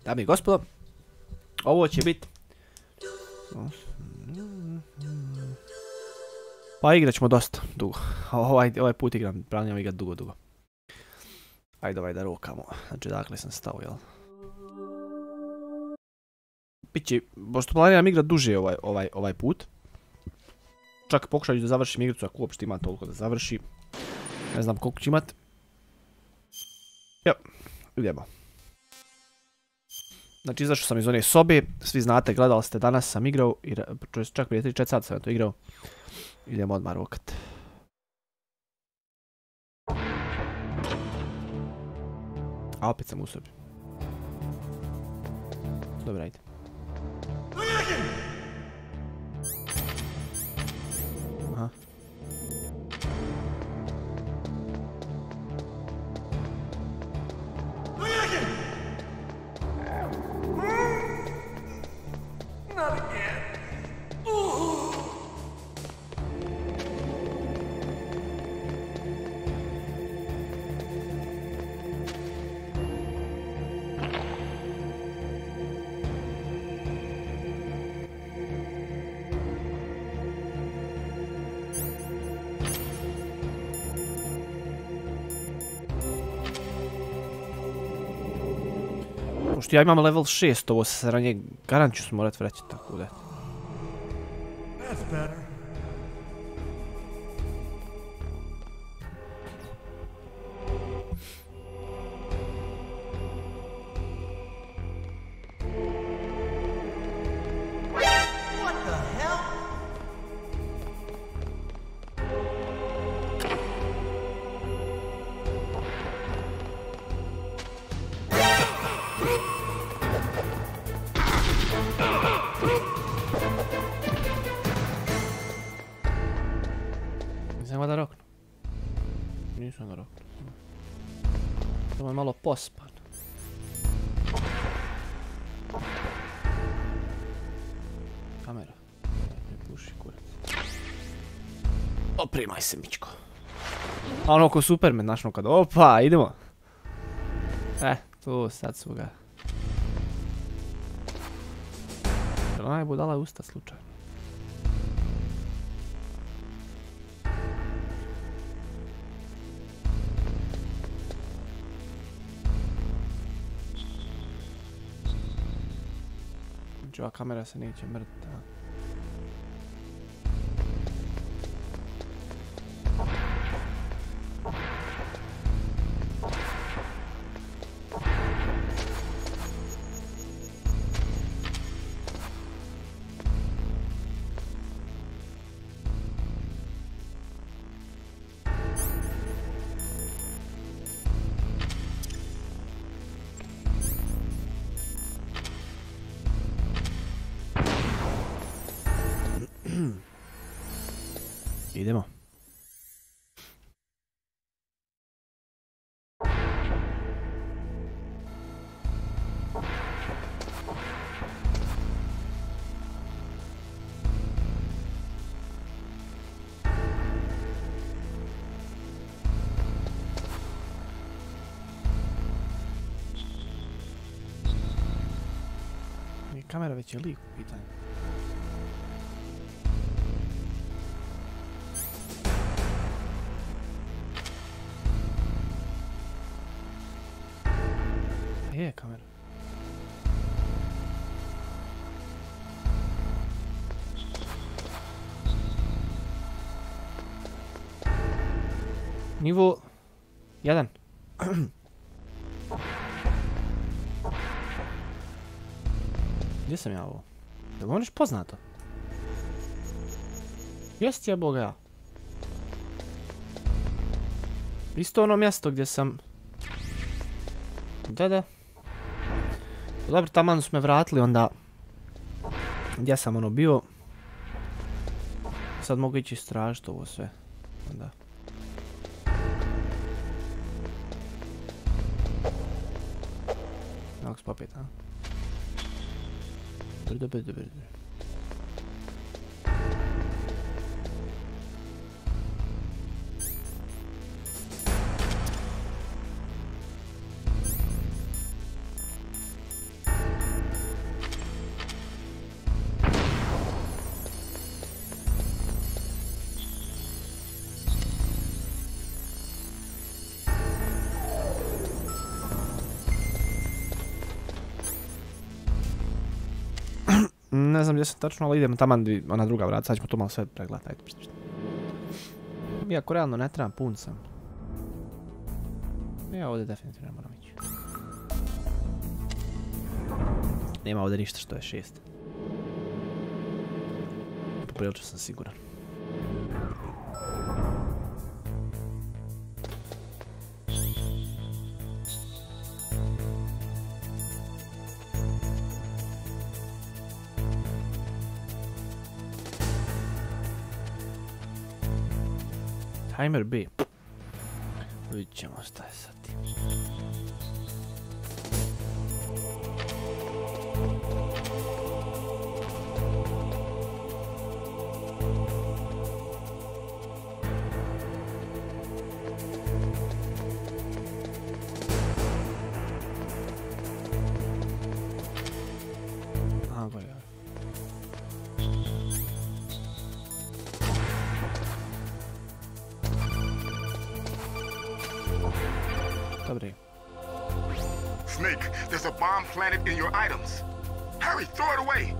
Dame i gospodo, ovo će biti... Pa igrat ćemo dosta dugo. Ovaj put planiramo igrat dugo. Ajde da rokamo. Znači dakle sam stao, jel? Biće, pošto planiram igrat duže ovaj put. Čak pokušat ću da završim igricu ako uopšte ima toliko da završi. Ne znam koliko će imat. Ja, idemo. Znači izašao sam iz one sobe, svi znate, gledali ste, danas sam igrao, čak prije 3-4 sata sam to igrao. Idemo odmah rokat. A opet sam u sobi. Dobro, ajde. Aha. Pošto ja imam level 6, ovo se sranje garant ću se morat vraćati, tako da. Nisam da roknu. Nisam da roknu. To je malo pospan. Kamera. Ne puši kurac. Oprimaj se, Mičko. A ono ko Superman, znaš ono kad opa, idemo. Tu sad su ga. Onaj budala je usta slučajno. Znači ova kamera se neće mrti. Idemo. Kamera već je lik u pitanju. Je kamera. Nivo 1. Gdje sam ja ovo? Da lioniš poznato? Jest je boga ja. Isto ono mjesto gdje sam... Da. Dobro, taman su me vratili onda... Gdje sam ono bio... Sad mogu ići istražiti ovo sve. Onda... Kako se popet, a? Brdo. Ne znam gdje sam tačno, ali idem taman ona druga vrata, sad ćemo to malo sve pregledati, ajde. Iako realno ne trebam, pun sam. Ja ovdje definitivno ne moram ići. Nema ovdje ništa što je 6. Poprilično sam siguran. Timer B. Vidjet ćemo šta je sad tim. Aha, gore. Dobre. Snake, there's a bomb planted in your items. Hurry, throw it away.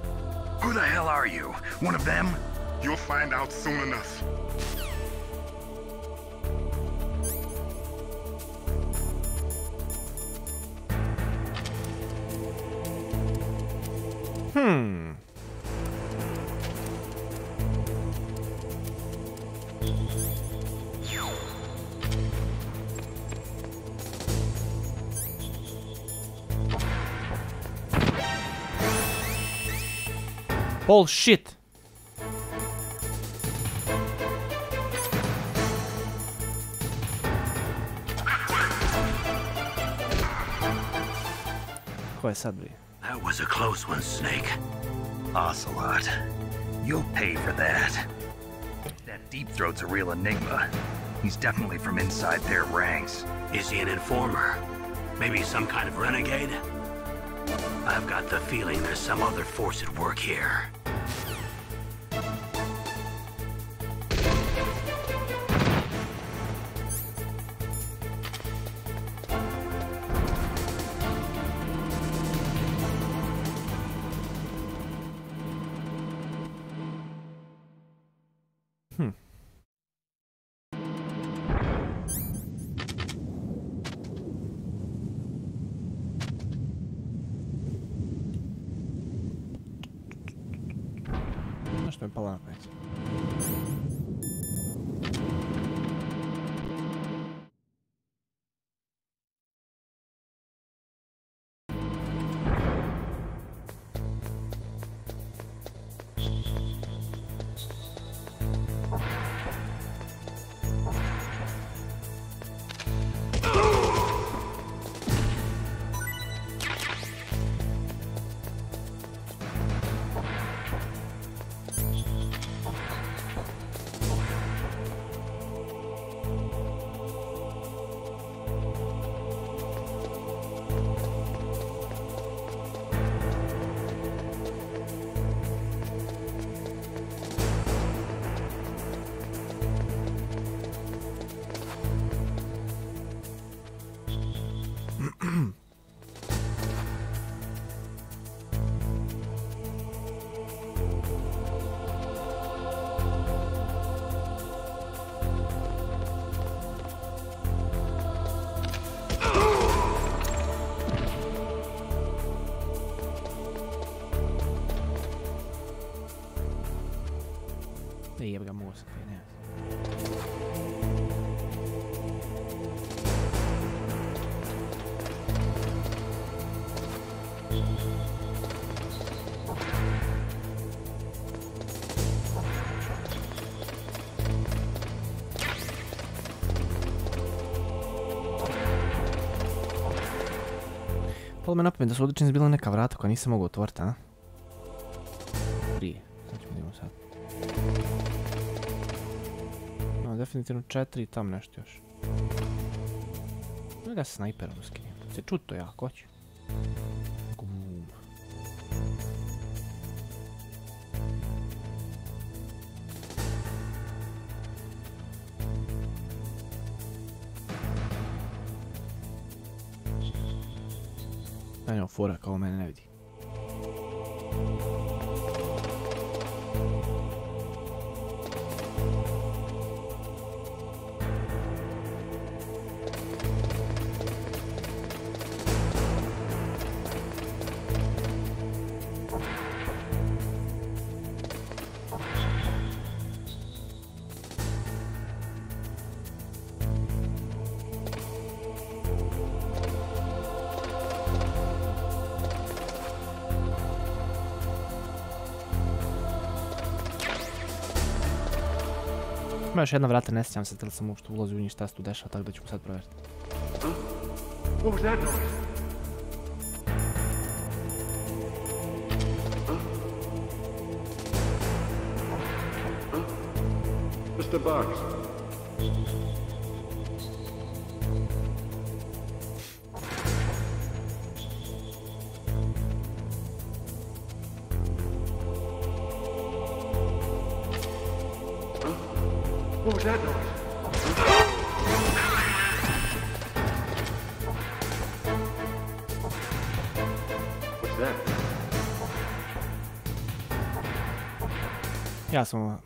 Who the hell are you? One of them? You'll find out soon enough. Bullshit. Ko je sad, bri? That was a close one, Snake. Ocelot. You'll pay for that. That Deep Throat's a real enigma. He's definitely from inside their ranks. Is he an informer? Maybe some kind of renegade? I've got the feeling there's some other force at work here. Nešto mi palo na pamet. Jebe ga mozak, ne. Palo me napamet da su odličnici bila neka vrata koja nisam mogao otvoriti, a? Prije. Sad ćemo vidimo sad. No, definitivno 4 i tam nešto još. Ne ga snajpera uskinijem. Se čut to jako, hoće. Gum. Ajmo, fora kao mene ne vidi. Ima još jedna vrata, ne sjećam se da li sam uopšte ulazio u njih šta se tu dešava, tako da ćemo sad provjeriti. What was that noise? Mr. Bugs. What was that noise? What's that? Ja sam...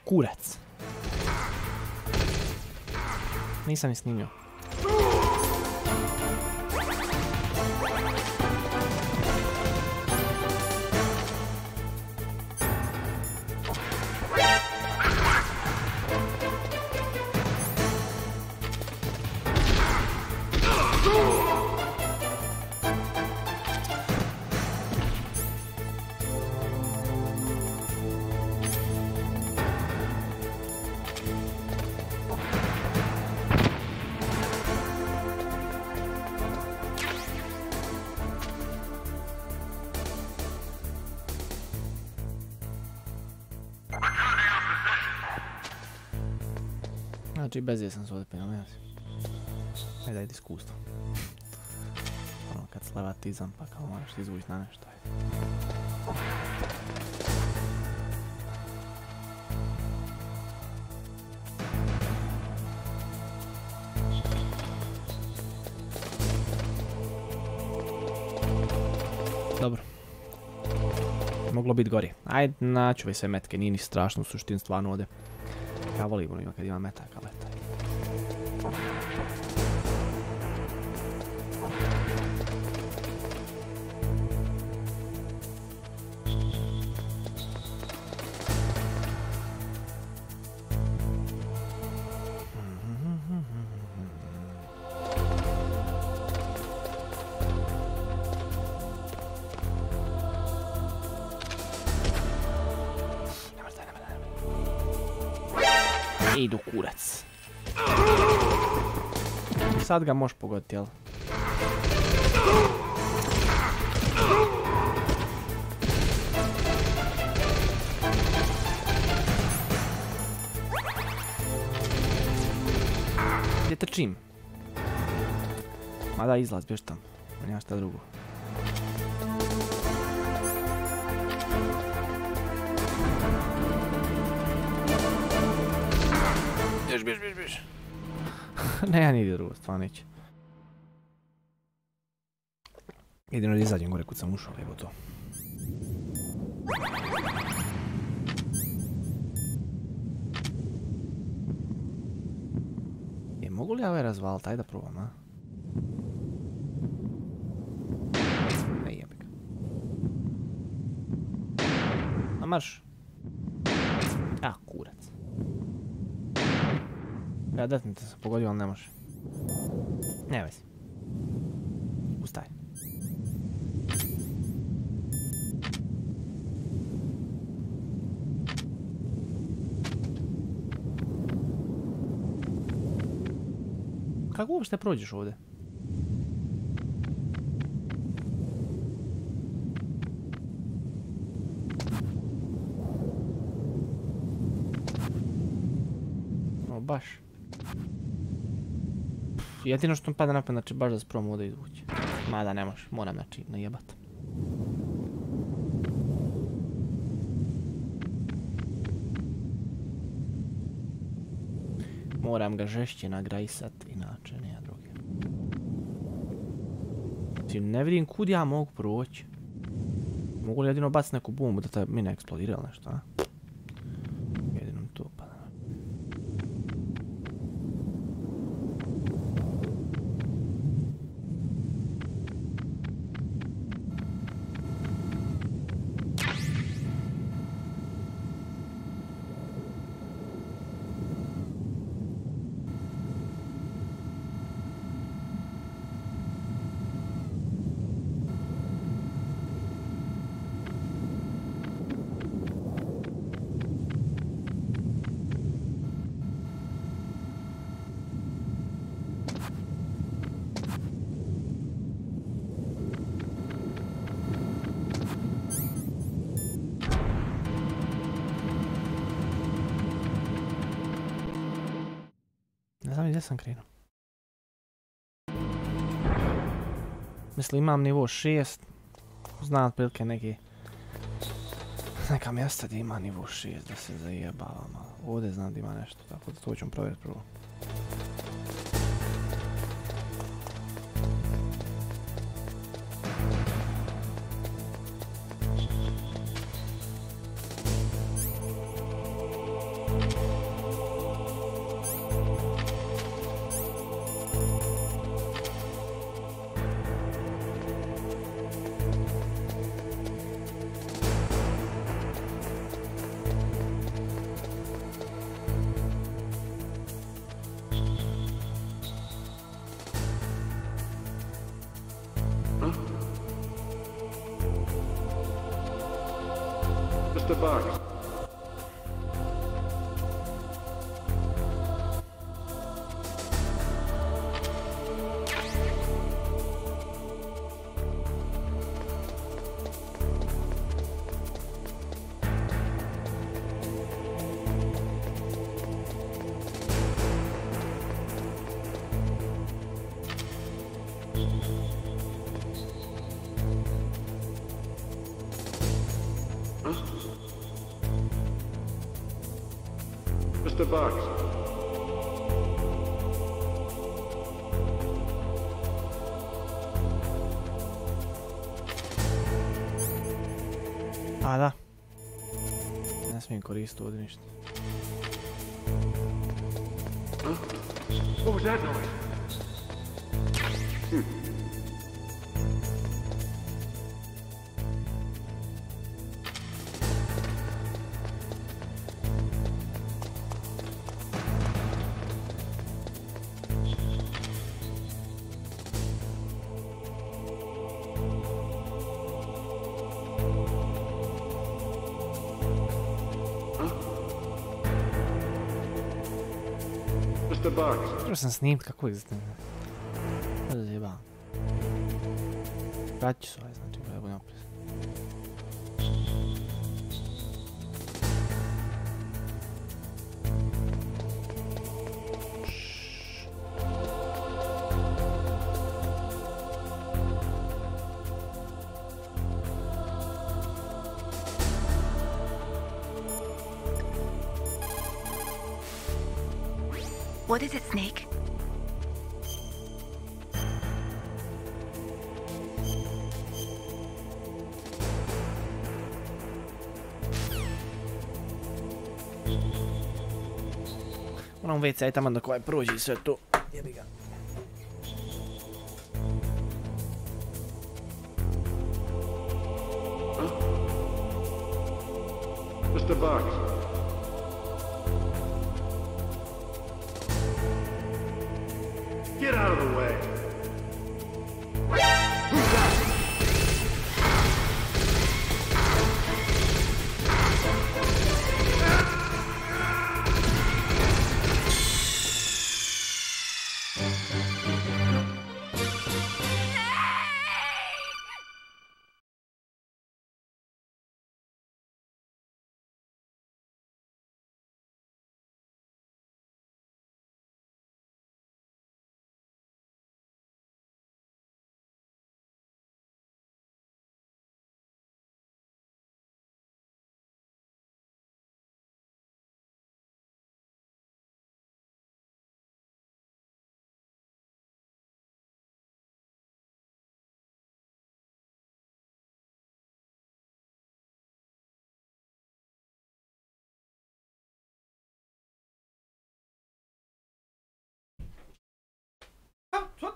Kurac. Nisam ni snimio. Znači bezvjesan su ovdje penal, ja si. Ajde, ajde iskustvo. Ono kad slevatizam pa kao moraš izvući na nešto, ajde. Dobro. Moglo biti gori. Ajde, naću ove sve metke, nije ni strašno u suštini stvarno ovdje. Ja volim ono kad ima metaka leta. Idu kurac. Sad ga možeš pogoditi, jel? Gdje trčim? Mada izlaz, bješ tam. Nema šta drugo. Bjež. Ne, ja nije drugo, stvarno neće. Jedino da izađem gore kud sam ušao, evo to. Mogu li ja ovaj razvaliti? Ajde da probam, a? Ne jebi ga. Na marš. A, kurac. Ja definitivno sam pogodio, ali ne može. Ne vezi. Ustaj. Kako uopšte prođeš ovdje? O, baš. Jedino što mi pada napad, znači baš da se probam ovdje izvući. Mada ne može, moram znači najebat. Moram ga žešće nagrajsat, inače nema druge. Znači ne vidim kud ja mogu proći. Mogu li jedino baciti neku bombu da ta mina eksplodira ili nešto, a? Jedino to pada. A Ne znam gdje sam krenuo. Mislim imam nivo 6. Znam otprilike neka mjesta gdje ima nivo 6 da se zajebava malo. Ovdje znam da ima nešto, tako da to ćemo provjeriti prvo. Mr. Bugs. Mr. Bugs. A da. Ne smijem koristiti ovdje ništa. What was that noise? Mr. Bugs. Treba sam snimt kako izgleda. Ovo je zjebao. Pratit ću se ovaj, znači, da budem oprezan. What is it, Snake? Moram u WC taman dok ovaj prođe i sve to. Jebi ga. Mr. Bugs. Get out of the way.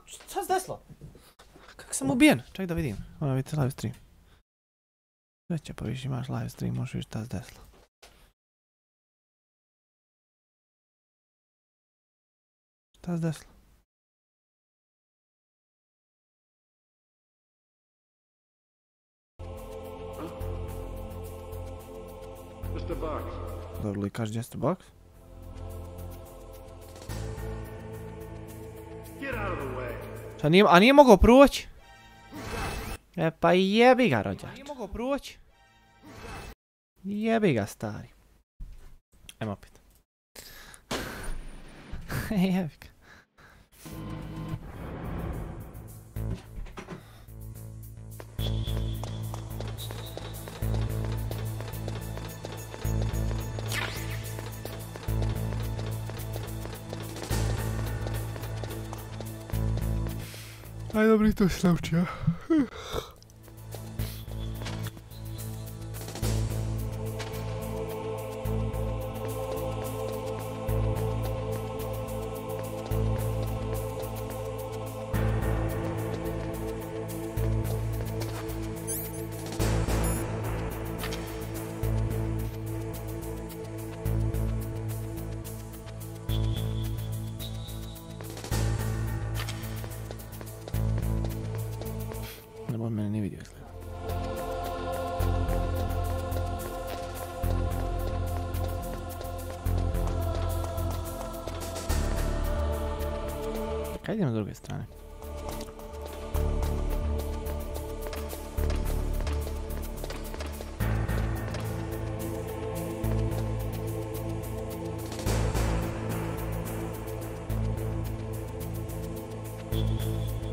Šta se desilo? Kako sam ubijen? Ček da vidim. Moram vidjeti live stream. Sveće, pa više imaš live stream, možeš vidjeti šta se desilo. Šta se desilo? Mr. Bugs. Dobro li kaži $10 bucks? Get out of the way. Šta nije, a nije mogao proći? E pa jebi ga rođač. Nije mogao proći? Jebi ga stari. Ajmo opet. Jevik. Aj dobrý to se naučia. On mene ne vidio izgleda. Kaj idem s druge strane?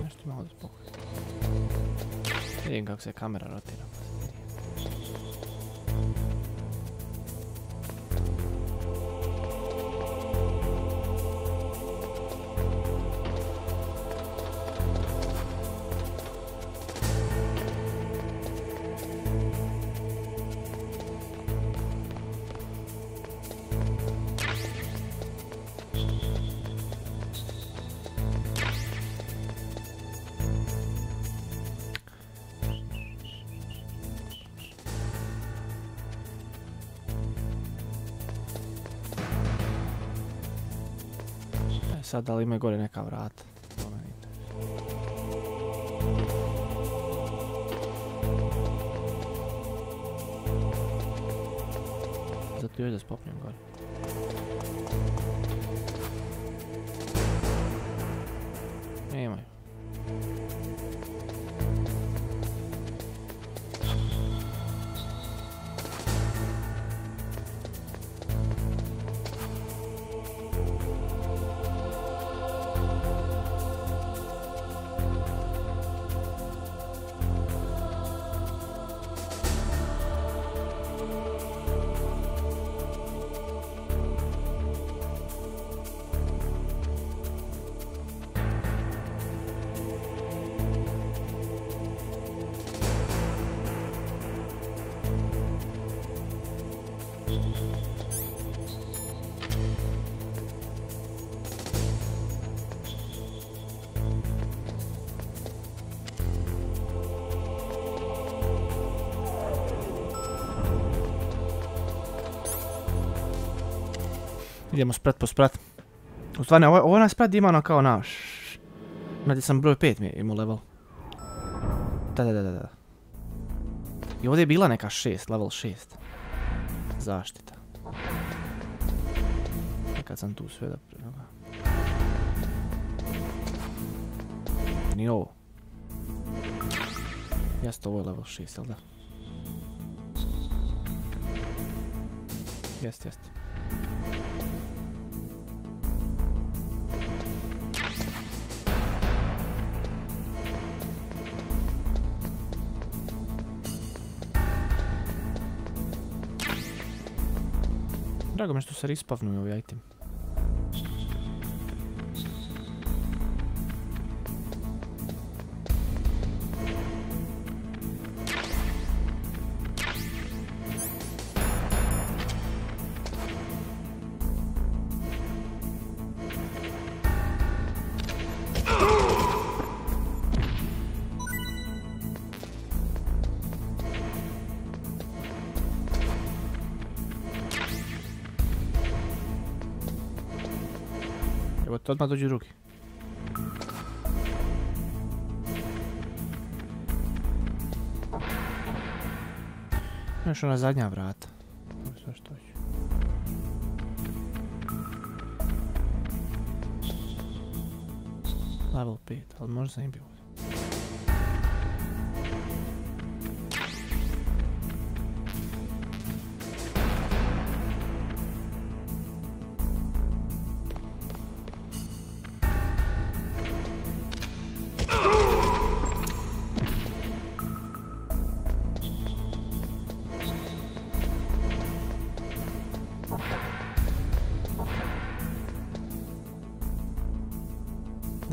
Nešto ima ovdje spokoj. Vidim kako se kamera rotira. Sad da li ima gore neka vrata? Zato još da spopnem gore. Nemaju. Idemo sprat po sprat. U stvari, ovo onaj sprat ima ono kao naš. Gdje sam broj 5 mi je imao level. Da. I ovdje je bila neka 6, level 6. Zaštita. Nekad sam tu sve da... Nije ovo. Jeste, ovo je level 6, jel da? Jeste. Drago me što se respawnuju ovi item. Evo to odmah dođu drugi. Još ona zadnja vrata. Sve što hoću. Level 5, ali možda sam im bio.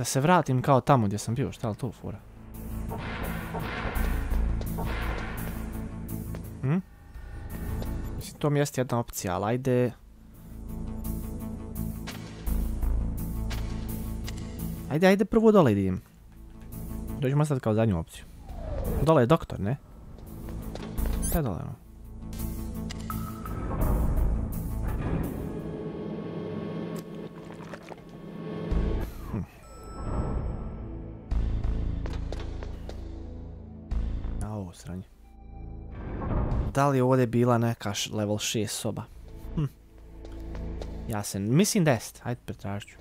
Da se vratim kao tamo gdje sam bio, šta je li to fora? Mislim, to mi jeste jedna opcija, ali ajde... Ajde prvo dole idem. Dođemo sad kao zadnju opciju. Dole je doktor, ne? Šta je dole ono? A ovo sranje. Da li je ovdje bila neka level 6 soba? Ja se... Mislim da jest. Ajde pretražit ću.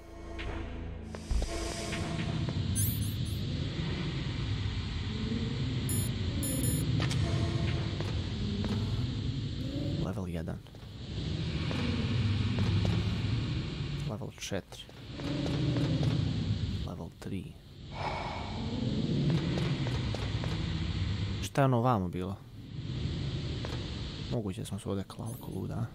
Level 1. Level 4. Level 3. Šta je ono vamo bilo? Moguće smo se ovdje klali ko luda.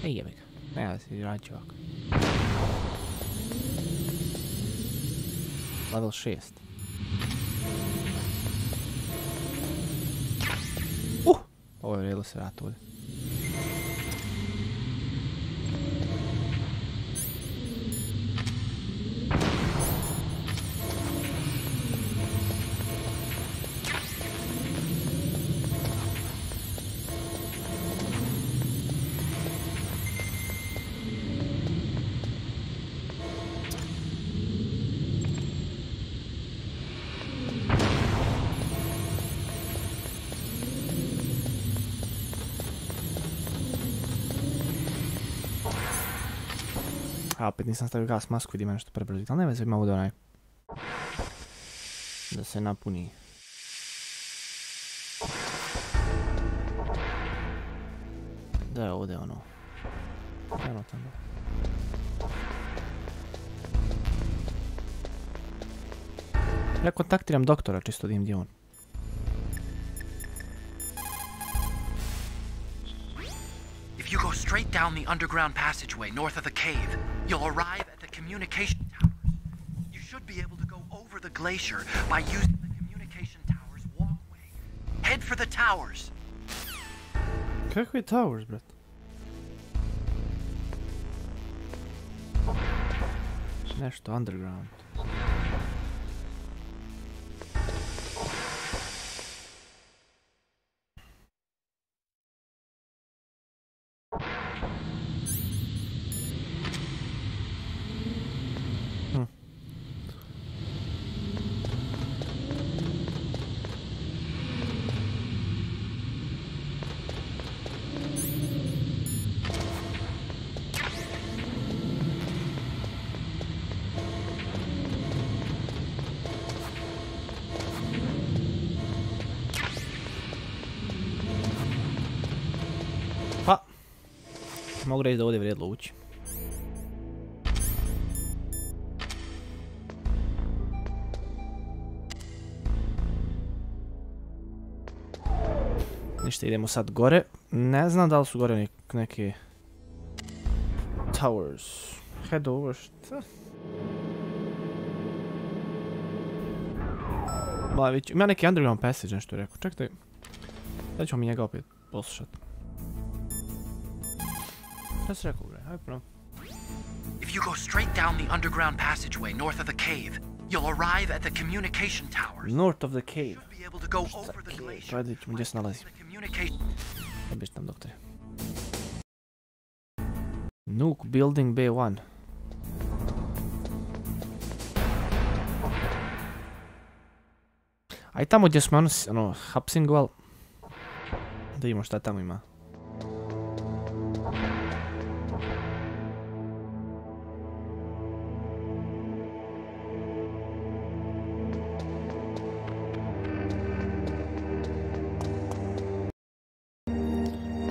Ej jebe ga. Ne da si radit ću ovako. Level 6. Ovo je vrijedilo se vrat ovdje. A opet nisam stavio gas masku, vidim nešto prebrziti, ali ne veze, ima ovdje onaj da se napuni. Da je ovdje ono. Eno tamo. Ja kontaktiram doktora čisto da im gdje on. If you go straight down the underground passageway north of the cave, you'll arrive at the communication towers. You should be able to go over the glacier by using the communication towers walkway. Head for the towers. Kakve towers, brat? Nešto underground. Mogu reći da ovdje vrijedilo ući. Ništa, idemo sad gore. Ne znam da li su gore neke... Towers. Head over, šta? Ima neki underground passage, nešto je rekao. Čekaj, sad ćemo mi njega opet poslušati. If you go straight down the underground passageway north of the cave, you'll arrive at the communication towers. North of the cave. You'll be able to go over the glacier. Ajde, ćemo gdje se nalazi. Obiš tam, doktore. Nuke Building B1. Aj tamo gdje smo ono hapsingovali. Da vidimo šta tamo ima.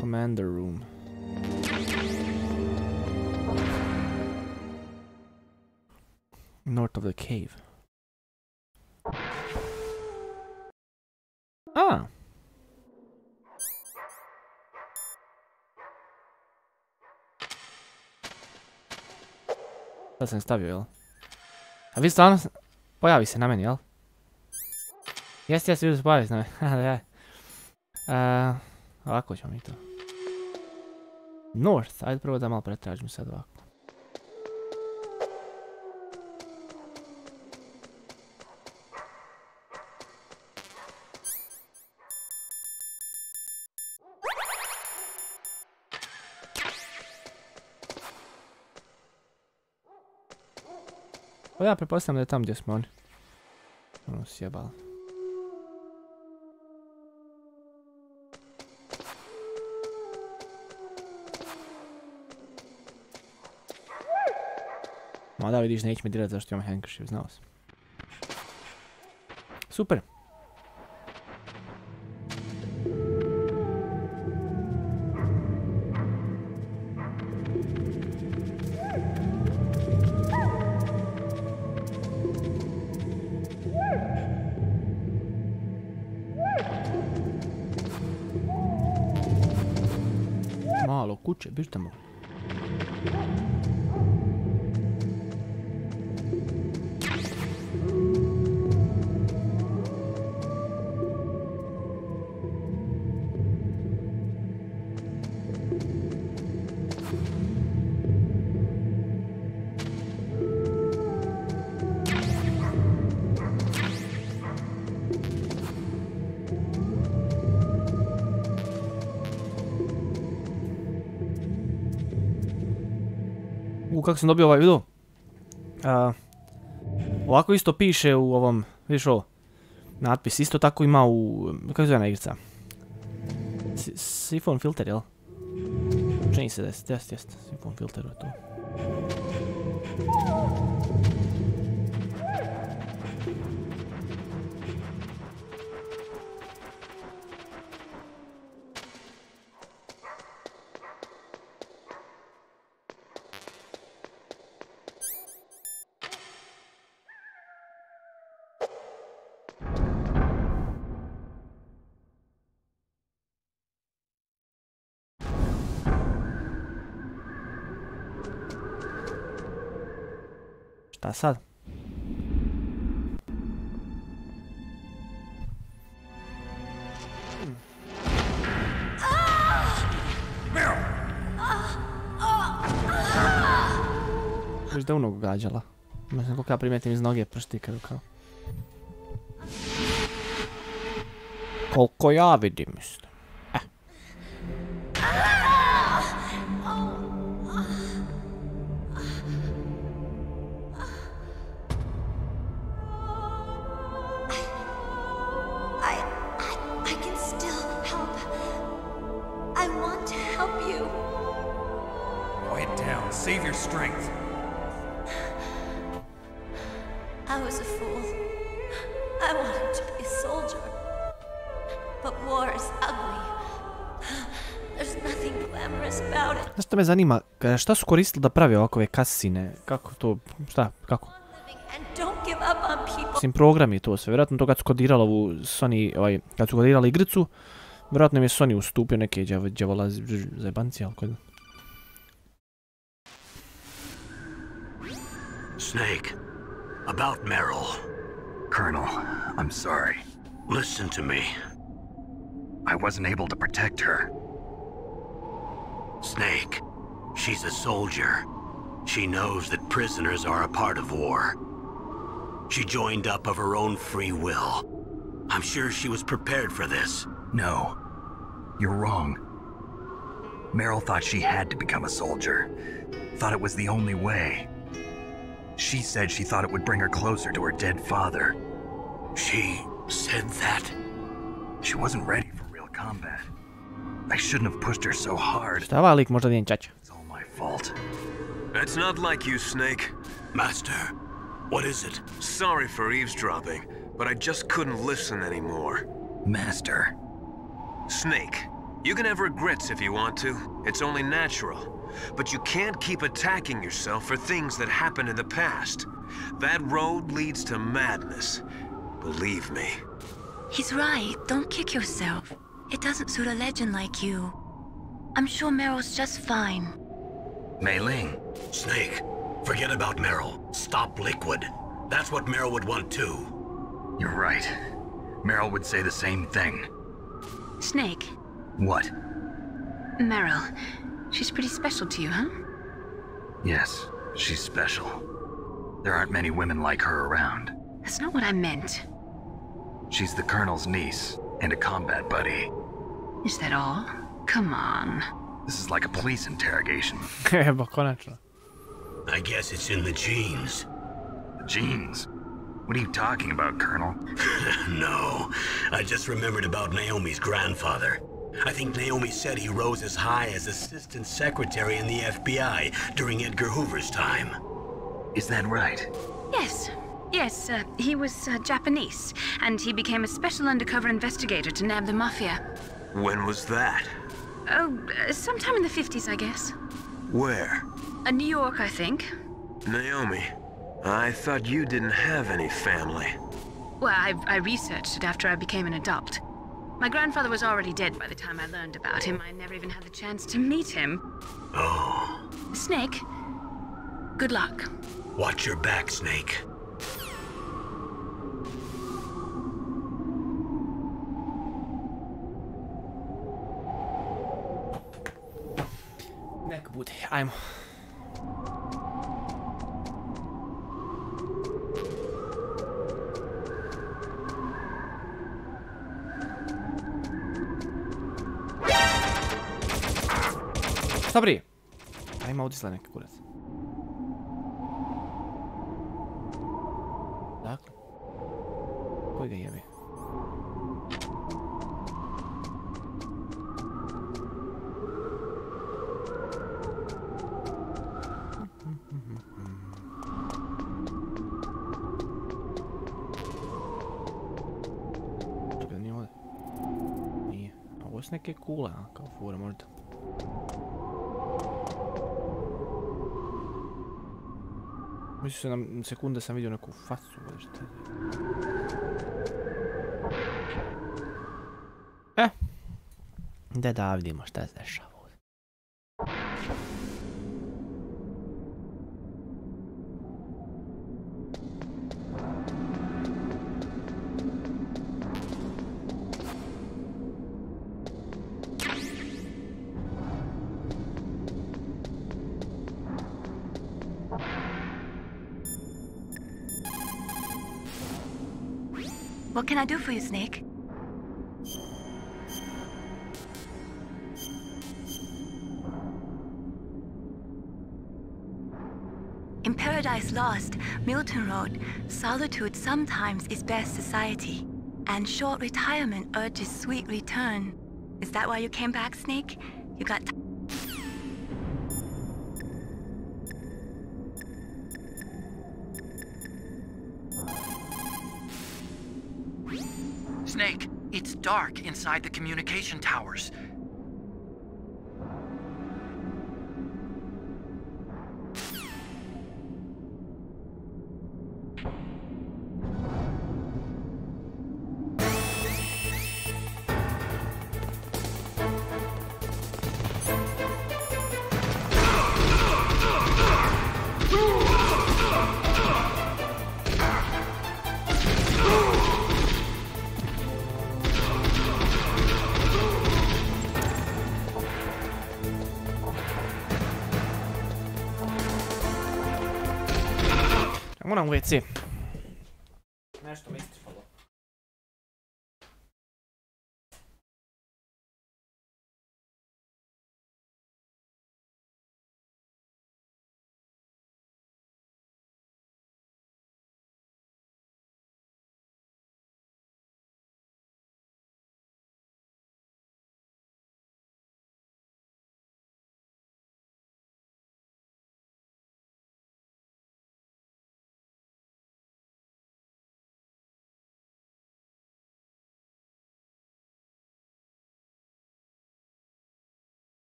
Commander room. North of the cave. A. Sad sam stavio, jel? A vi stvarno... Pojavi se na meni, jel? Jeste, vidio se pojavi se na meni. Ovako ćemo mi to. North, ajde prvo da malo pretražim sad ovako. Pa ja pretpostavljam da je tam gdje smo oni. Ono sjebalo. Ma da vidiš, neće mi dirati zašto imam handkerchief, znao sam. Super. Malo kuće, bište mu. Kako sam dobio ovaj video. Ovako isto piše u ovom, vidiš ovo, natpis, isto tako ima u, kako zove na igrica? Siphon filter, jel? Čini se da jest, siphon filter je to. Šta sad? Viš da unog gađala. Mislim koliko ja primijetim iz noge prštikaju kao. Koliko ja vidim isto. Save your strength. I was a fool. I wanted to be a soldier. But war is ugly. There's nothing glamorous about it. Znaš što me zanima, šta su koristili da pravi ovakve kasine? Kako to, šta, kako? Mislim, programi to sve. Vjerojatno to kad su kodirali ovu Sony, kad su kodirali igricu, vjerojatno im je Sony ustupio neke djavola zajebanci, ali kod... Snake, about Meryl. Colonel, I'm sorry. Listen to me. I wasn't able to protect her. Snake, she's a soldier. She knows that prisoners are a part of war. She joined up of her own free will. I'm sure she was prepared for this. No, you're wrong. Meryl thought she had to become a soldier. Thought it was the only way. She said she thought it would bring her closer to her dead father. She said that? She wasn't ready for real combat. I shouldn't have pushed her so hard. Šta ova lik možda njen čača? It's all my fault. That's not like you, Snake. Master, what is it? Sorry for eavesdropping, but I just couldn't listen anymore. Master. Snake, you can have regrets if you want to. It's only natural. But you can't keep attacking yourself for things that happened in the past. That road leads to madness. Believe me. He's right. Don't kick yourself. It doesn't suit a legend like you. I'm sure Meryl's just fine. Mei Ling. Snake, forget about Meryl. Stop Liquid. That's what Meryl would want too. You're right. Meryl would say the same thing. Snake. What? Meryl. She's pretty special to you, huh? Yes, she's special. There aren't many women like her around. That's not what I meant. She's the Colonel's niece and a combat buddy. Is that all? Come on. This is like a police interrogation. Evo, konačno. I guess it's in the genes. The genes? What are you talking about, Colonel? No, I just remembered about Naomi's grandfather. I think Naomi said he rose as high as assistant secretary in the FBI during Edgar Hoover's time. Is that right? Yes. Yes, he was Japanese, and he became a special undercover investigator to nab the mafia. When was that? Oh, sometime in the 50s, I guess. Where? New York, I think. Naomi, I thought you didn't have any family. Well, I researched it after I became an adult. My grandfather was already dead by the time I learned about him. I never even had the chance to meet him. Oh. Snake, good luck. Watch your back, Snake. Neka bude, ajmo. Šta prije? Ajmo ovdje sled neka kurac. Dakle. Koji ga jebe? Čekaj, nije ovdje. Nije. A ovo su neke kule, a? Kao fura možda. Mislio se na sekunde sam vidio neku facu ili šta. Da vidimo šta se dešava ovdje. What can I do for you, Snake? In Paradise Lost, Milton wrote, "Solitude sometimes is best society, and short retirement urges sweet return." Is that why you came back, Snake? You got Snake, it's dark inside the communication towers. Moram u WC. Nešto mi ističe.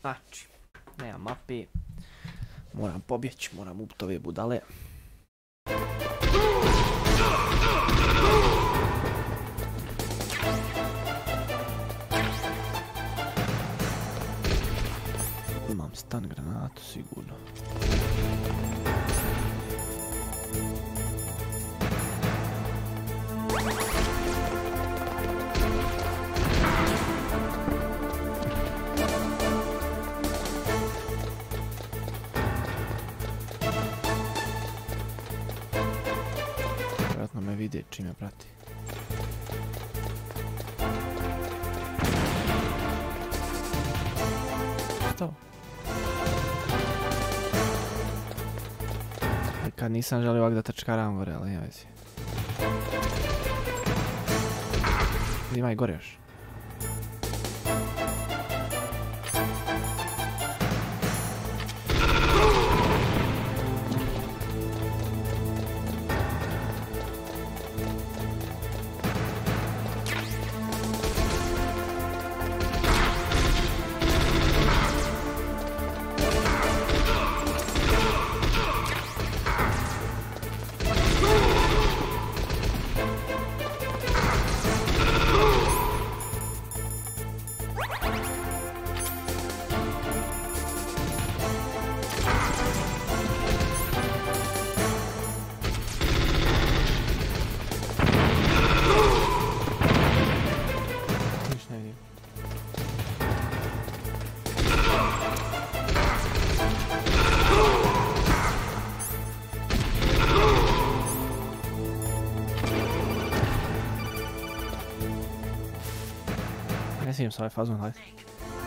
Znači, nema mape. Moram pobjeći, moram ubiti ove budale. Imam stun granatu sigurno. Vjerojatno me vide čim me prati. Što? Kad nisam želio ovak da trčkaram gore, ali nema vezi. Ima i gore još.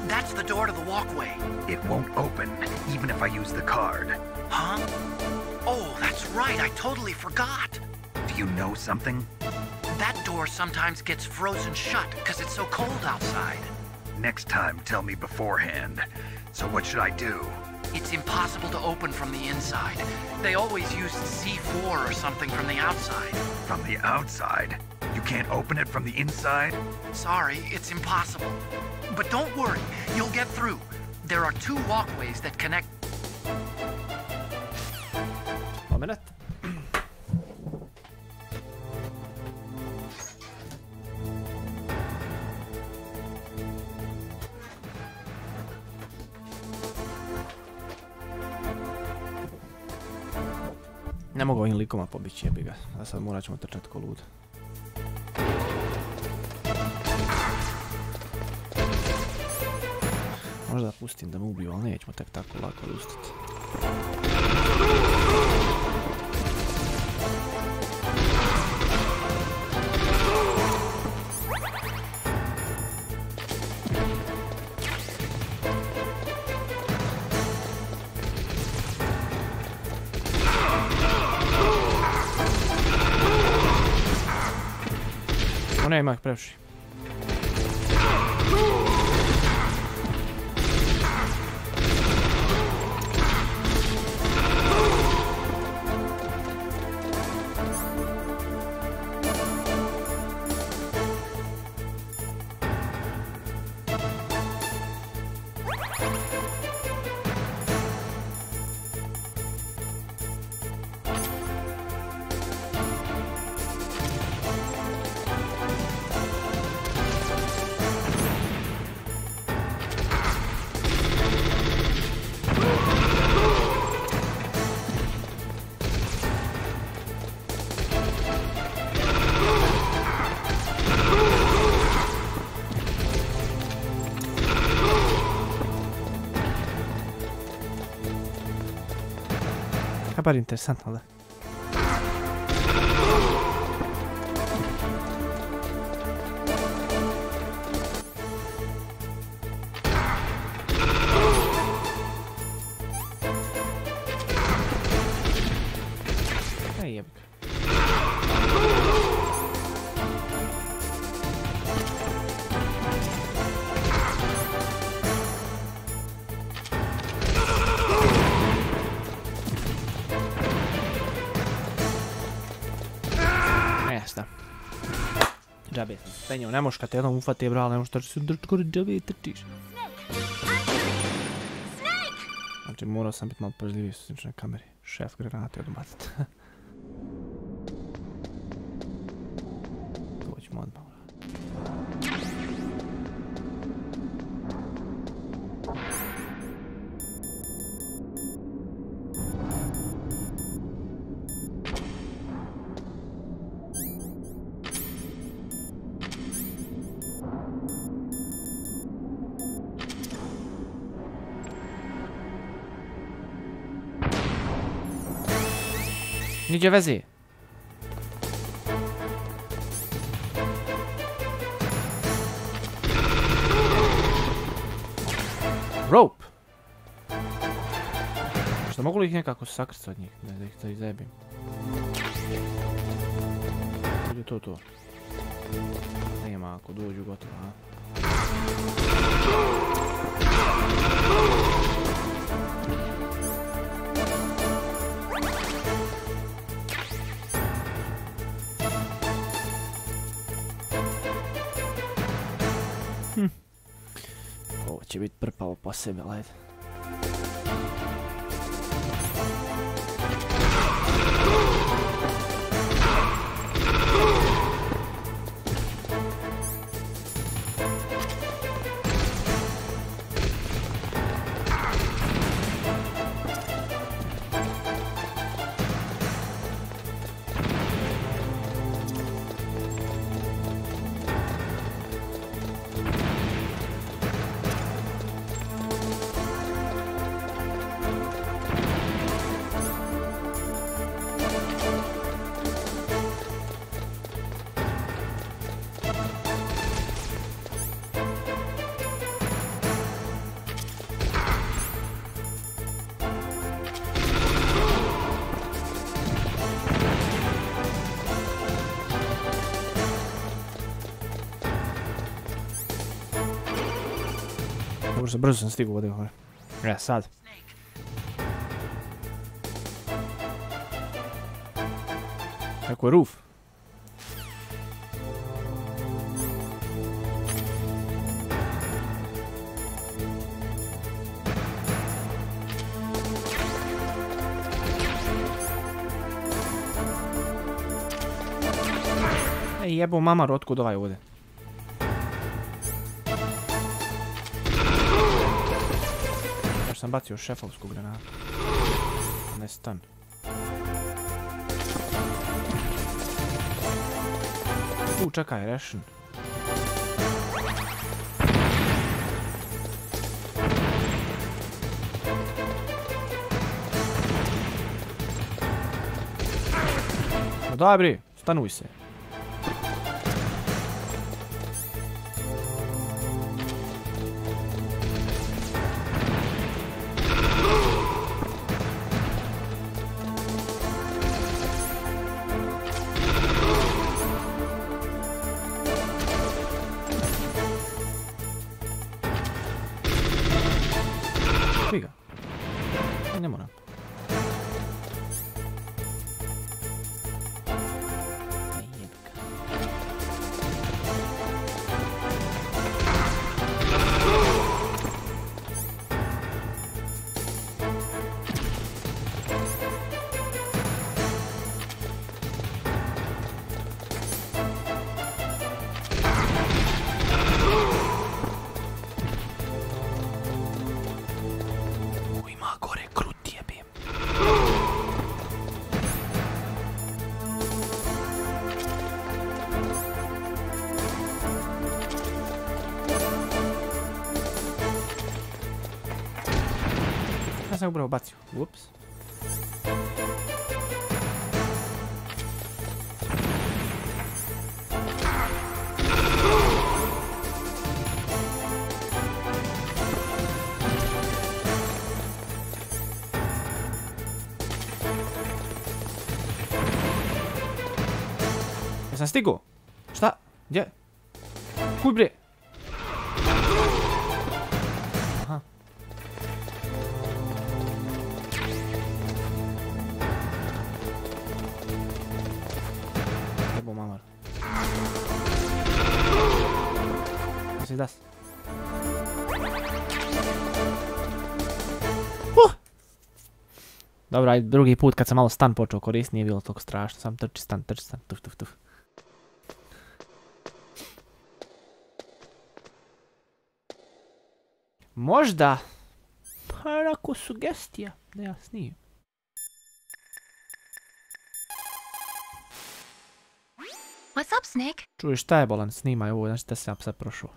That's the door to the walkway. It won't open, even if I use the card. Huh? Oh, that's right, I totally forgot. Do you know something? That door sometimes gets frozen shut because it's so cold outside. Next time, tell me beforehand. So what should I do? It's impossible to open from the inside. They always used C4 or something from the outside. From the outside? You can't open it from the inside? Sorry, it's impossible. But don't worry, you'll get through. There are 2 walkways that connect. A minute. Ne mogu ovim likoma pobići, jebi ga. A sad morat ćemo trčati ko lud. Možda pustim da me ubiju, ali nećemo tek tako lako odustati. Ne, ima ih previše. Bar interesantno, da. Ej, jebik. Džabe sam spenjao, ne možeš kad te jednom ufate, bro, ali ne možeš trči se drčko, džabe trčiš. Znači morao sam biti malo pažljiviji s sličnoj kameri. Šef granate odbaciti. To ćemo odmah. Niđe vezi. Rope. Što mogu li ih nekako sakriti od njih? Ne, da ih to izjebim. Ili je to? Nema ako dođu gotovo, a? Ovo će biti prpavo po sebi, ajde. Brzo sam stigao ovdje gore. Ja, sad. Kako je roof? Ej, jebo mamar, otkud ovaj ovdje? Sam bacio šefovsku granatu. Ne stan. Čekaj, rešen. No daj bri, stanuj se. Figa. Ne moram. Ja sam upravo bacio. Ups. Jesam stigao? Šta? Gdje? Kuj bre? Aha. Jebo mamar. Da si das. Dobro, ajde, drugi put kad sam malo stan počeo koristiti nije bilo toliko strašno. Sam trči stan, tuf, tuf, tuf. Možda. Pa onako sugestija. Da ja snijem. What's up, Snake? Čuješ šta je bolan, snimaj ovo, znači da sam sad prošao.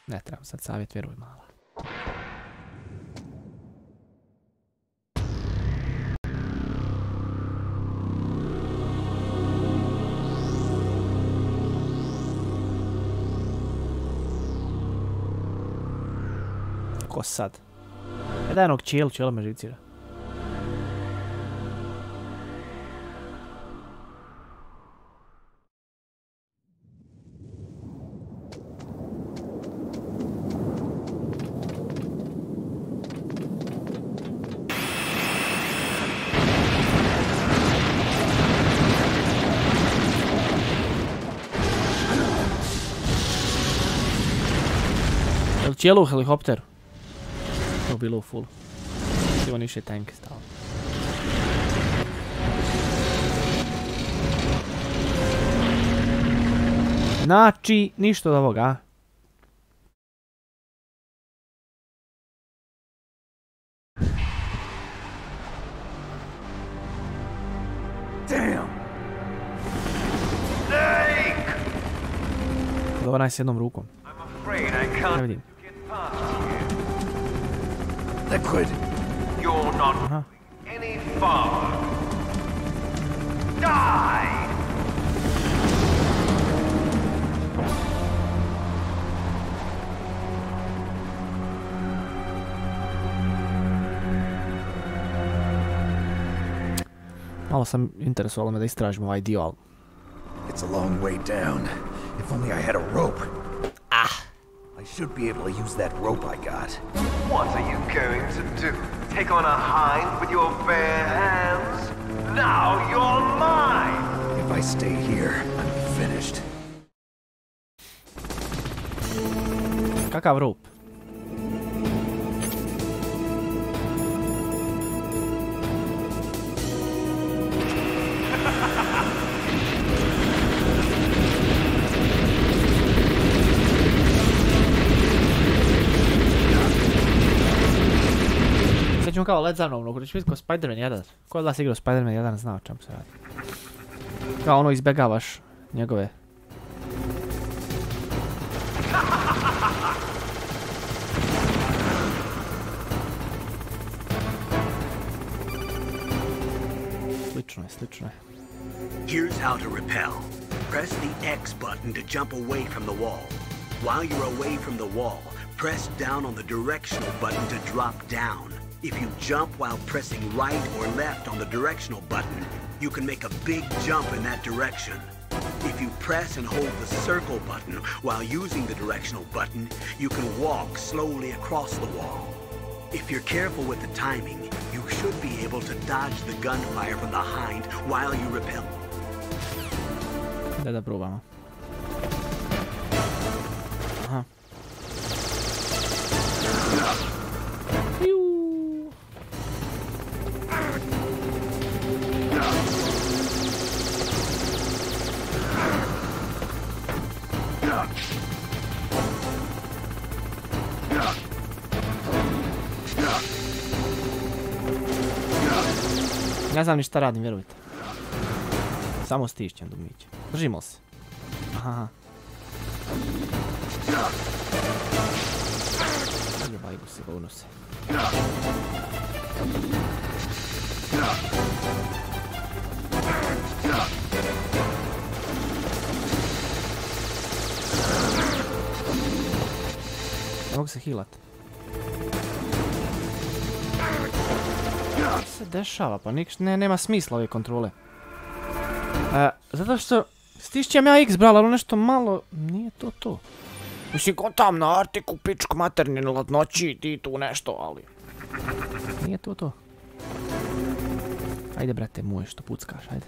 Ne trebam sad savjet, vjeruj mala. Ko sad? Daj jednog čijelu me živcira. Cijelo u helikopteru. To bilo u full. Sivo niše tanke stalo. Znači, ništa od ovoga, a? Damn! Snake! Dobro, naj s jednom rukom. Ne vidim. Liquid, you're not any farther. Die! Malo sam interesovalo me da istražim ovaj dio, ali... It's a long way down. If only I had a rope. I should be able to use that rope I got. What are you going to do? Take on a hind with your bare hands? Now you're mine! If I stay here, I'm finished. Kakav rope? Sad ćemo kao let za mnom, da ću vidjeti ko Spider-Man 1. Ko od vas igrao Spider-Man 1 zna o čemu se radi. Kao ono izbjegavaš njegove. Slično je. Here's how to repel. Press the X button to jump away from the wall. While you're away from the wall, press down on the directional button to drop down. If you jump while pressing right or left on the directional button, you can make a big jump in that direction. If you press and hold the circle button while using the directional button, you can walk slowly across the wall. If you're careful with the timing, you should be able to dodge the gunfire from the hind while you repel. Da probamo. Aha. Ne znam ni šta radim, vjerujte. Samo stišćem dugmiće. Držimo se. Aha. Jebaj go se, govno se. Ne mogu se healat. Što se dešava? Pa nema smisla ove kontrole. Zato što stišćem ja X brala, ali nešto malo... Nije to to. Mislim, ko tam na Artiku, pičku materninu, ladnoći, ti tu nešto, ali... Nije to to. Ajde, brate, moj, što puckaš, ajde.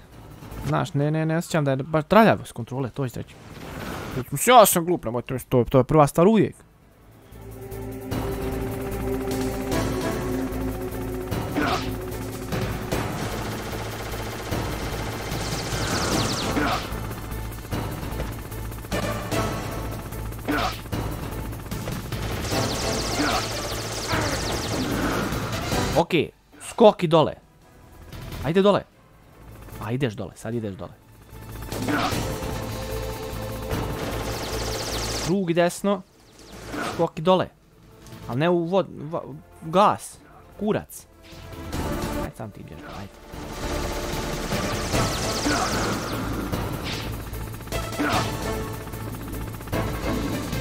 Znaš, ne osjećam da je baš traljavo s kontrole, to ću reći. Ja sam glup, nemojte mi, to je prva stvar uvijek. Okej, skoki dole. Ajde dole. A ideš dole, sad ideš dole. Krug desno. Skoki dole. Ali ne u gas. Kurac. Ajde sam ti ideš dole, ajde.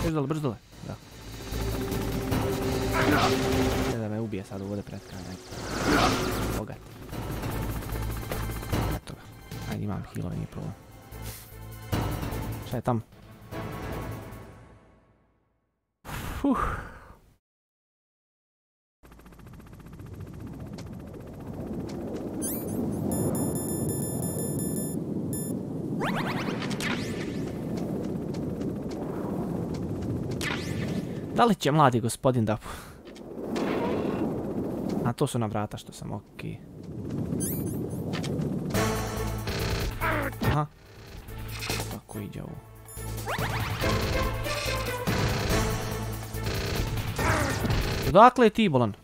Brzo dole, brzo dole. Da. Ne da me ubije sad u vode pred krajem, ajde. Bogat. Eto ga. Ajde, imam healove, nije problem. Šta je tam? Da li će mladi gospodin da... A to su na vrata što sam, okej. Aha. Kako ide ovo? Odakle je ti, bolan?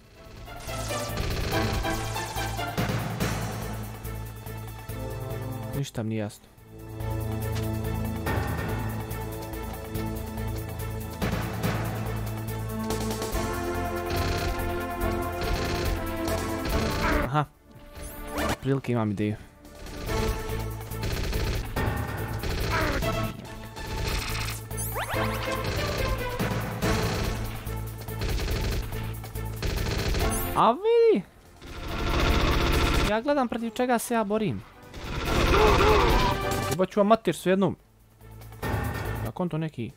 Ništa mi nije jasno. Aha. Prilike imam ideju. A vidi! Ja gledam protiv čega se ja borim. Jebaću vam mater s jednom. Jak on to neki...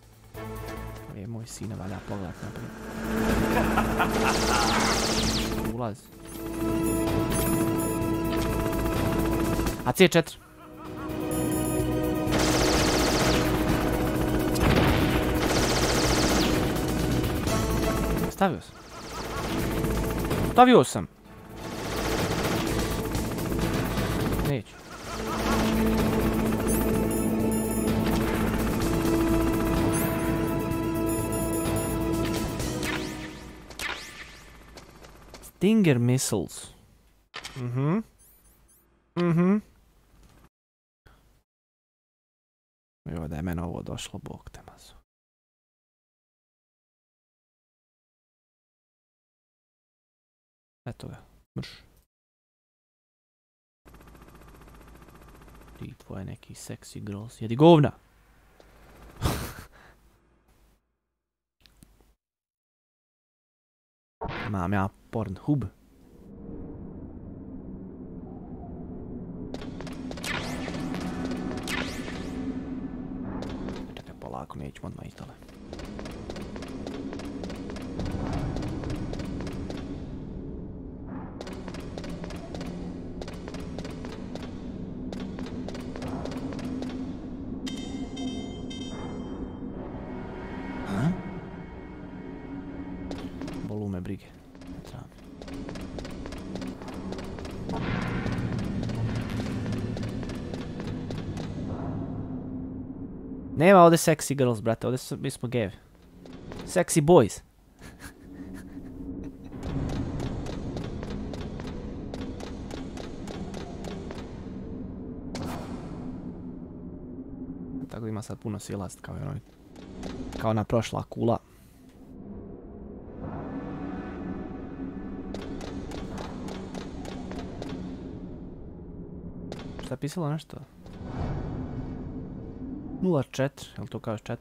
Je moj sine, valja pogledat naprijed. Ulaz. A C4. Stavio sam. Stavio sam. Neću. Stinger missiles. Evo da je meni ovo došlo, bog te mazu. Eto ga, mrš. Ti tvoje neki sexy girls, jedi govna! Imam ja Pornhub. Čekaj, polako, nećemo odmah ići dole. Bolu me brige. Nema ovdje sexy girls, brate, ovdje mi smo gevi. Sexy boys. Tako da ima sad puno silast kao ona prošla kula. Šta je pisalo nešto? 0.4, jel to kao 4?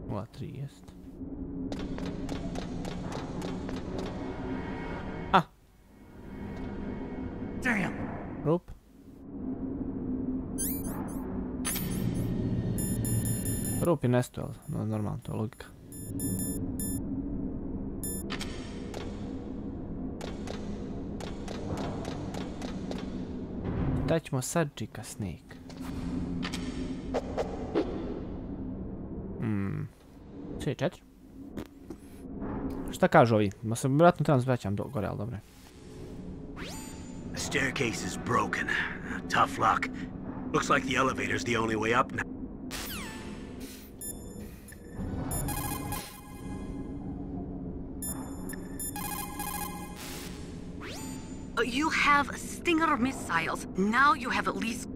0.3 jest. A! Rup. Rup je nesto, jel? Normalno, to je logika. Daj ćemo sad čika Snake. C4. Šta kažu ovi? Ma se vjerojatno trebam zvraćam gore, ali dobro. The staircase is broken. Tough luck. Looks like the elevator's the only way up now. have Stinger missiles. Now you have at least...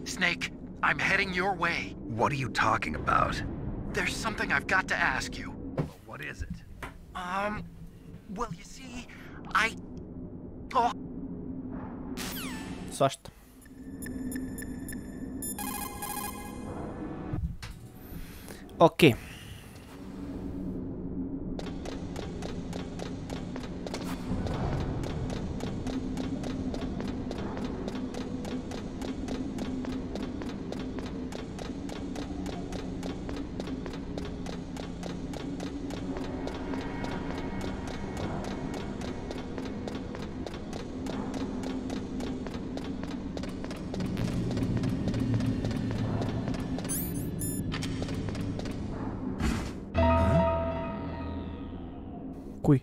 Snake, I'm heading your way. What are you talking about? There's something I've got to ask you. What is it? Well, you see, Oh, Svašta. Okej. Kuj.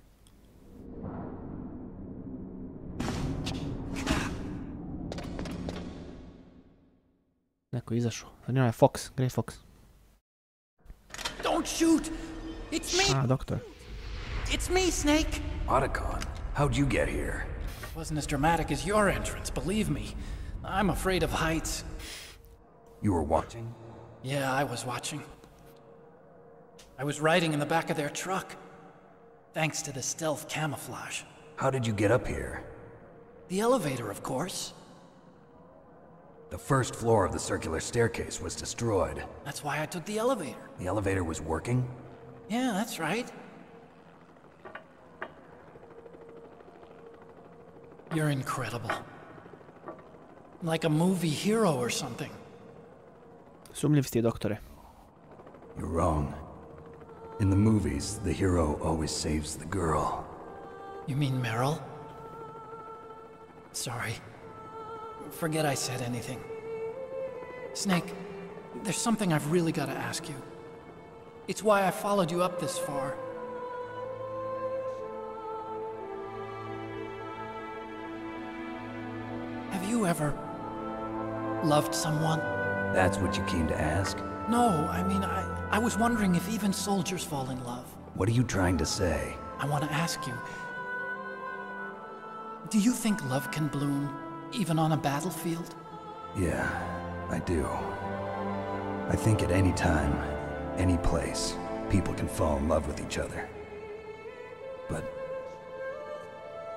Neko je izašao. Zanima je Fox, Grey Fox. don't shoot! It's me! A, doktor. It's me, Snake! Otacon, how'd you get here? It wasn't as dramatic as your entrance, believe me. I'm afraid of heights. You were watching? Yeah, I was watching. I was riding in the back of their truck. Thanks to the stealth camouflage. How did you get up here? The elevator, of course. The first floor of the circular staircase was destroyed. That's why I took the elevator. The elevator was working? Yeah, that's right. You're incredible. Like a movie hero or something. Sumnjiv si je, doktore. You're wrong. In the movies, the hero always saves the girl. You mean Meryl? Sorry. Forget I said anything. Snake, there's something I've really got to ask you. It's why I followed you up this far. Have you ever loved someone? That's what you came to ask? No, I mean, I was wondering if even soldiers fall in love. What are you trying to say? I want to ask you, do you think love can bloom even on a battlefield? Yeah, I do. I think at any time, any place, people can fall in love with each other. But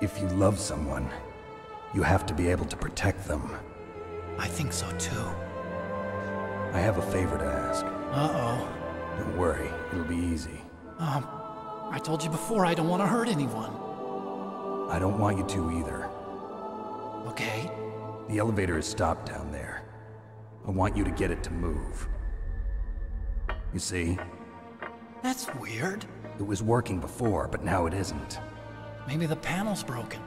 if you love someone, you have to be able to protect them. I think so too. I have a favor to ask. Uh-oh. Don't worry, it'll be easy. I told you before I don't want to hurt anyone. I don't want you to either. Okay. The elevator is stopped down there. I want you to get it to move. You see? That's weird. It was working before, but now it isn't. Maybe the panel's broken.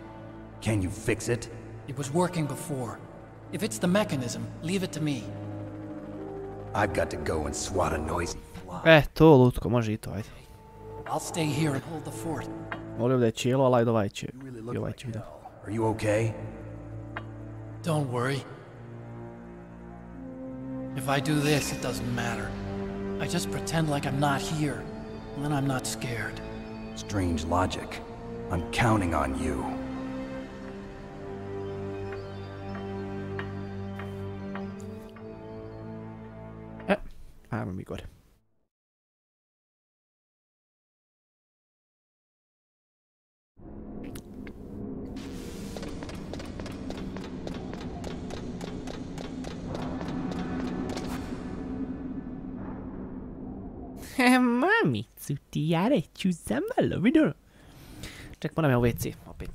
Can you fix it? It was working before. If it's the mechanism, leave it to me. I've got to go and swat a noisy fly. To lutko, može i to, ajde. I'll stay here and hold the fort. Volio da je čijelo, ali ajde ovaj će. You really I look ovaj like će video. hell. Are you okay? Don't worry. If I do this, it doesn't matter. I just pretend like I'm not here, and then I'm not scared. Strange logic. I'm counting on you. Ajmo mi gore. Mamicu, ti ja reću za malo, vidio? Ček, moram ja u WC, opet.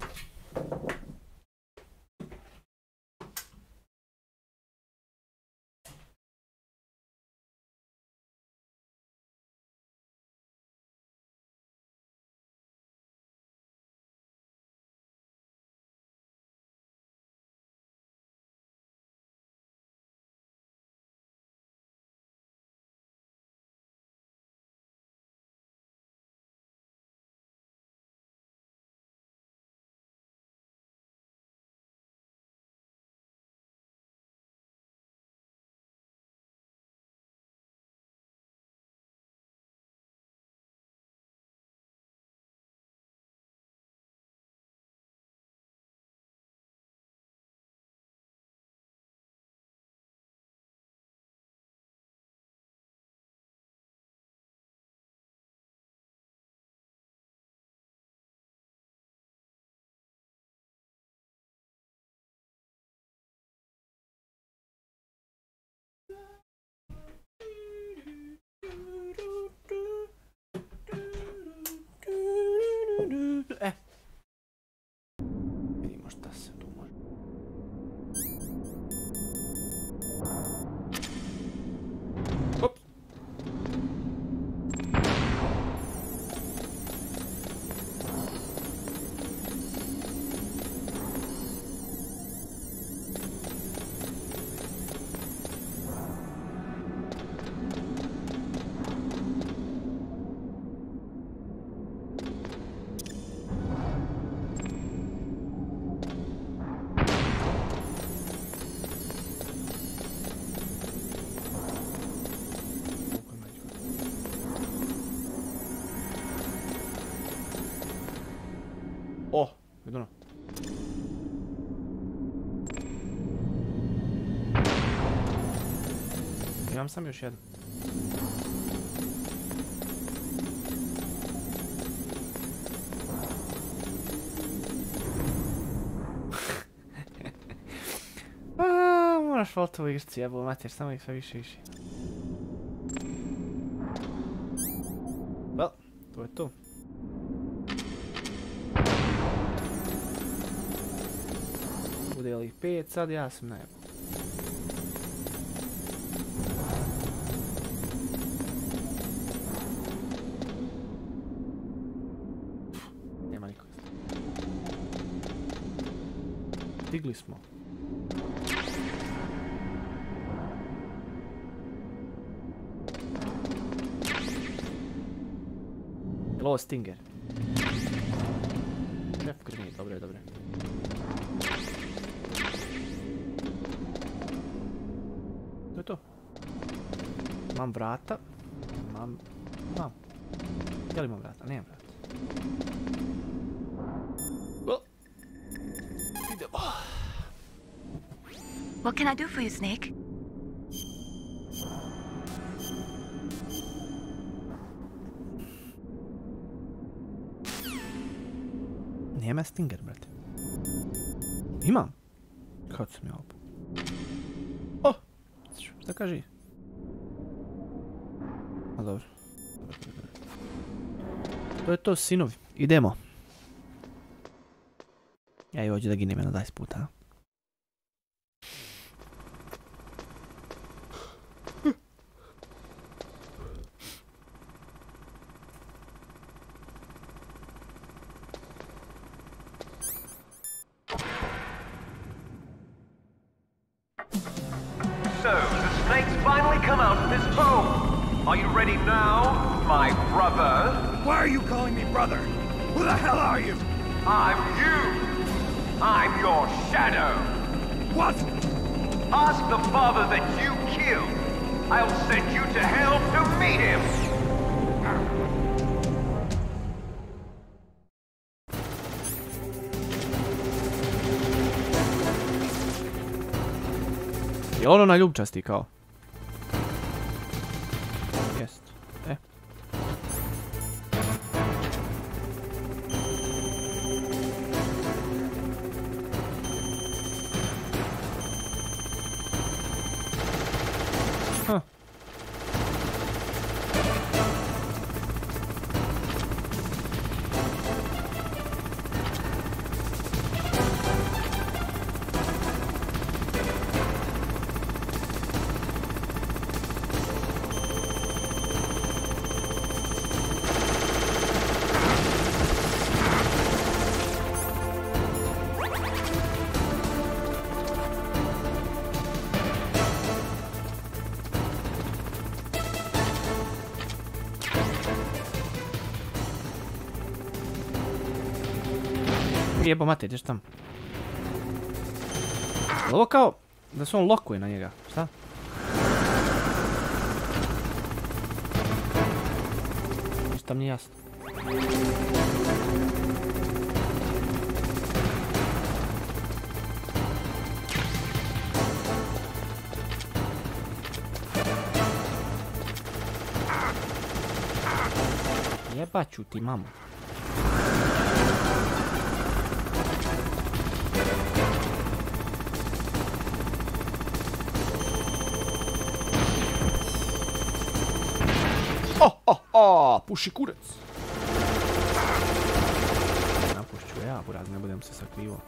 O, vidim ono. Imam sam još jednu. Moraš voliti ovu igricu, jebo mater, samo ih sve više i više. Well, to je to. Bude li ih 5 sad, ja sam najebo. Nema nikoga. Stigli smo. Ovo Stinger. Šef krvi, dobre, dobre. To je to. Imam vrata. Imam. Ja li imam vrata? Nemam vrata. Idemo. What can I do for you, Snake? Nema Stinger, brate. Imam. Kako sam ja opet? O! Šta kaži? A dobro. To je to, sinovi. Idemo. Ja i ovdje da ginem jedno 20 puta, a? So, the snake's finally come out from his home. Are you ready now, my brother? Why are you calling me brother? Who the hell are you? I'm you. I'm your shadow. What? Ask the father that you killed. I'll send you to hell to meet him. Je ono najljubčasti kao? Jest. Jebo mate, ideš tam. Ovo kao da se on lokuje na njega, šta? Ništa mi nije jasno. Jebaću ti mamu. Puši kurec. Napušću ja, buraz, ne budem se sakrivo.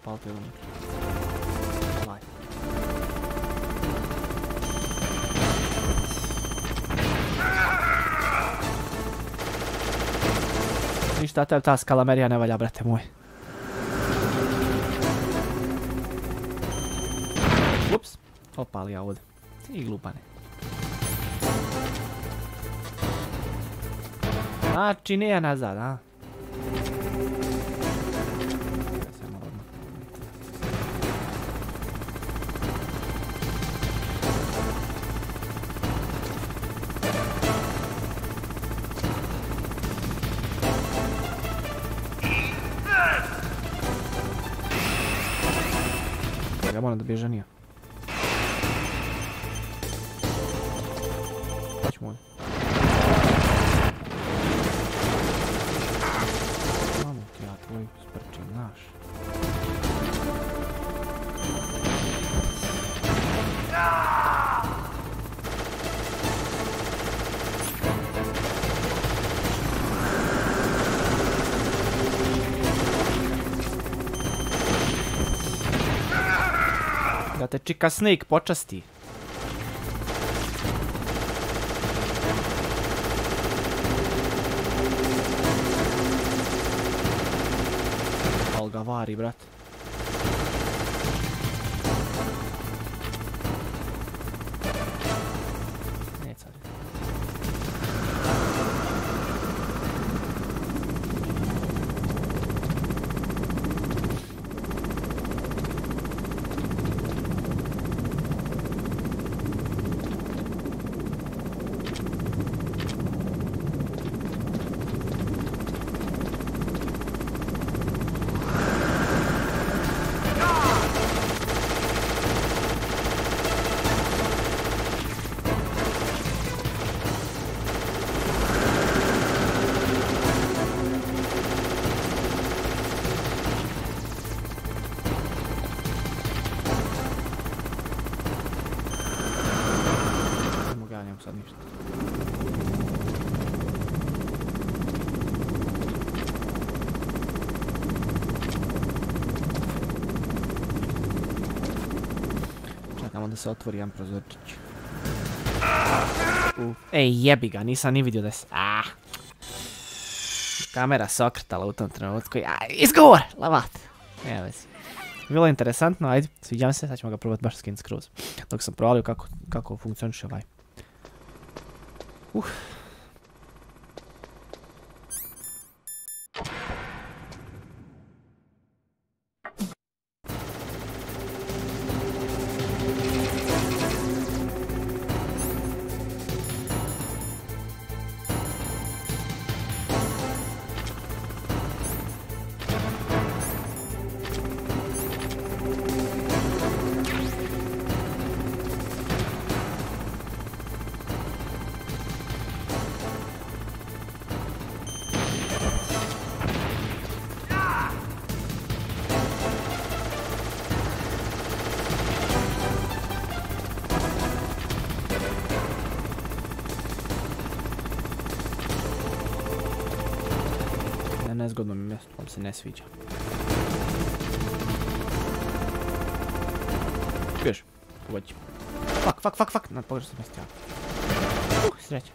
paliti jednom. Daj. Ništa, ta skalamerija ne valja, brate moj. Ups, opali ja ovdje. I glupane. Znači nije nazad, a? Ja moram da bježe nije. Hoćemo ovdje. Mamo ti ja tvoj sprčim, znaš. Da te čika Snake počasti. Al ga vari, brat. Neće sad. Sad ništa. Čekamo da se otvori jedan prozorčić. Ej, jebi ga, nisam ni vidio da se... Kamera se okretala u tom trenutku. Izgovor! Lavat! Evo vezi. Bilo je interesantno, ajde, sviđam se, sad ćemo ga probati baš skin skroz. Dok sam provalio kako funkcioniše ovaj. Nezgodno mi mjesto, vam se ne sviđa. Bježi, uvođi. Fuck, na pogrešno sam mjesto ja. Sreća.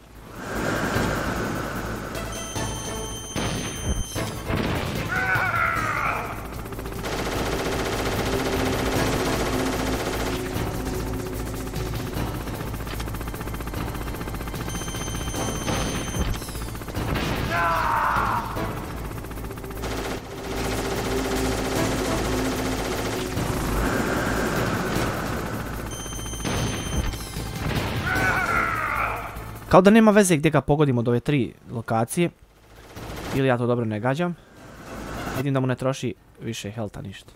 Kao da nema veze gdje ga pogodim od ove 3 lokacije. Ili ja to dobro ne gađam. Vidim da mu ne troši više healtha ništa.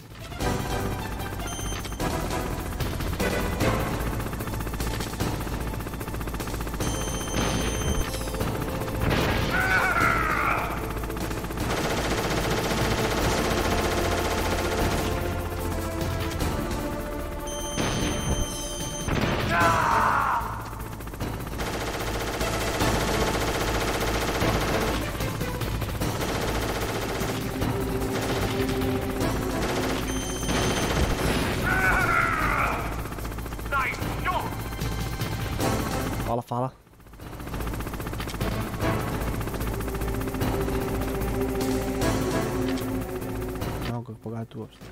Hvala, hvala. Ne mogu ga pogledati uopšte.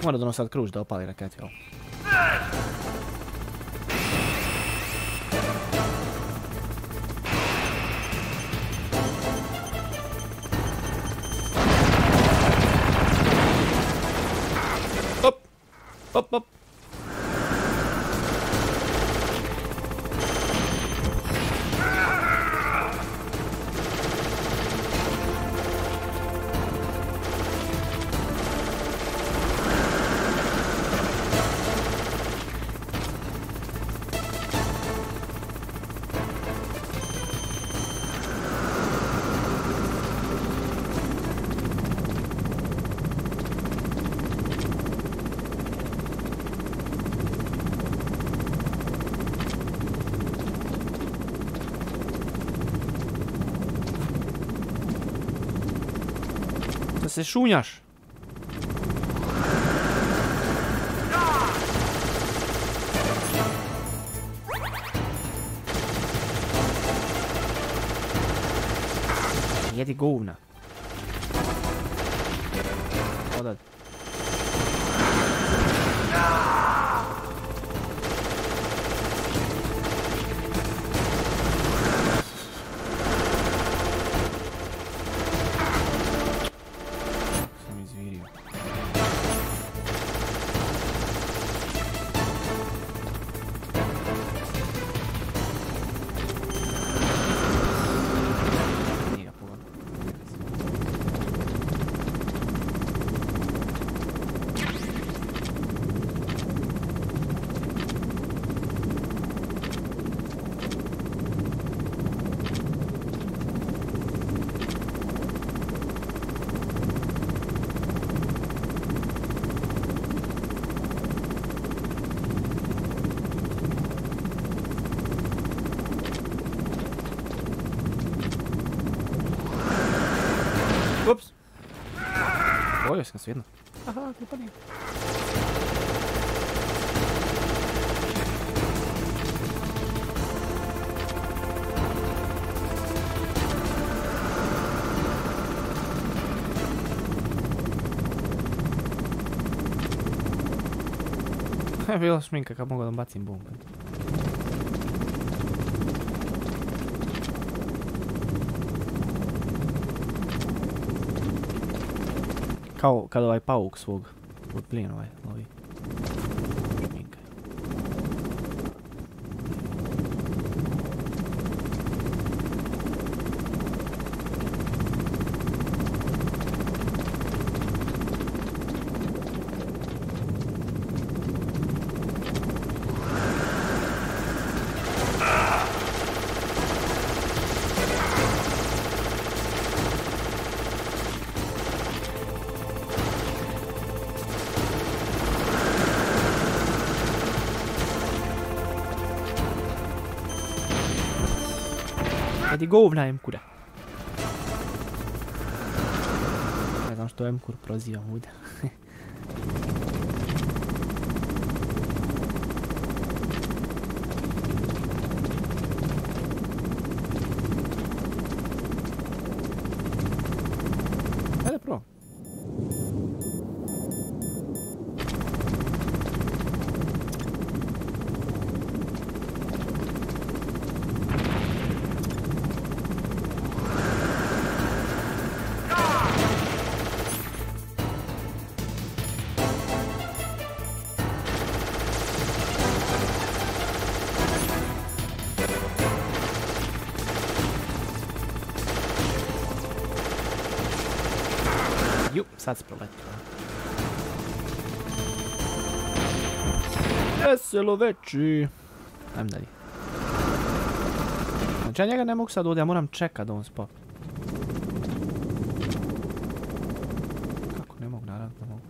Mora da ono sad kruži da opali raketi, jel? Hop! Hop, hop! Da se šunjaš. Jedi govna. Odad. Sam izvirio. Nije ga pogodio. Ups! Bojio sam se jedno. Aha, glupa nije. Bila šminka kad mogu da bacim bombu. Kao kad ovaj pauk svog od plijen ovaj lovi. Šminka. Jedi govna M-kura. Ne znam što M-kur prozivam ovdje. Ajde prvo. Ju, sad se proletio. Veselo veći. Ajmo dalje. Znači ja njega ne mogu sad ovdje, ja moram čekat da on spa. Kako ne mogu, naravno da mogu.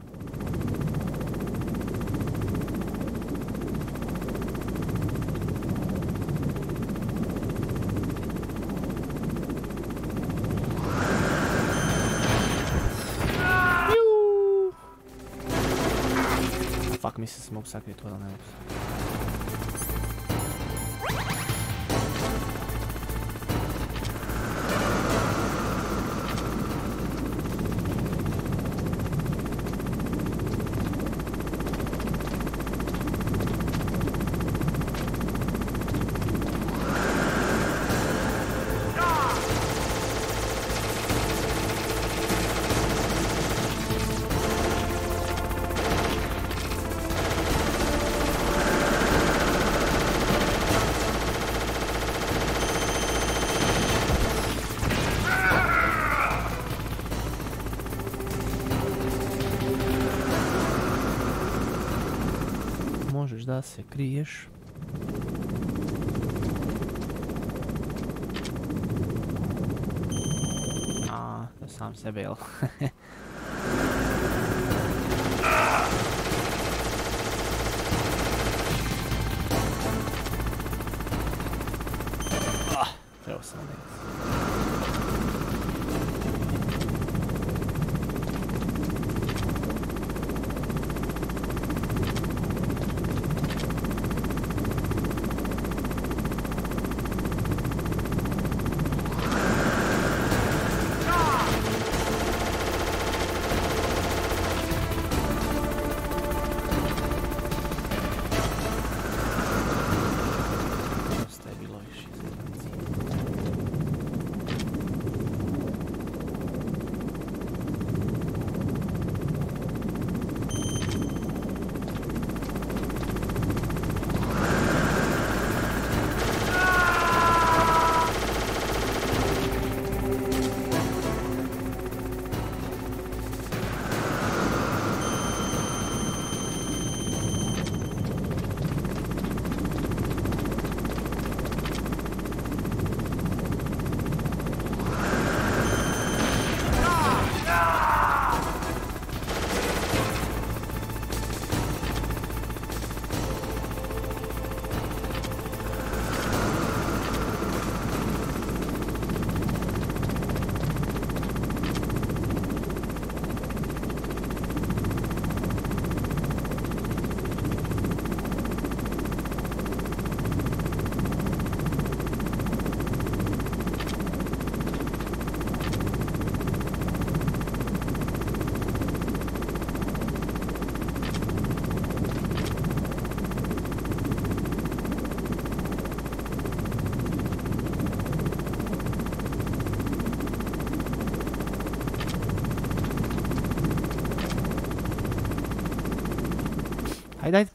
Fuck, mislim se mogu sakriti, ali ne mogu. da se kriješ. Da sam sebe, jel? Trebao sam nekako. Ajde, ajde.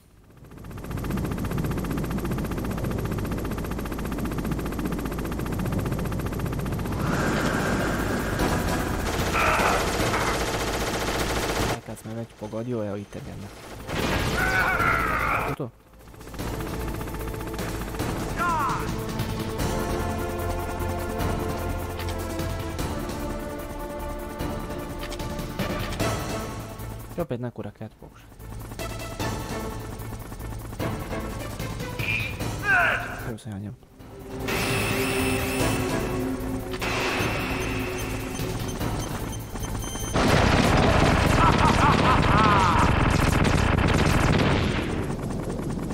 Kad sam već pogodio, evo i tebe. Kako to? I opet neku raketu pokušati. Evo sam ja njemu.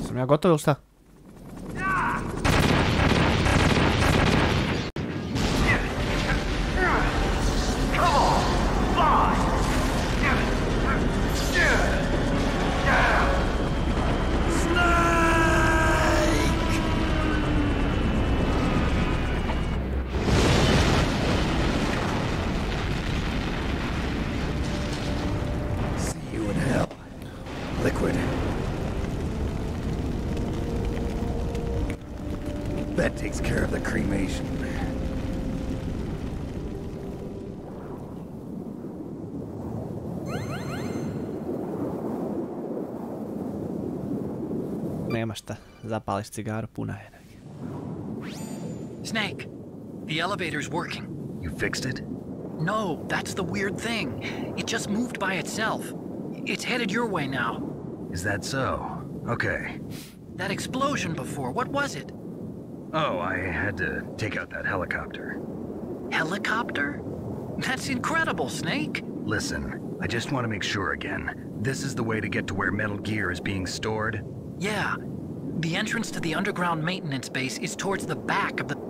Sam ja gotov ili šta? That takes care of the cremation. Nema šta, zapališ cigaru, puna je energije. Snake, the elevator's working. You fixed it? No, that's the weird thing. It just moved by itself. It's headed your way now. Is that so? Okay. That explosion before, what was it? Oh, I had to take out that helicopter. Helicopter? That's incredible, Snake. Listen, I just want to make sure again. This is the way to get to where Metal Gear is being stored? Yeah. The entrance to the underground maintenance base is towards the back of the...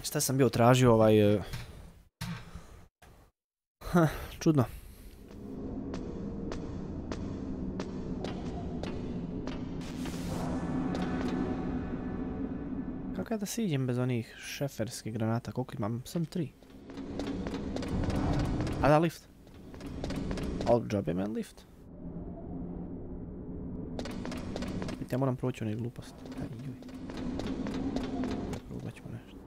Šta sam bio tražio Čudno. Kako je da siđem bez onih šeferskih granata? Koliko imam? Sam 3. A da, lift. All job je men lift. Ja moram proći onaj glupost. Probat ćemo nešto.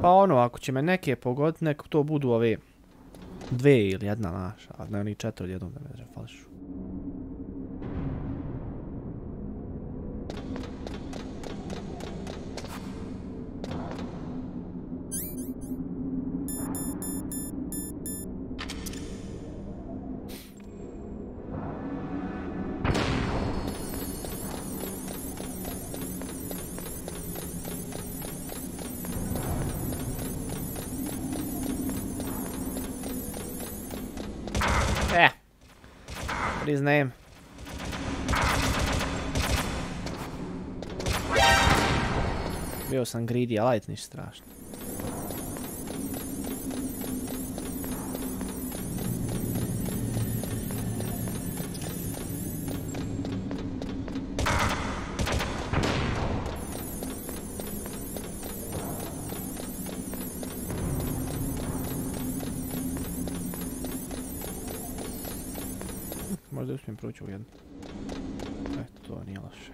Pa ono, ako će me neke pogoditi, nek to budu ove 2 ili 1 naša, a ne onih 4 odjednom da me falšu. What is his name? Bio sam greedy, ali ajde ništa strašno. Možda uspijem proći u jednu. Eto, to nije loše.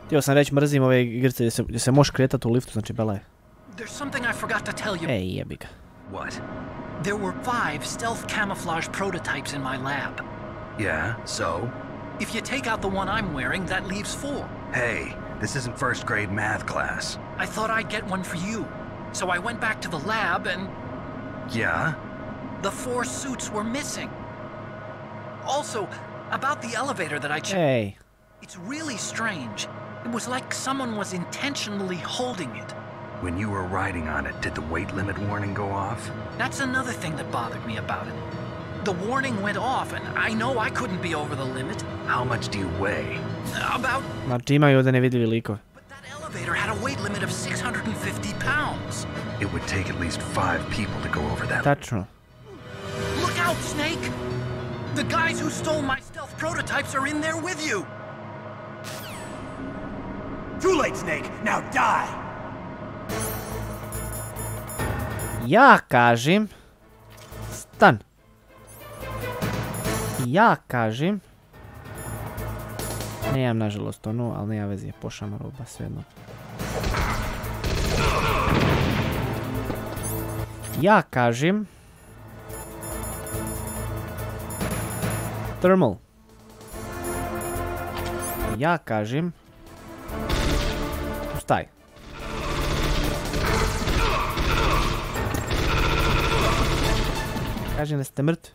Htio sam reći, mrzim ove igrice gdje se možeš kretati u liftu, znači bela je. There's something I forgot to tell you. Ej, jebi ga. What? There were 5 stealth camouflage prototypes in my lab. Yeah, so? If you take out the one I'm wearing, that leaves 4. Hey, this isn't first grade math class. I thought I'd get one for you. So I went back to the lab and... Yeah? The 4 suits were missing. Also, about the elevator that I checked... Hey. It's really strange. It was like someone was intentionally holding it. When you were riding on it, did the weight limit warning go off? That's another thing that bothered me about it. The warning went off, and I know I couldn't be over the limit. How much do you weigh? About... Znači imaju ovdje nevidljivi likove. But that elevator had a weight limit of 650 pounds. It would take at least 5 people to go over that. Tačno. Look out, Snake! The guys who stole my stealth prototypes are in there with you! Too late, Snake! Now die! Ja kažem... Stan. Ja kažem... Nemam nažalost ono, ali nema veze, pošama roba, svejedno. Ja kažem... Thermal. Ja kažem... Ustaj. Kažem da ste mrtvi.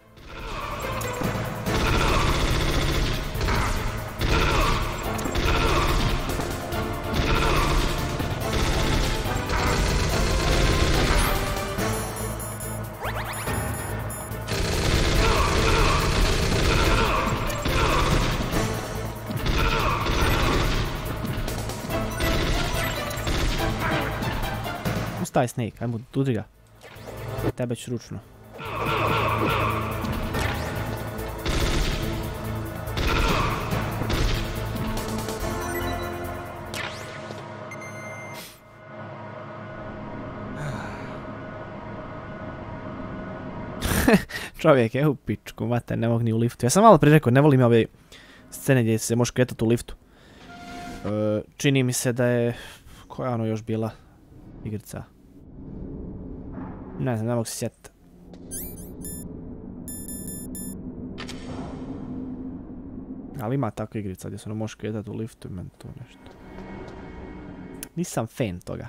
Ustaj, Snake, ajmo, udri ga. Tebe ću ručno. Čovjek je u pičku, mater, ne mogu ni u liftu. Ja sam malo prije rekao, ne volim ove scene gdje se može kretati u liftu. Čini mi se da je... Koja je ono još bila igrica? Ne znam, ne mogu se sjetiti. Ali ima takva igrica gdje se ono može kretati u liftu i meni to nešto. Nisam fan toga.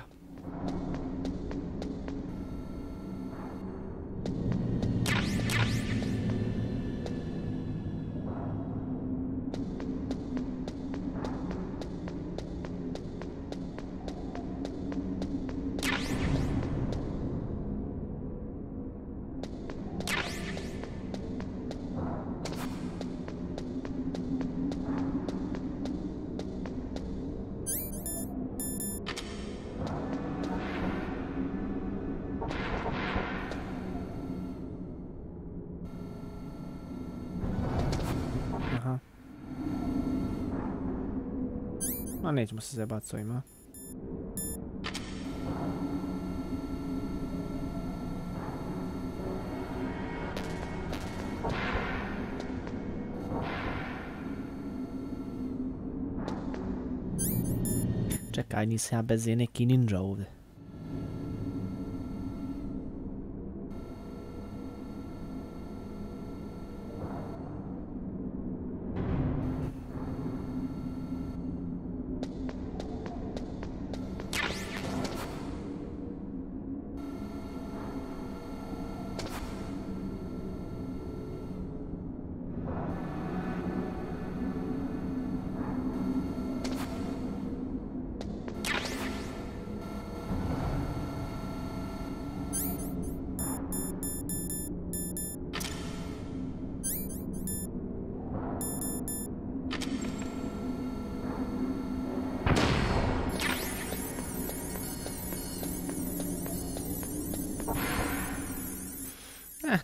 Ma nećemo se zajebati s ovima. Čekaj, nisam ja bez neki ninja ovdje.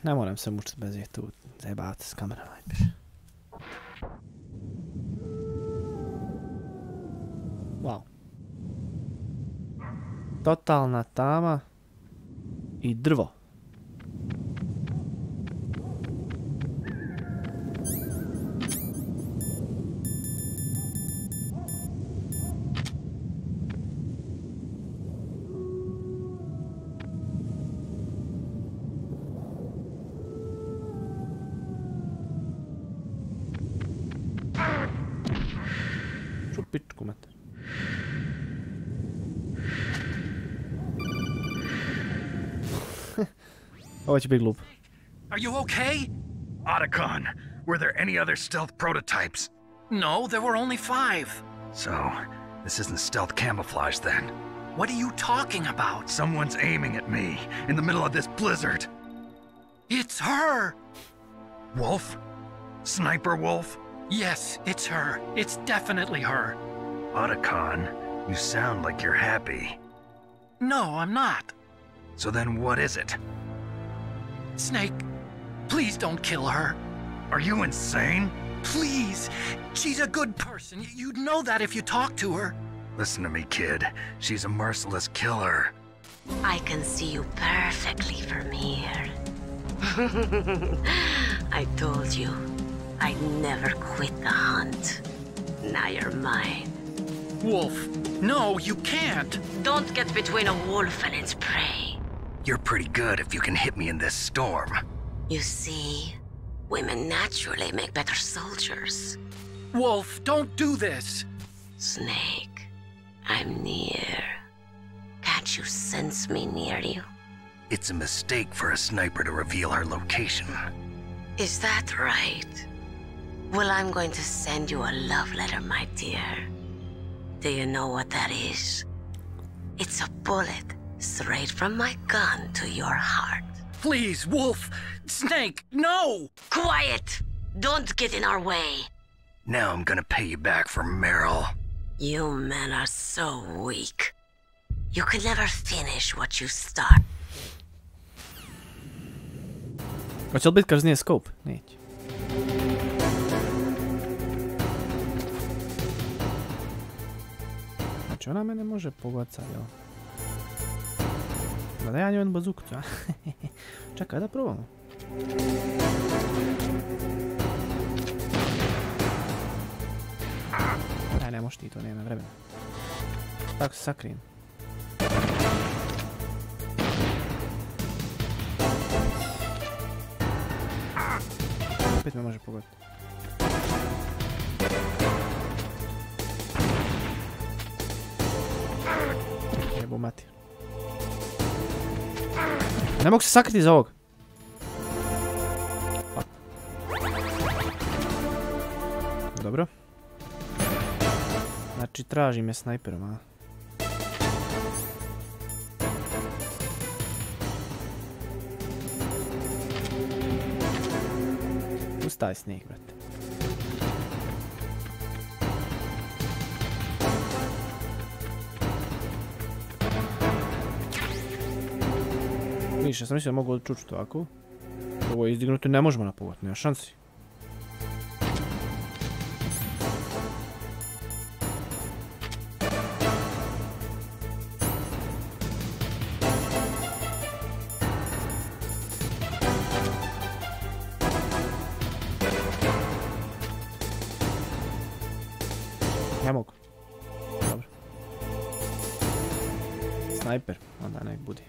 Ne moram se mučiti bez je tu zajebavati s kamerom, najpiše. Wow. Totalna tama i drvo. Pičku mater. Ovo će biti glup. Are you okay? Otacon, were there any other stealth prototypes? No, there were only 5. So, this isn't stealth camouflage then. What are you talking about? Someone's aiming at me in the middle of this blizzard. It's her! Wolf? Sniper Wolf? Yes, it's her. It's definitely her. Otacon, you sound like you're happy. No, I'm not. So then what is it? Snake, please don't kill her. Are you insane? Please! She's a good person. You'd know that if you talked to her. Listen to me, kid. She's a merciless killer. I can see you perfectly from here. I told you, I'd never quit the hunt. Now you're mine. Wolf, no, you can't. Don't get between a wolf and its prey. You're pretty good if you can hit me in this storm. You see, women naturally make better soldiers. Wolf, don't do this. Snake, I'm near. Can't you sense me near you? It's a mistake for a sniper to reveal her location. Is that right? Well, I'm going to send you a love letter, my dear. Do you know what that is? It's a bullet straight from my gun to your heart. Please, Wolf! Snake, no! Quiet! Don't get in our way. Now I'm gonna pay you back for Meryl. You men are so weak. You can never finish what you start. Hoće li biti kroz nije scope? Neće. Znači ona mene može pogocat, jel? Da ja njoj jednu bazukicu, a? Čekaj da probamo. Ne možeš ti to, nema vremena. Tako se sakrijem. Opet me može pogoditi. Jebo mati. Ne mogu se sakriti iz ovog. Dobro. Znači traži me snajperom, a? Ustaj snijeg, brate. Vidiš, ja sam mislio da mogu odčučiti ovako. Ovo je izdignuto i ne možemo napovati, nema šansi. Ne mogu. Dobro. Snajper, onda nek budi.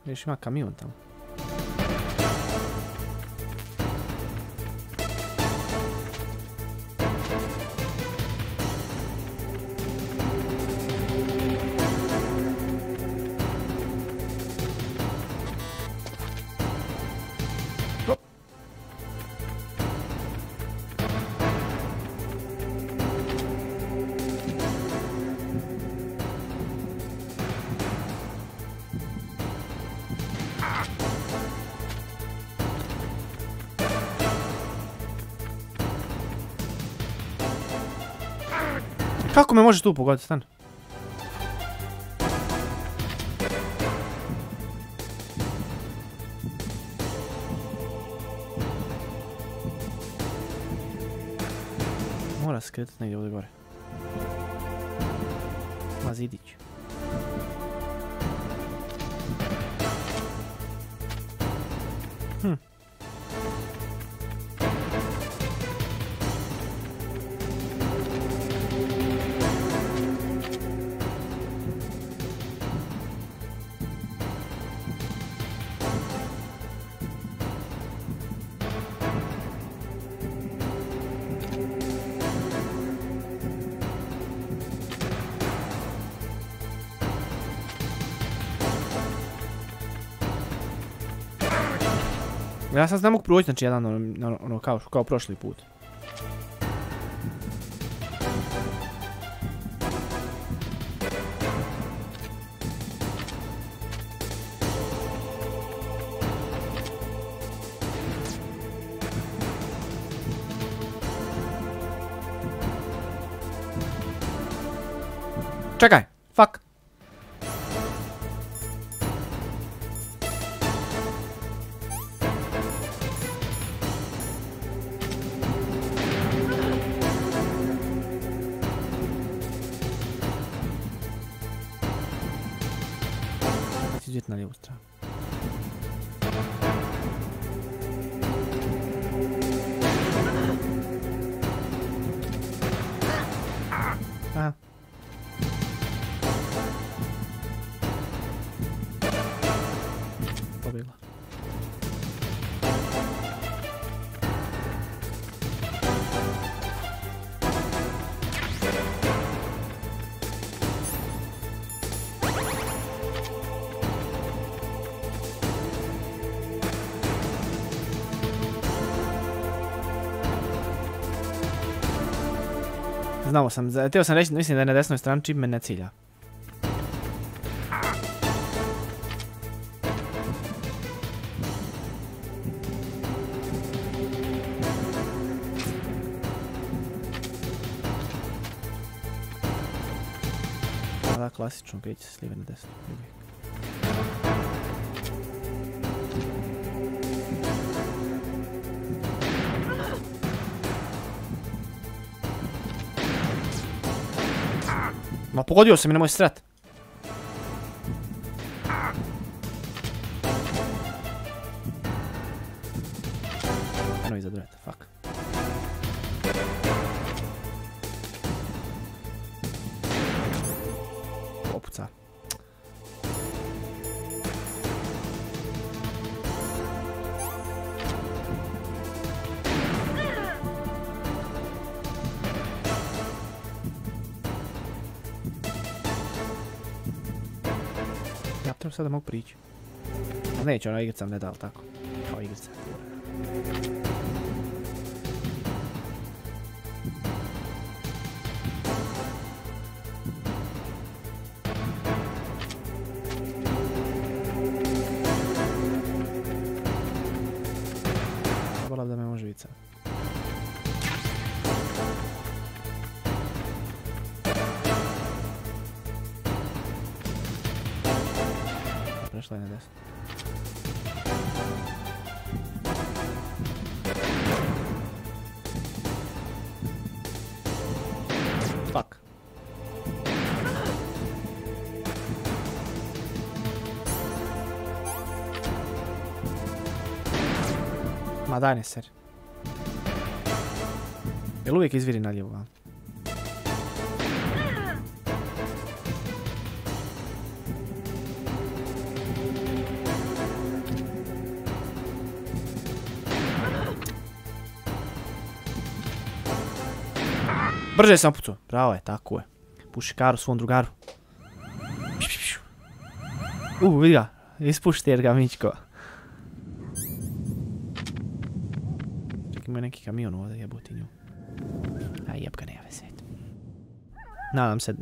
Vidiš ima kamion tamo. Kako me možeš tu pogoditi, stan? Mora se skretati negdje ovdje gore. Ma zidić. Ja sad ne mogu proći, znači jedan ono kao prošli put. Čekaj, fuck. Идет на левую сторону. Побегла. Znao sam, htio sam reći, mislim da je na desnoj strani čim me ne cilja. Da, klasično, kreće se s lijeve na desno. Ma pogodio sam i nemoj srat. Eno iza drveta, fuck. Opuca. Ja treba sada mogu prići. A neće, ono igrica ne da, ali tako. Kao igrica. Volao da me može vidjeti sad. Prešla je na desno. Fuck. Ma daj ne seri. Jel uvijek izviri na lijevo, a? Brže sam pucao. Bravo je, tako je. Puši karu svom drugaru. Vidi ga. Ispušti jer ga mičko. Čekaj, ima neki kamion ovdje, jeboti nju. Aj, jeb ga, nema veze. Nadam se,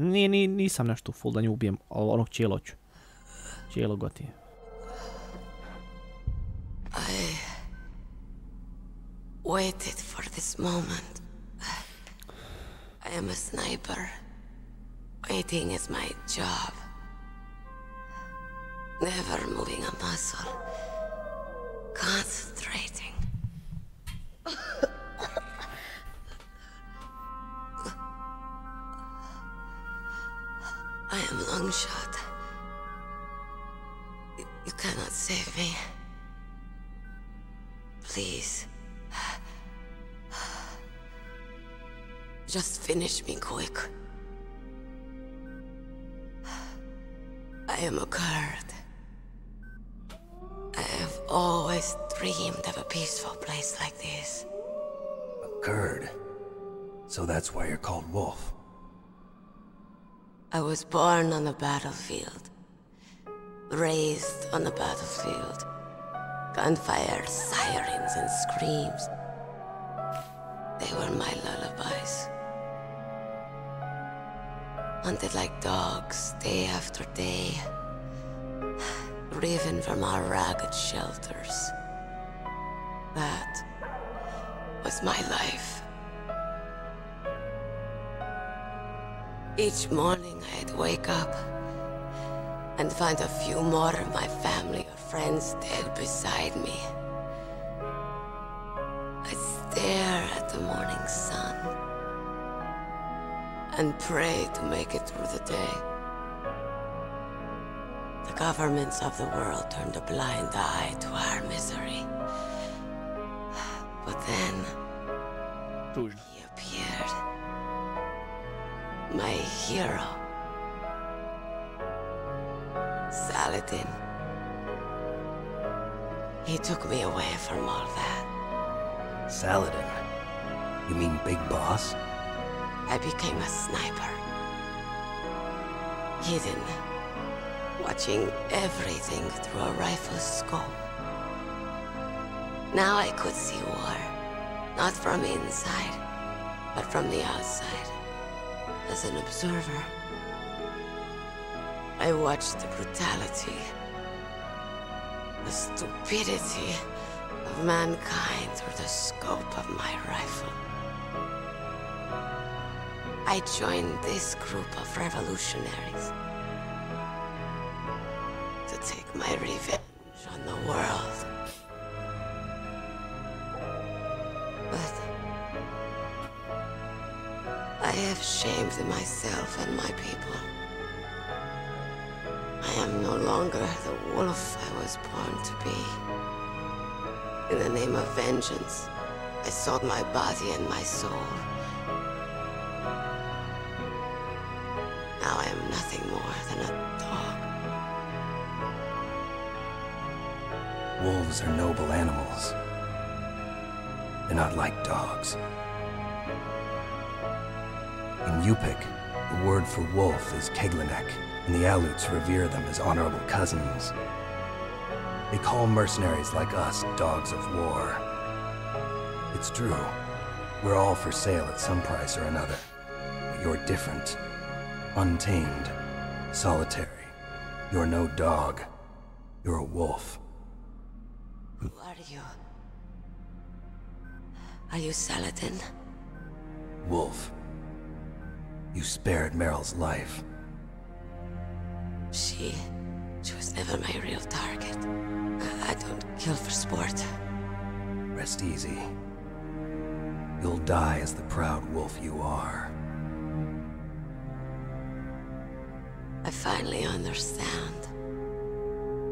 nisam nešto full da nju ubijem, onog čijeloću. Cijelo gotije. I waited for this moment. I am a sniper. Waiting is my job. Never moving a muscle. Concentrating. I am long shot. You cannot save me. Please. Just finish me quick. I am a Kurd. I have always dreamed of a peaceful place like this. A Kurd? So that's why you're called Wolf. I was born on the battlefield. Raised on the battlefield. Gunfire, sirens, and screams. They were my lullabies. Hunted like dogs, day after day. Driven from our ragged shelters. That was my life. Each morning I'd wake up and find a few more of my family or friends dead beside me. I'd stare at the morning sun and pray to make it through the day. The governments of the world turned a blind eye to our misery. But then, he appeared. My hero. Saladin. He took me away from all that. Saladin? You mean Big Boss? I became a sniper. Hidden. Watching everything through a rifle's scope. Now I could see war. Not from inside, but from the outside. As an observer. I watched the brutality, the stupidity of mankind through the scope of my rifle. I joined this group of revolutionaries to take my revenge on the world. But I have shamed myself and my people. I am no longer the wolf I was born to be. In the name of vengeance, I sold my body and my soul. Now I am nothing more than a dog. Wolves are noble animals. They're not like dogs. In Yupik, the word for wolf is Keglenek, and the Aleuts revere them as honorable cousins. They call mercenaries like us dogs of war. It's true. We're all for sale at some price or another. But you're different. Untamed. Solitary. You're no dog. You're a wolf. Who are you? Are you Saladin? Wolf. You spared Meryl's life. She was never my real target. I don't kill for sport. Rest easy. You'll die as the proud wolf you are. I finally understand.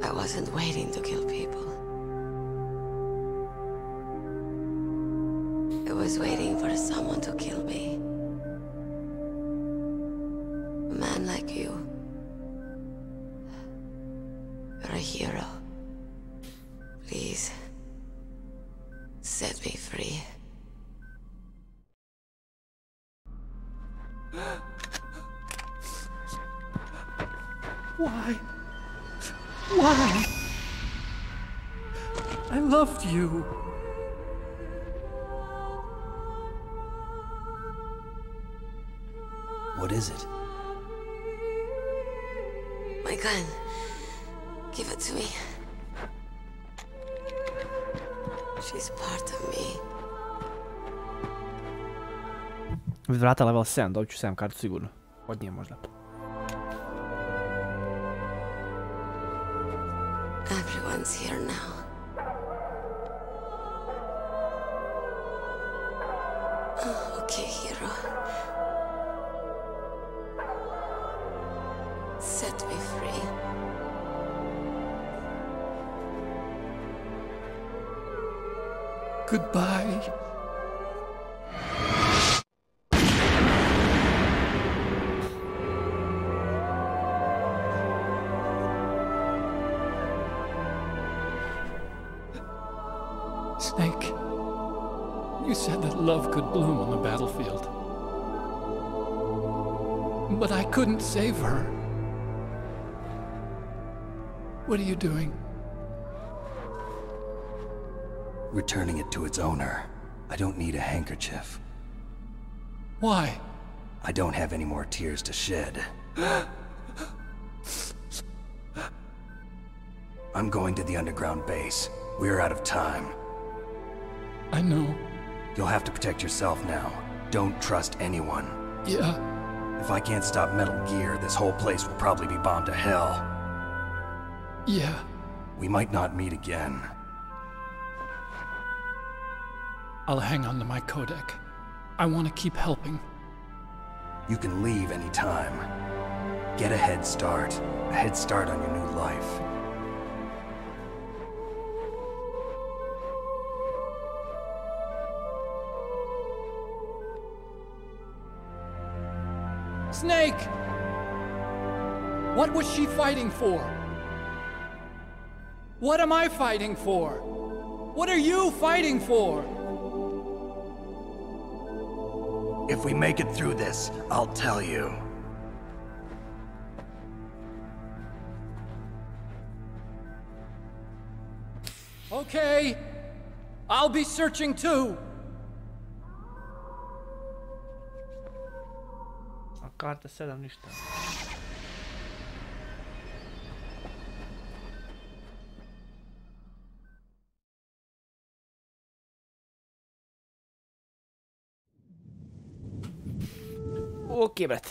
I wasn't waiting to kill people. I was waiting for someone to kill me. A man like you. You're a hero. Please, set me free. Why? Why? I loved you. What is it? My gun. Give it to me. She's part of me. Vid vrata level 7, dobit ću 7 kartu sigurno. Od nje možda. Everyone's here now. Oh, okay, hero. Set me free. Goodbye. Snake, you said that love could bloom on the battlefield. But I couldn't save her. What are you doing? Returning it to its owner. I don't need a handkerchief. Why? I don't have any more tears to shed. I'm going to the underground base. We're out of time. I know. You'll have to protect yourself now. Don't trust anyone. Yeah. If I can't stop Metal Gear, this whole place will probably be bombed to hell. Yeah. We might not meet again. I'll hang on to my codec. I want to keep helping. You can leave anytime. Get a head start. A head start on your new life. Snake! What was she fighting for? What am I fighting for? What are you fighting for? If we make it through this, I'll tell you. Okay. I'll be searching too. A karta 7 ništa. Okej, brate.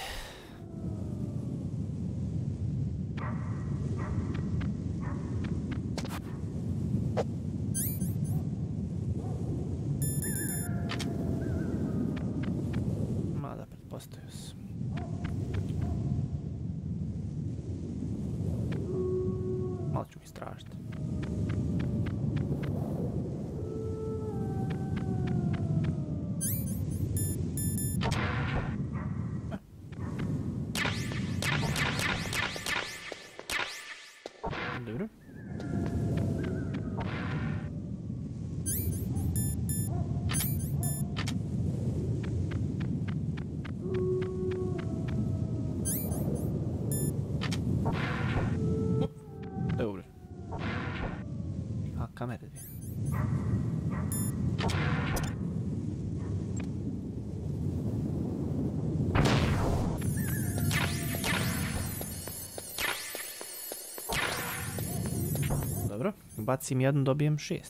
Mada, pretpostavio sam. Malo ću mi istražiti. Dobro, bacim jednu, dobijem 6.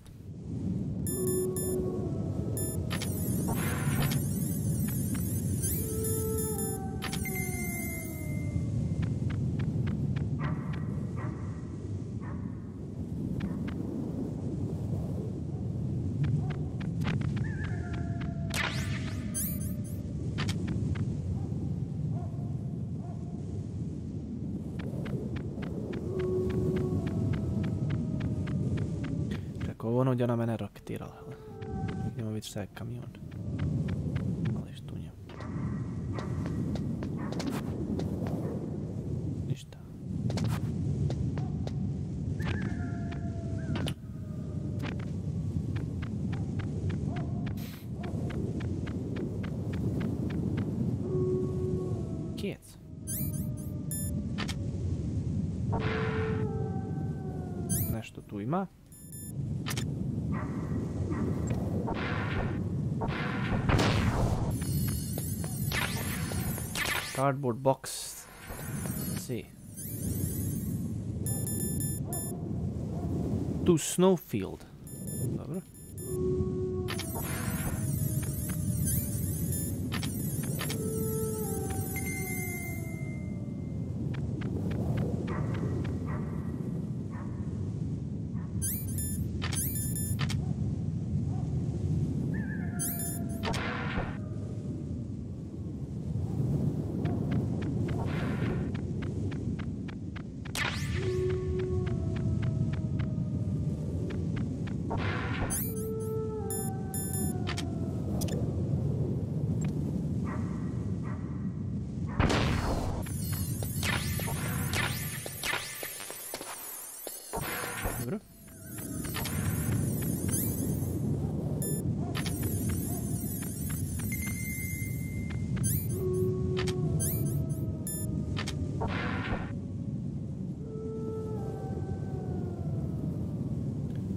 Ono gdje ona mene raketirala. Idemo vidjeti šta je kamion. Ali što u njemu. Ništa. Kjec. Nešto tu ima. Cardboard box. Let's see. To Snowfield. Dobro.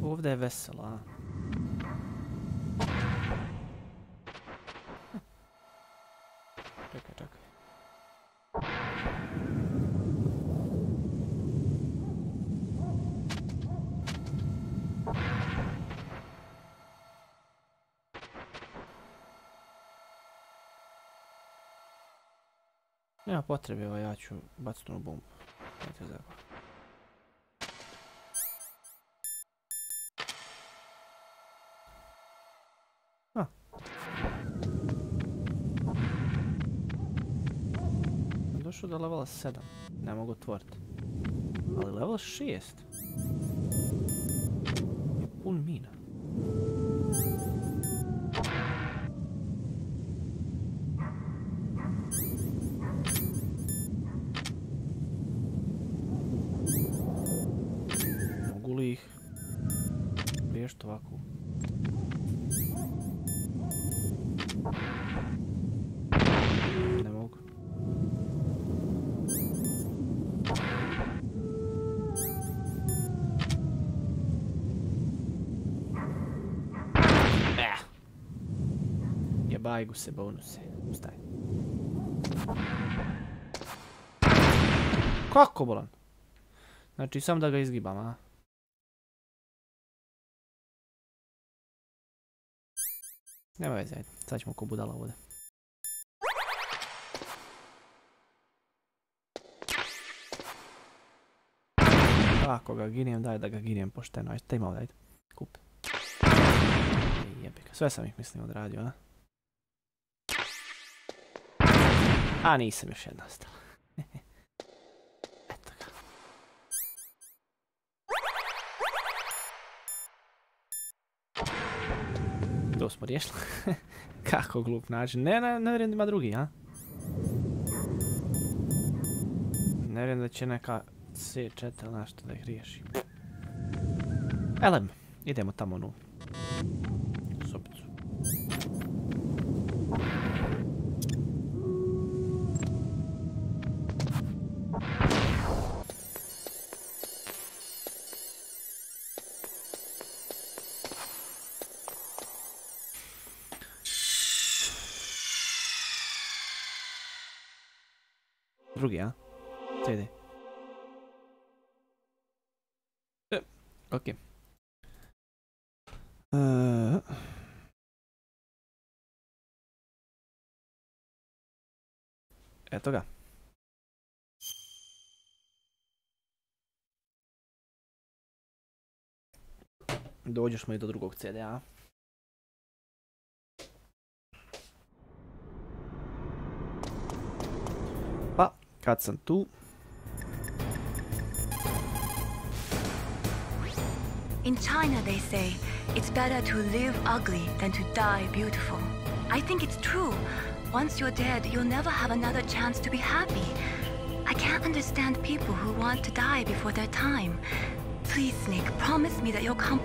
Ovdje je veselo, a? Čekaj, čekaj. Nema potrebe, ja ću baciti onu bombu. Nemojte zajebati. Došao do levela 7, ne mogu otvoriti. Ali level 6 je pun mina. Mogu li ih riješiti ovako? Ne mogu. Jebajgu se, bonuse. Staj. Kako bolan? Znači, sam da ga izgibam, a? Nema veze, ajde. Sad ćemo ko budala ovdje. Kako ga ginijem, daj da ga ginijem pošteno. Ajde, te ima ovdje, ajde. Kup. Jebika, sve sam ih mislim odradio, a? A nisam još jedna ostala. Eto ga. To smo riješili. Kako glup način. Ne vjerujem da ima drugi, a? Ne vjerujem da će neka C4 ili nešto da ih riješi. Elem, idemo tamo onu sobicu. Drugi, a? CD. Okej. Eto ga. Dođeš smo i do drugog CD-a. Pa, kad sam tu... In China, they say, it's better to live ugly than to die beautiful. I think it's true. Once you're dead, you'll never have another chance to be happy. I can't understand people who want to die before their time. Please, Snake, promise me that you'll come...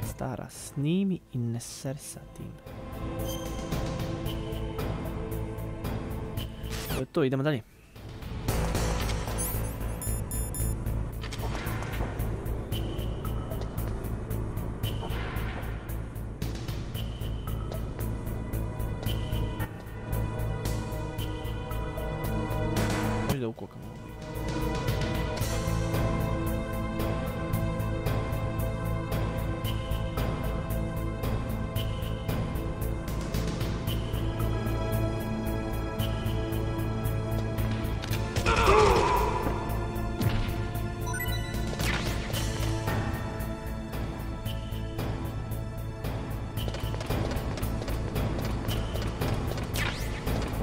Stara, snimi i ne ser sa tim. To je to, idemo dalje. Možda da ukokamo ovo.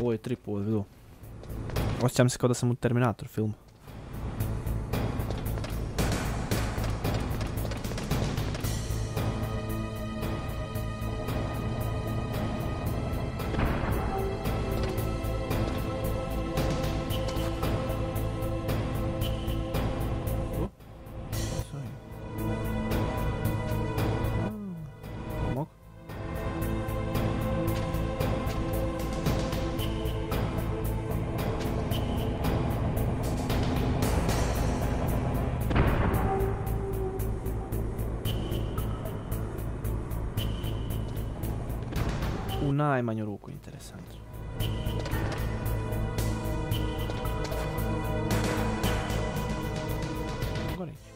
Ovo je trip ovo vidu. Osjećam se kao da sam u Terminator filmu. U najmanju ruku interesantno. Gore ići.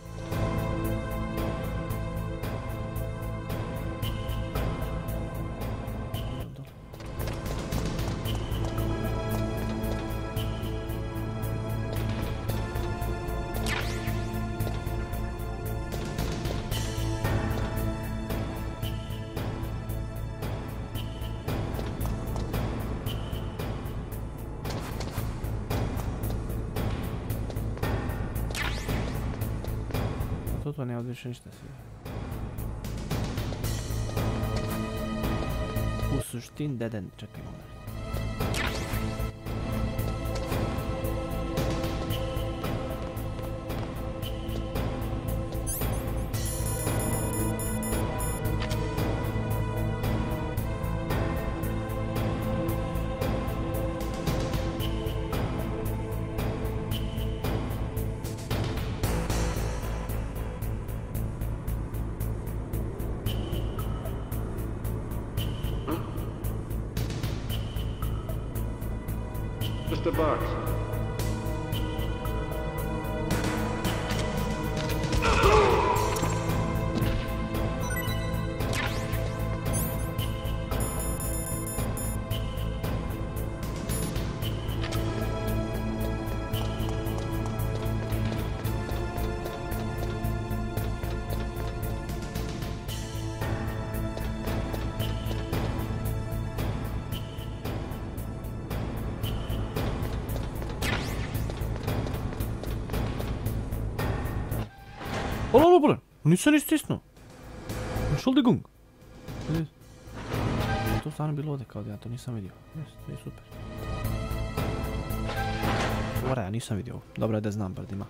To ne odviše ništa svi. U suštini deden, čekaj moment. Mr. Box. Alo, bre, nisam ni stisnuo. Entschuldigung. To stvarno bilo ovdje kao da ja to nisam vidio. To je super. Ora, ja nisam vidio ovo. Dobro je da znam, bar da ima.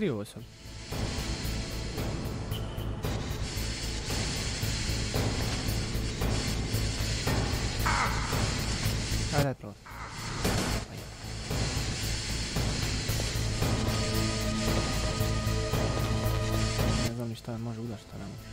krivo sam. Daj, pravo. Ne znam ni šta može udar, šta ne može.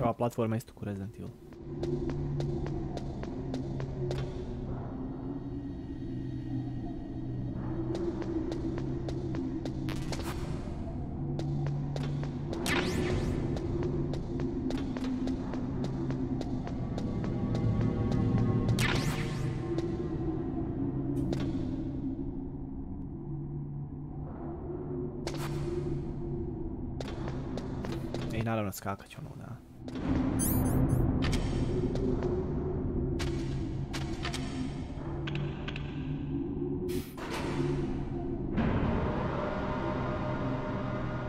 Ova platforma isto ko Resident Evil. I naravno skakat ću ono, da.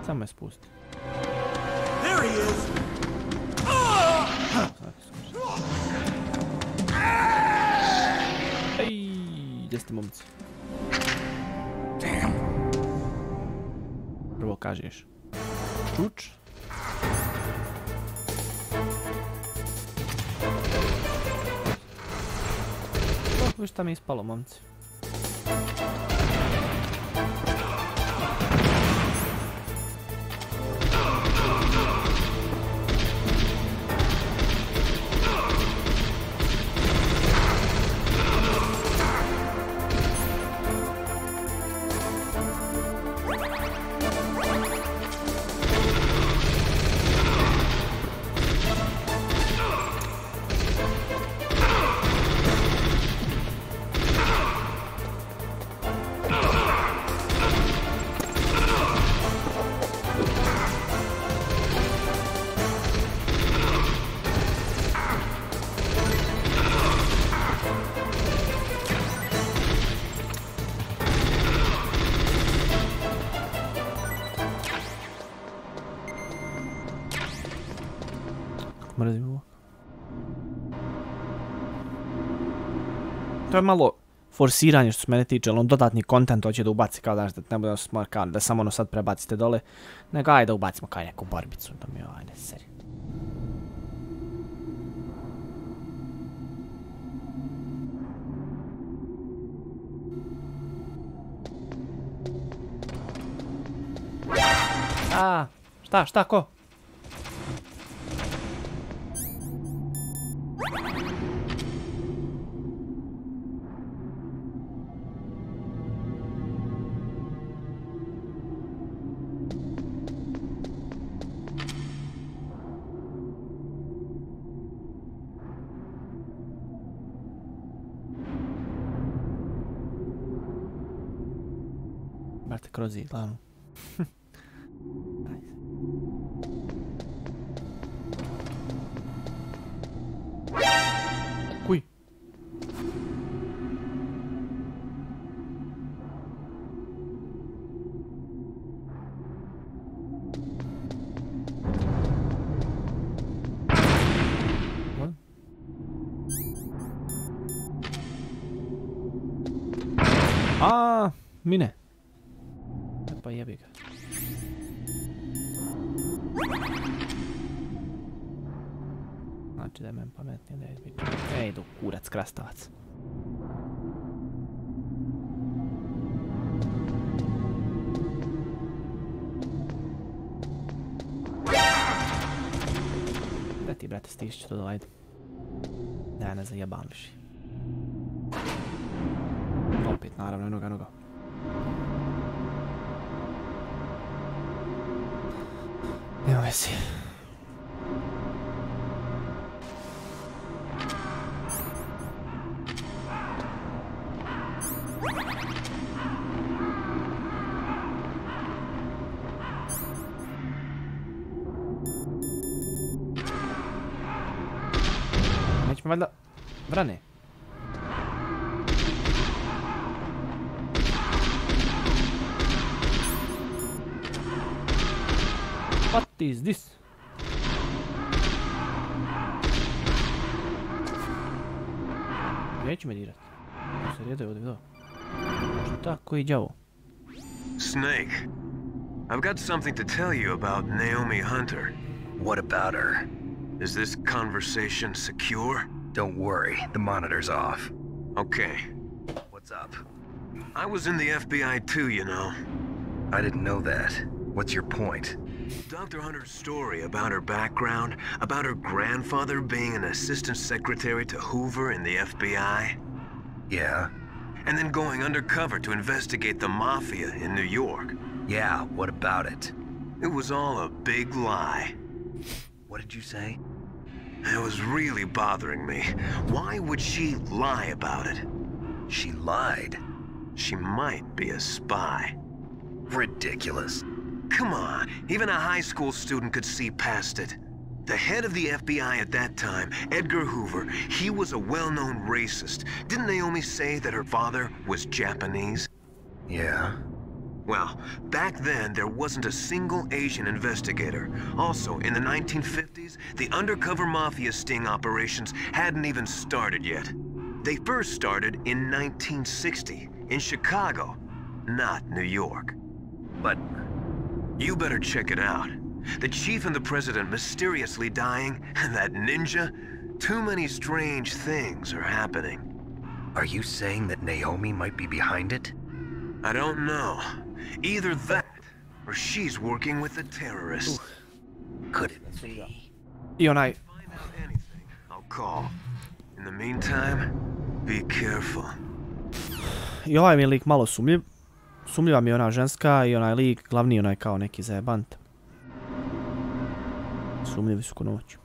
Samo me spusti. There he is. Ej, gdje ste momci? Prvo kažeš. Čuč. Viš šta mi je ispalo, momci. Mrzim ovo. To je malo forsiranje što se mene tiče, ali on dodatni kontent hoće da ubaci kao da ne bude smar kao da samo ono sad prebacite dole, nego ajde da ubacimo kao neku borbicu, da mi je ajde seri. Šta, ko? Brate, kroz zid, glavno. Kuj. Mine. Pa jebi ga. Znači da je meni pametnije da je biti. Ej, do kurac, krastavac. Da ti, brate, stišću to dovajde. Da, ne zajebam više. Opet, naravno, noga. Nema vezi. Nećemo valjda vrane. What is this? Neću me dirat. Se redaju ovdje vidio. Šta, koji đavo? Snake, I've got something to tell you about Naomi Hunter. What about her? Is this conversation secure? Don't worry, the monitor's off. Okay. What's up? I was in the FBI too, you know. I didn't know that. What's your point? Dr. Hunter's story about her background, about her grandfather being an assistant secretary to Hoover in the FBI. Yeah? And then going undercover to investigate the mafia in New York. Yeah, what about it? It was all a big lie. What did you say? It was really bothering me. Why would she lie about it? She lied. She might be a spy. Ridiculous. Come on, even a high school student could see past it. The head of the FBI at that time, Edgar Hoover, he was a well-known racist. Didn't Naomi say that her father was Japanese? Yeah. Well, back then, there wasn't a single Asian investigator. Also, in the 1950s, the undercover mafia sting operations hadn't even started yet. They first started in 1960, in Chicago, not New York. But you better check it out. The chief and the president mysteriously dying, and that ninja, too many strange things are happening. Are you saying that Naomi might be behind it? I don't know. Either that, or she's working with the terrorists. Could it be? I onaj... If I find out anything, I'll call. In the meantime, be careful. I ovaj mi je lik malo sumljiv. Sumljiva mi je ona ženska i onaj lik, glavni onaj kao neki zajebant. Sumljivi su ko noć.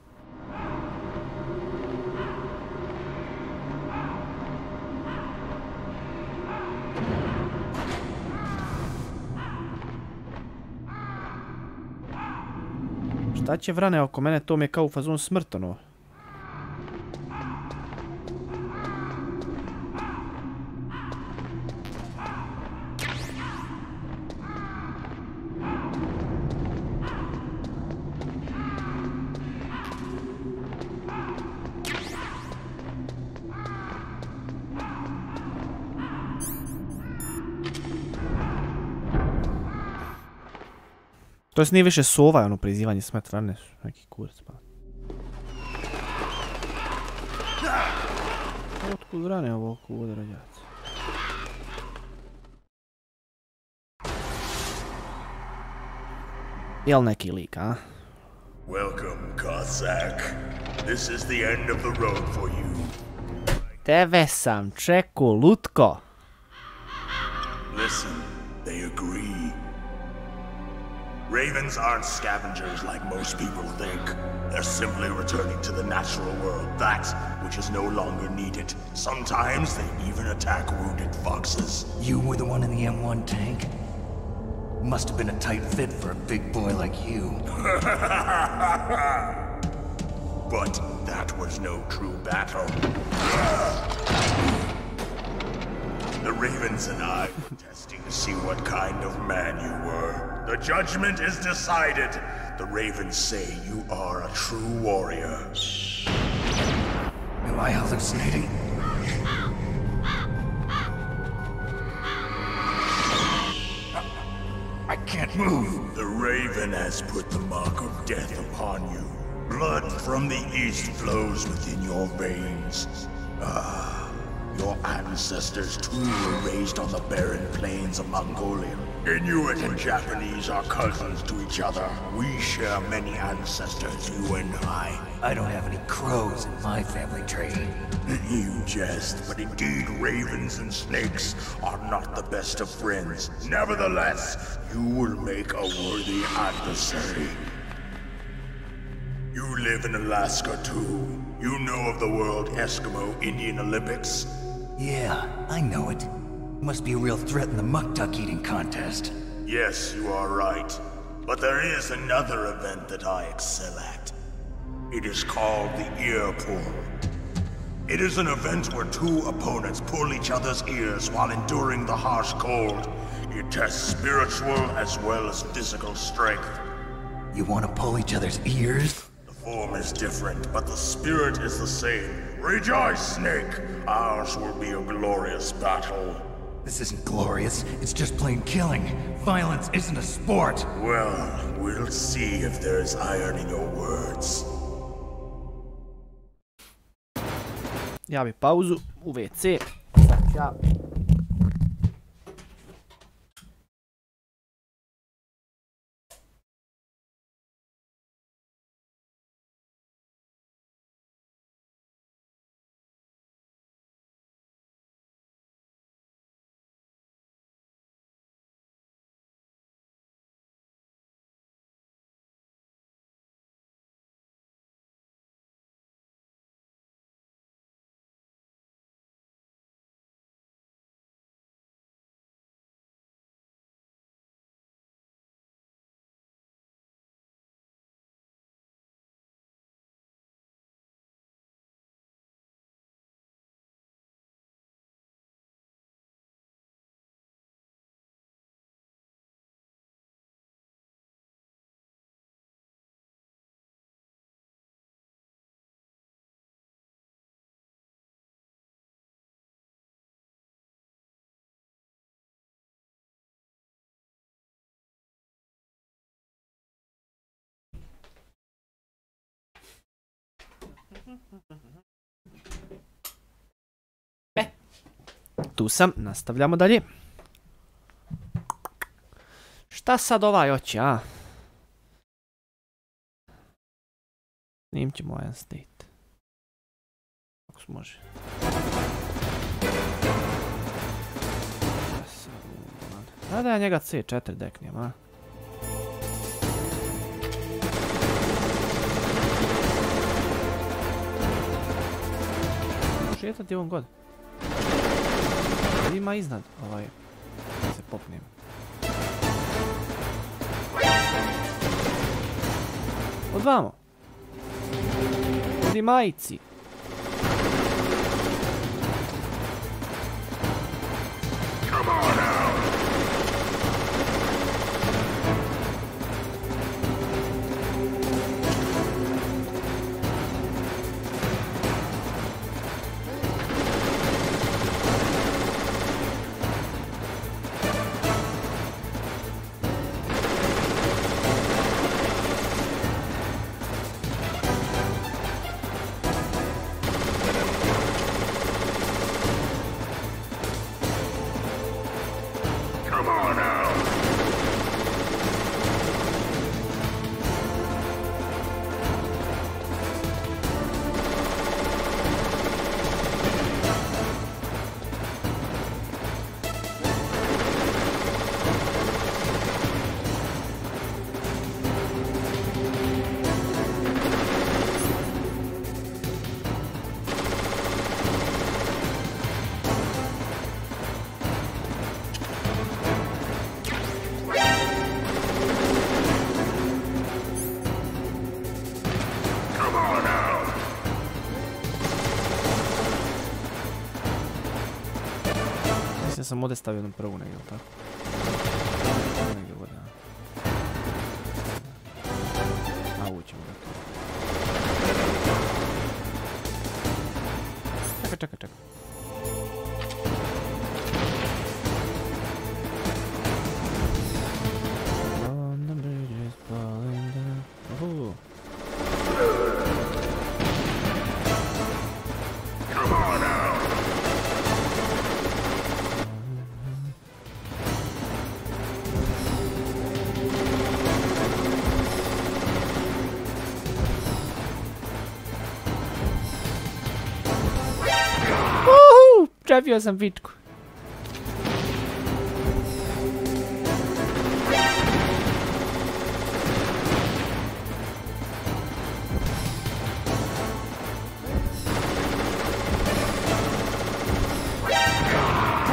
Šta će vrane oko mene, to mi je kao u fazonu smrt ono. To nije više sova, ono prizivanje smrt vrane su neki kurac pa. Otkud vrane ovo ovdje rađac? Jel neki lik, a? Welcome, Cossack. This is the end of the road for you. Tebe sam čekao, lutko. Listen, they agree. Ravens aren't scavengers like most people think. They're simply returning to the natural world, that which is no longer needed. Sometimes they even attack wounded foxes. You were the one in the M1 tank? Must have been a tight fit for a big boy like you. But that was no true battle. The Ravens and I were testing to see what kind of man you were. The judgment is decided. The Ravens say you are a true warrior. Am I hallucinating? I can't move. The Raven has put the mark of death upon you. Blood from the east flows within your veins. Your ancestors too were raised on the barren plains of Mongolia. Inuit and Japanese are cousins to each other. We share many ancestors, you and I. I don't have any crows in my family tree. You jest, but indeed ravens and snakes are not the best of friends. Nevertheless, you will make a worthy adversary. You live in Alaska too. You know of the World Eskimo Indian Olympics? Yeah, I know it. Must be a real threat in the muck duck eating contest. Yes, you are right. But there is another event that I excel at. It is called the ear pull. It is an event where two opponents pull each other's ears while enduring the harsh cold. It tests spiritual as well as physical strength. You want to pull each other's ears? The form is different, but the spirit is the same. Rejoice, Snake! Ours will be a glorious battle. This isn't glorious, it's just plain killing. Violence isn't a sport. Well, we'll see if there's iron in your words. Ja bi pauzu u WC. Ja. Tu sam, nastavljamo dalje. Šta sad ovaj hoće, a? Snimit ćemo jedan state. Ako se može. Da ja njega C4 deknijem, a? Šetati ovom god. Ima iznad ovaj. Da se popnem. Odvamo. Odi majici. Come on now. Ja sam ovdje stavio jednu prvu negdje, tako? Negdje ovdje, a ućemo da. Čekaj. On the bridge is falling down. Come on now. Trafio sam Vitku.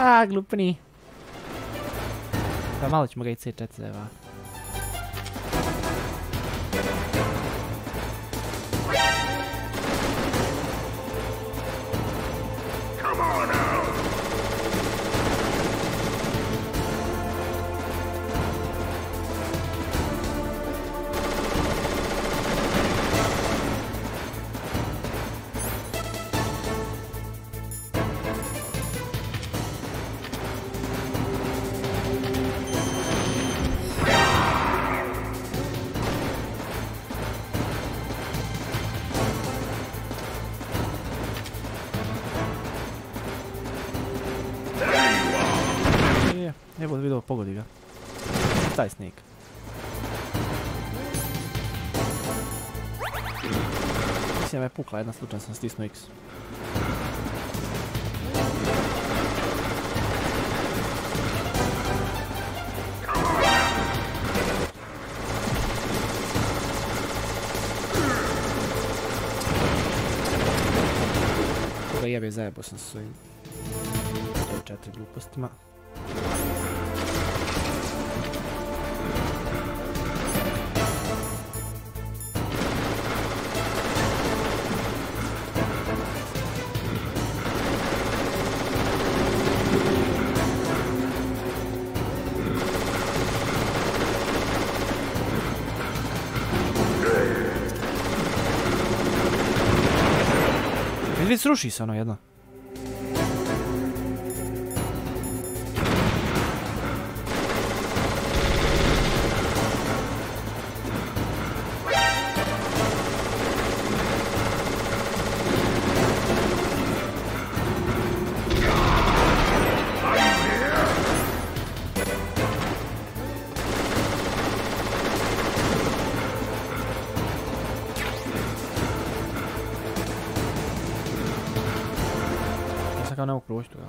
Aaaa, glupni. Pa malo ćemo ga i C4 zeva. Evo video, pogodi ga. Taj Snake. Mislim da me pukla jedna, slučajno sam stisnuo X. Koga jebe, zajebo sam sa svojim 4 glupostima. Vidi, sruši se ono jedno. Kao ne mogu proći tu, jel?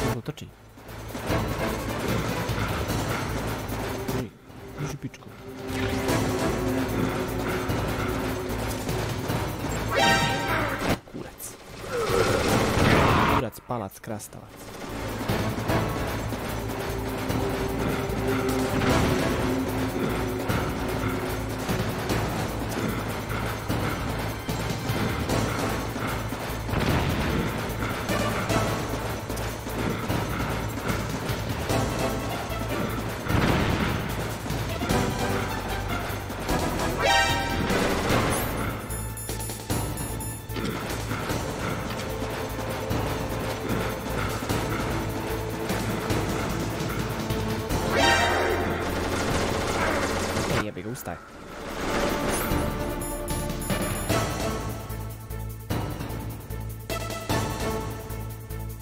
Kako trči? Drži pičku. Kurac. Kurac, palac, krastavac. Ustaj.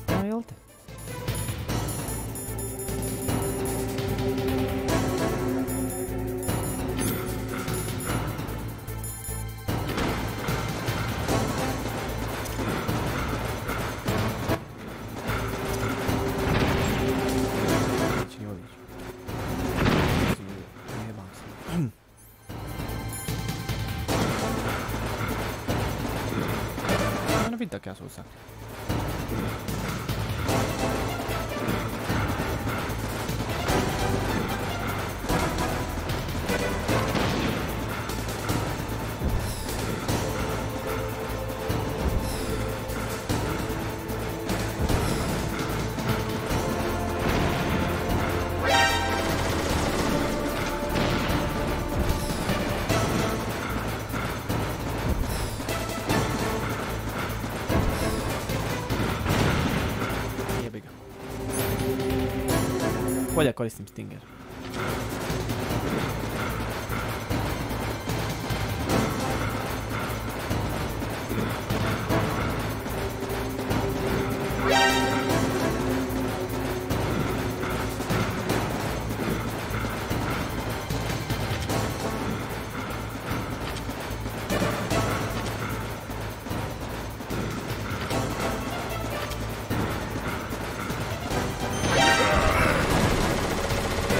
A, jel te? Vidi tak ja susak. Bolje koristim Stinger.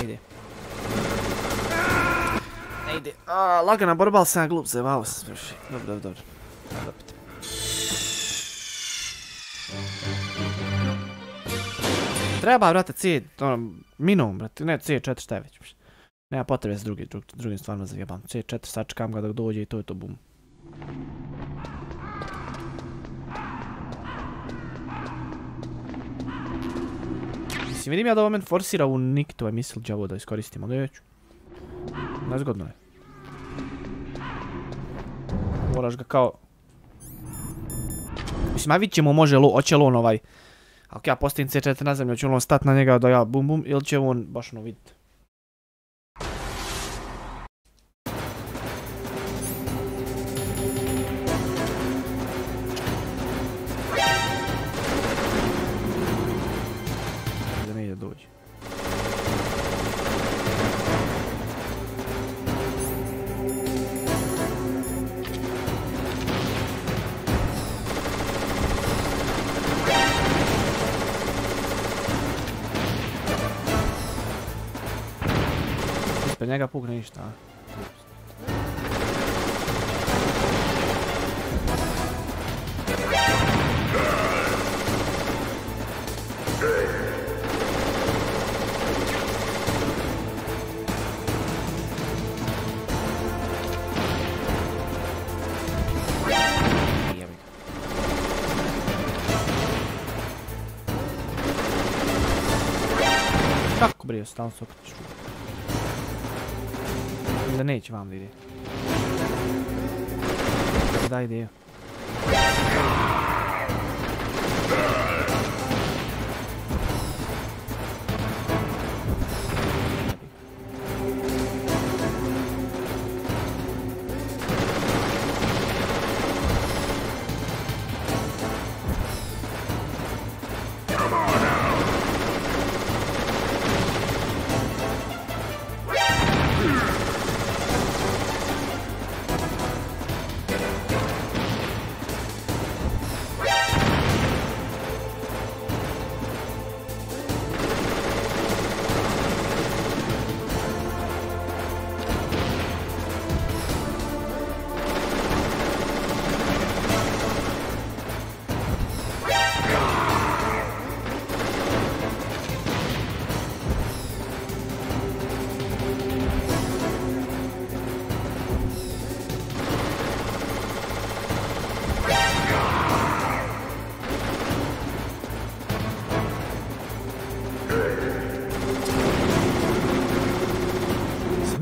Ide. lagana borba, ali sam ja glup, zajebao sam. Dobro. Treba, brate, minimum, brate, ne C4, šta je već. Nema potrebe s drugim stvarno zajebam. C4, sačekam ga dok dođe i to je to, bum. Mislim, vidim ja da ovo men forsira u Nikitova misl džavo da iskoristim, ali neću. Nezgodno je. Moraš ga kao... Mislim, a vidit ćemo hoće li on ovaj... Ako ja postavim C4 na zemlju, će on stat na njega da ja bum bum, ili će on baš ono vidjeti. Da ne ide dođe. Ispred njega pukne ništa, a? Kako bre, stalno se okreću. Da neće vam da ide. Da ide.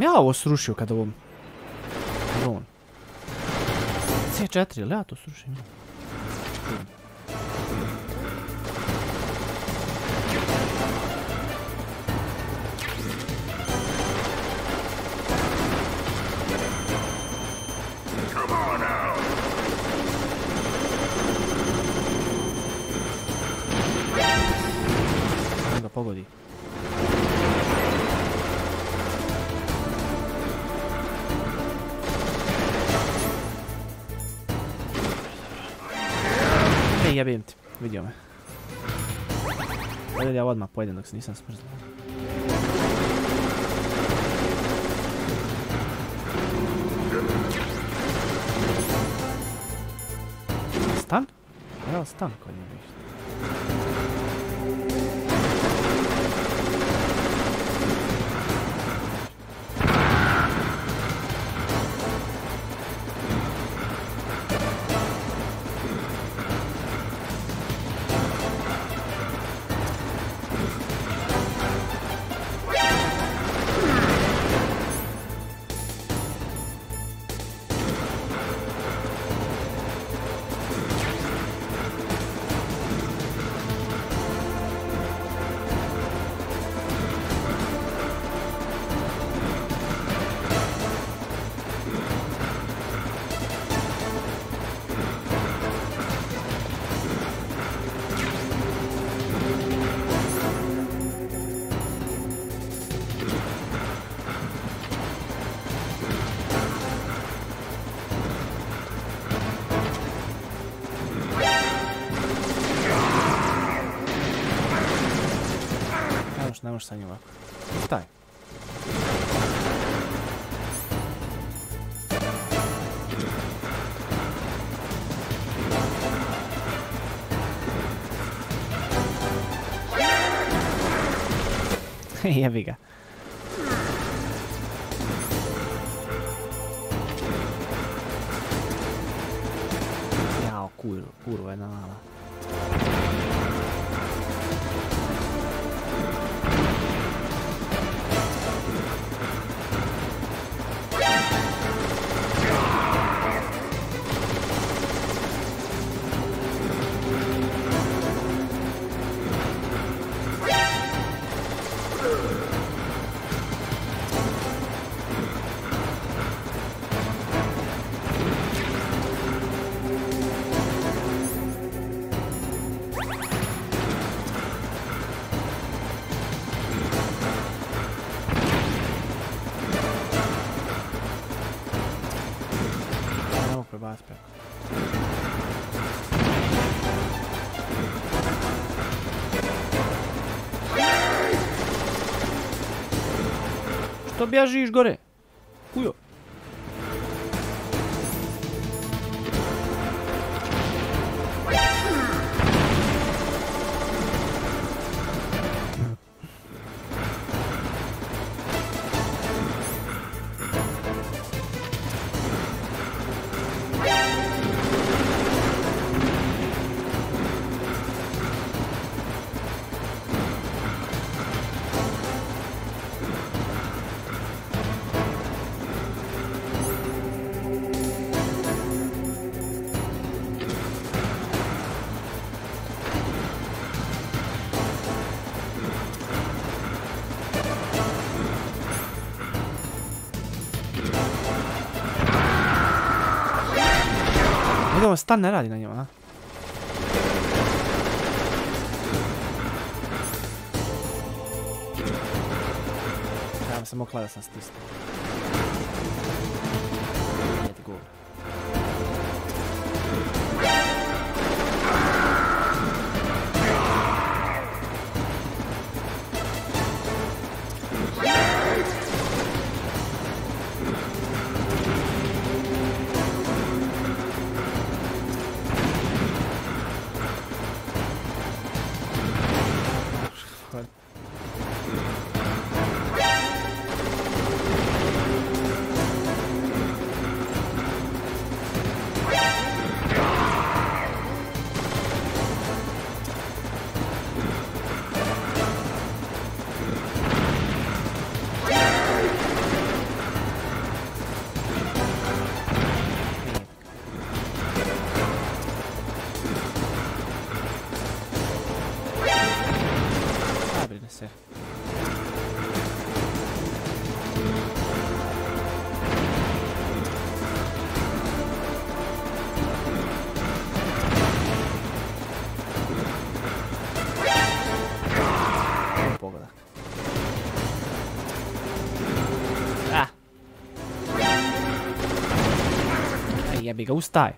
Ja ovo srušio kada ovom... Drone. C4, ili ja to srušim? Da pogodi. Jebim ti, vidio me. Ovdje ja odmah pojedem dok se nisam smrznao. Stan? Evo stan kod njega išta. Ne možeš sa njim ovako. Staj. Jebi ga. Jao, kurva jedna mala. Što bježiš gore? Kujo. Ovo stan ne radi na njima, a? Ja sam okla da sam stisnuo. Ajde, go. Jebi ga, ustaj.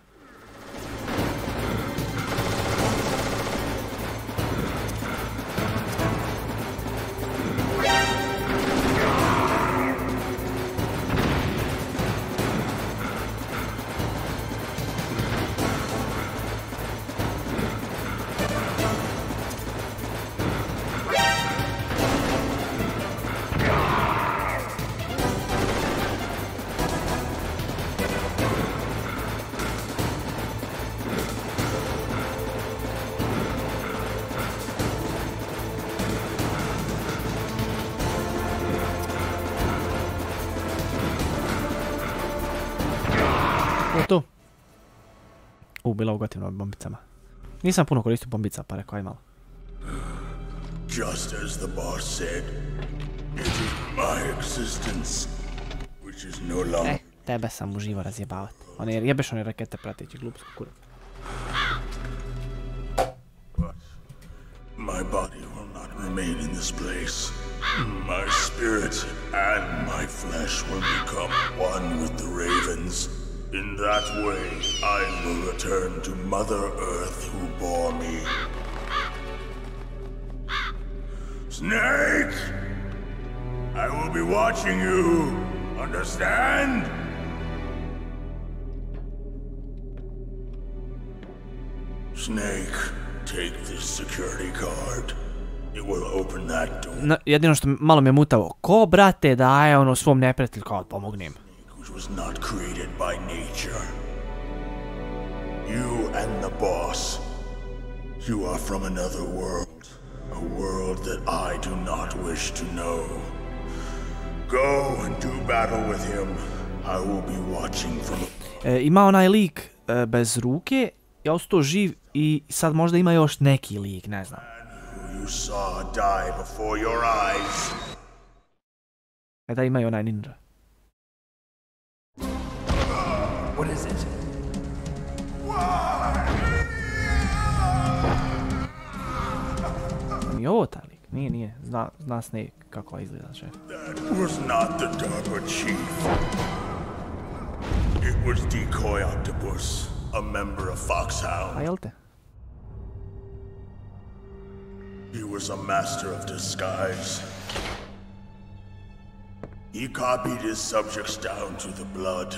To. Bila ugotivna bombicama. Nisam puno koristio bombica, pa rekao aj malo. Just as the boss said, it is my existence, which is no longer... Tebe sam uživo razjebavat. Jebeš one rakete prateći glupsko kurac. My body will not remain in this place. My spirit and my flesh will become one with the ravens. In that way, I will return to Mother Earth who bore me. Snake! I will be watching you. Understand? Snake, take this security card. Jedino što malo me mutavo, ko brate daje ono svom neprijatelju kao pomognem? Was not created by nature. You and the boss. You are from another world. A world that I do not wish to know. Go and do battle with him. I will be watching from... Ima onaj lik bez ruke, ja ostao živ i sad možda ima još neki lik, ne znam. You saw die before your eyes. Da ima i onaj ninja. What is it? Nije ovo taj lik, nije. Zna Snake kako izgleda, šef. That was not the DARPA chief. It was Decoy Octopus, a member of Foxhound. A jel te? He was a master of disguise. He copied his subjects down to the blood.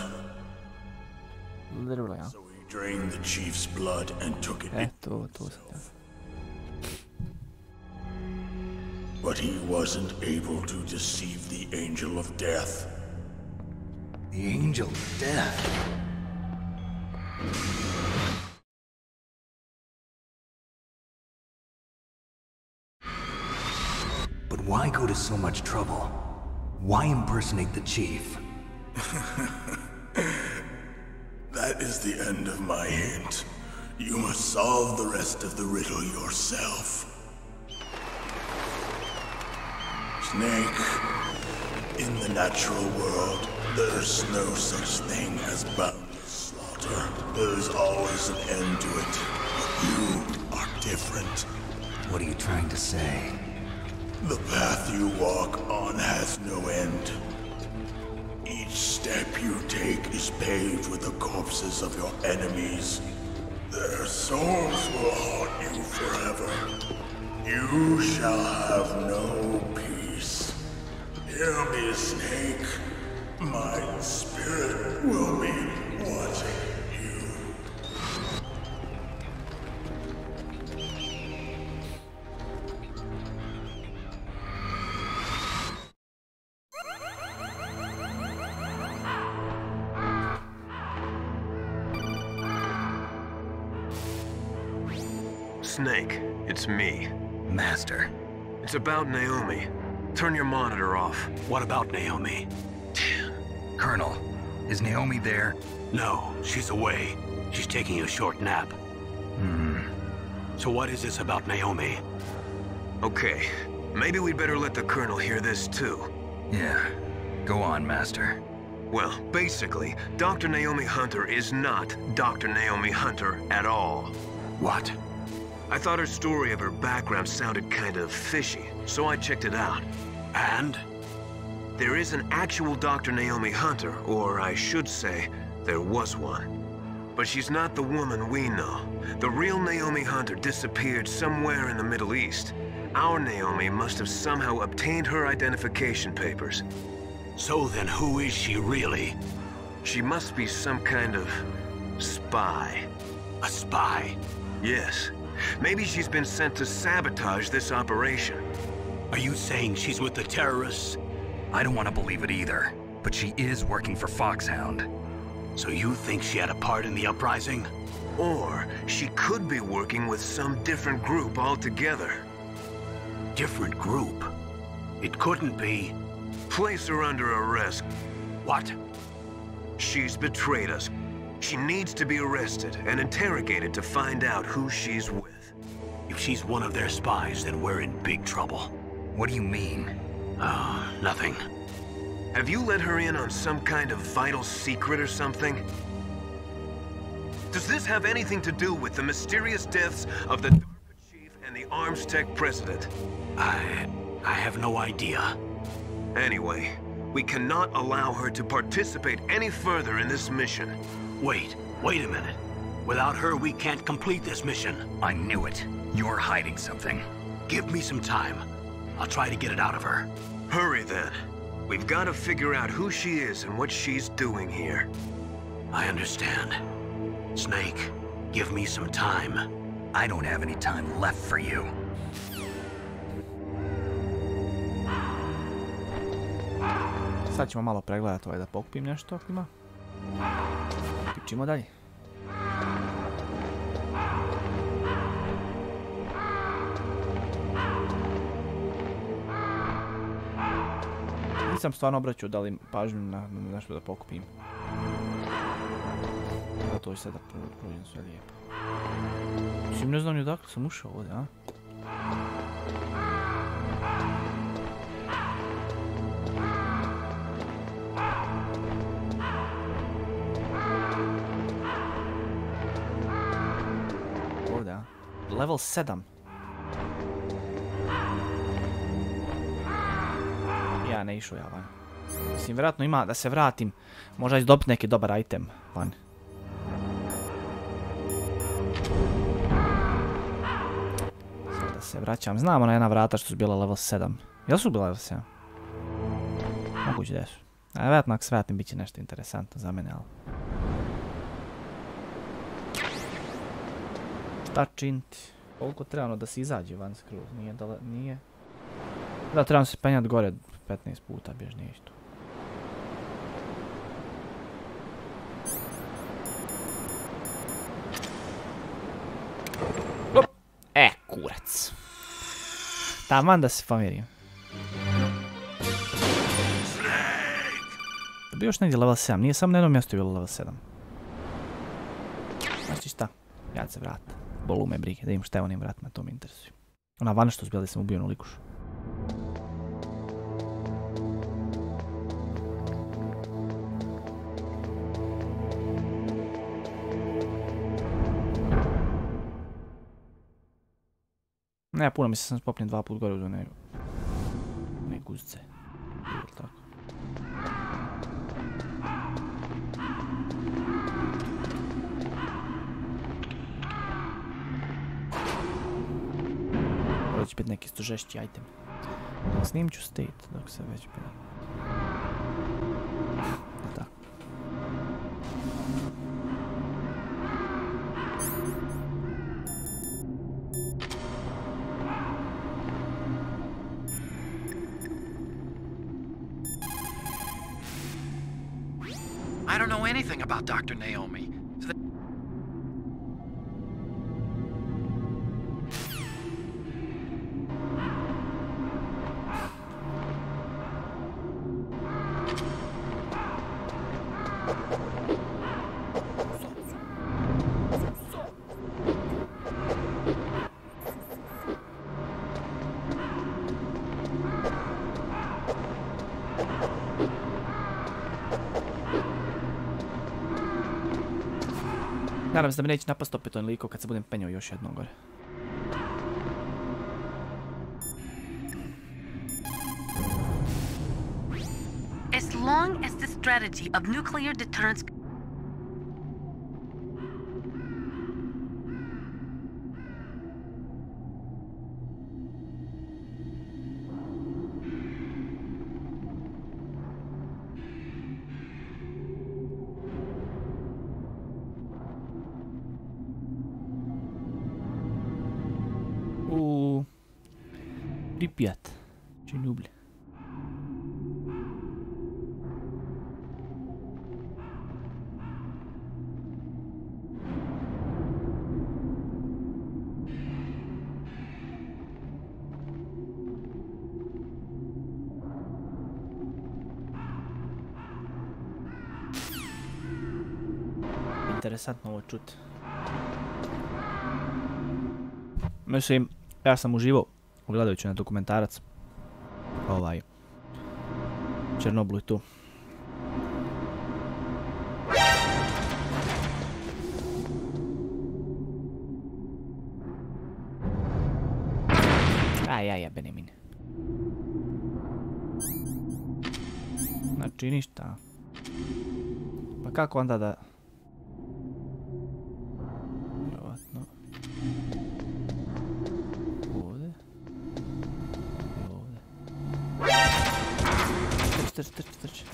Literally, huh? So he drained the chief's blood and took it to But he wasn't able to deceive the Angel of Death. The Angel of Death? But why go to so much trouble? Why impersonate the chief? That is the end of my hint. You must solve the rest of the riddle yourself. Snake, in the natural world, there's no such thing as boundless slaughter. There's always an end to it. But you are different. What are you trying to say? The path you walk on has no end. Each step you take is paved with the corpses of your enemies. Their souls will haunt you forever. You shall have no peace. Hear me, Snake. My spirit will be watching you. Snake, it's me. Master. It's about Naomi. Turn your monitor off. What about Naomi? Colonel, is Naomi there? No, she's away. She's taking a short nap. So what is this about Naomi? Okay, maybe we'd better let the Colonel hear this too. Yeah, go on, Master. Well, basically, Dr. Naomi Hunter is not Dr. Naomi Hunter at all. What? I thought her story of her background sounded kind of fishy, so I checked it out. And? There is an actual Dr. Naomi Hunter, or I should say, there was one. But she's not the woman we know. The real Naomi Hunter disappeared somewhere in the Middle East. Our Naomi must have somehow obtained her identification papers. So then who is she really? She must be some kind of spy. A spy? Yes. Maybe she's been sent to sabotage this operation. Are you saying she's with the terrorists? I don't want to believe it either, but she is working for Foxhound. So you think she had a part in the uprising? Or she could be working with some different group altogether. Different group? It couldn't be. Place her under arrest. What? She's betrayed us. She needs to be arrested and interrogated to find out who she's with. If she's one of their spies, then we're in big trouble. What do you mean? Nothing. Have you let her in on some kind of vital secret or something? Does this have anything to do with the mysterious deaths of the DARPA chief and the Arms Tech president? I have no idea. Anyway, we cannot allow her to participate any further in this mission. Wait a minute. Without her, we can't complete this mission. I knew it. You're hiding something. Give me some time. I'll try to get it out of her. Hurry then. We've got to figure out who she is and what she's doing here. I understand. Snake, give me some time. I don't have any time left for you. Sad ćemo malo pregledati da pokupim nešto ako ima. Pičimo dalje. Nisam stvarno obraćao da li pažnju na nešto da pokupim. To je sada prođem sve lijepo. Mislim, ne znam ni odakle sam ušao ovdje, a? Ovdje, a? Level 7. Ja ne išao ja van. Mislim, vjerojatno ima da se vratim. Možda izdobiti neki dobar item van. Sada se vraćam. Znam ona jedna vrata što su bila level 7. Jel su bila level 7? Moguće da su. A vjerojatno ako se vratim bit će nešto interesantno za mene, ali... Šta činiti? Koliko trebamo da se izađe van skroz? Nije... Da, trebam se penjati gore 15 puta, bjež nije isto. Kurac. Taman da se pomirim. Da bi još negdje level 7, nije samo na jednom mjestu bilo level 7. Znači šta? Ja ću se vratim. Bolu me brige, da im šta je onim vratima, to mi interesuje. Ona vana što zbjela da sam ubio na likušu. Ne, puno mi se sam spopnjen 2 put gore uz one guzice. Tako. Ovo će biti neki isto žešći item. Snimit ću state dok se već penje. Tako. I don't know anything about Dr. Naomi. So Nadam se da mi neće napast opet on liko kad se budem penjao još jednom gore. As long as the strategy of nuclear deterrence... Pripjat. Činjublje. Interesantno ovo čuti. Mislim, ja sam uživao gledajući na dokumentarac Černobilu i tu. Jebeni mine. Znači ništa. Pa kako onda da... Vjerovatno. Ovdje. I ovdje. Trči.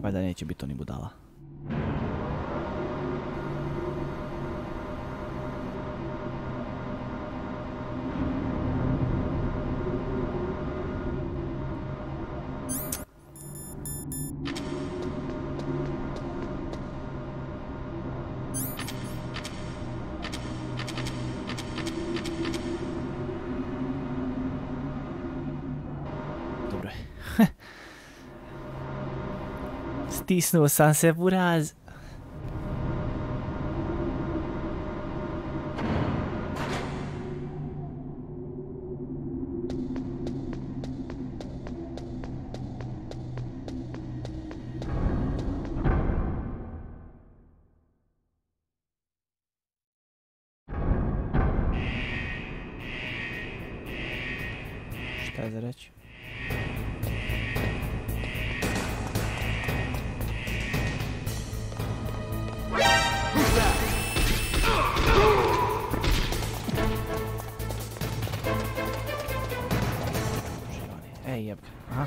Valjda neće biti oni budala. dobro je. Stisnuo sam se, buraz. Šta je za reći? Ej, jeb. Aha.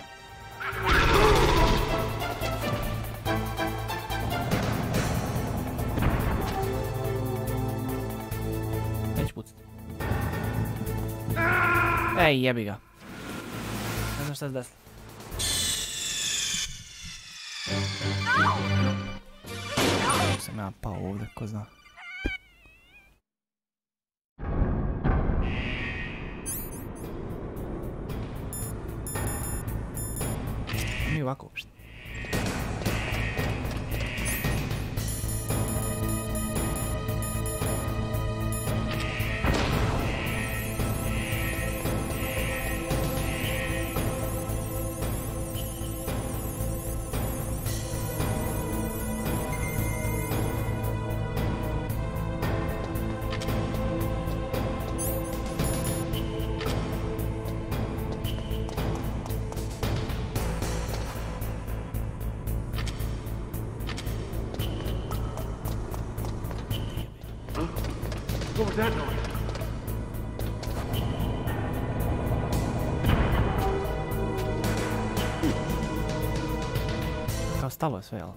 Neću pucati. Ej, jebi ga. Ne znam šta se desilo. Sam ja pao ovdje, ko zna. Mi ovako uopšte. What was that noise? Kao stalo je sve, jel?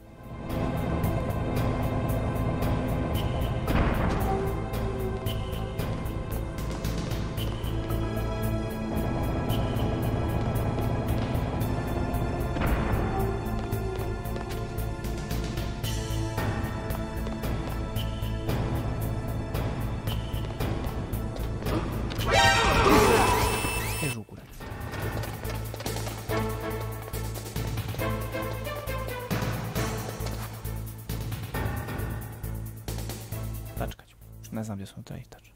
Tačka ću. Ne znam gdje smo to i tačno.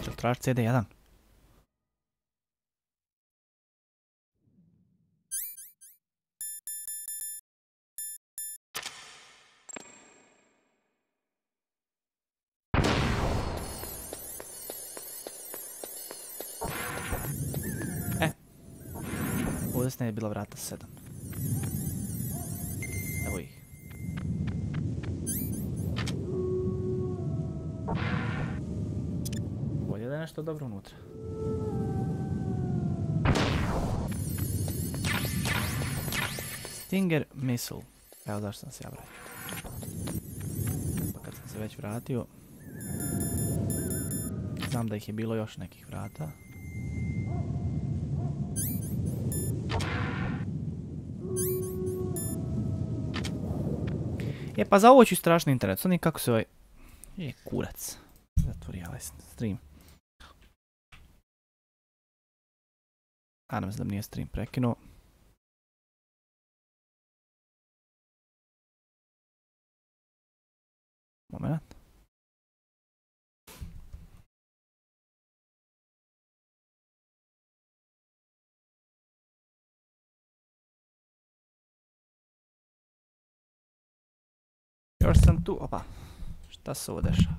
Čel traži CD1? Ovdje je bila vrata 7. Evo ih. Bolje da je nešto dobro unutra. Stinger missile. Evo zašto sam se ja vratio. Pa kad sam se već vratio, znam da ih je bilo još nekih vrata. E pa za ovo ću strašno interesantno, kako se ovaj... kurac. Zatvori ovaj stream. Nadam se da mi nije stream prekinuo. Moment. Još sam tu, opa, šta se ovo dešava?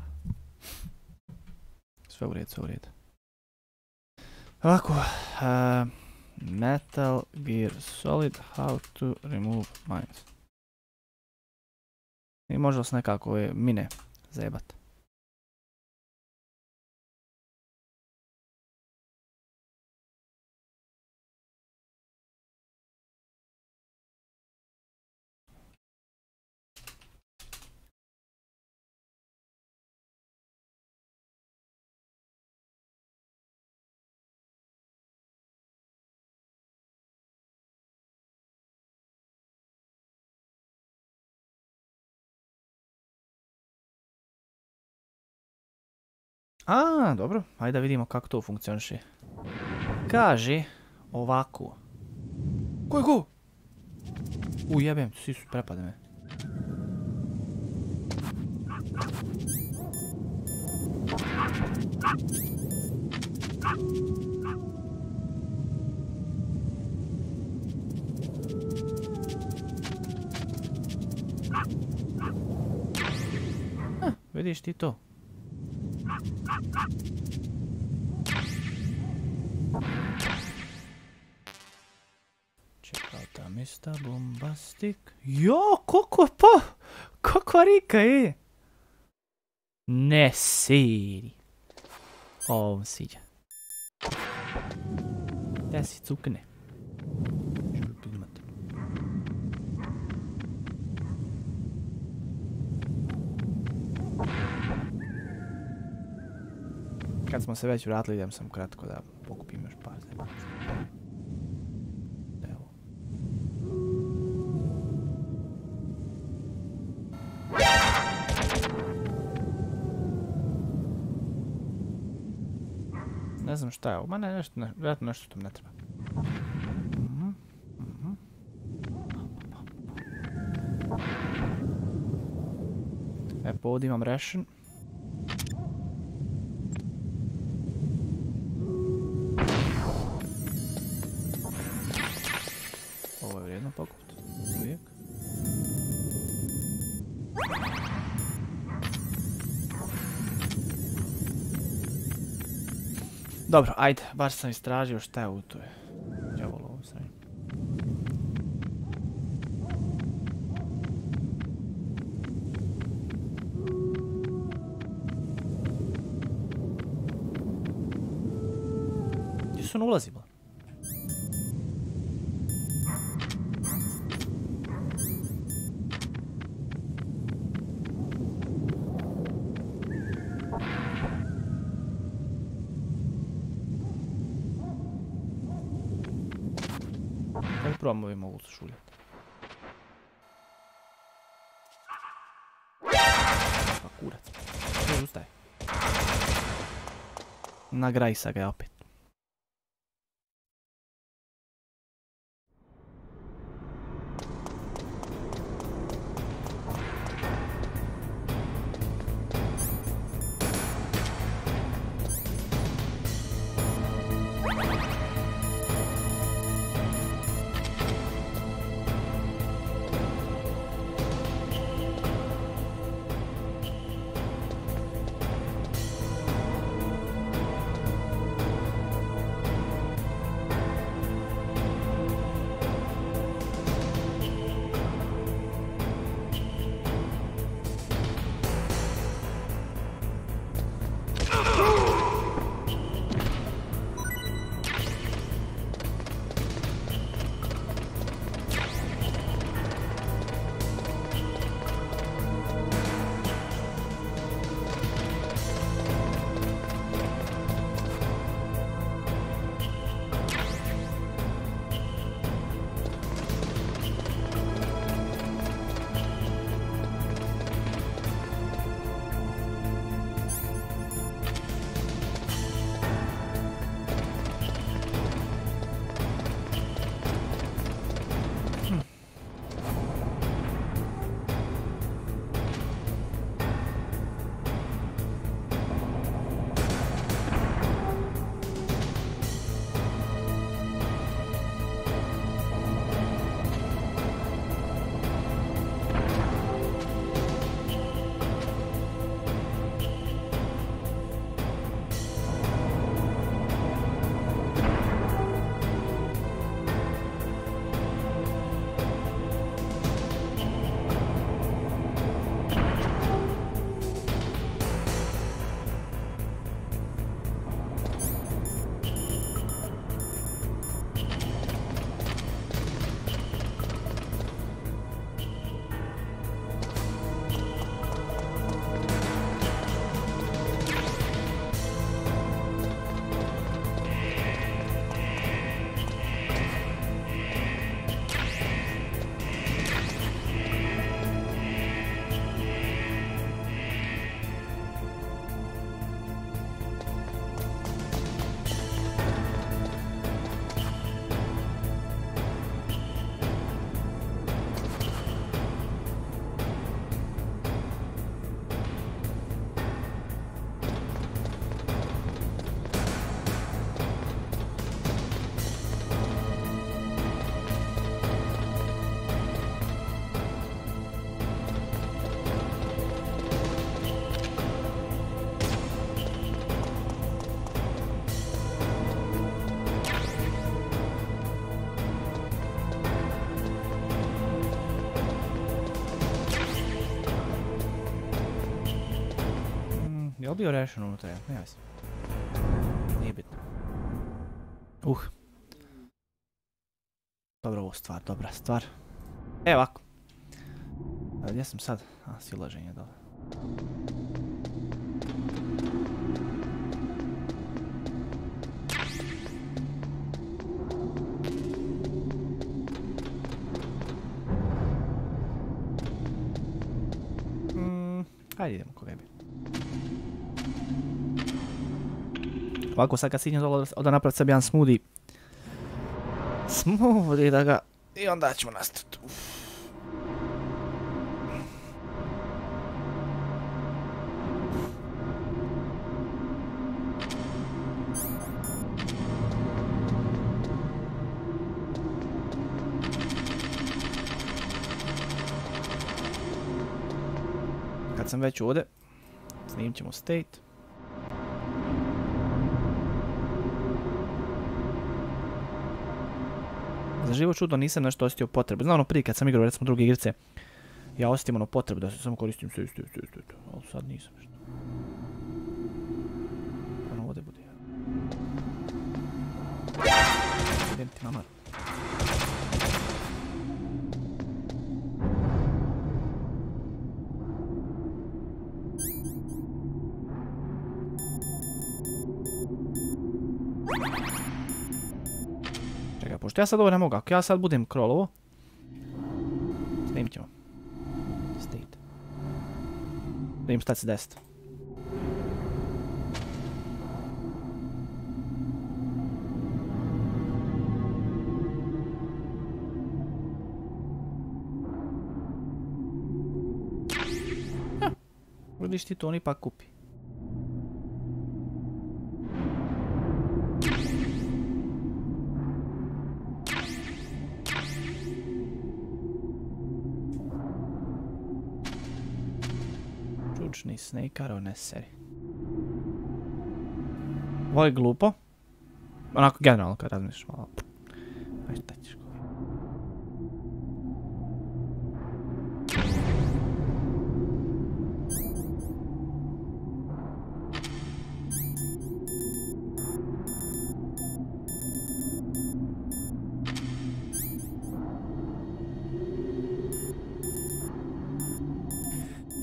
Sve u redu, sve u redu. Ovako, Metal Gear Solid, how to remove mines. I može se nekako ove mine zajebat. A, dobro. Hajde da vidimo kako to funkcioniše. Kaže ovako. Ko je ko? Jebem, svi su prepade me. Vidiš ti to? Čekata mista bombastik. Jo, kakva rika je? Ne seri. Ovo mi sviđa. Da si cukne. Kad smo se već vratili, idem sam kratko da pokupim još par zemalja. Evo. Ne znam šta je ovo, ma ne, nešto, vjerojatno nešto što mi ne treba. E, pa ovdje imam ration. Ovo je vrijedno pokupiti. Uvijek. Dobro, ajde, baš sam istražio šta je u toj. Djavolo ovo sranje. Gdje su on ulazila? Ajde probamo ovim ovu šuljati. Pa kurac. Sve ustaje. Nagrajsa ga je opet. li bio rešen unutra? Ne jasno. Nije bitno. Dobro, ovo stvar, dobra stvar. Evo ovako. Gdje sam sad? Silaženje, dobro. Hajde idemo koga je bi. Ovako sad kad stignem dole da napraviti sebi jedan smoothie. Smoothie da ga... I onda ćemo nastaviti. Kad sam već ovdje, snimit ćemo state. Za živo čudo nisam nešto osjetio potrebu. Znam ono prije kad sam igrao recimo druge igrice, ja osjetim ono potrebu da se samo koristim state, ali sad nisam nešto. Ono ovdje bude. Idem ti mamar. Pošto ja sad ovo ne mogu, ako ja sad budem krolovo, snimit ćemo. State. Da vidim šta će se desiti. Vidiš ti to on ipak kupi. Čučni snejkar, ne seri. Ovo je glupo. Onako generalno kad razmišljaš malo. Ajde, šta ćeš.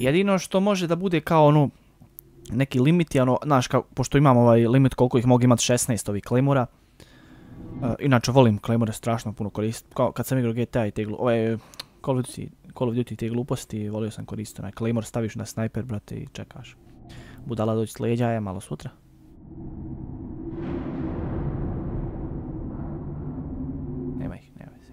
Jedino što može da bude kao ono neki limit je ono, znaš, pošto imam ovaj limit koliko ih mogu imati 16 ovih Claymora. Inače volim Claymore strašno puno koristiti. Kad sam igrao GTA i te Call of Duty te gluposti, volio sam koristiti onaj Claymore, staviš na sniper, brate, i čekaš. Budala doći s leđa je malo sutra. Nema ih, nema se.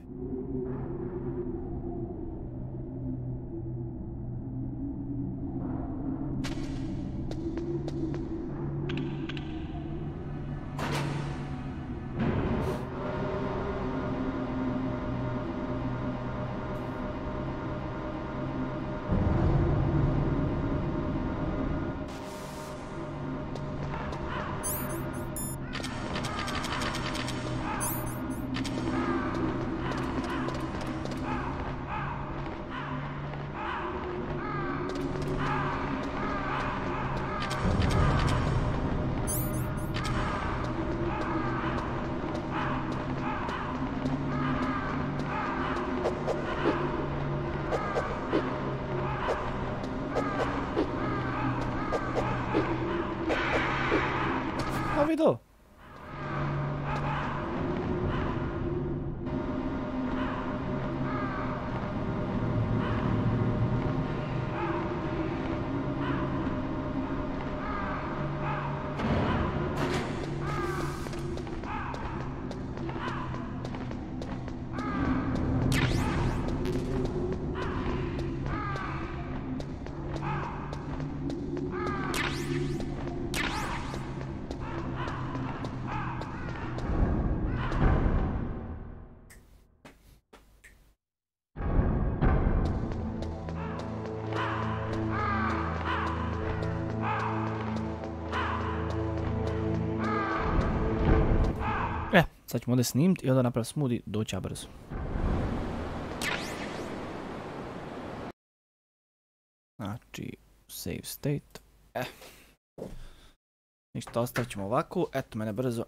Vidio? Sad ćemo ovdje snimiti i onda napraviti smoothie, doća brzo. Znači, save state. Ništa, ostavit ćemo ovako. Eto mene brzo.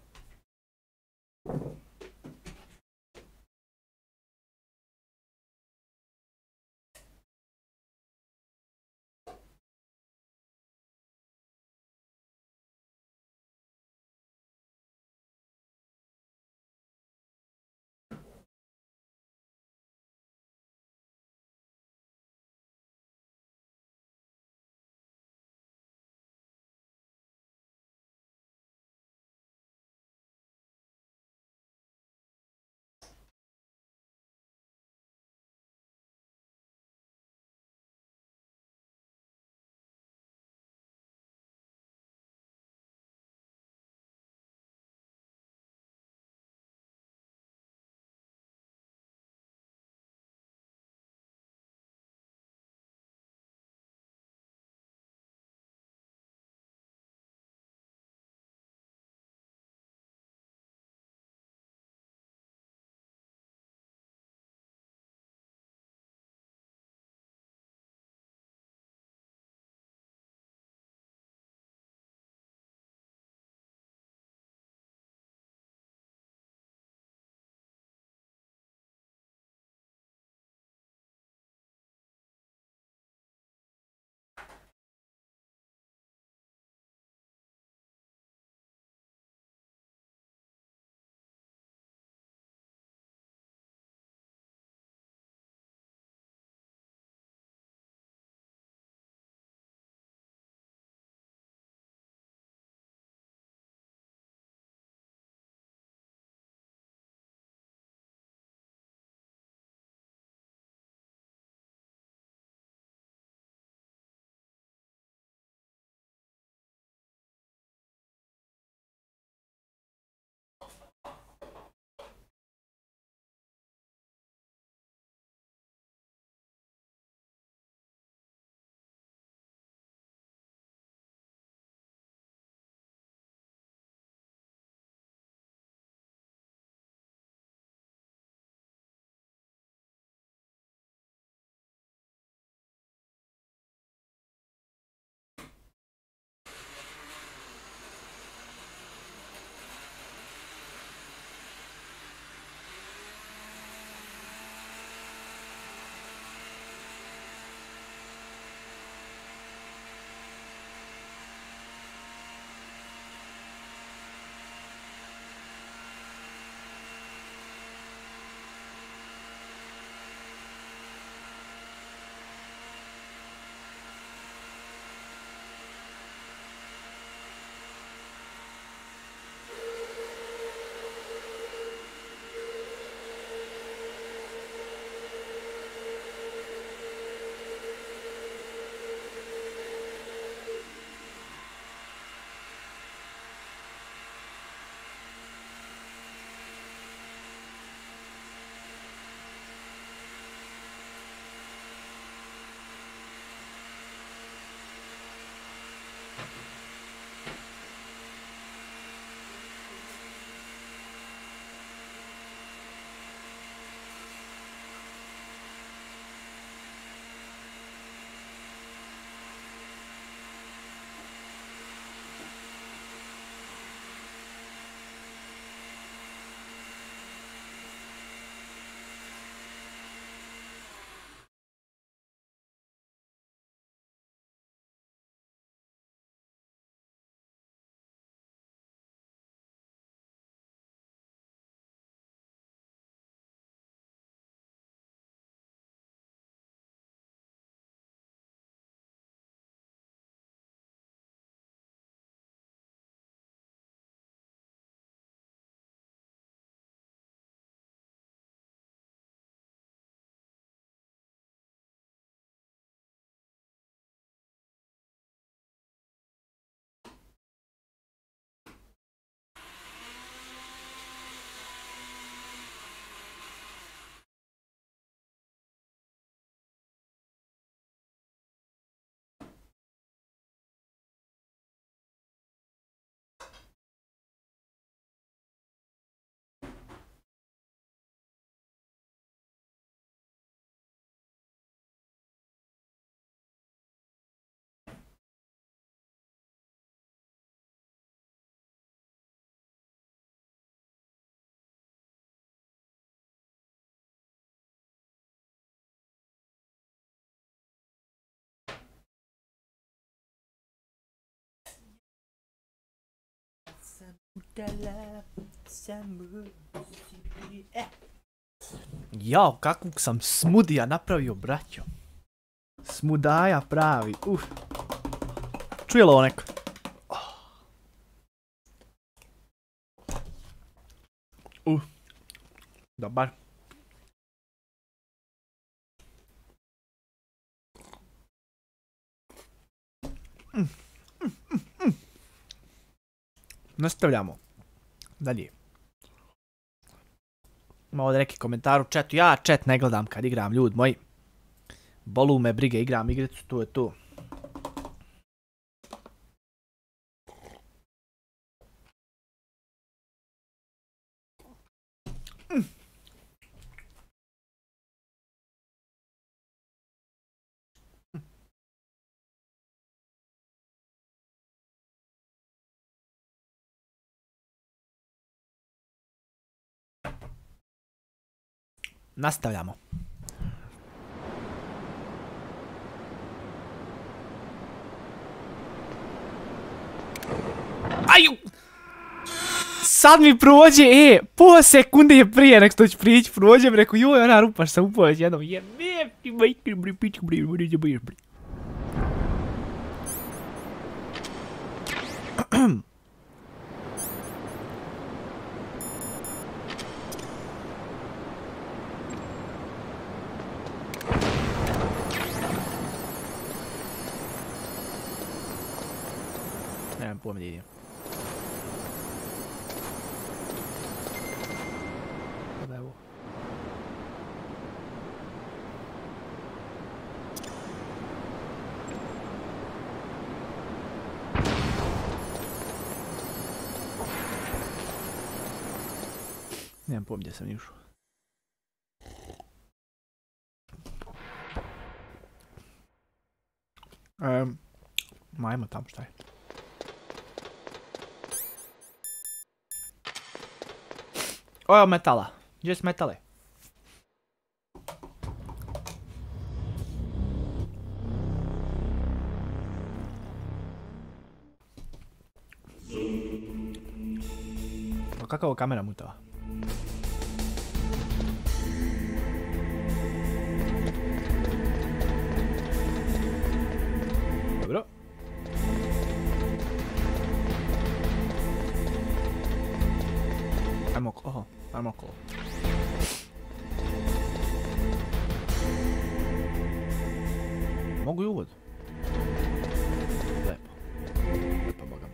Jao, kakvog sam smudija napravio, braćo. Smudaja pravi, Čuje li ovo neko? Dobar. Nastavljamo. Dalje. Ima ovdje neki komentar u chatu. Ja chat ne gledam kad igram, ljudi moji. Bolu me brige, igram igricu, tu je tu. Nastavljamo. Aju! Sad mi prođe, pola sekunde je prije nek što ću prići, prođem, rekao, joj, ona rupaš sam upao još jednom, nemam pojma gdje idem. Evo. Nemam pojma gdje sam išao. Ajmo tamo, šta je? Ovo je metala. Gdje su metale? Kakva ovo kamera mutava? Dobro. Ajmo okolo. Ajmo okolo. Mogu i uvod. Lepo. Lepo, bogam.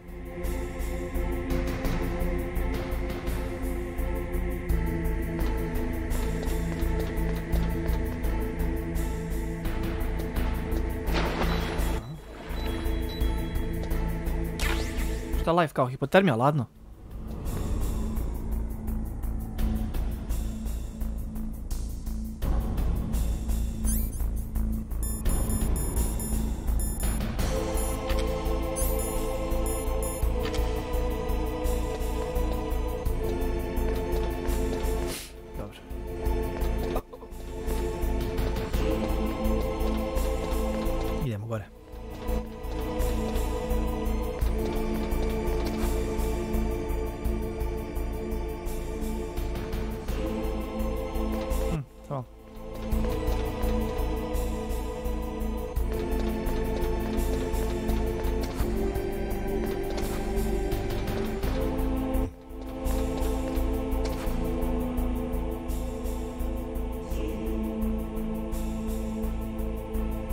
Šta live kao hipotermija, ladno?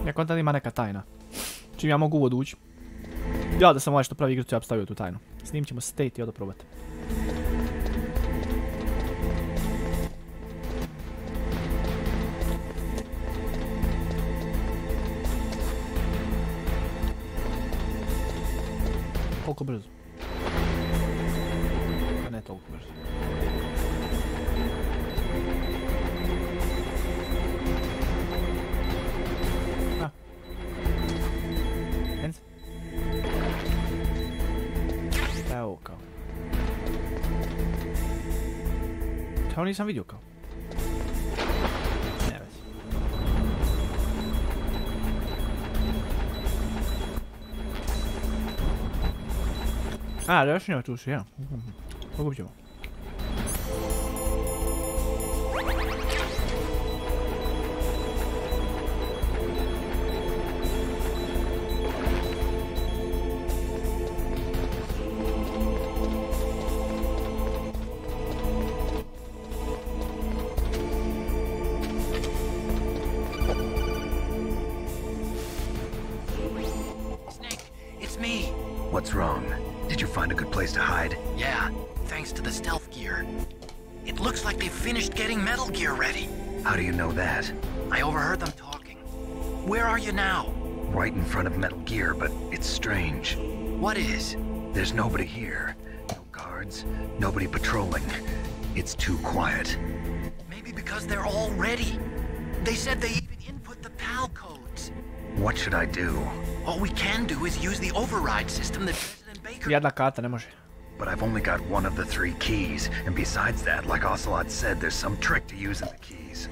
Neko da ima neka tajna. Čim ja mogu uvod ući. Ja da sam ovaj što pravi igricu, ja bi stavio tu tajnu. Snimit ćemo state i onda probati. Koliko brzo? A ne toliko brzo. Evo kao. Kao nisam vidio kao. Ne vezi. A, rešenja tu su, ja. Pogubit ćemo. What's wrong? Did you find a good place to hide? Yeah, thanks to the stealth gear. It looks like they've finished getting Metal Gear ready. How do you know that? I overheard them talking. Where are you now? Right in front of Metal Gear, but it's strange. What is? There's nobody here. No guards, nobody patrolling. It's too quiet. Maybe because they're all ready. They said they even input the PAL codes. What should I do? All we can do is use the override system that President Baker... Jedna karta, ne može. But I've only got one of the 3 keys, and besides that, like Ocelot said, there's some trick to using the keys.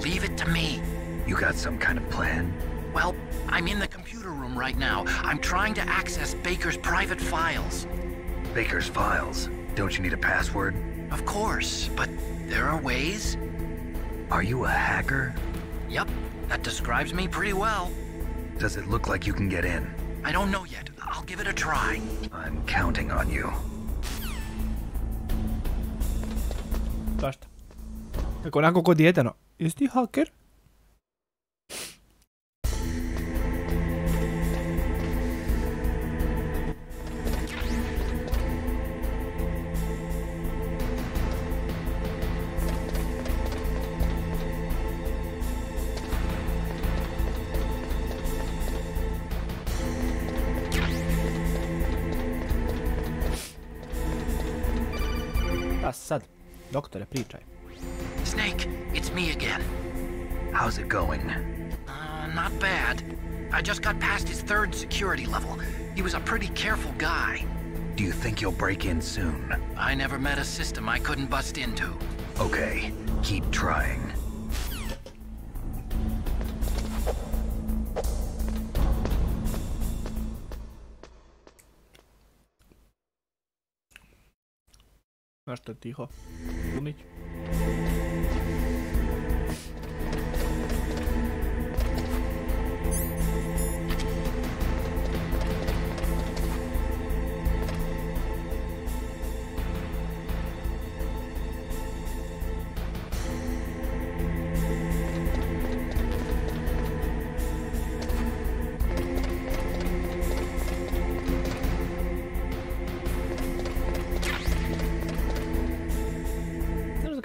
Leave it to me. You got some kind of plan? Well, I'm in the computer room right now. I'm trying to access Baker's private files. Baker's files? Don't you need a password? Of course, but there are ways. Are you a hacker? Yep, that describes me pretty well. Does it look like you can get in? I don't know yet. I'll give it a try. I'm counting on you. Zašto? Kako onako kod dijete, no. Jesi ti haker? Sad, doktore, pričaj. Snake, it's me again. How's it going? Not bad. I just got past his 3rd security level. He was a pretty careful guy. Do you think you'll break in soon? I never met a system I couldn't bust into. Okay, keep trying. Nešto je tiho. Gumić.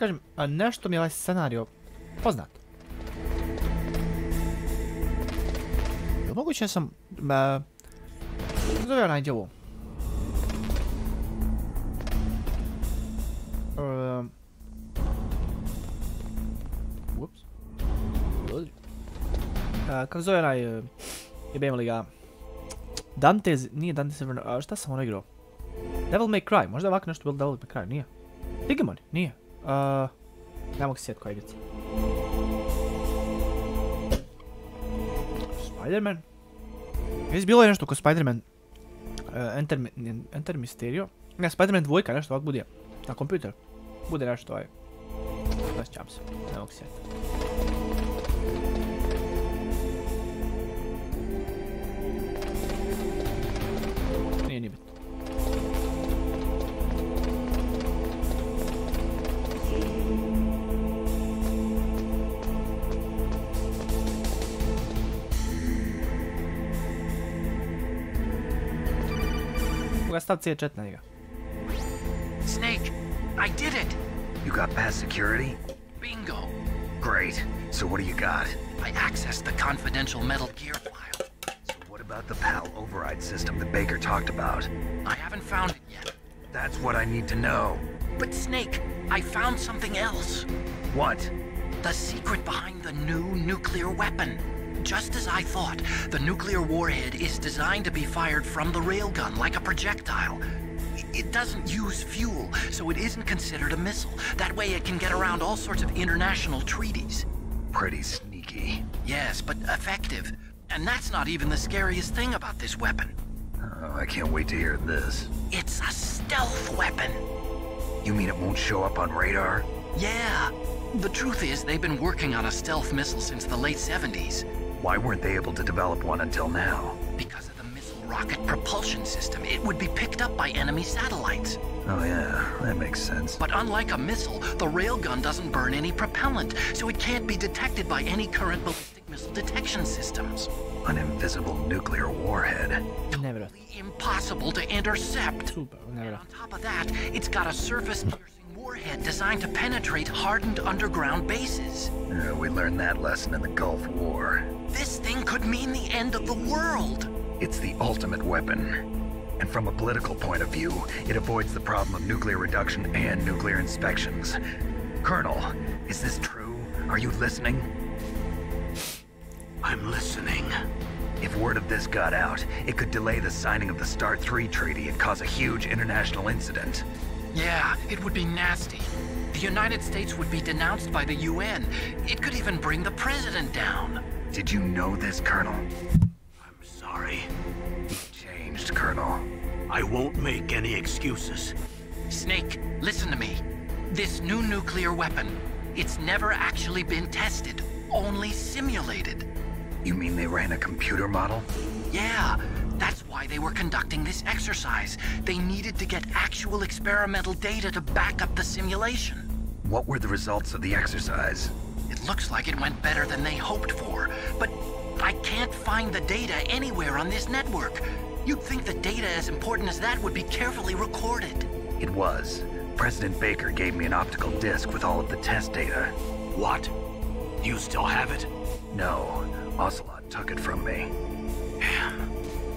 Kažem, nešto mi je ovaj scenario poznat. Je moguće sam... Zove onaj djevo. Ups. Kako zove onaj... Jebem li ga... Dante's... Nije Dante's... Šta sam ono igrao? Devil May Cry. Možda je ovako nešto bilo Devil May Cry. Nije. Digimon. Nije. Ne mogu se sjetiti koja igrica. Spider-Man? Jesi bilo je nešto ko Spider-Man Enter Mysterio? Ne, Spider-Man 2, nešto ovak bude na kompjuter. Bude nešto ovaj. Zasjećam se, ne mogu se sjetiti. Nije ni bitno. Stav C4 na njega. Snake, I did it! You got past security? Bingo! Great. So what do you got? I accessed the confidential Metal Gear file. So what about the PAL override system that Baker talked about? I haven't found it yet. That's what I need to know. But Snake, I found something else. What? The secret behind the new nuclear weapon. Just as I thought, the nuclear warhead is designed to be fired from the railgun like a projectile. It doesn't use fuel, so it isn't considered a missile. That way it can get around all sorts of international treaties. Pretty sneaky. Yes, but effective. And that's not even the scariest thing about this weapon. Oh, I can't wait to hear this. It's a stealth weapon. You mean it won't show up on radar? Yeah. The truth is, they've been working on a stealth missile since the late 70s. Why weren't they able to develop one until now? Because of the missile rocket propulsion system, it would be picked up by enemy satellites. Oh yeah, that makes sense. But unlike a missile, the railgun doesn't burn any propellant, so it can't be detected by any current ballistic missile detection systems. An invisible nuclear warhead. Totally impossible to intercept. Super, and on top of that, it's got a surface-piercing warhead designed to penetrate hardened underground bases. We learned that lesson in the Gulf War. This thing could mean the end of the world. It's the ultimate weapon. And from a political point of view, it avoids the problem of nuclear reduction and nuclear inspections. Colonel, is this true? Are you listening? I'm listening. If word of this got out, it could delay the signing of the START III treaty and cause a huge international incident. Yeah, it would be nasty. The United States would be denounced by the UN. It could even bring the president down. Did you know this, Colonel? I'm sorry. Changed, Colonel. I won't make any excuses. Snake, listen to me. This new nuclear weapon, it's never actually been tested, only simulated. You mean they ran a computer model? Yeah, that's why they were conducting this exercise. They needed to get actual experimental data to back up the simulation. What were the results of the exercise? It looks like it went better than they hoped for, but I can't find the data anywhere on this network. You'd think the data as important as that would be carefully recorded. It was. President Baker gave me an optical disc with all of the test data. What? You still have it? No. Ocelot took it from me. Damn.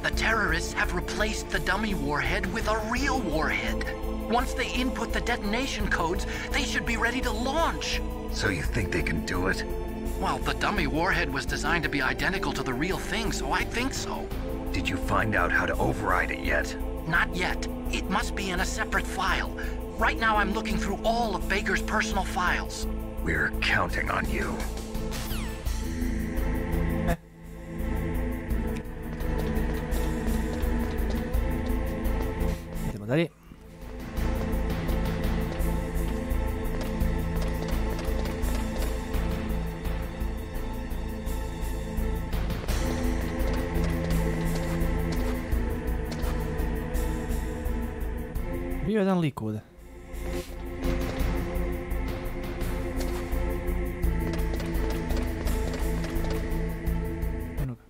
The terrorists have replaced the dummy warhead with a real warhead. Once they input the detonation codes, they should be ready to launch. So you think they can do it? Well, the dummy warhead was designed to be identical to the real thing, so I think so. Did you find out how to override it yet? Not yet. It must be in a separate file. Right now I'm looking through all of Baker's personal files. We're counting on you. Idemo dalje. Bio je jedan lik ovdje. Eno ga.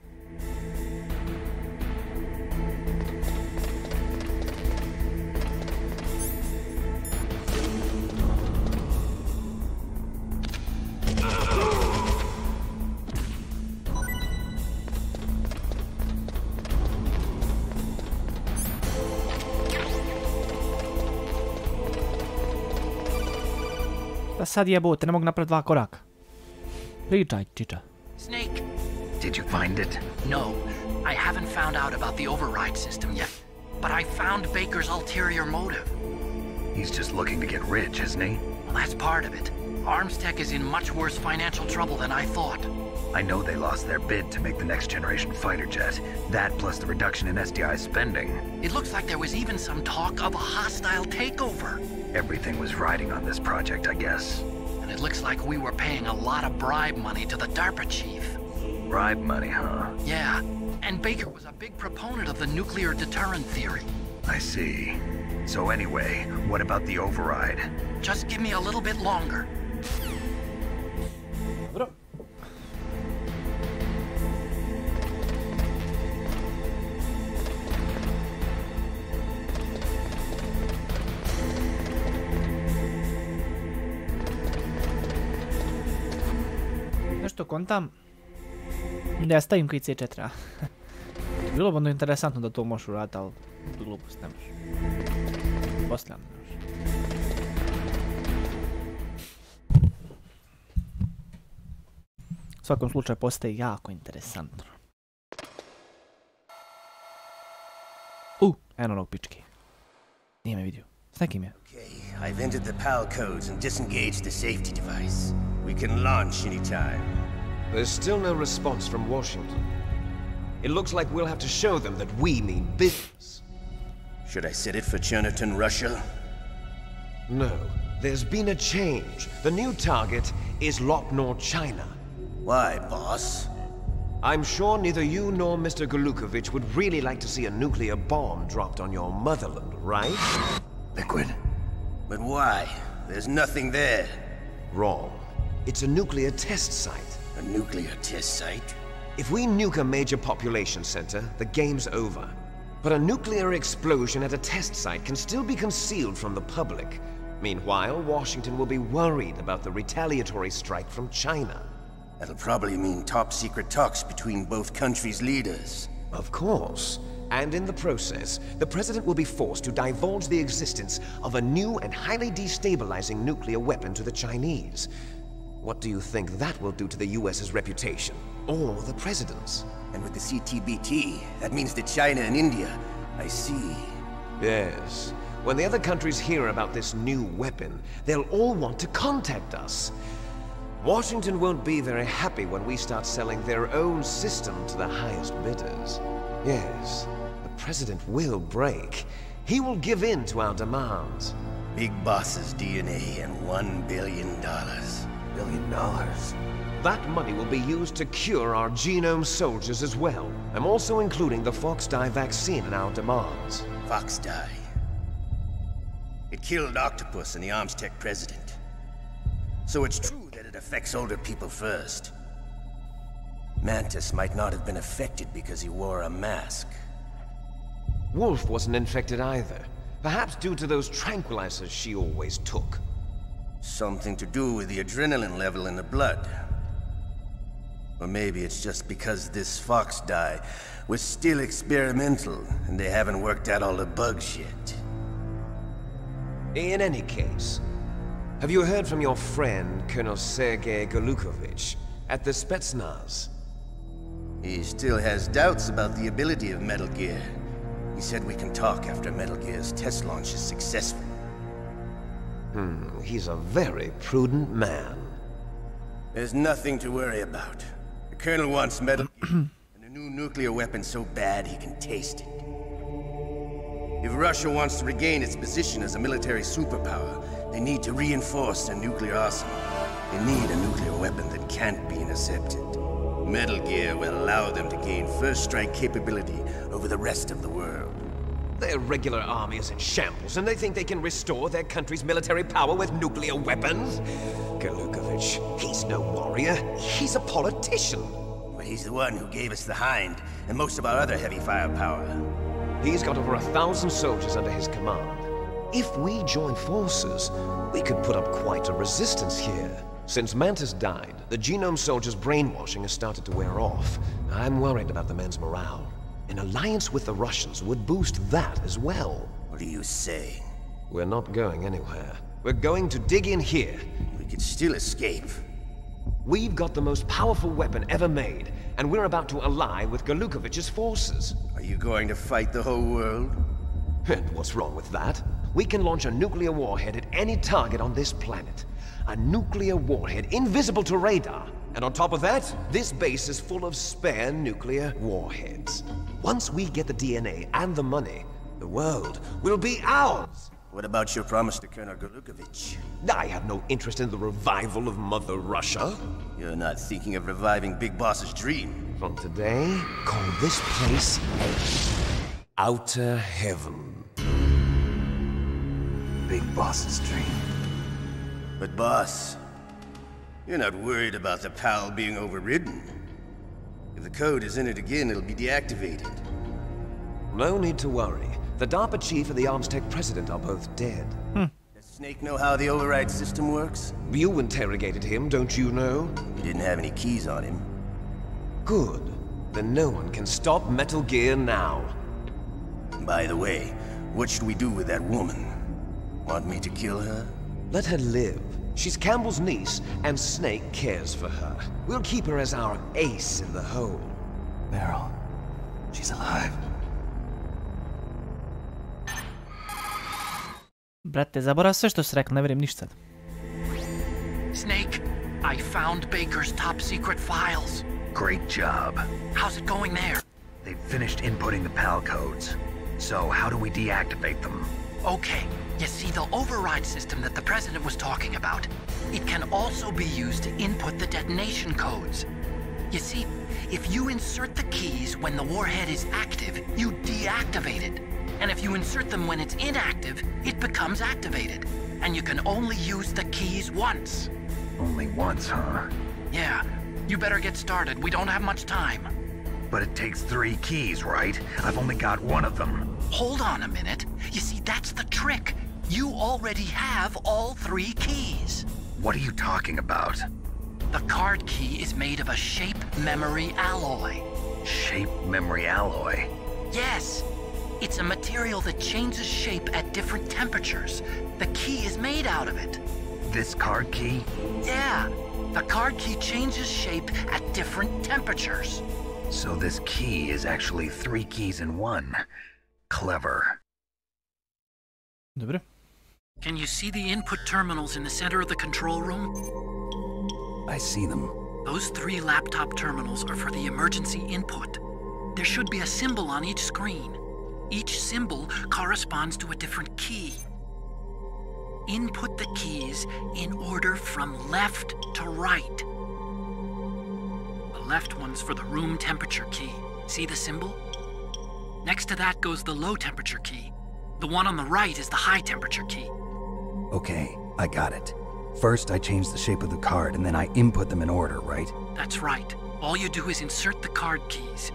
Da sad jebote, ne mogu napraviti 2 koraka. Pričaj, čiča. Snake. Did you find it? No, I haven't found out about the override system yet. But I found Baker's ulterior motive. He's just looking to get rich, isn't he? Well, that's part of it. Armstech is in much worse financial trouble than I thought. I know they lost their bid to make the next generation fighter jet. That plus the reduction in SDI spending. It looks like there was even some talk of a hostile takeover. Everything was riding on this project, I guess. And it looks like we were paying a lot of bribe money to the DARPA chief. Bribe money, huh? Yeah, and Baker was a big proponent of the nuclear deterrent theory. I see. So anyway, what about the override? Just give me a little bit longer. Dobro. Nešto kontam da ja stavim koji C4. Bilo bi ono interesantno da to možeš uraditi, ali glupost ne možeš. Posljedno ne možeš. U svakom slučaju postaje jako interesantno. Eno onog pički. Nije me vidio. S nekim je. Okay, I've entered the PAL codes and disengaged the safety device. We can launch anytime. There's still no response from Washington. It looks like we'll have to show them that we mean business. Should I set it for Cherniton, Russia? No. There's been a change. The new target is Lopnor, China. Why, boss? I'm sure neither you nor Mr. Golukovich would really like to see a nuclear bomb dropped on your motherland, right? Liquid. But why? There's nothing there. Wrong. It's a nuclear test site. A nuclear test site? If we nuke a major population center, the game's over. But a nuclear explosion at a test site can still be concealed from the public. Meanwhile, Washington will be worried about the retaliatory strike from China. That'll probably mean top-secret talks between both countries' leaders. Of course. And in the process, the President will be forced to divulge the existence of a new and highly destabilizing nuclear weapon to the Chinese. What do you think that will do to the US's reputation? Or the President's? And with the CTBT, that means that China and India. I see. Yes. When the other countries hear about this new weapon, they'll all want to contact us. Washington won't be very happy when we start selling their own system to the highest bidders. Yes, the President will break. He will give in to our demands. Big Boss's DNA and $1 billion. $1 billion? That money will be used to cure our genome soldiers as well. I'm also including the Fox-Die vaccine in our demands. Fox-Die? It killed Octopus and the Armstech president. So it's true that it affects older people first. Mantis might not have been affected because he wore a mask. Wolf wasn't infected either. Perhaps due to those tranquilizers she always took. Something to do with the adrenaline level in the blood. Or maybe it's just because this Fox-Die was still experimental and they haven't worked out all the bugs yet. In any case, have you heard from your friend, Colonel Sergei Golukovich, at the Spetsnaz? He still has doubts about the ability of Metal Gear. He said we can talk after Metal Gear's test launch is successful. He's a very prudent man. There's nothing to worry about. The Colonel wants Metal Gear, and a new nuclear weapon so bad he can taste it. If Russia wants to regain its position as a military superpower, they need to reinforce their nuclear arsenal. They need a nuclear weapon that can't be intercepted. Metal Gear will allow them to gain first strike capability over the rest of the world. Their regular army is in shambles, and they think they can restore their country's military power with nuclear weapons? Golukovich, he's no warrior. He's a politician. But he's the one who gave us the Hind and most of our other heavy firepower. He's got over 1,000 soldiers under his command. If we join forces, we could put up quite a resistance here. Since Mantis died, the genome soldiers' brainwashing has started to wear off. I'm worried about the men's morale. An alliance with the Russians would boost that as well. What do you say? We're not going anywhere. We're going to dig in here. We could still escape. We've got the most powerful weapon ever made, and we're about to ally with Golukovich's forces. Are you going to fight the whole world? And what's wrong with that? We can launch a nuclear warhead at any target on this planet. A nuclear warhead invisible to radar. And on top of that, this base is full of spare nuclear warheads. Once we get the DNA and the money, the world will be ours! What about your promise to Colonel Golukovich? I have no interest in the revival of Mother Russia. You're not thinking of reviving Big Boss's dream. From today, call this place Outer Heaven. Big Boss's dream. But boss, you're not worried about the PAL being overridden. If the code is in it again, it'll be deactivated. No need to worry. The DARPA chief and the Armstech president are both dead. Does Snake know how the override system works? You interrogated him, don't you know? He didn't have any keys on him. Good. Then no one can stop Metal Gear now. By the way, what should we do with that woman? Want me to kill her? Let her live. She's Campbell's niece, and Snake cares for her. We'll keep her as our ace in the hole. Meryl, she's alive. Brate, zaborav sve što si rekao, ne vjerujem ništa. Snake, I found Baker's top secret files. Great job. How's it going there? They've finished inputting the PAL codes. So how do we deactivate them? Okay, you see the override system that the President was talking about. It can also be used to input the detonation codes. You see, if you insert the keys when the warhead is active, you deactivate it. And if you insert them when it's inactive, it becomes activated. And you can only use the keys once. Only once, huh? Yeah, you better get started. We don't have much time. But it takes 3 keys, right? I've only got 1 of them. Hold on a minute. You see, that's the trick. You already have all 3 keys. What are you talking about? The card key is made of a shape memory alloy. Shape memory alloy? Yes. It's a material that changes shape at different temperatures. The key is made out of it. This card key? Yeah. The card key changes shape at different temperatures. So this key is actually 3 keys in 1. Clever. Dobre. Can you see the input terminals in the center of the control room? I see them. Those 3 laptop terminals are for the emergency input. There should be a symbol on each screen. Each symbol corresponds to a different key. Input the keys in order from left to right. The left one's for the room temperature key. See the symbol? Next to that goes the low temperature key. The one on the right is the high temperature key. Okay, I got it. First, I change the shape of the card, and then I input them in order, right? That's right. All you do is insert the card keys.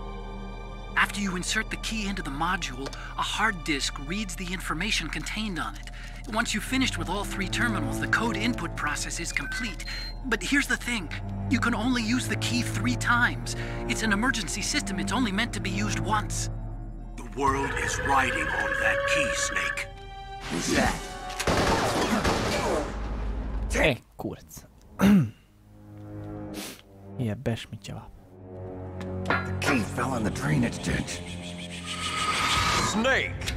After you insert the key into the module, a hard disk reads the information contained on it. Once you've finished with all 3 terminals, the code input process is complete. But here's the thing. You can only use the key 3 times. It's an emergency system. It's only meant to be used once. The world is riding on that key, Snake. Who's that? Kurac. Jebeš mi ćevap. The key fell in the drainage ditch. Snake!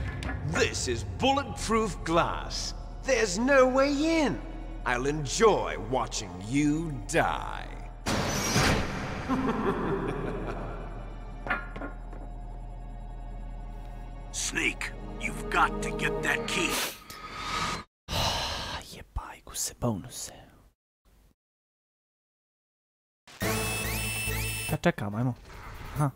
This is bulletproof glass. There's no way in. I'll enjoy watching you die. Snake, you've got to get that key. Jebajku se, bonuse. Ja čekam, ajmo. Aha.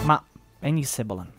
Ma, ennyi szebolan.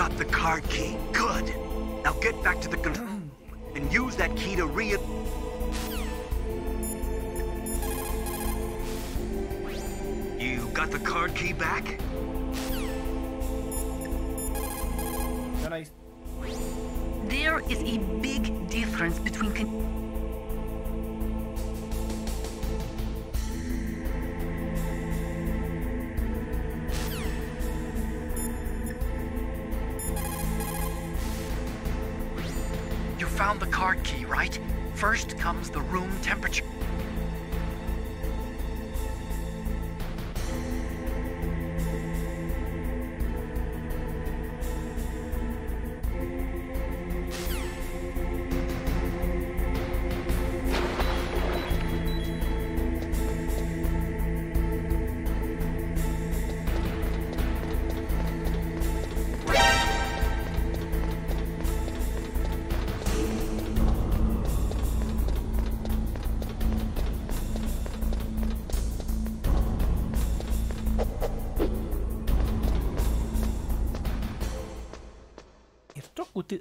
got the card key. Good. Now get back to the control room and use that key to You got the card key back? There is a big difference between You found the card key, right? First comes the room temperature.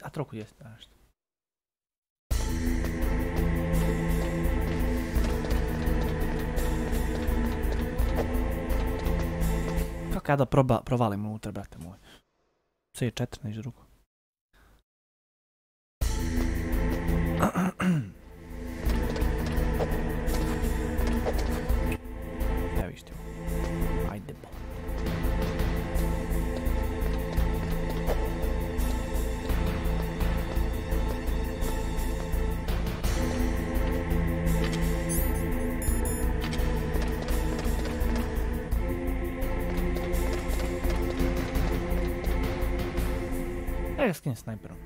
A trochu jeste nešto. Kako ja da provalim unutra, brate moj? C4, neće drugo. Evo ište. Ajde bo. Evo skinem snajperom.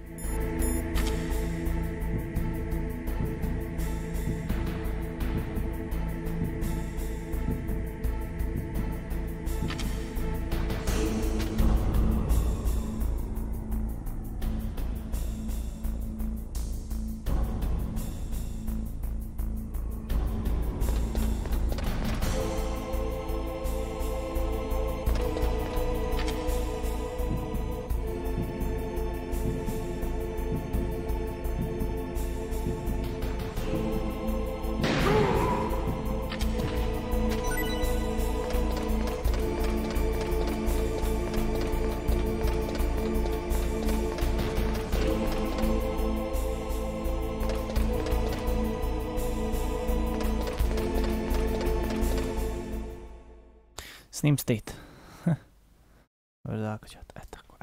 Snim state. Verdad, chat. Tako,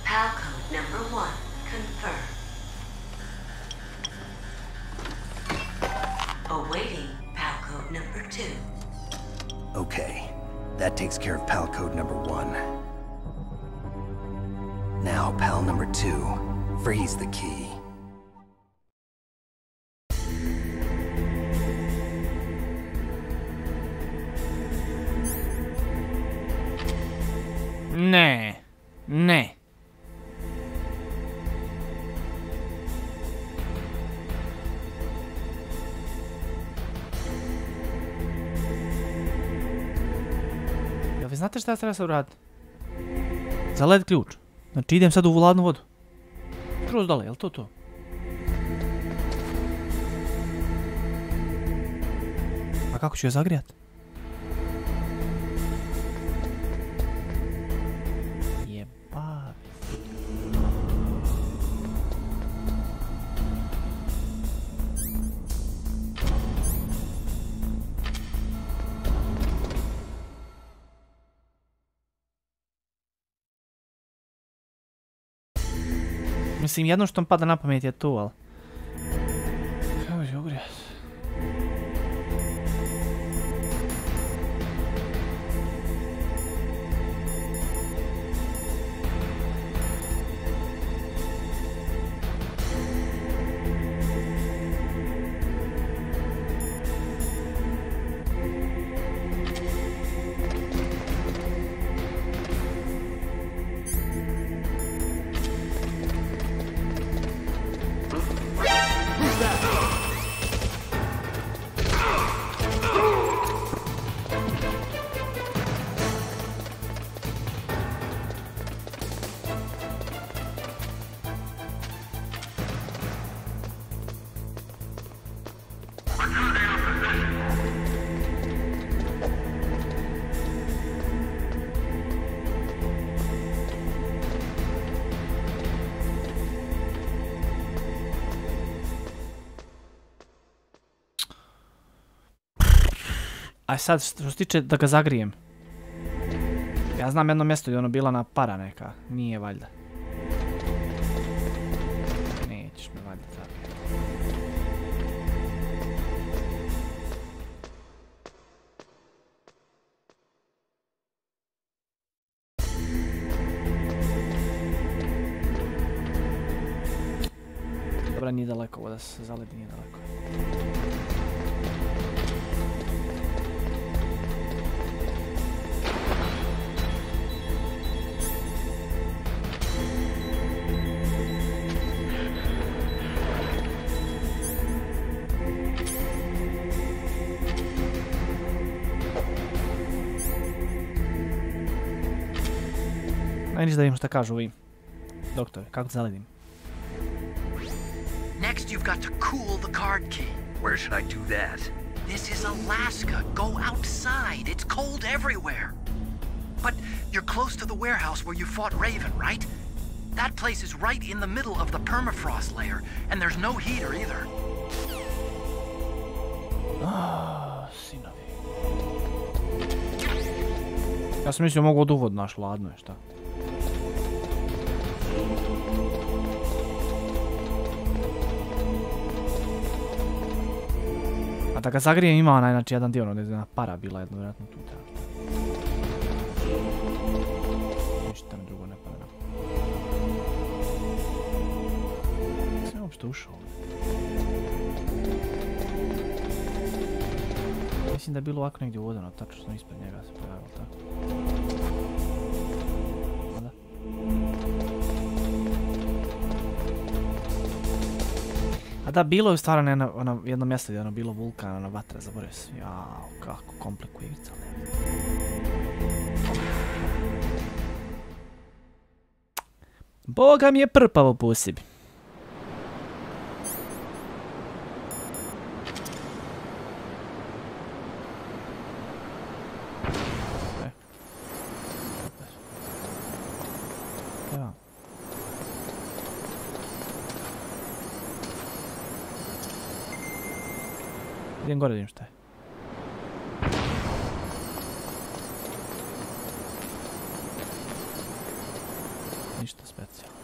PAL code number 1, confirmed. Awaiting PAL code number 2. Okay, that takes care of PAL code number 1. Now, PAL number 2, freeze the key. Ne, ne. Jel vi znate šta treba se uraditi? Za LED ključ. Znači idem sad u hladnu vodu. Skroz dole, jel to to? A kako ću je zagrijat? Jeba. Mislim, jedno što mi pada na pamet je to, ali... Kako ću ogrijat? A sad što se tiče da ga zagrijem. Ja znam jedno mjesto gdje je ono bila na para neka. Nije valjda. Nećeš me valjda zagrijeti. Dobra, nije daleko, ovo da se zaledi, nije daleko. Ajde da vidim šta kažu ovi doktori, kako da zaledim. Next, you've got to cool the card key. Where should I do that? This is Alaska. Go outside. It's cold everywhere. But you're close to the warehouse where you fought Raven, right? That place is right in the middle of the permafrost layer, and there's no heater either. Sinovi. Ja sam mislio mogu od uvod naš, ladno je šta. A da ga zagrijem ima onaj, znači jedan dio, ono gdje je para bila jedno vjerojatno tu treba. Ništa mi drugo ne pada na. Sam uopšte ušao ovdje. Mislim da je bilo ovako negdje uvodeno, tačno sam ispred njega se pojavilo, tako. Onda? A da, bilo je stvarno ono jedno mjesto gdje je ono bilo vulkan, ono vatra, zaboravio sam. Jao, kako komplikuje ivica, ali... Boga mi je prpavo po sebi. Idem gore da vidim šta je. Ništa specijalno.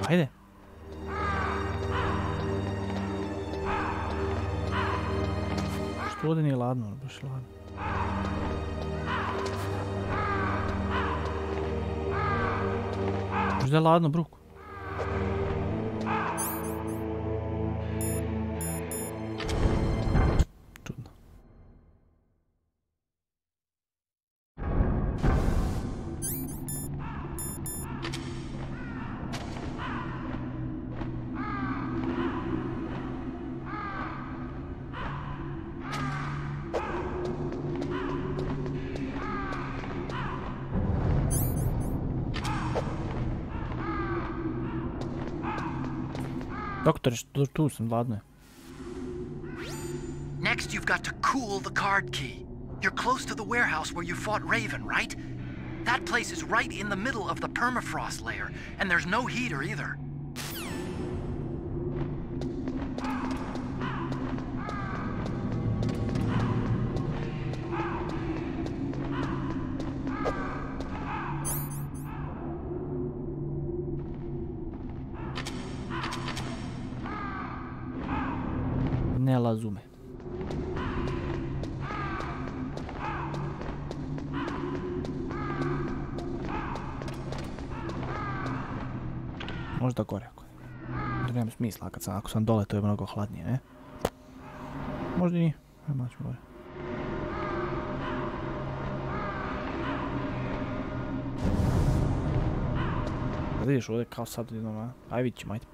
Ajde. Što ovdje nije ladno, baš ladno. Možda je ladno, Bruku. Čudno. Doktore, tu sam, ladno je. Next, you've got to cool the card key. You're close to the warehouse where you fought Raven, right? That place is right in the middle of the permafrost layer, and there's no heater either. Ne razume. Možda gore. Da nema smisla ako sam dole, to je mnogo hladnije, ne? Možda i nije. Ajmo ćemo gore. Da vidiš ovdje kao sad jednom, a? Aj vidit ćemo, ajde.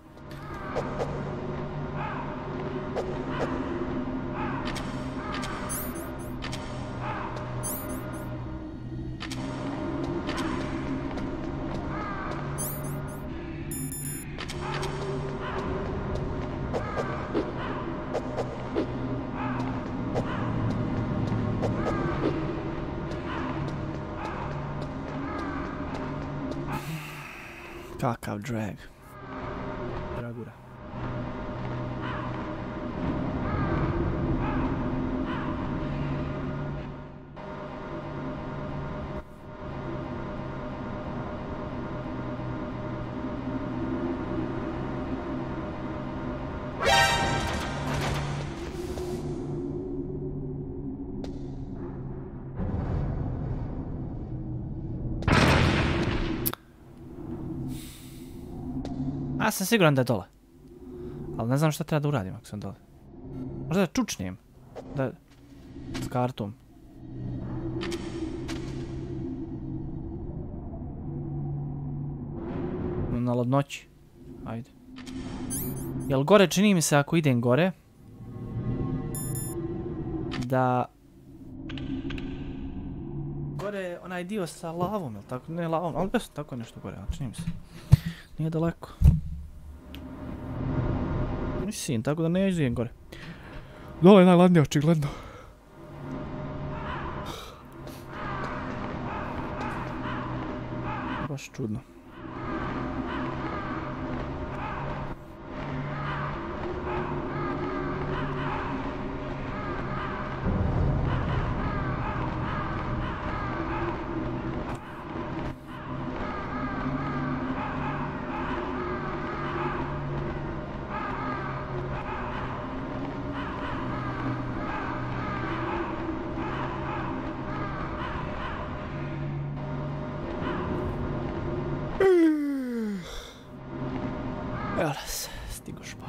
Kakav drag. Dragura. Ja sam siguran da je dole. Ali ne znam šta treba da uradim ako sam dole. Možda da čučnijem. Da... S kartom. Na ladnoći. Ajde. Jel gore čini mi se ako idem gore... Da... Gore je onaj dio sa lavom, jel tako? Ne lavom, ali bez tako nešto gore, ali čini mi se. Nije daleko. Mislim, tako da ne idem gore. Dole je najladnije, očigledno. Baš čudno. Evo nas, stigoš pa.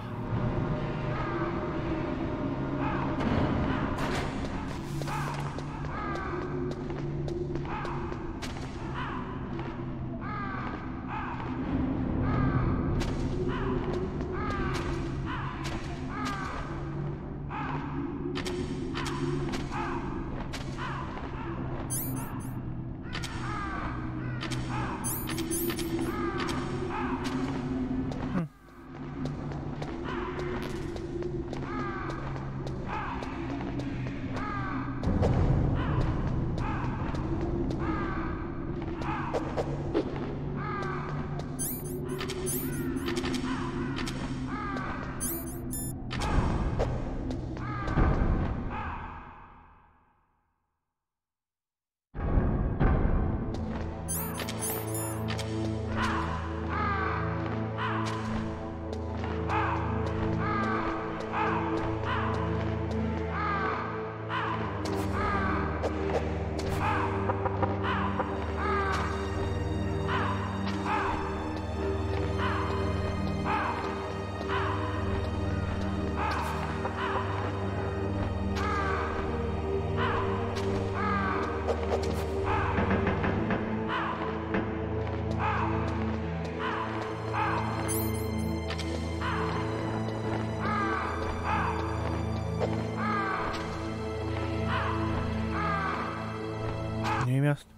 Nije mi jasno.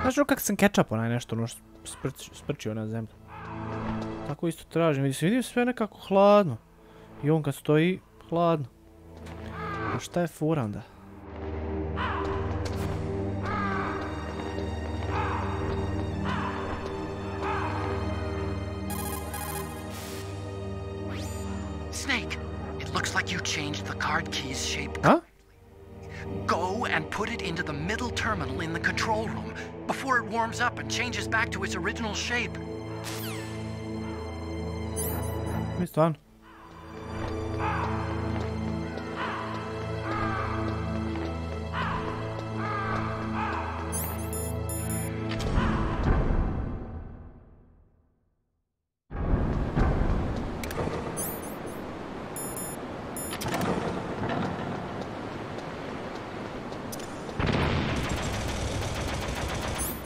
Znaš ono kak sam ketchup onaj nešto ono sprčio na zemlju. Tako isto tražim, vidim sve nekako hladno. I on kad stoji, hladno. A šta je fora onda? Snake, it looks like you changed the card key's shape. Huh? Go and put it into the middle terminal in the control room before it warms up and changes back to its original shape. Mi stvarno?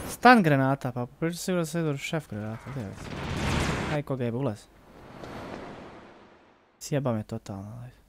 Stan granata, pa prilično sigurno se ide šef granata, gdje je? Aj koga jebe, ulaz. Sjeba me totalno, ajde.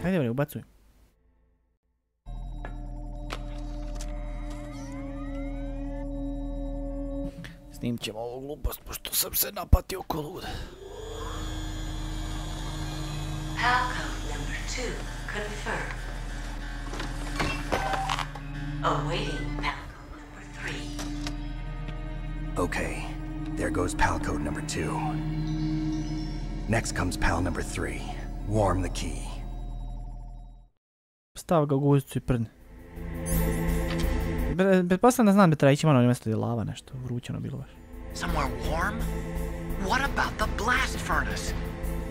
Ajde bre, ubacuj. Snimit ćemo ovu glupost, pošto sam se napatio ko lud. Palcode number 2 confirmed. Awaiting palcode number 3. Okay, there goes pal code number 2. Next comes pal number 3. Warm the key. Stav ga u guzicu i prdni. Pretpostavljam da znam da treba ići malo na mjesto gdje je lava nešto, vrućeno bilo baš. Somewhere warm? What about the blast furnace?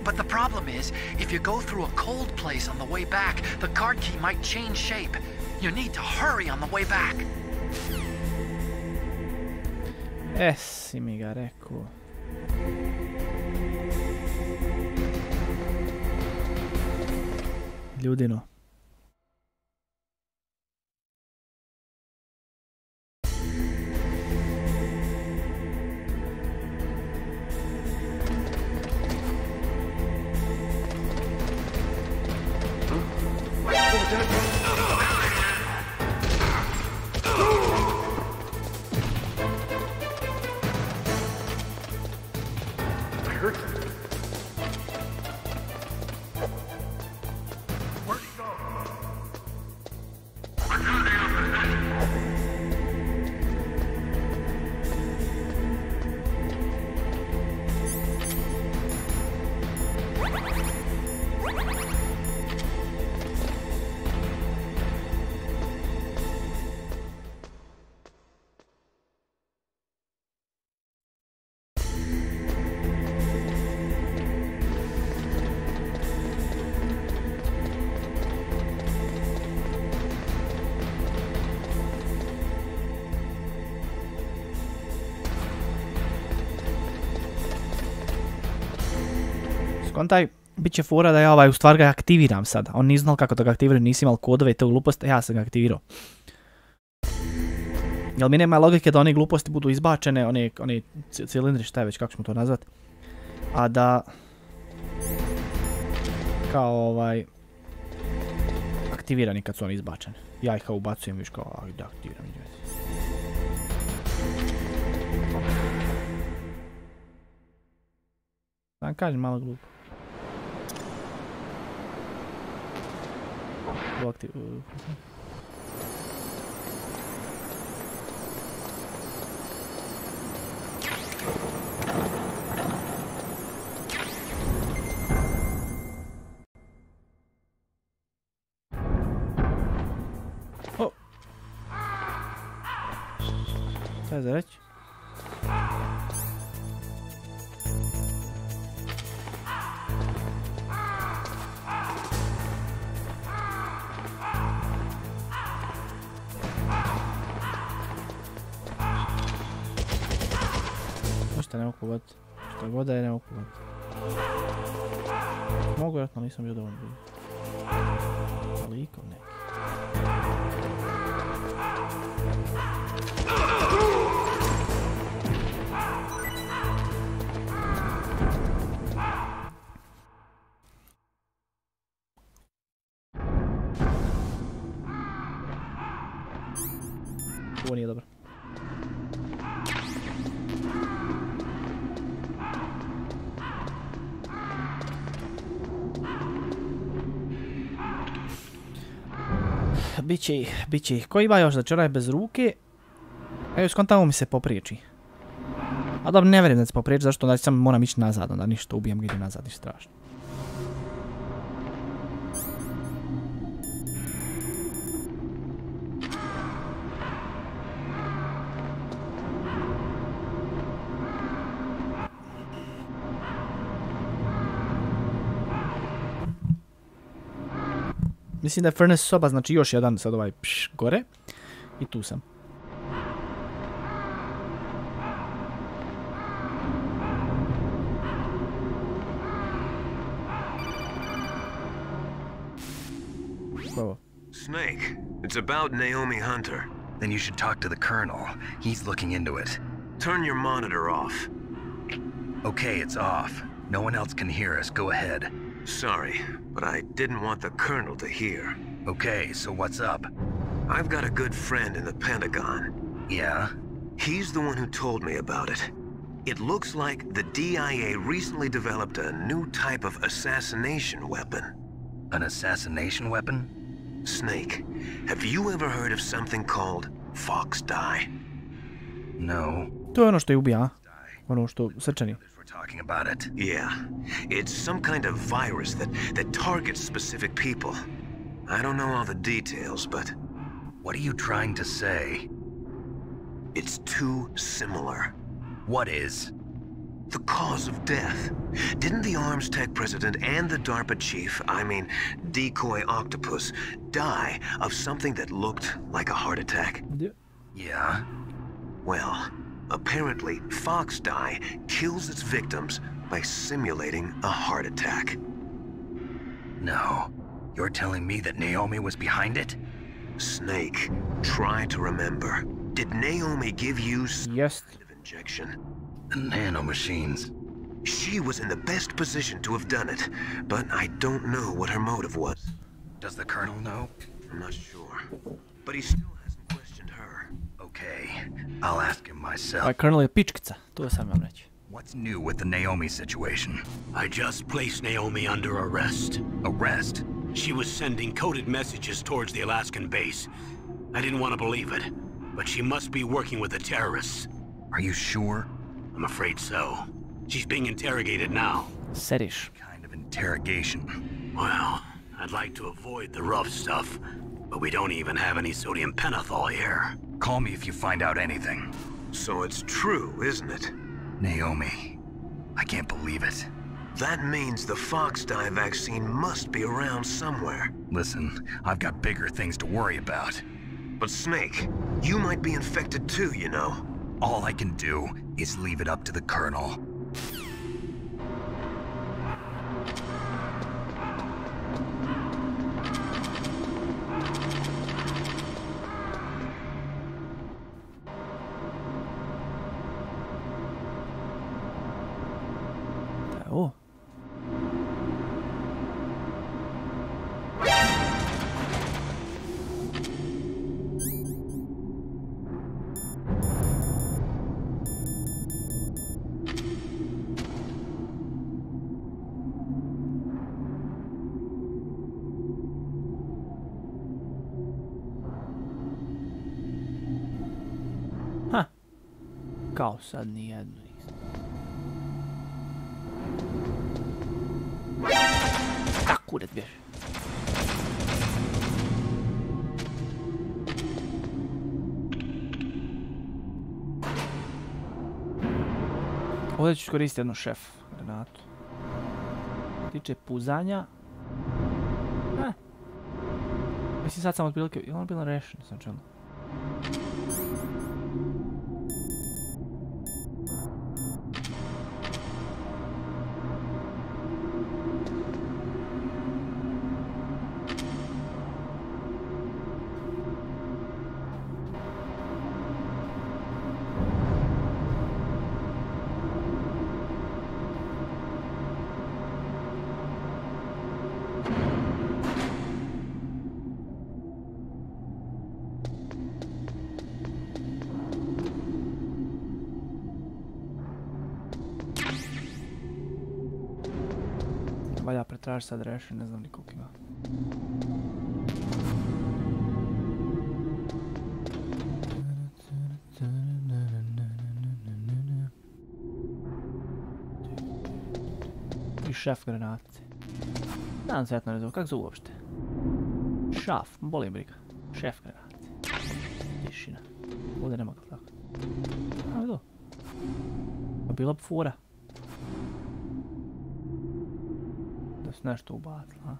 But the problem is, if you go through a cold place on the way back, the card key might change shape. You need to hurry on the way back. Si mi ga rekao. Ljudino. Kontaj, Biće fora da ja u stvari ga aktiviram sada. On nije znal kako da ga aktiviram, nisi imao kodove i te gluposti, ja sam ga aktivirao. Jel mi nema logike da one gluposti budu izbačene, one cilindri, šta je već, kako ćemo to nazvati. A da... Kao aktivirani kad su oni izbačeni. Ja ih kao ubacujem, viš kao, da aktiviram. Sam kažem, malo glupo. Šta je za reći? Šta ne mogu pogoditi? Šta god da je ne mogu pogoditi. Mogu vjerojatno, nisam bio dovoljno bio. Likov neki. Ovo nije dobro. Biće ih. Ko ima još da čeraj bez ruke? Evo skontamo mi se popriječi. A dobro, ne vjerujem da se popriječi, zašto onda sam moram ići nazad, onda ništa, ubijem ga, idem nazad, ništa strašno. Mislim da je furnace soba, znači još jedan sad ovaj gore. I tu sam. Ovo. Snake, it's about Naomi Hunter. Then you should talk to the Colonel. He's looking into it. Turn your monitor off. Okay, it's off. No one else can hear us. Go ahead. Sorry, but I didn't want the Colonel to hear. Okay, so what's up? I've got a good friend in the Pentagon. Yeah? He's the one who told me about it. It looks like the DIA recently developed a new type of assassination weapon. An assassination weapon? Snake, have you ever heard of something called Fox Dye? No. To je ono što je ubija, ono što srčani. Talking about it. Yeah. It's some kind of virus that targets specific people. I don't know all the details, but... What are you trying to say? It's too similar. What is? The cause of death. Didn't the Arms Tech president and the DARPA chief, I mean, Decoy Octopus, die of something that looked like a heart attack? Yeah? Well, apparently Fox Dye kills its victims by simulating a heart attack. No. You're telling me that Naomi was behind it? Snake, try to remember. Did Naomi give you some kind of injection? The nanomachines. She was in the best position to have done it, but I don't know what her motive was. Does the Colonel know? I'm not sure, but he still hasn't questioned her. Okay, I'll ask him myself. Colonel je pičkica, to sam vam reći. What's new with the Naomi situation? I just placed Naomi under arrest. Arrest? She was sending coded messages towards the Alaskan base. I didn't want to believe it, but she must be working with the terrorists. Are you sure? I'm afraid so. She's being interrogated now. Seriš. Kind of interrogation. Well, I'd like to avoid the rough stuff, but we don't even have any sodium pentothal here. Call me if you find out anything. So it's true, isn't it? Naomi. I can't believe it. That means the Fox Dye vaccine must be around somewhere. Listen, I've got bigger things to worry about. But Snake, you might be infected too, you know. All I can do is leave it up to the Colonel. Kao sad nijednu nisam. Tak, kuret bježi. Ovdje ću iskoristiti jednu šef granatu. Tiče puzanja. Mislim sad sam otprilike, je ono bilo rešeno sam čemu? Valja pretraži sad rešen, ne znam ni koliko ima. I šef granate. Nadam se etno ne znam, kako zove uopšte? Šaf, boli briga. Šef granate. Tišina. Ovdje nema ga tako. A vidio? Pa bila bi fura. Da se nešto ubacilo, a?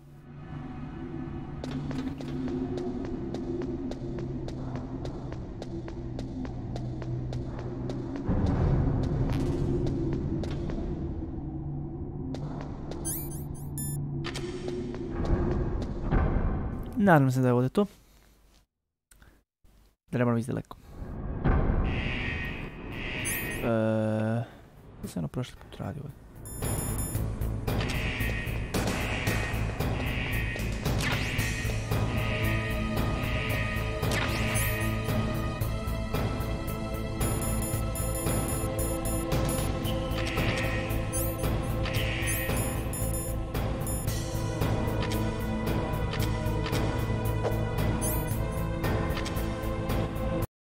Nadam se da je ovdje to. Trebamo biti daleko. Da se ono prošli put radi ovdje.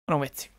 Moram veci.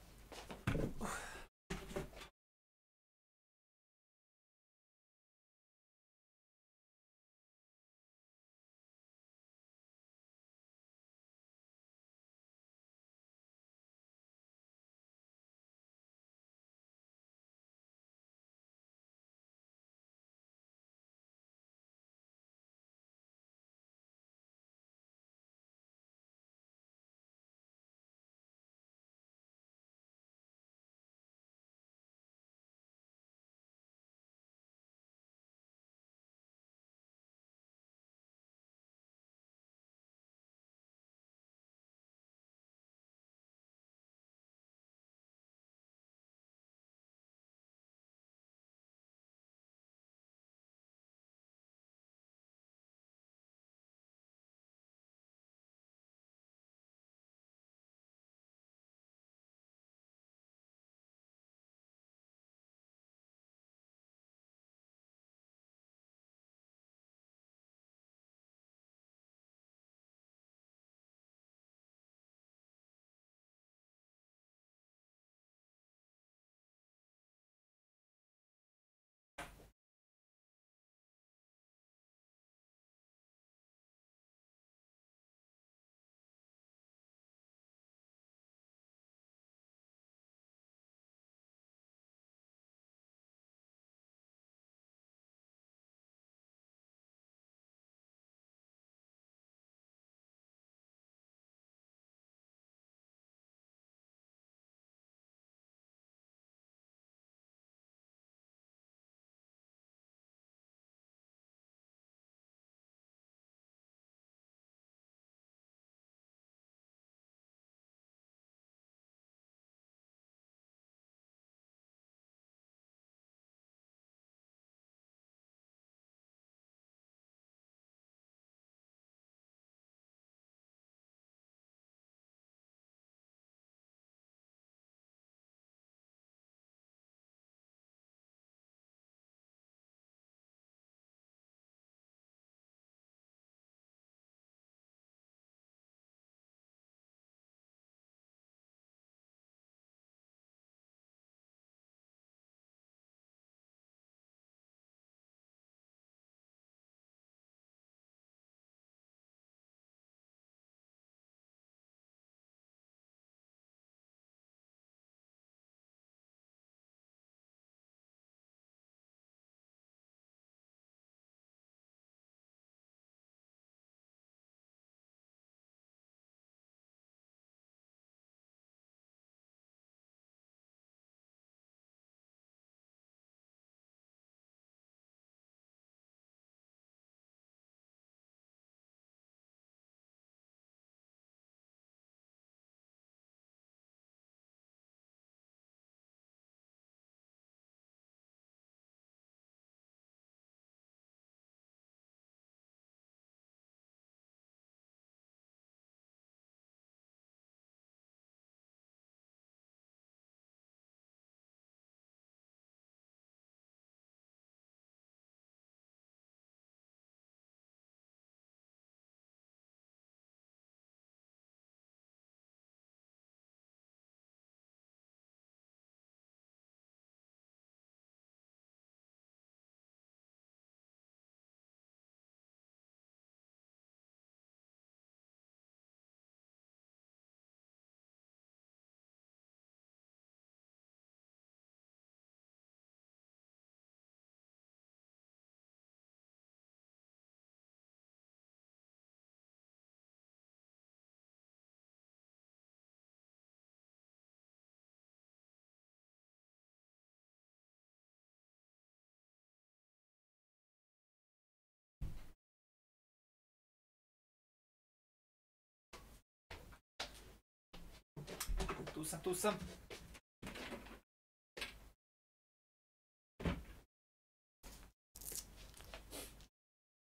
Tu sam.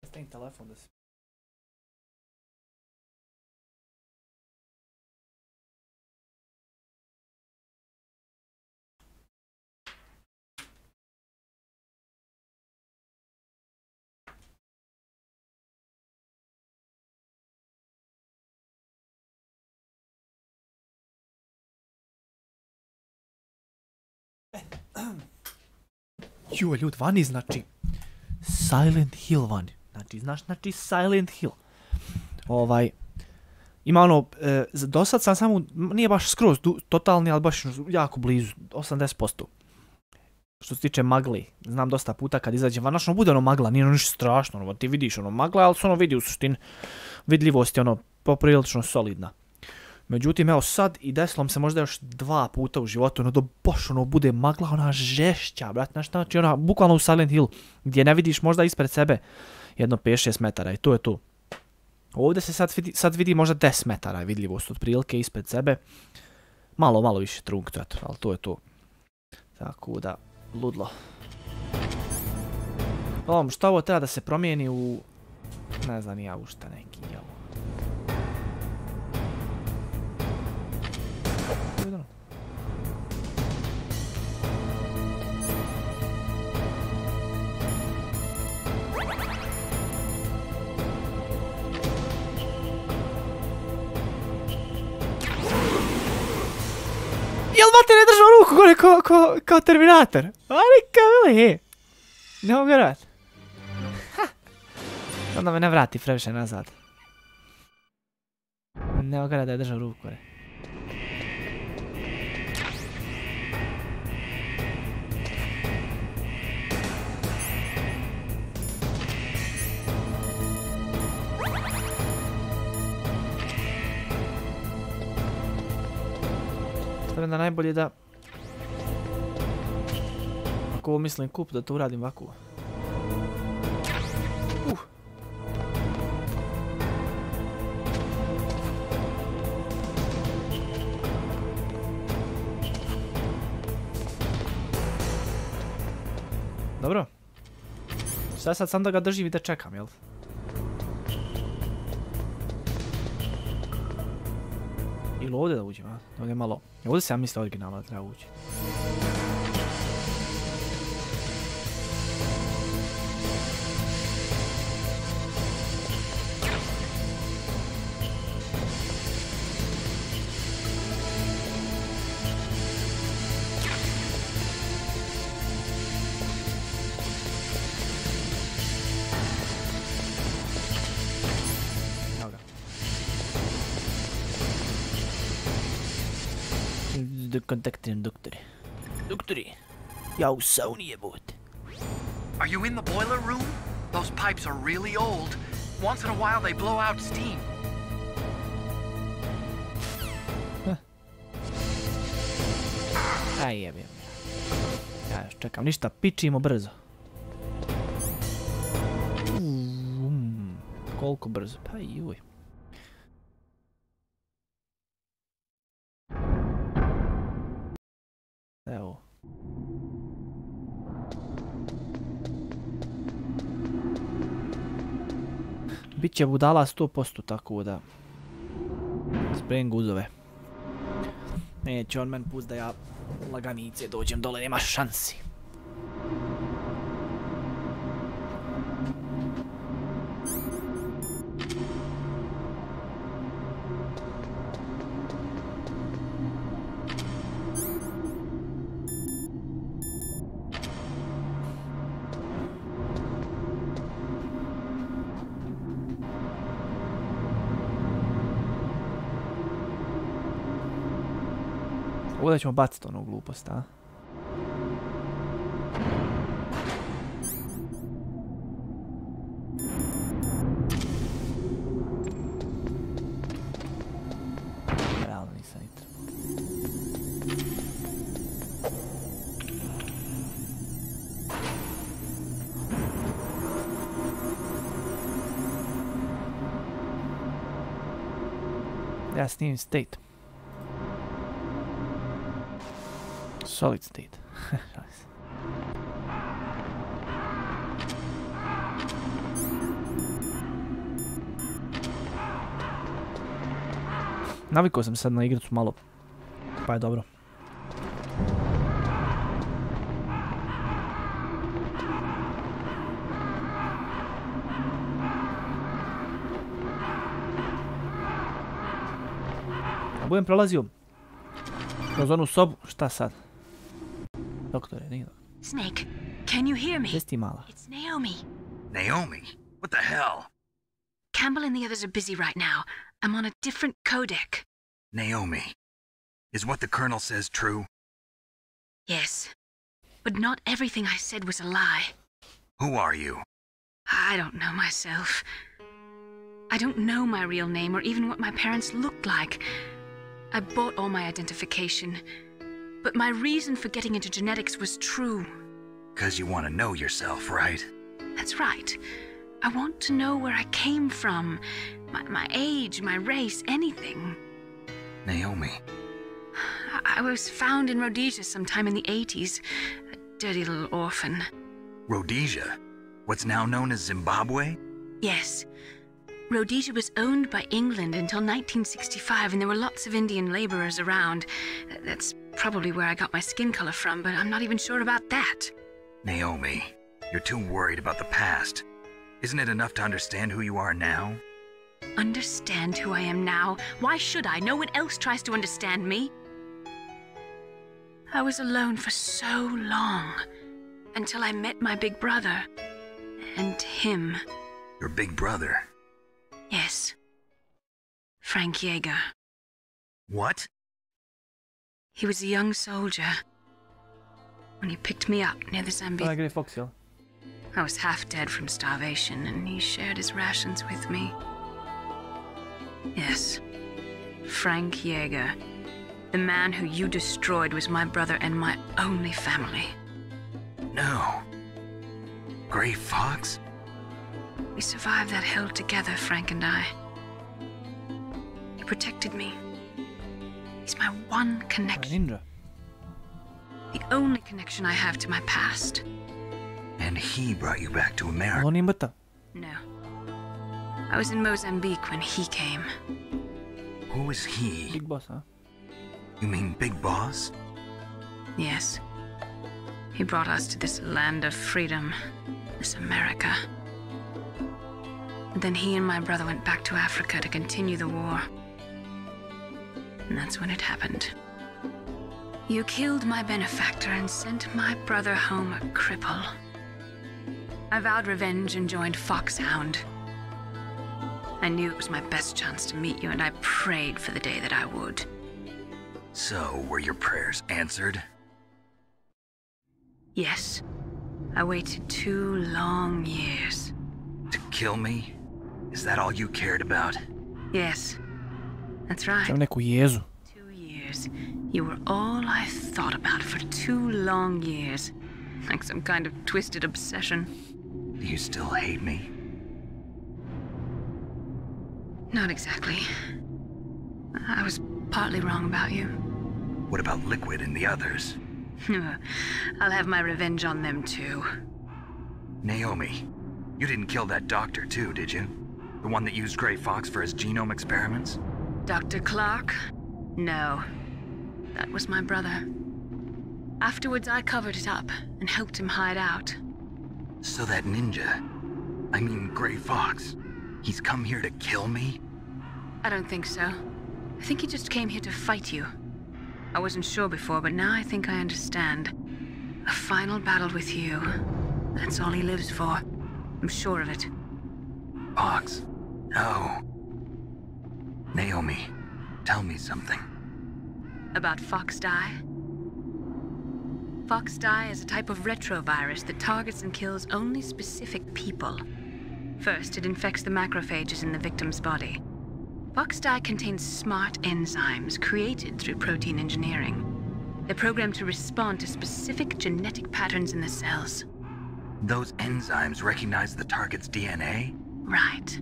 Stavim telefon da se... Joj, ljud, vani znači Silent Hill vani. Znači Silent Hill. Ima ono, dosad sam samo, nije baš skroz totalni, ali baš jako blizu, 80%. Što se tiče magli, znam dosta puta kad izađem van, znači bude ono magla, nije ono ništa strašno, ono, ti vidiš ono magla, ali se ono vidi u suštini, vidljivost je ono poprilično solidna. Međutim, evo sad i desilo mi se možda još 2 puta u životu, ono da baš ono bude magla, ona žešća, brate, znači ona bukvalno u Silent Hill, gdje ne vidiš možda ispred sebe jedno 5-6 metara i to je to. Ovdje se sad vidi možda 10 metara vidljivost otprilike ispred sebe, malo više trunk, ali to je to. Tako da, ludlo. Šta ovo treba da se promijeni u, ne znam ja u šta neki, jel. Jel mate ne držao ruku gore kao Terminator? Ali kao je. Ne mogu vjerovat. Onda me ne vrati previše nazad. Ne mogu vjerovat da je držao ruku gore. Da najbolje da ako ovo mislim kup da to uradim ovako. Dobro. Sad sam da ga držim i da čekam, jel? Ili ovdje da uđem, a? Ovdje malo... Ovdje se ja mislio originalno da treba ući. Kontaktiram doktore. Doktore, ja u sauni jebote. Are you in the boiler room? Those pipes are really old. Once in a while they blow out steam. Aj jebim. Ja još čekam, ništa, pičimo brzo. Koliko brzo, pa juj. Evo. Biće budala 100%, tako da sprem guzove. Neće on men pust da ja laganice dođem dole, nema šansi. Ovdje ćemo baciti ono glupost, a? Realno nisam ni trebao. Ja snimim state. Solid state. Navikao sam sad na igricu malo, pa je dobro. A budem prolazio kroz onu sobu, šta sad? Doktore, nije dobro. Snake, can you hear me? Gdje si ti mala? It's Naomi. Naomi? What the hell? Campbell and the others are busy right now. I'm on a different codec. Naomi, is what the Colonel says true? Yes, but not everything I said was a lie. Who are you? I don't know myself. I don't know my real name or even what my parents looked like. I bought all my identification, but my reason for getting into genetics was true. 'Cause you want to know yourself, right? That's right. I want to know where I came from, my age, my race, anything. Naomi. I was found in Rhodesia sometime in the 80s, a dirty little orphan. Rhodesia? What's now known as Zimbabwe? Yes. Rhodesia was owned by England until 1965, and there were lots of Indian laborers around. That's probably where I got my skin color from, but I'm not even sure about that. Naomi, you're too worried about the past. Isn't it enough to understand who you are now? Understand who I am now? Why should I? No one else tries to understand me. I was alone for so long, until I met my big brother. And him. Your big brother? Yes. Frank Yeager. What? He was a young soldier when he picked me up near the Zambezi. I was half dead from starvation, and he shared his rations with me. Yes. Frank Yeager. The man who you destroyed was my brother and my only family. No. Gray Fox? We survived that hell together, Frank and I. He protected me. He's my one connection. The only connection I have to my past. And he brought you back to America? No. I was in Mozambique when he came. Who is he? Big Boss, huh? You mean Big Boss? Yes. He brought us to this land of freedom, this America. And then he and my brother went back to Africa to continue the war. And that's when it happened. You killed my benefactor and sent my brother home a cripple. I vowed revenge and joined Foxhound. I knew it was my best chance to meet you, and I prayed for the day that I would. So, were your prayers answered? Yes. I waited 2 long years. To kill me? Is that all you cared about? Yes. That's right. 2 years. You were all I thought about for 2 long years. Like some kind of twisted obsession. Do you still hate me? Not exactly. I was partly wrong about you. What about Liquid and the others? I'll have my revenge on them too. Naomi, you didn't kill that doctor too, did you? The one that used Gray Fox for his genome experiments? Dr. Clark? No. That was my brother. Afterwards, I covered it up and helped him hide out. So that ninja, I mean Gray Fox, he's come here to kill me? I don't think so. I think he just came here to fight you. I wasn't sure before, but now I think I understand. A final battle with you. That's all he lives for. I'm sure of it. Fox? No. Naomi, tell me something. About Fox Die? Fox Die is a type of retrovirus that targets and kills only specific people. First, it infects the macrophages in the victim's body. Fox Die contains smart enzymes created through protein engineering. They're programmed to respond to specific genetic patterns in the cells. Those enzymes recognize the target's DNA? Right.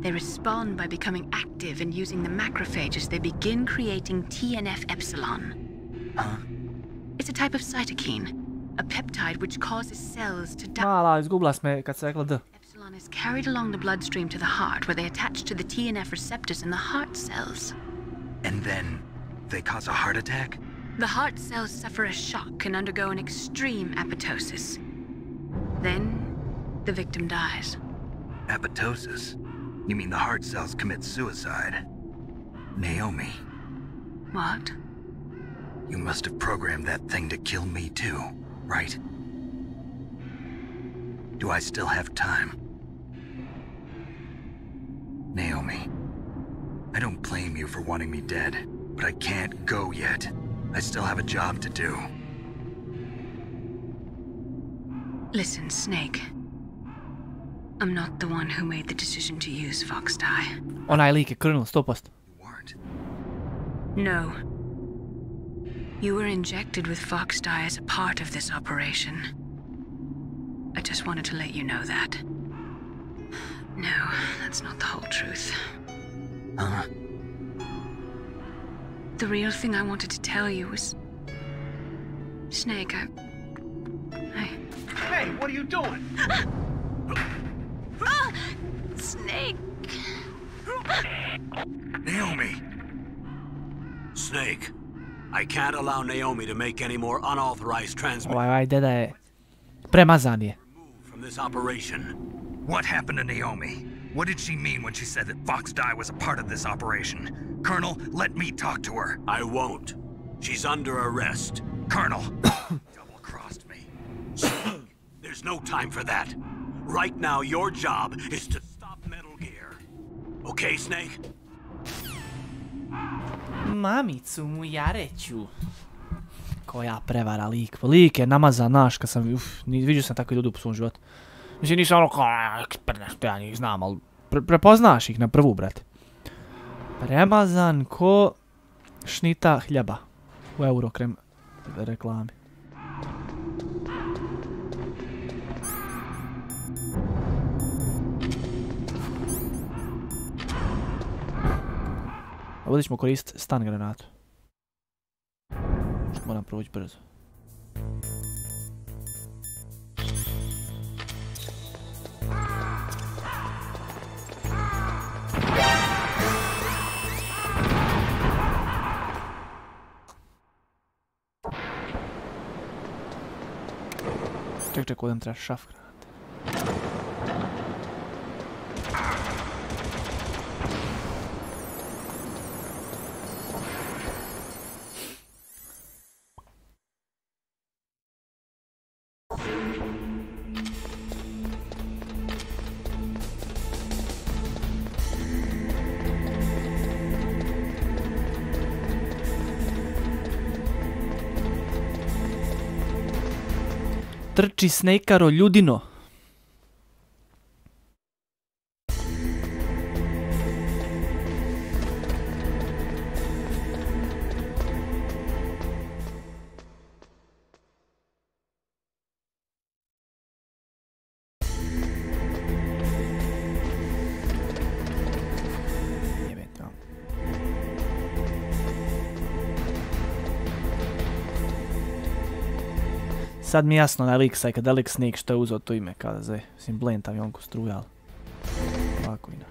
They respond by becoming active and using the macrophages. They begin creating TNF-epsilon. Huh? It's a type of cytokine, a peptide which causes cells to die. Mala, izgubila sme kad se rekla D. Epsilon is carried along the bloodstream to the heart, where they attach to the TNF receptors in the heart cells. And then they cause a heart attack? The heart cells suffer a shock and undergo an extreme apoptosis. Then, the victim dies. Apoptosis? You mean the heart cells commit suicide? Naomi. What? You must have programmed that thing to kill me too, right? Do I still have time? Naomi, I don't blame you for wanting me dead, but I can't go yet. I still have a job to do. Listen, Snake. I'm not the one who made the decision to use Fox Dye. Onaj lik je Colonel, 100%. No. You were injected with Fox Dye as a part of this operation. I just wanted to let you know that. No, that's not the whole truth. Huh? The real thing I wanted to tell you was... Snake, Hey, what are you doing? Snake! Naomi! Snake, I can't allow Naomi to make any more unauthorized transmissions Ovaj deda je premazan je. from this operation. What happened to Naomi? What did she mean when she said that Fox Dye was a part of this operation? Colonel, let me talk to her. I won't. She's under arrest. Colonel! Double-crossed me. There's no time for that. Right now, your job is to stop Metal Gear. Okay, Snake? Mamicu mu ja reću. Koja prevara lik. Lik je namazan, naš, kad sam, vidio sam takve ljude u svom životu. Mislim, nisam ono kao, što ja njih znam, ali prepoznaš ih na prvu, brate. Premazan ko šnita hljeba u Eurokrem reklami. Ovdje ćemo koristiti stun granatu. Moram proći brzo. Ček, ovdje treba šaf granate. Trči Snejkaro ljudino. Sad mi je jasno na lik Psychedelic Snake što je uzeo to ime kada zve. Mislim, blend avionku strujal. Ovako inače.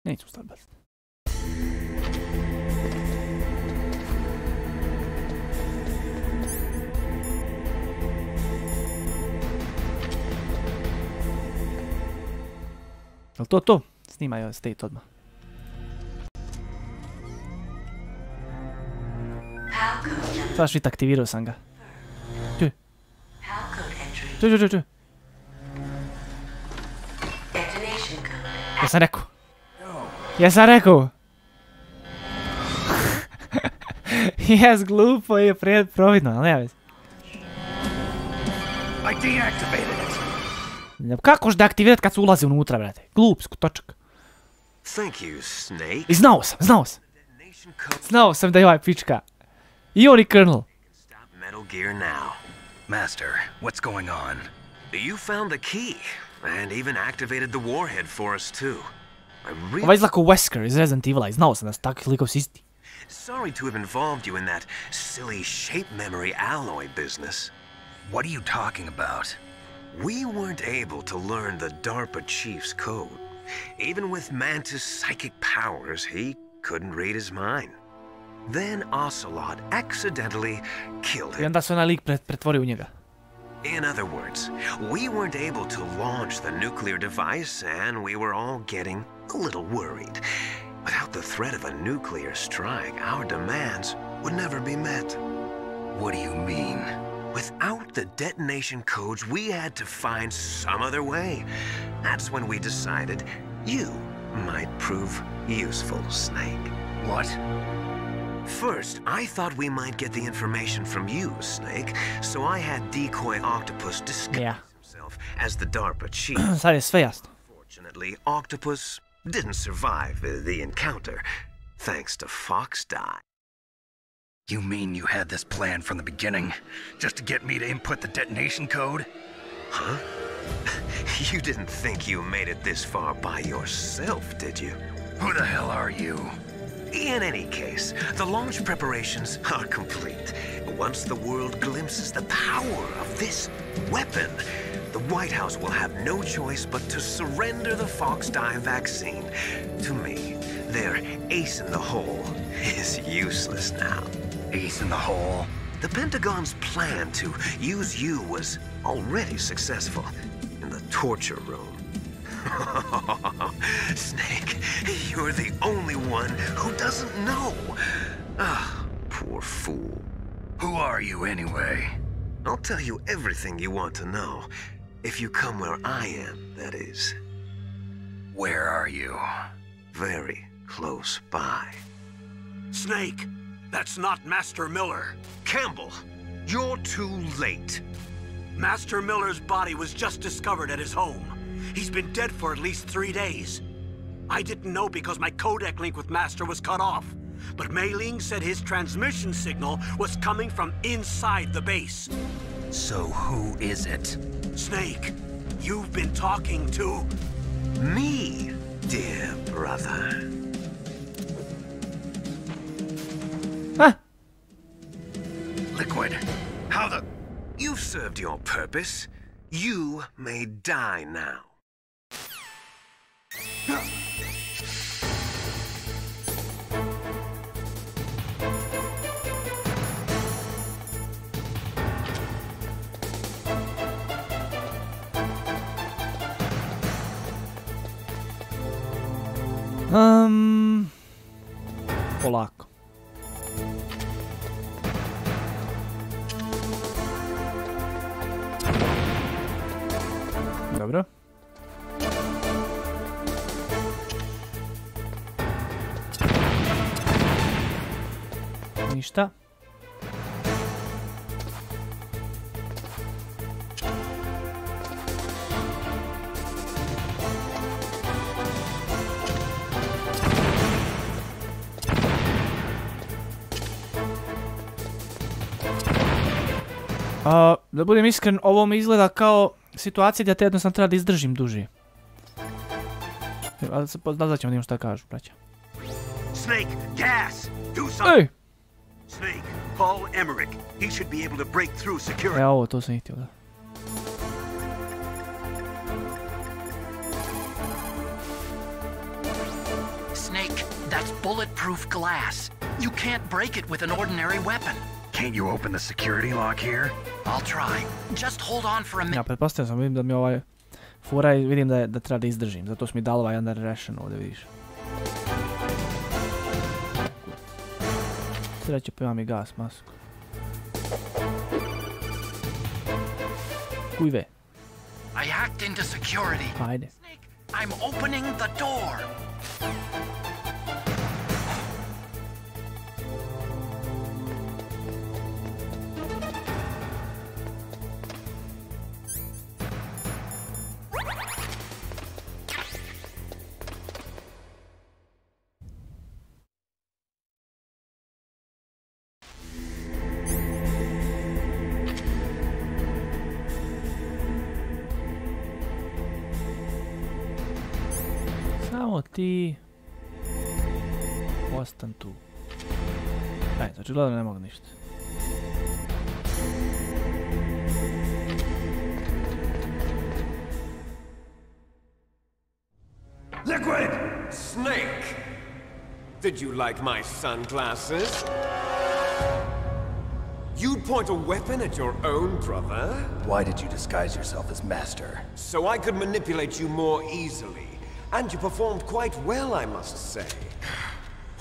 Neću stati bez. Jel to? Snimaj ovaj state odmah. Sad šit, aktivirao sam ga. Čuj. Čuj. Jesam rekao? Jes, glupo je providno, ali nema veze. Kako ćeš deaktivirat kad se ulazi unutra, brate? Glup, skutočak. Thank you, Snake. I znao sam da je ovaj pička. I on i Colonel. Metal Gear now. Master, what's going on? You found the key, and even activated the warhead for us too. Ovaj izlako Wesker iz Resident Evil-a. I znao sam da su takvi likovi su isti. Sorry to have involved you in that silly shape memory alloy business. What are you talking about? We weren't able to learn the DARPA chief's code. Even with Mantis' psychic powers, he couldn't read his mind. Then Ocelot accidentally killed I him. onda se onaj lik pretvorio u njega. In other words, we weren't able to launch the nuclear device, and we were all getting a little worried. Without the threat of a nuclear strike, our demands would never be met. What do you mean? Without the detonation codes, we had to find some other way. That's when we decided you might prove useful, Snake. What? First, I thought we might get the information from you, Snake, so I had Decoy Octopus disguise himself as the DARPA chief. Sad je sve jasno. Fortunately, Octopus didn't survive the encounter, thanks to Fox Die. You mean you had this plan from the beginning, just to get me to input the detonation code? Huh? You didn't think you made it this far by yourself, did you? Who the hell are you? In any case, the launch preparations are complete. Once the world glimpses the power of this weapon, the White House will have no choice but to surrender the Fox Die vaccine to me. Their ace in the hole is useless now. Ace in the hole? The Pentagon's plan to use you was already successful in the torture room. Snake, you're the only one who doesn't know. Ah, poor fool. Who are you anyway? I'll tell you everything you want to know. If you come where I am, that is. Where are you? Very close by. Snake, that's not Master Miller. Campbell, you're too late. Master Miller's body was just discovered at his home. He's been dead for at least 3 days. I didn't know because my codec link with Master was cut off. But Mei Ling said his transmission signal was coming from inside the base. So who is it? Snake, you've been talking to... me, dear brother. Huh? Liquid, how the... You've served your purpose. You may die now. Polako. Dobro. Ništa. Da budem iskren, ovo mi izgleda kao situacija gdje te jednostavno treba da izdržim duže. Ali se da ćemo vidimo šta kažu, braća. Snake, gas! Do something! Ej! Snake, call Emmerich. He should be able to break through security. Ja, ovo, to sam htio, da. Snake, that's bulletproof glass. You can't break it with an ordinary weapon. Can't you open the security lock here? I'll try. Just hold on for a minute. Ja, pretpostavljam sam, vidim da mi ovaj fura i vidim da treba da izdržim. Zato su mi dali ovaj under ration ovdje, vidiš. Sreće pa imam i gas masku. Kujve. I hacked into security. Ajde. Snake, I'm opening the door. Samo ti... Ostan tu. Znači gledam ne mogu ništa. Liquid! Snake! Did you like my sunglasses? You'd point a weapon at your own brother? Why did you disguise yourself as Master? So I could manipulate you more easily. And you performed quite well, I must say.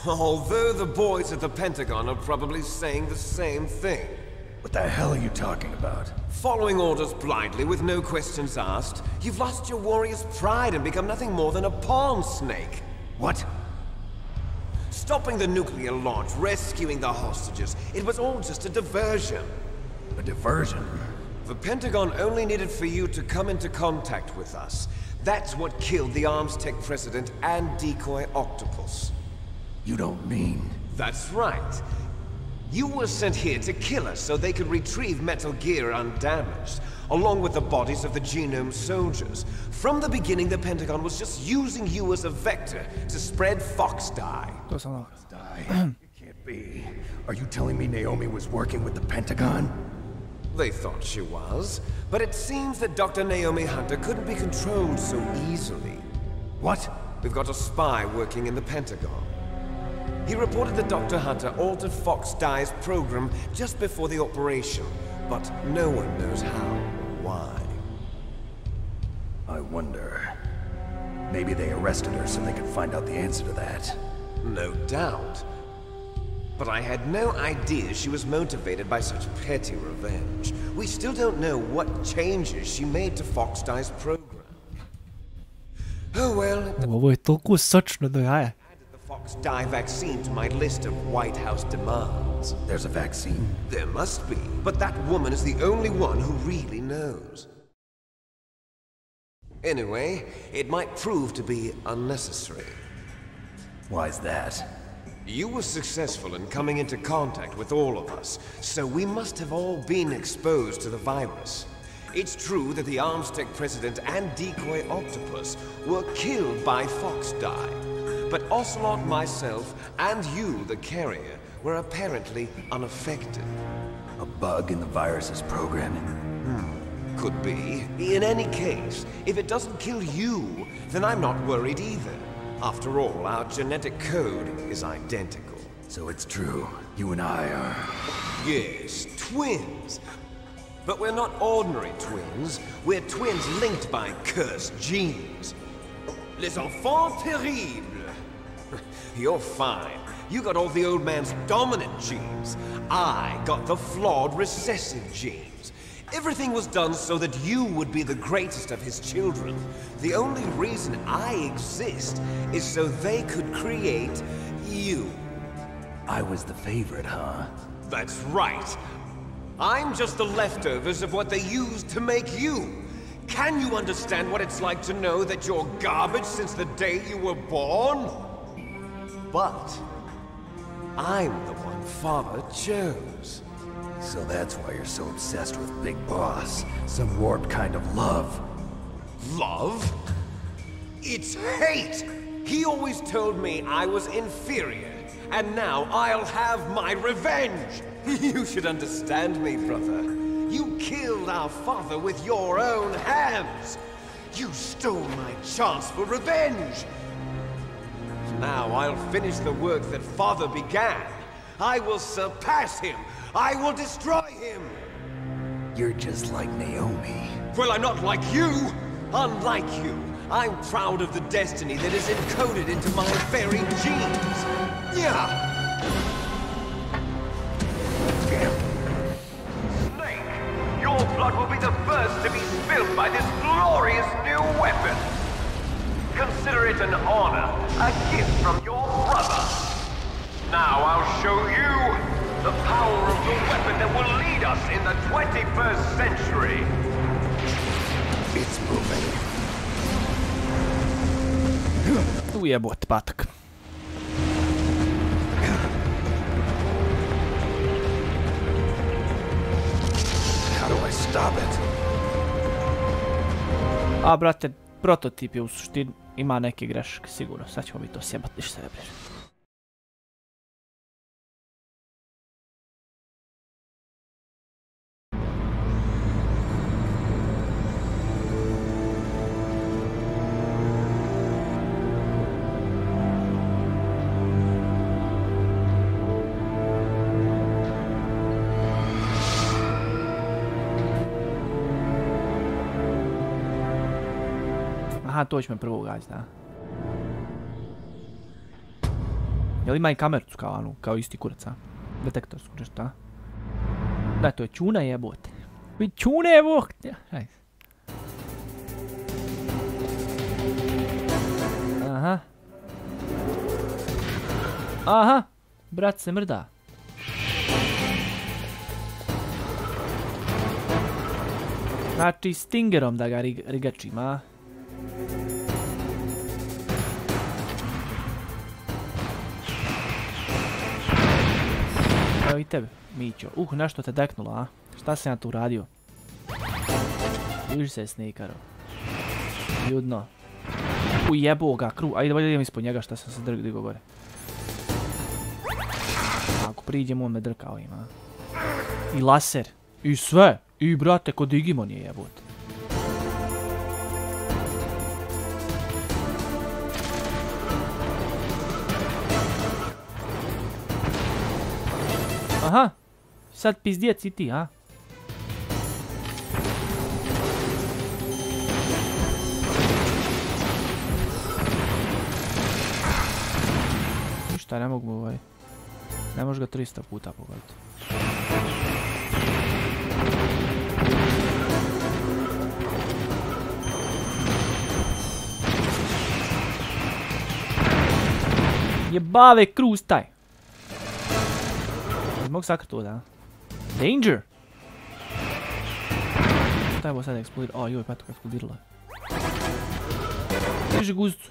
Although the boys at the Pentagon are probably saying the same thing. What the hell are you talking about? Following orders blindly with no questions asked, you've lost your warrior's pride and become nothing more than a pawn, Snake. What? Stopping the nuclear launch, rescuing the hostages, it was all just a diversion. A diversion? The Pentagon only needed for you to come into contact with us. That's what killed the Arms Tech president and decoy octopus. You don't mean... That's right. You were sent here to kill us so they could retrieve Metal Gear undamaged, along with the bodies of the Genome soldiers. From the beginning, the Pentagon was just using you as a vector to spread Fox dye. It can't be. Are you telling me Naomi was working with the Pentagon? They thought she was, but it seems that Dr. Naomi Hunter couldn't be controlled so easily. What? We've got a spy working in the Pentagon. He reported that Dr. Hunter altered Fox Dye's program just before the operation, but no one knows how or why. I wonder... Maybe they arrested her so they could find out the answer to that. No doubt. But I had no idea she was motivated by such petty revenge. We still don't know what changes she made to Fox Dye's program. Oh well... Ovo je toliko sočno do jaja. Fox Dye vaccine to my list of White House demands. There's a vaccine? There must be, but that woman is the only one who really knows. Anyway, it might prove to be unnecessary. Why's that? You were successful in coming into contact with all of us, so we must have all been exposed to the virus. It's true that the Arms Tech president and decoy octopus were killed by Fox Dye. But Ocelot, myself, and you, the carrier, were apparently unaffected. A bug in the virus's programming? Could be. In any case, if it doesn't kill you, then I'm not worried either. After all, our genetic code is identical. So it's true. You and I are... Yes, twins. But we're not ordinary twins. We're twins linked by cursed genes. Les enfants terribles. You're fine. You got all the old man's dominant genes. I got the flawed recessive genes. Everything was done so that you would be the greatest of his children. The only reason I exist is so they could create you. I was the favorite, huh? That's right. I'm just the leftovers of what they used to make you. Can you understand what it's like to know that you're garbage since the day you were born? But I'm the one Father chose. So that's why you're so obsessed with Big Boss. Some warped kind of love. Love? It's hate! He always told me I was inferior, and now I'll have my revenge! You should understand me, brother. You killed our father with your own hands! You stole my chance for revenge! Now I'll finish the work that Father began. I will surpass him. I will destroy him. You're just like Naomi. Well, I'm not like you. Unlike you, I'm proud of the destiny that is encoded into my very genes. Yeah. Snake, your blood will be the first to be spilled by this glorious new weapon. Consider it an honor, a gift from your brother. Now I'll show you the power of the weapon that will lead us in the 21st century. It's moving. Ujebot, patak. How do I stop it? A, brate, prototip je u suštini. ima neke greške, sigurno. Sad ćemo mi to sjebati, ništa ne brini. Aha, to će me prvo ugađati, da. Jel ima i kamercu kao isti kurac, a? Detektorsku nešto, a? Da, to je čuna jebote. Vi čune jebote! Hajde. Aha. Aha! Brat se mrda. Znači, Stingerom da ga rigačim, a? Evo i tebe, Mićo. Nešto te deknulo, a? Šta sam ja tu radio? Vidiš se, Snakero. Ljudno. Ujebo ga, ajde, idem ispod njega šta sam se digo gore. Ako priđem, on me drka ovim, a? I laser. I sve. I brate, ko Digimon je jebote. Aha, sad pizdjec i ti, a? Ništa, ne mogu ne može ga 300 puta pogoditi. Jebave kruz taj. Mogu sakriti ovo, da? Danger! Šta je ovo sad eksplodiralo? O, joj, pa to kako eksplodiralo. Diži guzicu.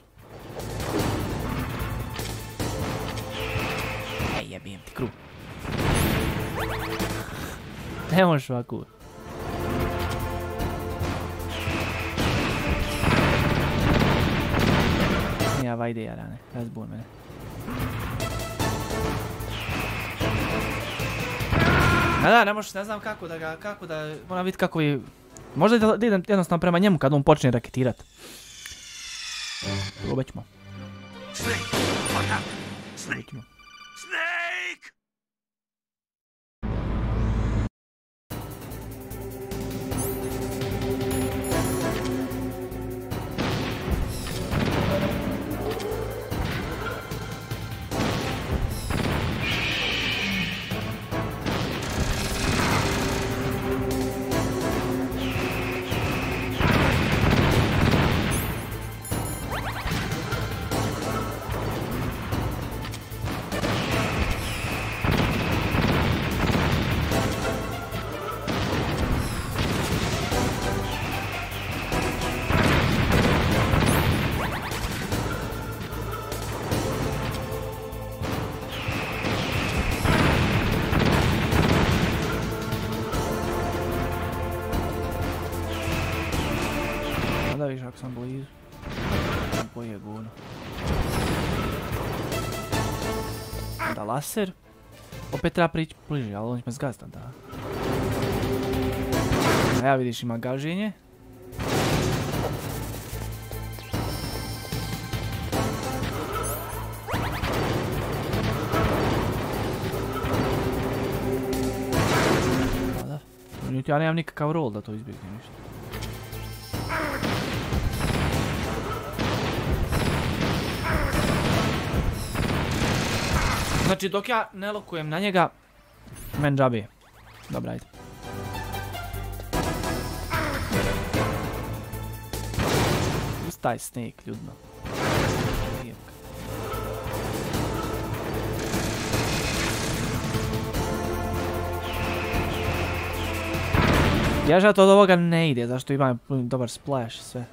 Ej, jebijem ti krug. Ne možeš ovako. Nije ova ideja, rane. Razboj mene. Da, ne možeš, ne znam kako da, moram vidjeti kako je, možda da idem jednostavno prema njemu kad on počne raketirat. Probat ćemo. Snake! Da vidiš ako sam blizu. Boje guno. Da laser. Opet treba prići bliže, ali on će me zgazda, da. A ja vidiš ima gaženje. Da. Ja nemam nikakav rol da to izbjegnem ništa. Znači dok ja ne lokujem na njega, men džabije. Dobra, ajde. Ustaj Snake, ljudno. Ježat od ovoga ne ide, zašto imam dobar splash i sve.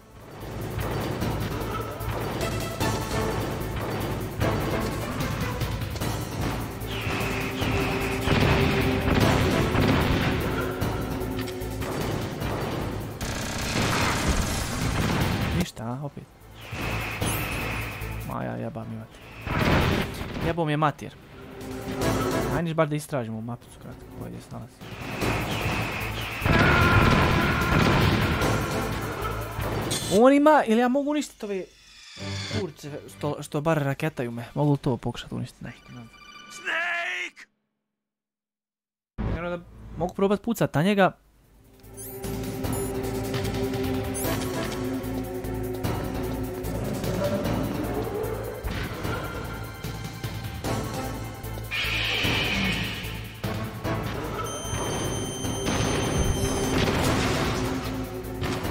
Ništa, opet. jeba mi mater. Jebo mi je mater. Ajde bar da istražimo mapicu kratko koja gdje se nalazi. On ima, ili ja mogu uništiti ove kurce što bar raketaju me. Mogu li to pokušati uništiti? Ne, ne znam. Snake! Da mogu probat pucat na njega.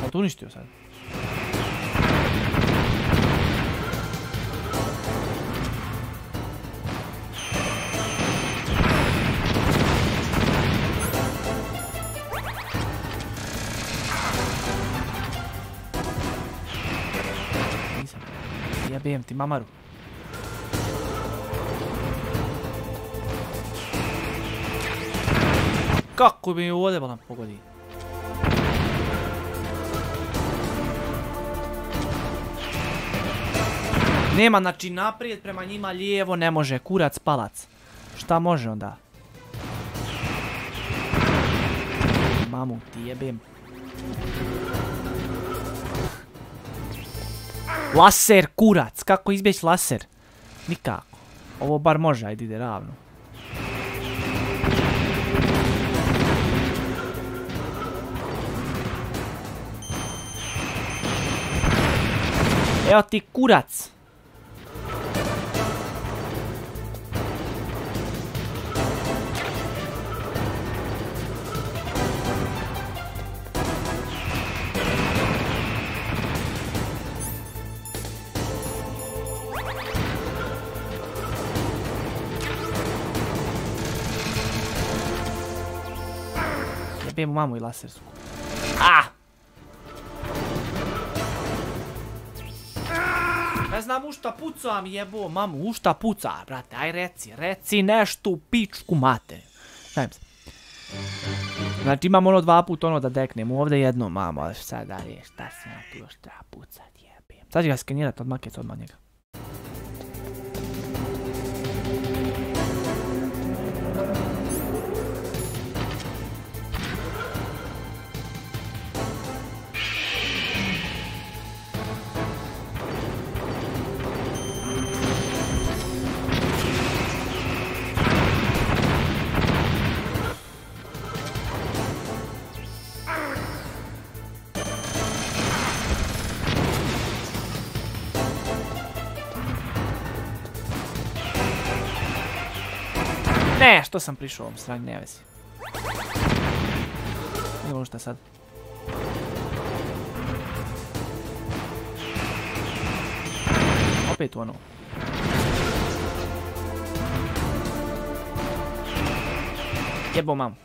On to uništio sad. Jebijem ti mamaru. Kako bi mi ovdje bolam pogodi? Nema, znači naprijed prema njima, lijevo ne može, kurac, palac. Šta može onda? Mamu ti jebem. Laser, kurac, kako izbjeći laser? Nikako. Ovo bar može, ajde ide ravno. Evo ti kurac. Jebem mamu i lasersku. Ne znam u šta pucam, jebo mamu, u šta puca, brate, aj reci nešto u pičku mater. Šajem se. Znači imam ono 2 puta ono da deknem, ovdje jedno mamo, ali sad dalje, šta se na tu još treba pucat, jebem. Sad ću ga skenirat od makec odmah njega. Ne, što sam prišao ovom strani, ne vezi. Nije ono šta sad. Opet ono. Jebo mamu.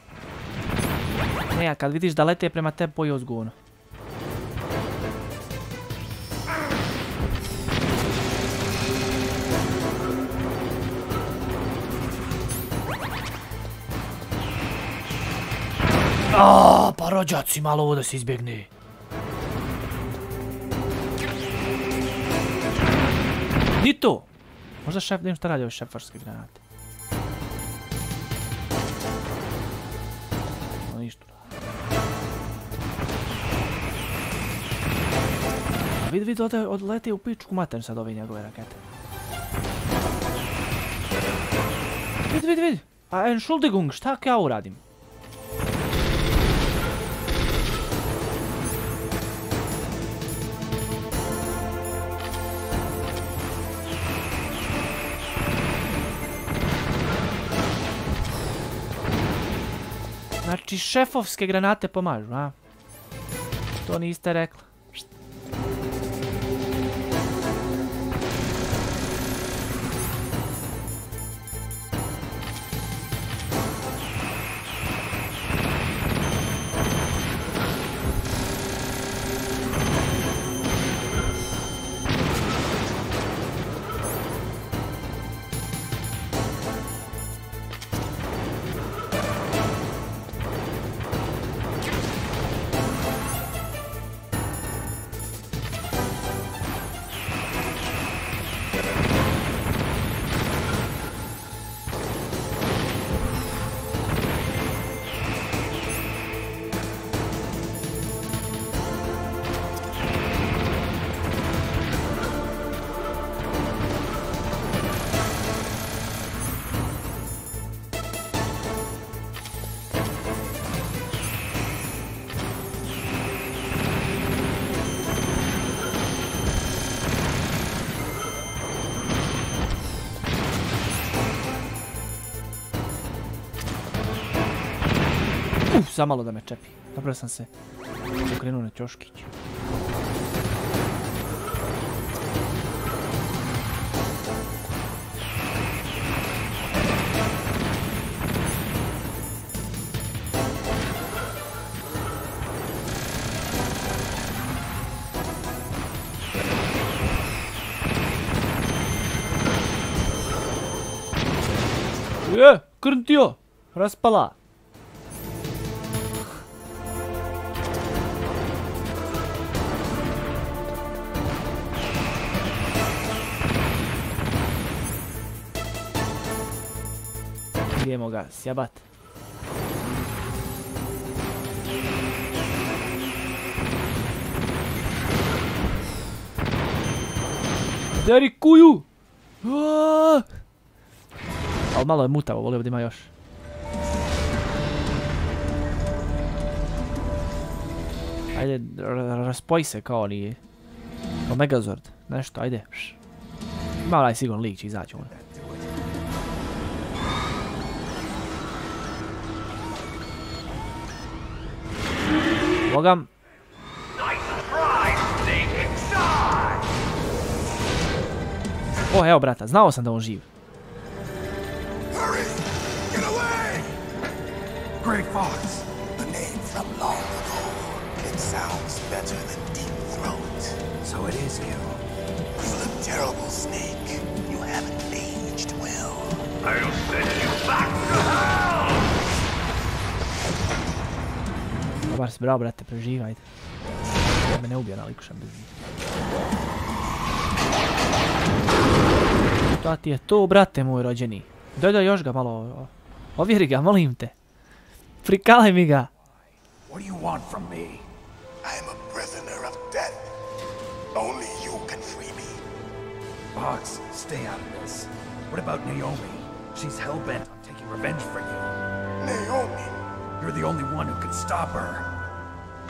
Ne, a kad vidiš da lete prema tebi, poji ozgovno. Pa rođaci, malo ovo da se izbjegne. Ni to! Možda šef, da im šta radi ove šefarske granate. No ništa. Vidi, odlete u pičku mater sad ove njegove rakete. Vidi. A Entschuldigung, šta ja uradim? Znači, šefovske granate pomažu, a? To niste rekla. zamalo da me čepi. Dobro sam se okrenuo na ćoškić. Krntio! Raspala! Idemo ga sjabat. Deri kuju! Ali malo je mutavo, volio da ima još. Ajde, raspoji se kao oni... Kao Megazord, nešto, ajde. Ima onaj sigurno lik će izaći on. Logam. O, evo brata, znao sam da on živ. Great Fox, a name from long ago. It sounds better than Deep Throat. So it is you. You look terrible, Snake. You haven't aged well. I'll send you back to hell! Dobar si, bravo brate, preživaj, ajde. Ja me ne ubija na likušan bez njih. Šta ti je to, brate moj rođeni? Daj još ga malo... Ovjeri ga, molim te. Prikalaj mi ga. What do you want from me? I am a prisoner of death. Only you can free me. Fox, stay out of this. What about Naomi? She's hell-bent on taking revenge for you. Naomi? You're the only one who can stop her.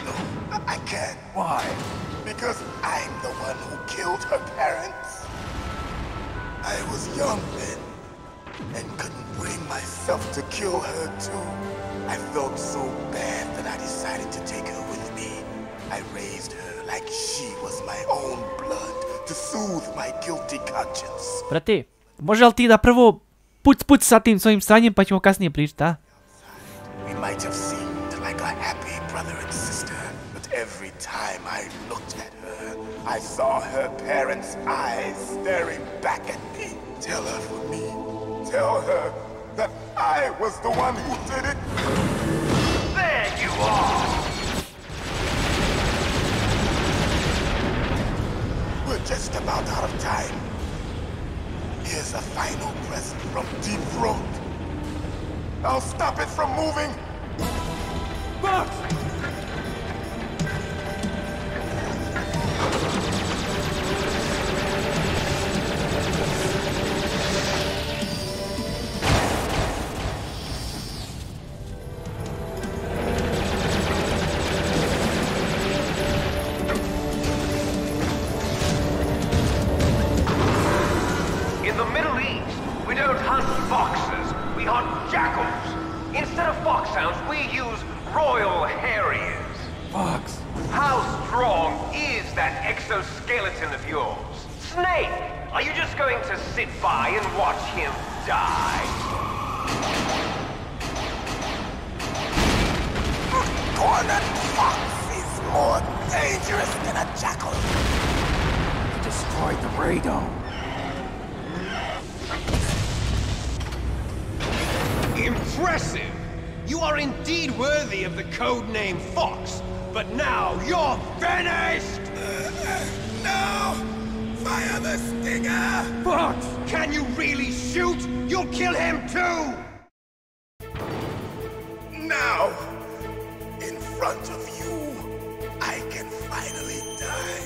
No, I can't. Why? Because I'm the one who killed her parents. I was young then, and couldn't bring myself to kill her too. I felt so bad that I decided to take her with me. I raised her like she was my own blood to soothe my guilty conscience. Brate, može li ti da prvo puc sa tim svojim stanjem pa ćemo kasnije pričati, a? We might have seemed like a happy brother and sister, but every time I looked at her, I saw her parents' eyes staring back at me. Tell her for me. Tell her that I was the one who did it. There you are! We're just about out of time. Here's a final present from Deep Throat. I'll stop it from moving. Fox! In the Middle East, we don't hunt foxes, we hunt jackals. Instead of foxhounds, we use Royal Harriers. Fox! How strong is that exoskeleton of yours? Snake, are you just going to sit by and watch him die? Cornered fox is more dangerous than a jackal. You destroyed the radome. Impressive! You are indeed worthy of the codename Fox, but now you're finished! No! Fire the stinger! Fox, can you really shoot? You'll kill him too! Now, in front of you, I can finally die.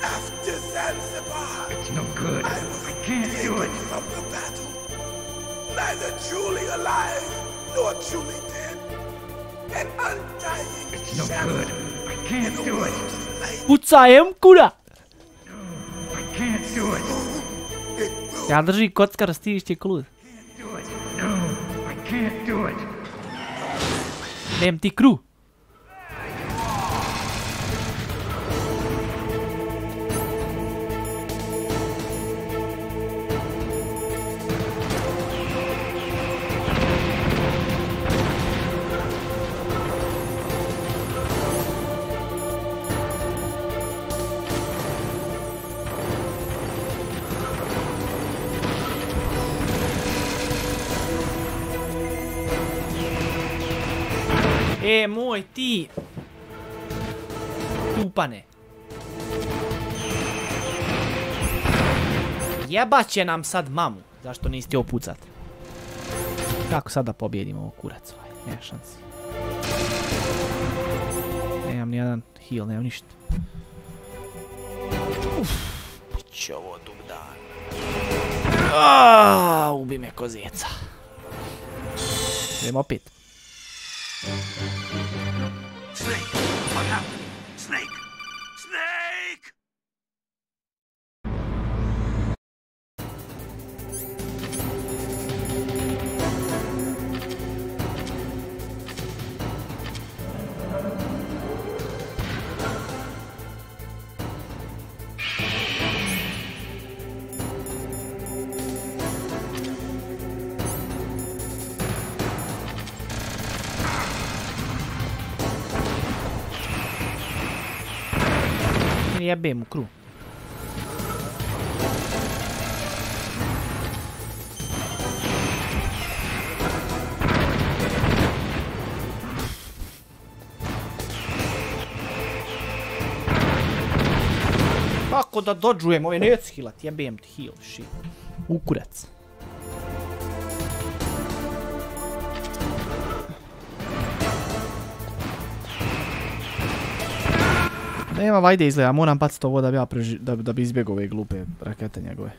After Zanzibar, It's no good. I was can't do it. from the battle. Neither truly alive nor truly dead. An undying It's no shadow good. I can't do it. Pucajem, kura! I can't do it. Ja drži kockar stivišće klud. Do it. No, I can't do it. Nemam ti kru. Moj ti tupane. Jebat će nam sad mamu. Zašto nisi htio pucat? Kako sad da pobjedimo ovog kurac? Nema šansi. Nemam nijedan heal, nemam ništa. Uff, će ovo dug dan. Ubi me kozijeca. Idemo opet. Snake! What happened? Snake! Snake! Jebem mu kru. Kako da dodžujem, ove neću healat, jebem ti heal, shit. Ukurac. Nema vajde izgleda, moram baciti ovo da bi ja da bi izbjegao ove glupe rakete njegove.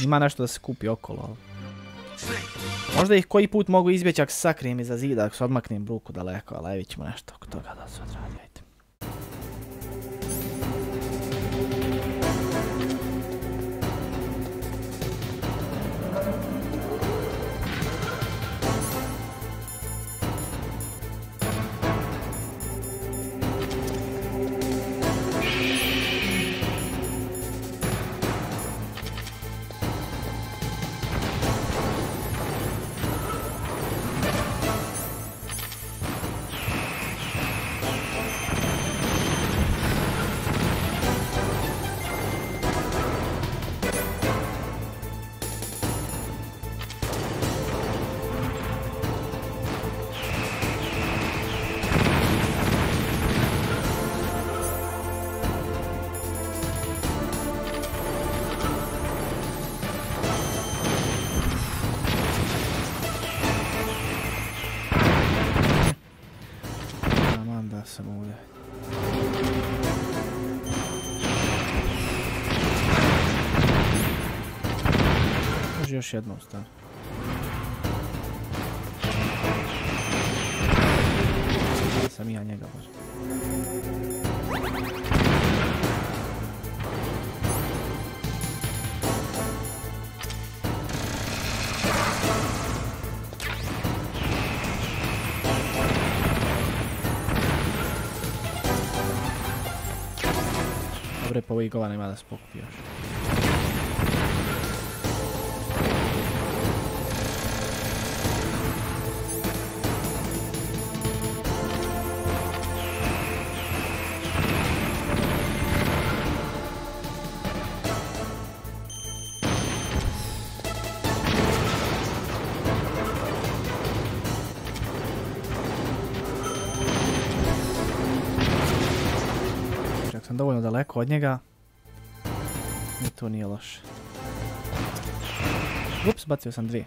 Ima nešto da se kupi okolo, ali... Možda ih koji put mogu izbjeći ako se sakrijem iza zida, ako se odmaknem ruku daleko, ali vidit ćemo nešto oko toga da se odradi, ajde. Sam ovdje. Može još jednom stvar. Sam ja njega možda. Dobre, pa ovih govana ima da se pokupi još. Sam dovoljno daleko od njega. I to nije loše. Ups, bacio sam dvije.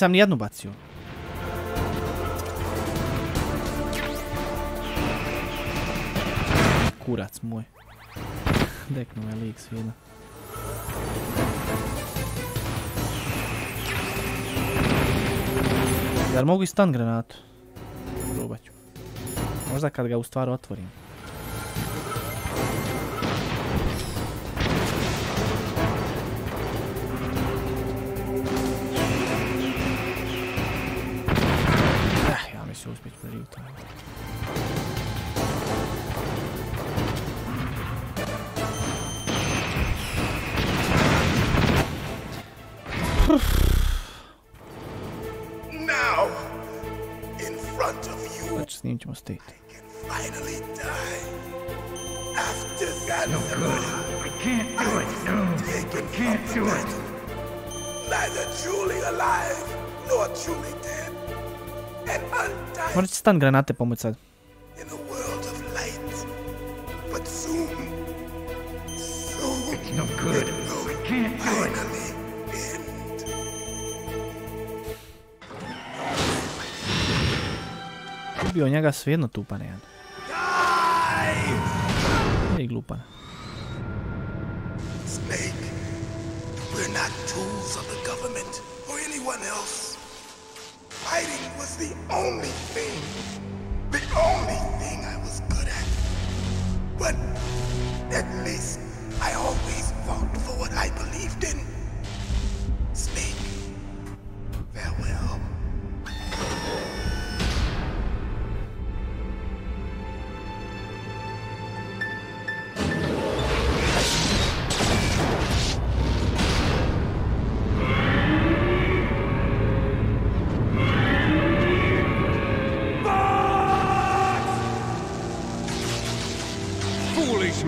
Nisam nijednu bacio. Kurac moj. Deknuo je lik svijedno. Jel mogu i stun granatu? Probat ću. Možda kad ga u stvari otvorim. Ja mislim uspjeti preživiti. Now, in front of you, Znači, snimit ćemo state. I can finally die. After that, no good. I can't do it. No, I can't do it. Neither truly alive nor truly dead. And undying. Možda će stun granate pomoći sad. In a world of light, but soon, it's no good. I can't do it. Ubio njega svejedno tupan jedan. Nije glupan. Snake, we're not tools of the government or anyone else. Fighting was the only thing I was good at. But at least I always fought for what I believed in. Snake, farewell.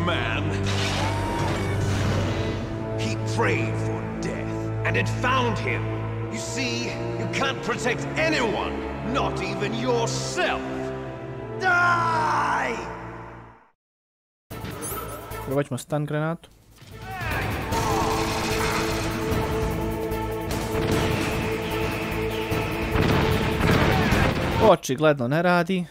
Man. He prayed for death, and it found him. You see, you can't protect anyone, not even yourself. Die! Probat ćemo stun granatu. Očigledno ne radi.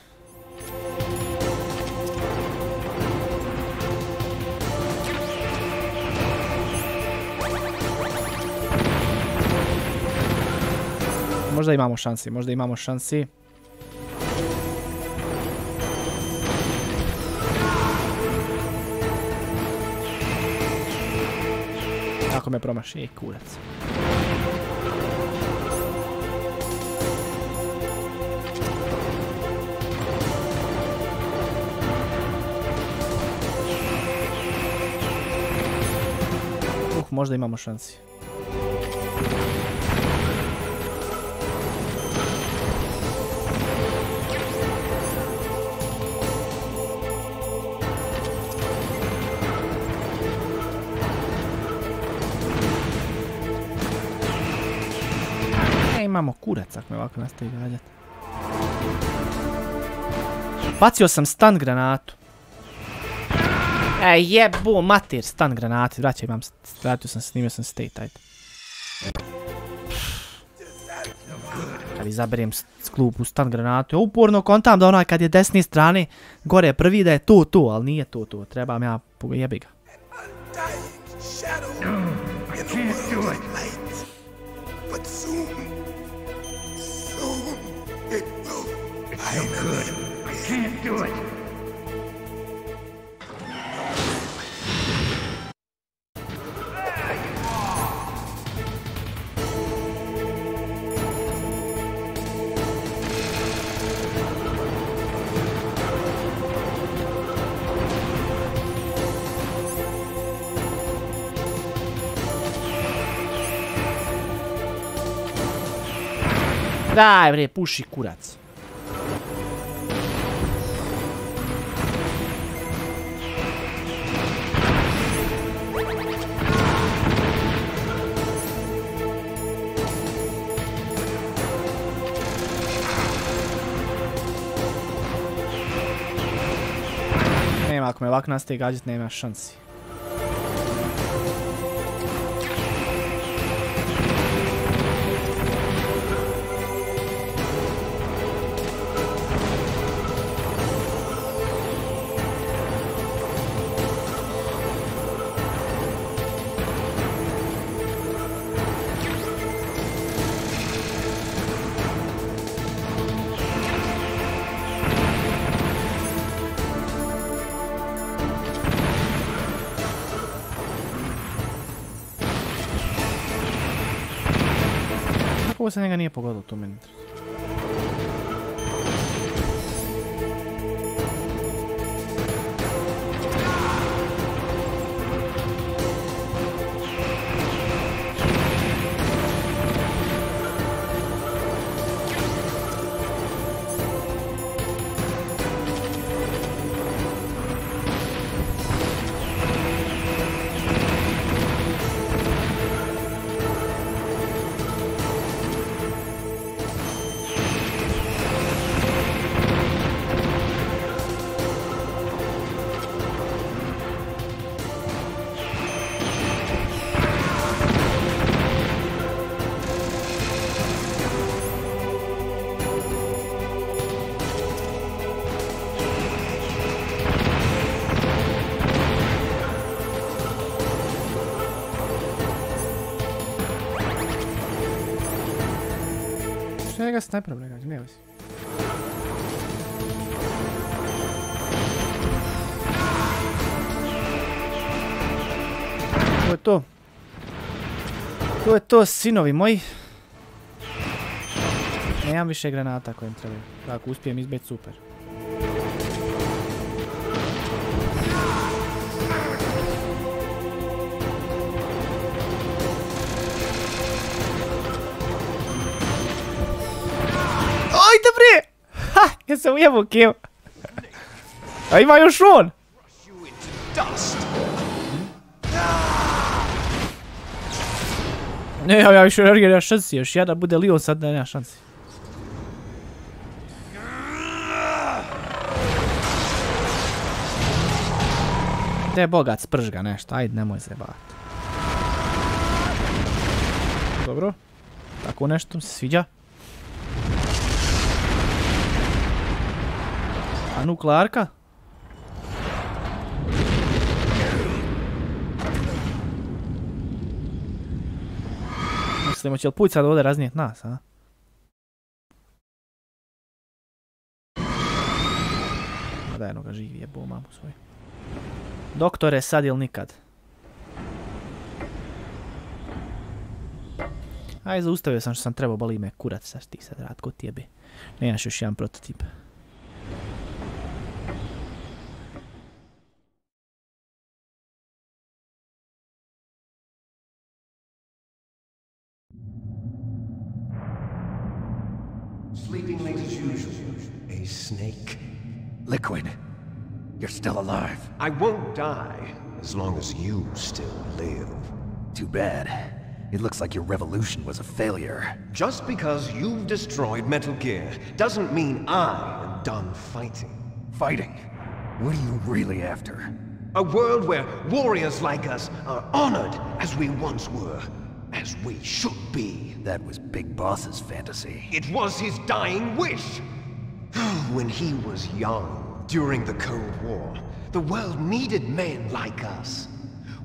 Možda imamo šansi. Ako me promaši, kurac. Možda imamo šansi. Imamo kurac ako me ovako nastavi gađati. Bacio sam stun granatu. Jebo mater, stun granate. Vratio sam, snimio sam state, ajde. Kad izaberem klupu stun granatu, uporno kontam da onaj kad je desne strane gore prvi da je tu, ali nije tu. Trebam ja, jebi ga. I can't do it. Daj bre, puši kurac. Nema, ako me ovako nastavi gađati, nema šansi. Kako se njega nije pogodilo, to meni interesuje. Njega snajperom ne gađa, nema si. To je to. To je to, sinovi moji. Nemam više granata koje im trebaju. Ako uspijem izbjeći, super. Ajde bre! Ha! Ja sam ujebao kill. A ima još on! Ne, ja više energije, nema šansi. Još jedan bude Leon, sad nema šansi. Gdje je bogat, sprž ga nešto, ajde nemoj se bavati. Dobro. Tako nešto mi se sviđa. A nuklearka? Mislimo će li puć sad ovdje raznijet nas, a? Ma daj jednoga živi, jebo mamu svoju. Doktore, sad ili nikad? Aj, zaustavio sam što sam trebao, boli me kurac, sad ti sad rad, ko ti jebe. Nemaš još jedan prototip. Sleeping late as usual. A snake. Liquid, you're still alive. I won't die as long as you still live. Too bad. It looks like your revolution was a failure. Just because you've destroyed Metal Gear doesn't mean I am done fighting. Fighting? What are you really after? A world where warriors like us are honored as we once were. As we should be. That was Big Boss's fantasy. It was his dying wish. When he was young, during the Cold War, the world needed men like us.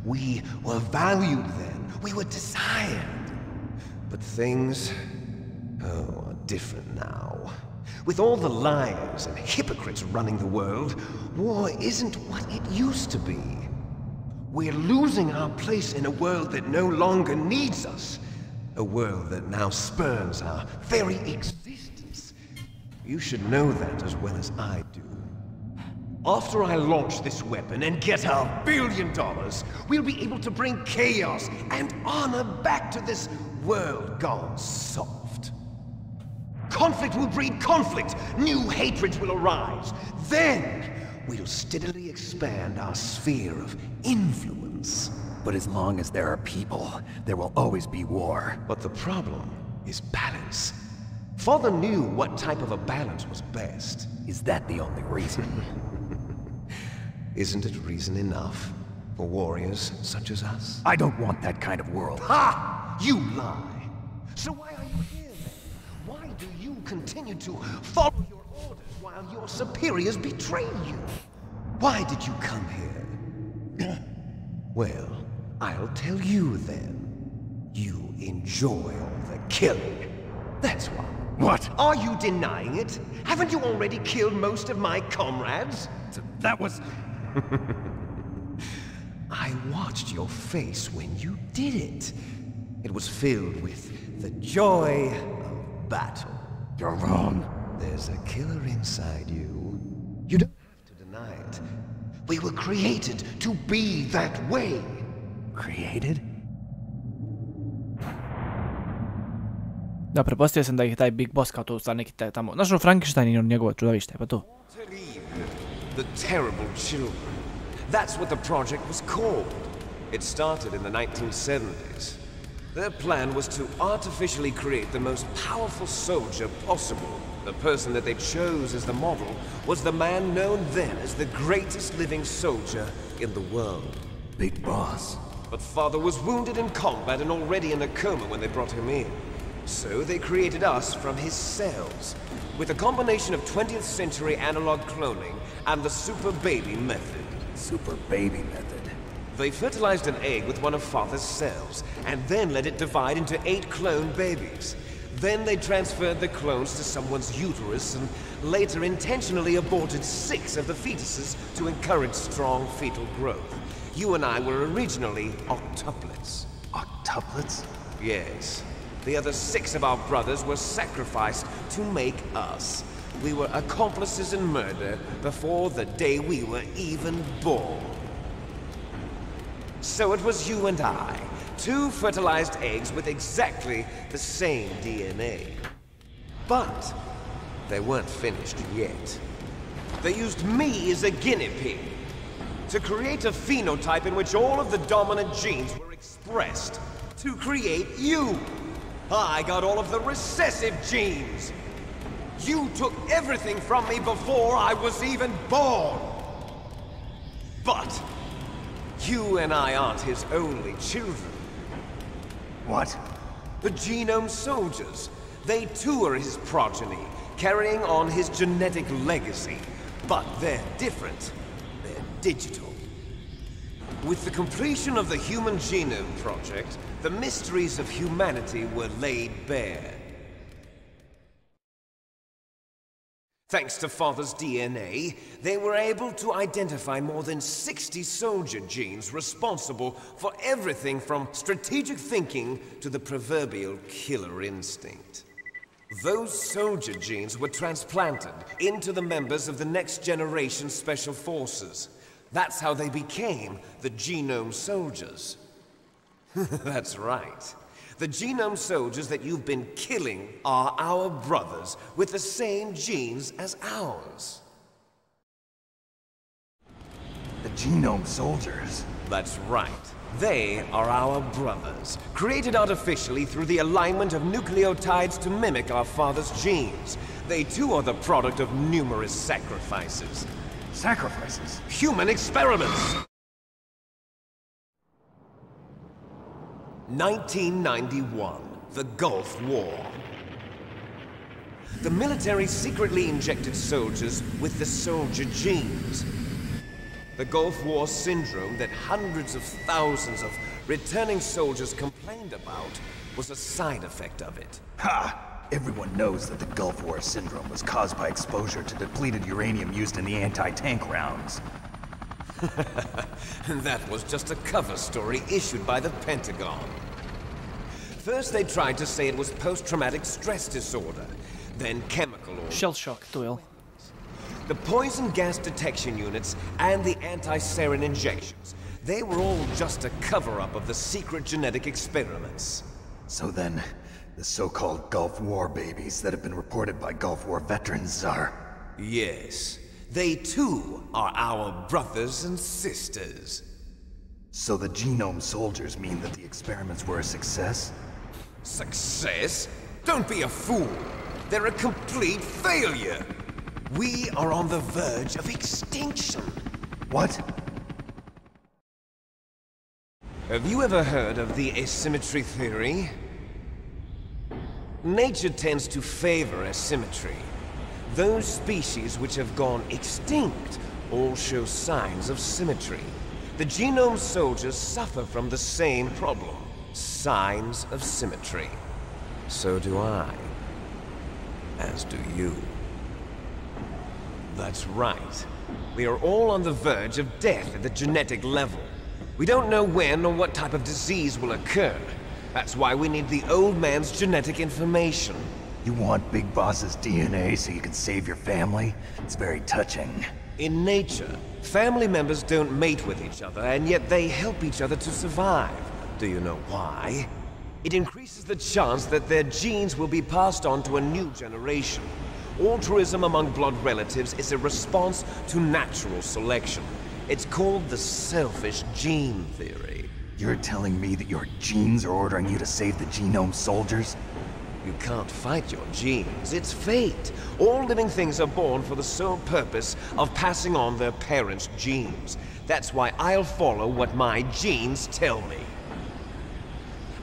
We were valued then. We were desired. But things, are different now. With all the liars and hypocrites running the world, war isn't what it used to be. We're losing our place in a world that no longer needs us. A world that now spurns our very existence. You should know that as well as I do. After I launch this weapon and get our $1 billion, we'll be able to bring chaos and honor back to this world gone soft. Conflict will breed conflict. New hatreds will arise. Then we'll steadily expand our sphere of influence. But as long as there are people, there will always be war. But the problem is balance. Father knew what type of a balance was best. Is that the only reason? Isn't it reason enough for warriors such as us? I don't want that kind of world. Ha! You lie! So why are you here then? Why do you continue to follow your orders while your superiors betray you? Why did you come here? Well, I'll tell you then. You enjoy all the killing. That's why. What? Are you denying it? Haven't you already killed most of my comrades? That was... I watched your face when you did it. It was filled with the joy of battle. You're wrong. There's a killer inside you. You don't have to deny it. We were created to be that way. Created? Da, pretpostavio sam da ih taj Big Boss kao to stvar neki tamo. Znaš ono Frankenstein i njegovo čudovište, pa to. The terrible children. That's what the project was called. It started in the 1970s. Their plan was to artificially create the most powerful soldier possible. The person that they chose as the model was the man known then as the greatest living soldier in the world. Big Boss. But Father was wounded in combat and already in a coma when they brought him in. So they created us from his cells, with a combination of 20th century analog cloning and the super baby method. Super baby method. They fertilized an egg with one of Father's cells, and then let it divide into 8 clone babies. Then they transferred the clones to someone's uterus and later intentionally aborted 6 of the fetuses to encourage strong fetal growth. You and I were originally octuplets. Octuplets? Yes. The other 6 of our brothers were sacrificed to make us. We were accomplices in murder before the day we were even born. So it was you and I, 2 fertilized eggs with exactly the same DNA. But they weren't finished yet. They used me as a guinea pig to create a phenotype in which all of the dominant genes were expressed to create you. I got all of the recessive genes. You took everything from me before I was even born. But you and I aren't his only children. What? The Genome Soldiers. They too are his progeny, carrying on his genetic legacy. But they're different. They're digital. With the completion of the Human Genome Project, the mysteries of humanity were laid bare. Thanks to Father's DNA, they were able to identify more than 60 soldier genes responsible for everything from strategic thinking to the proverbial killer instinct. Those soldier genes were transplanted into the members of the next generation special forces. That's how they became the Genome Soldiers. That's right. The Genome Soldiers that you've been killing are our brothers with the same genes as ours. The Genome Soldiers? That's right. They are our brothers, created artificially through the alignment of nucleotides to mimic our father's genes. They too are the product of numerous sacrifices. Sacrifices? Human experiments! 1991, the Gulf War. The military secretly injected soldiers with the soldier genes. The Gulf War syndrome that hundreds of thousands of returning soldiers complained about was a side effect of it. Ha! Everyone knows that the Gulf War syndrome was caused by exposure to depleted uranium used in the anti-tank rounds. That was just a cover story issued by the Pentagon. First they tried to say it was post-traumatic stress disorder, then chemical or shell shock, Doyle. The poison gas detection units and the anti-sarin injections, they were all just a cover-up of the secret genetic experiments. So then, the so-called Gulf War babies that have been reported by Gulf War veterans are... Yes. They too are our brothers and sisters. So the Genome Soldiers mean that the experiments were a success? Success? Don't be a fool. They're a complete failure. We are on the verge of extinction. What? Have you ever heard of the asymmetry theory? Nature tends to favor asymmetry. Those species which have gone extinct all show signs of symmetry. The Genome Soldiers suffer from the same problem. Signs of symmetry. So do I. As do you. That's right. We are all on the verge of death at the genetic level. We don't know when or what type of disease will occur. That's why we need the old man's genetic information. You want Big Boss's DNA so you can save your family? It's very touching. In nature, family members don't mate with each other, and yet they help each other to survive. Do you know why? It increases the chance that their genes will be passed on to a new generation. Altruism among blood relatives is a response to natural selection. It's called the selfish gene theory. You're telling me that your genes are ordering you to save the genome soldiers? You can't fight your genes. It's fate. All living things are born for the sole purpose of passing on their parents' genes. That's why I'll follow what my genes tell me.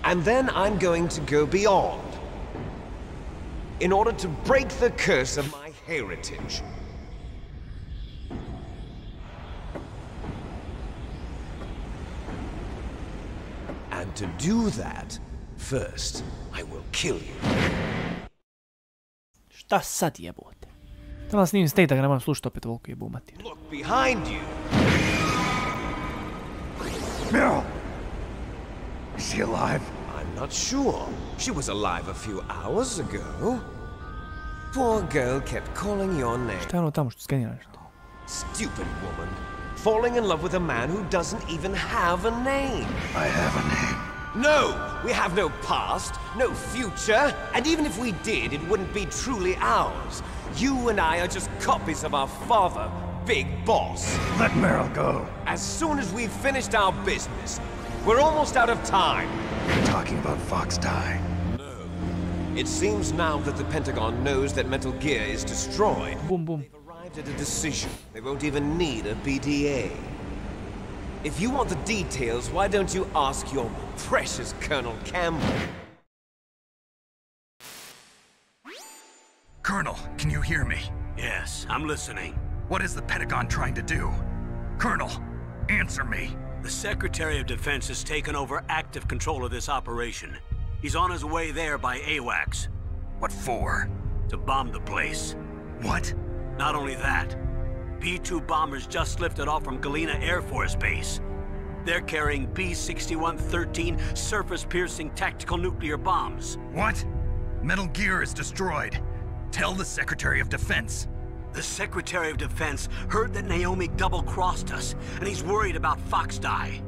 And then I'm going to go beyond. In order to break the curse of my heritage. And to do that, first, I will kill you. Šta sad jebote? Da vam snimim state da ga ne moram slušati opet ovoliko jebu matir. Look behind you. Meryl! Is she alive? I'm not sure. She was alive a few hours ago. Poor girl kept calling your name. Šta je ono tamo što skeniraš? Stupid woman. Falling in love with a man who doesn't even have a name. I have a name. No! We have no past, no future, and even if we did, it wouldn't be truly ours. You and I are just copies of our father, Big Boss. Let Meryl go. As soon as we've finished our business, we're almost out of time. You're talking about Fox Die. No. It seems now that the Pentagon knows that Metal Gear is destroyed. Boom, boom. They've arrived at a decision. They won't even need a BDA. If you want the details, why don't you ask your precious Colonel Campbell? Colonel, can you hear me? Yes, I'm listening. What is the Pentagon trying to do? Colonel, answer me. The Secretary of Defense has taken over active control of this operation. He's on his way there by AWACS. What for? To bomb the place. What? Not only that, B-2 bombers just lifted off from Galena Air Force Base. They're carrying B-6113 surface-piercing tactical nuclear bombs. What? Metal Gear is destroyed. Tell the Secretary of Defense. The Secretary of Defense heard that Naomi double-crossed us, and he's worried about Fox Die.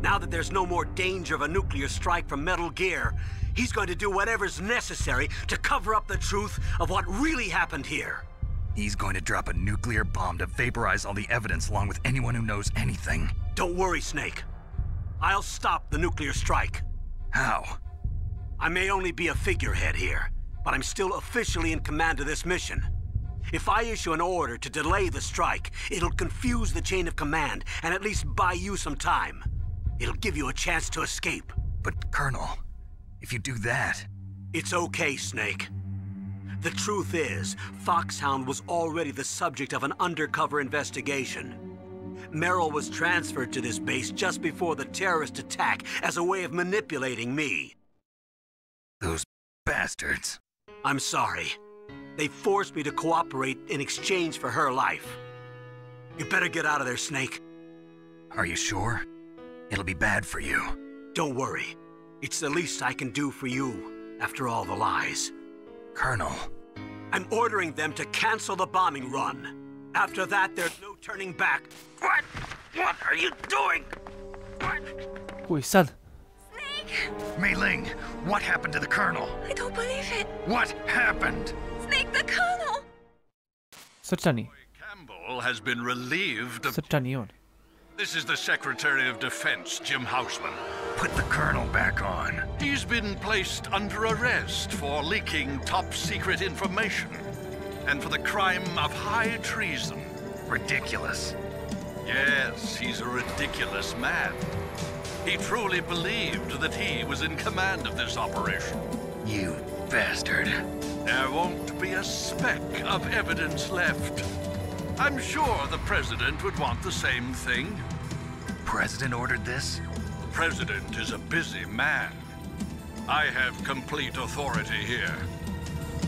Now that there's no more danger of a nuclear strike from Metal Gear, he's going to do whatever's necessary to cover up the truth of what really happened here. He's going to drop a nuclear bomb to vaporize all the evidence along with anyone who knows anything. Don't worry, Snake. I'll stop the nuclear strike. How? I may only be a figurehead here, but I'm still officially in command of this mission. If I issue an order to delay the strike, it'll confuse the chain of command and at least buy you some time. It'll give you a chance to escape. But, Colonel, if you do that... It's okay, Snake. The truth is, Foxhound was already the subject of an undercover investigation. Meryl was transferred to this base just before the terrorist attack as a way of manipulating me. Those bastards. I'm sorry. They forced me to cooperate in exchange for her life. You better get out of there, Snake. Are you sure? It'll be bad for you. Don't worry. It's the least I can do for you, after all the lies. Colonel. I'm ordering them to cancel the bombing run. After that, there's no turning back. What? What are you doing? What? Koji sad? Snake! Mei Ling, what happened to the Colonel? I don't believe it. What happened? Snake, the Colonel! Srčani. Campbell has been relieved of... Srčani on. This is the Secretary of Defense, Jim Houseman. Put the Colonel back on. He's been placed under arrest for leaking top-secret information and for the crime of high treason. Ridiculous. Yes, he's a ridiculous man. He truly believed that he was in command of this operation. You bastard. There won't be a speck of evidence left. I'm sure the President would want the same thing. President ordered this? The President is a busy man. I have complete authority here.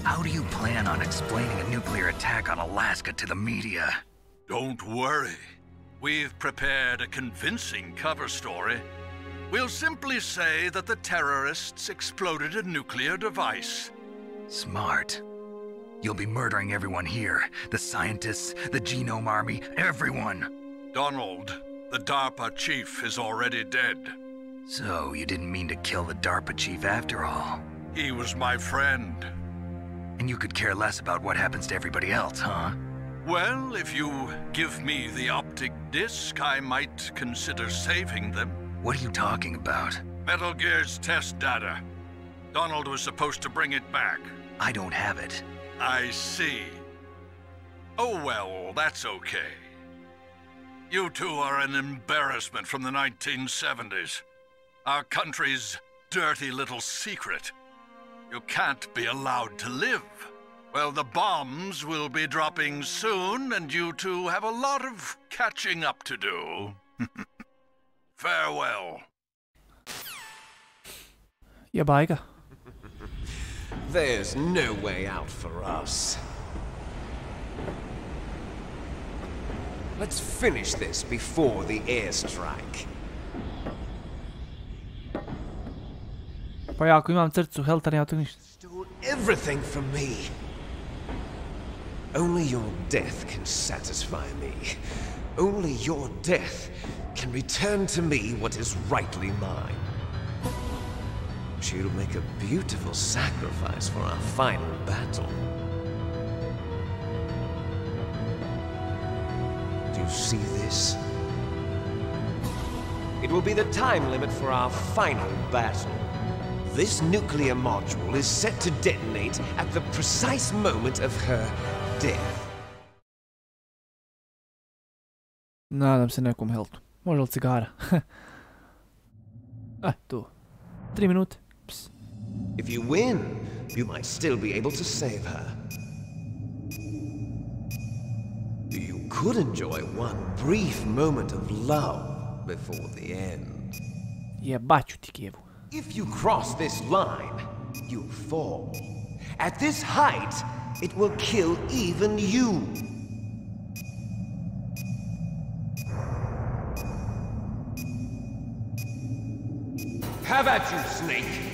How do you plan on explaining a nuclear attack on Alaska to the media? Don't worry. We've prepared a convincing cover story. We'll simply say that the terrorists exploded a nuclear device. Smart. You'll be murdering everyone here. The scientists, the Genome Army, everyone. Donald, the DARPA chief is already dead. So, you didn't mean to kill the DARPA chief after all? He was my friend. And you could care less about what happens to everybody else, huh? Well, if you give me the optic disc, I might consider saving them. What are you talking about? Metal Gear's test data. Donald was supposed to bring it back. I don't have it. I see. Oh well, that's okay. You two are an embarrassment from the 1970s. Our country's dirty little secret. You can't be allowed to live. Well, the bombs will be dropping soon, and you two have a lot of catching up to do. Farewell. Ja bajka. There's no way out for us. Let's finish this before the airstrike. Pa ja ako imam crcu, Helter nema tu ništa. Stole everything from me. Only your death can satisfy me. Only your death can return to me what is rightly mine. She'll make a beautiful sacrifice for our final battle. Do you see this? It will be the time limit for our final battle. This nuclear module is set to detonate at the precise moment of her death. Nadam se nekom Heltu. Može li cigara? Tu. 3 minute. Ps. If you win, you might still be able to save her. You could enjoy one brief moment of love before the end. Jebat ću ti Kijevu. If you cross this line, you'll fall. At this height, it will kill even you. Have at you, Snake!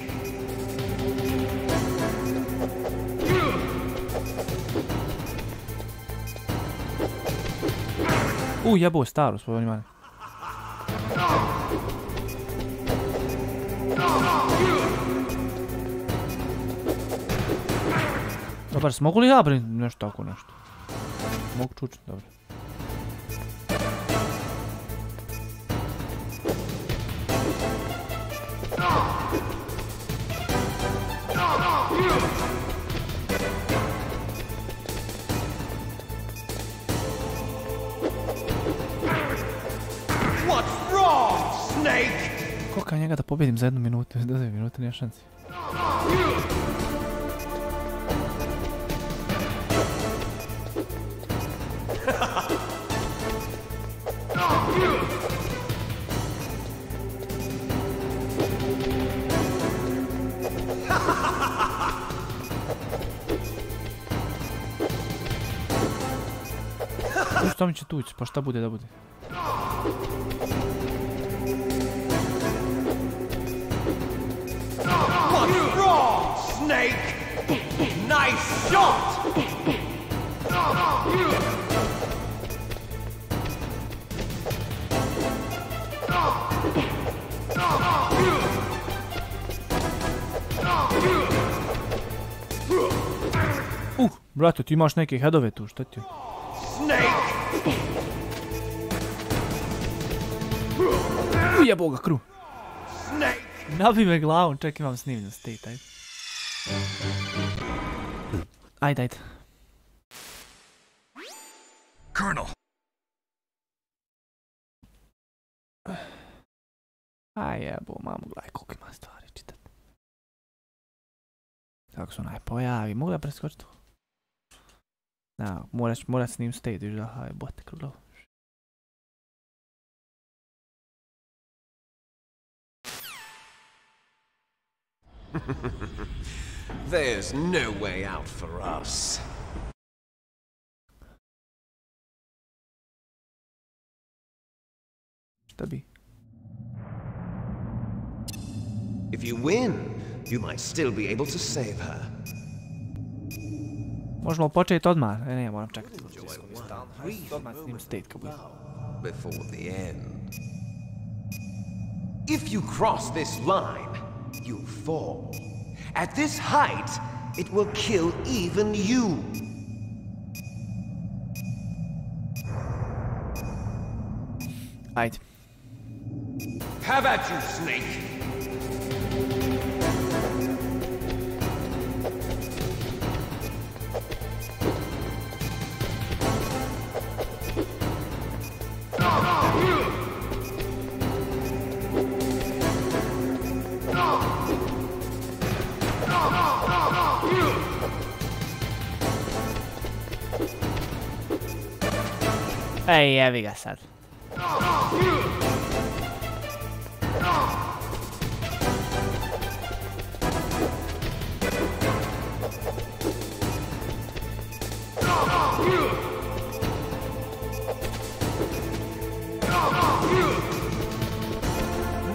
Jebo staru svoju animane. Dobar, smogu li ja nešto tako nešto? Mogu čučiti, dobro. What's wrong, Snake? Koliko njega da pobjedim za 1 minutu, za 2 minute, nema šansi. Što mi će tući, pa šta bude da bude? What's wrong, Snake? Nice shot! Brate, ti imaš neke headove tu, šta ti? Snake! Jebo ga, kru. Nabi me glavom, ček imam snimljen state, ajde. Ajde. Colonel! Aj jebo, mamu, gledaj koliko ima stvari čitat. Kako se onaj pojavi, mogu da preskočiti to? Da, morat snim state, viš da, aj bote kroz glavu. There's no way out for us. Šta bi? If you win, you might still be able to save her. Možemo početi odmah. Ne, moram čekati. Odmah s njim state kako je. Before the end. If you cross this line, you fall. At this height, it will kill even you. Ajde. Have at you, Snake! Ej, jevi ga sad.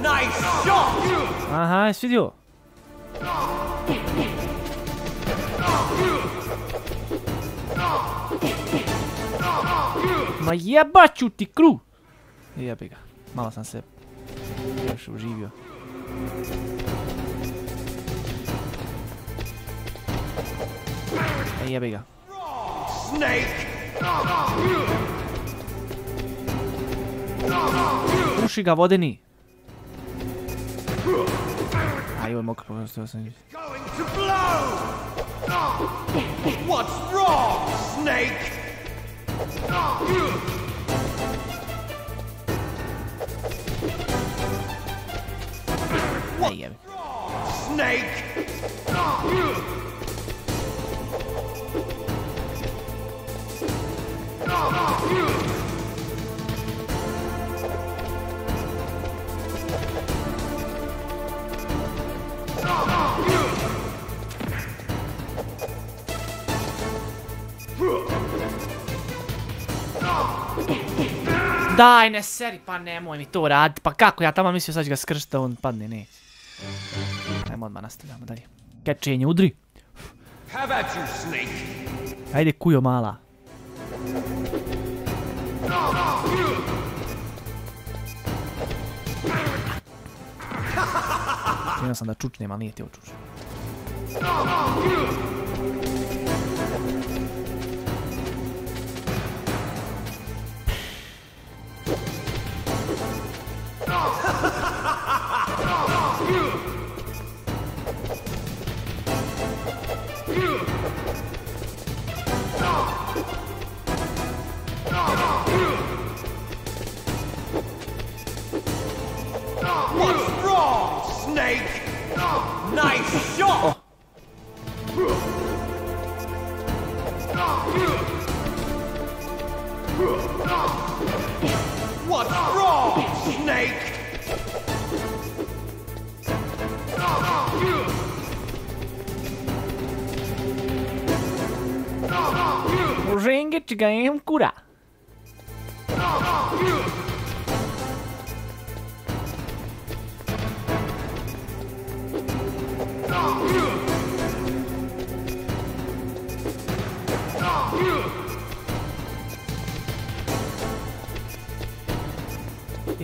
Nice shot! Aha, jesi vidio? Ma jebat ću ti kru! Jebi ga, malo sam se još uživio. Jebi ga. Uši ga vodeni. Aj, ovo je mokro, postao sam vidjeti. What's wrong, Snake? Ej, jebi. Snake! Daj, ne seri, pa nemoj mi to raditi, pa kako, ja tamo mislio sad ću ga skršiti da on padne, neće. Ajmo odmah nastavljamo dalje. Kečenje, udri. Ajde kujo mala. Imao sam da čučnem, ali nije ti ovo čučnem. What's wrong, Snake? Nice shot! What's wrong, Snake? Ringe ci ga imam kura.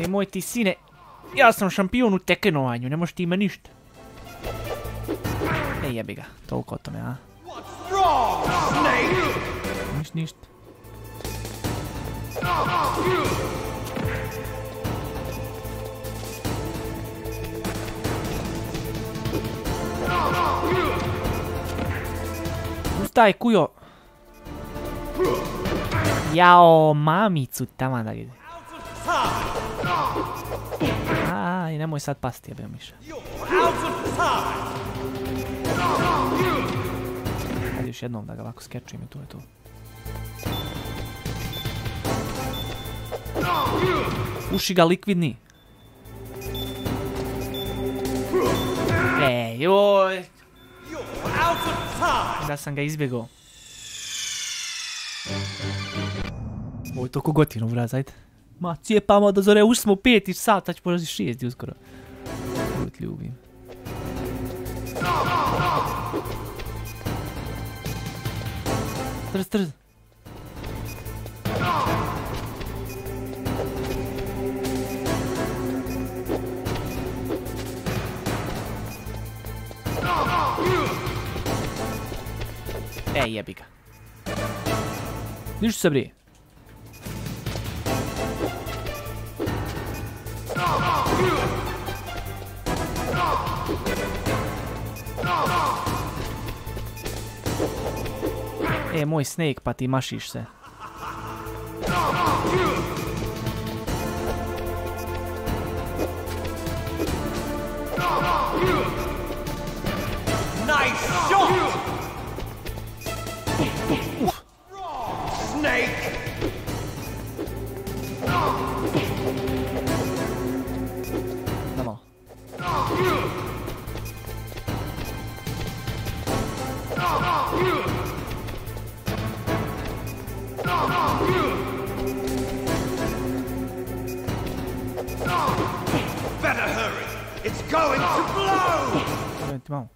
Moj ti sine, ja sam šampion u tekenovanju, ne možeš ti ima ništa. Ej, jebi ga, toliko o tome, a? Ništa. Ustaj, kujo! Jao, mamicu tamo da ide. I nemoj sad pasti, jebeo miša. Ajde još jednom da ga ovako skečujem i to je to. Uši ga likvidni. Joj. Da sam ga izbjegao. Ovo je toliko gotinu, braz, ajde. Ma, cijepamo do zore, ušli smo u 5 sat, sad ću polazi 6 uskoro. Ljubim. Trz. Jebi ga. Ništa se brije. Moj Snake, pa ti mašiš se. Nice shot! Snake! Namalo. Better hurry! It's going to blow! Ti malo.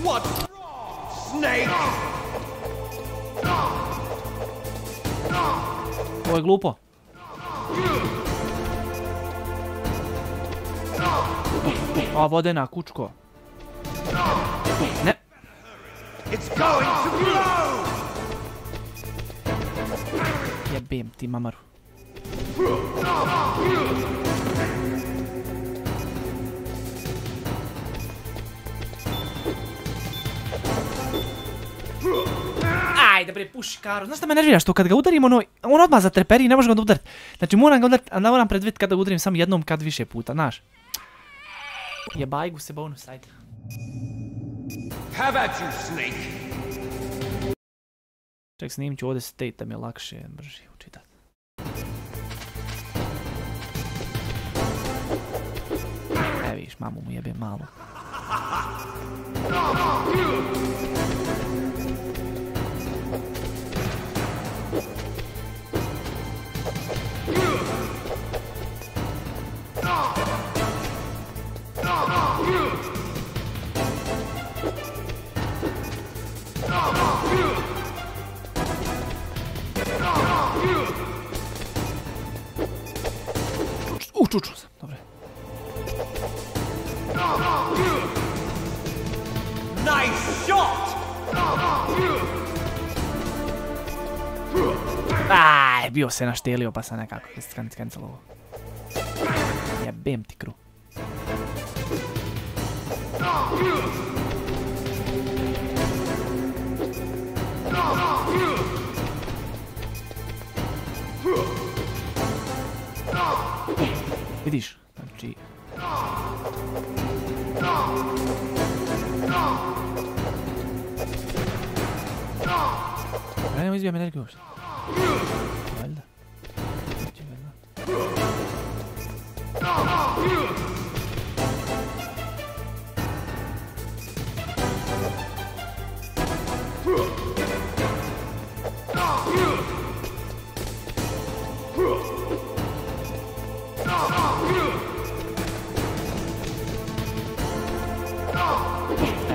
What's wrong, Snake? Ovo je glupo. A, vodena, kučko. Ne. It's going to blow! Jebem ti mamaru. Ajde bre, puši Karo. Znaš šta me nervira što kad ga udarim on odmah zatreperi i ne može ga udariti. Znači moram ga udariti, a ne moram predvidjeti kada ga udarim samo jednom kad više puta, znaš. Jebajgu se bonus, ajde. Have at you, Snake! Ček, snimit ću ovdje state da mi je lakše, brže učitat. Vidiš, mamu mu jebe malo. Čučuo sam, dobre. Nice shot! Aj, bio se naštelio pa sam nekako skancelovo. Jebem ti kru. Vidiš, znači... Nemoj izbijam energiju uopšte. Valjda. Znači, valjda.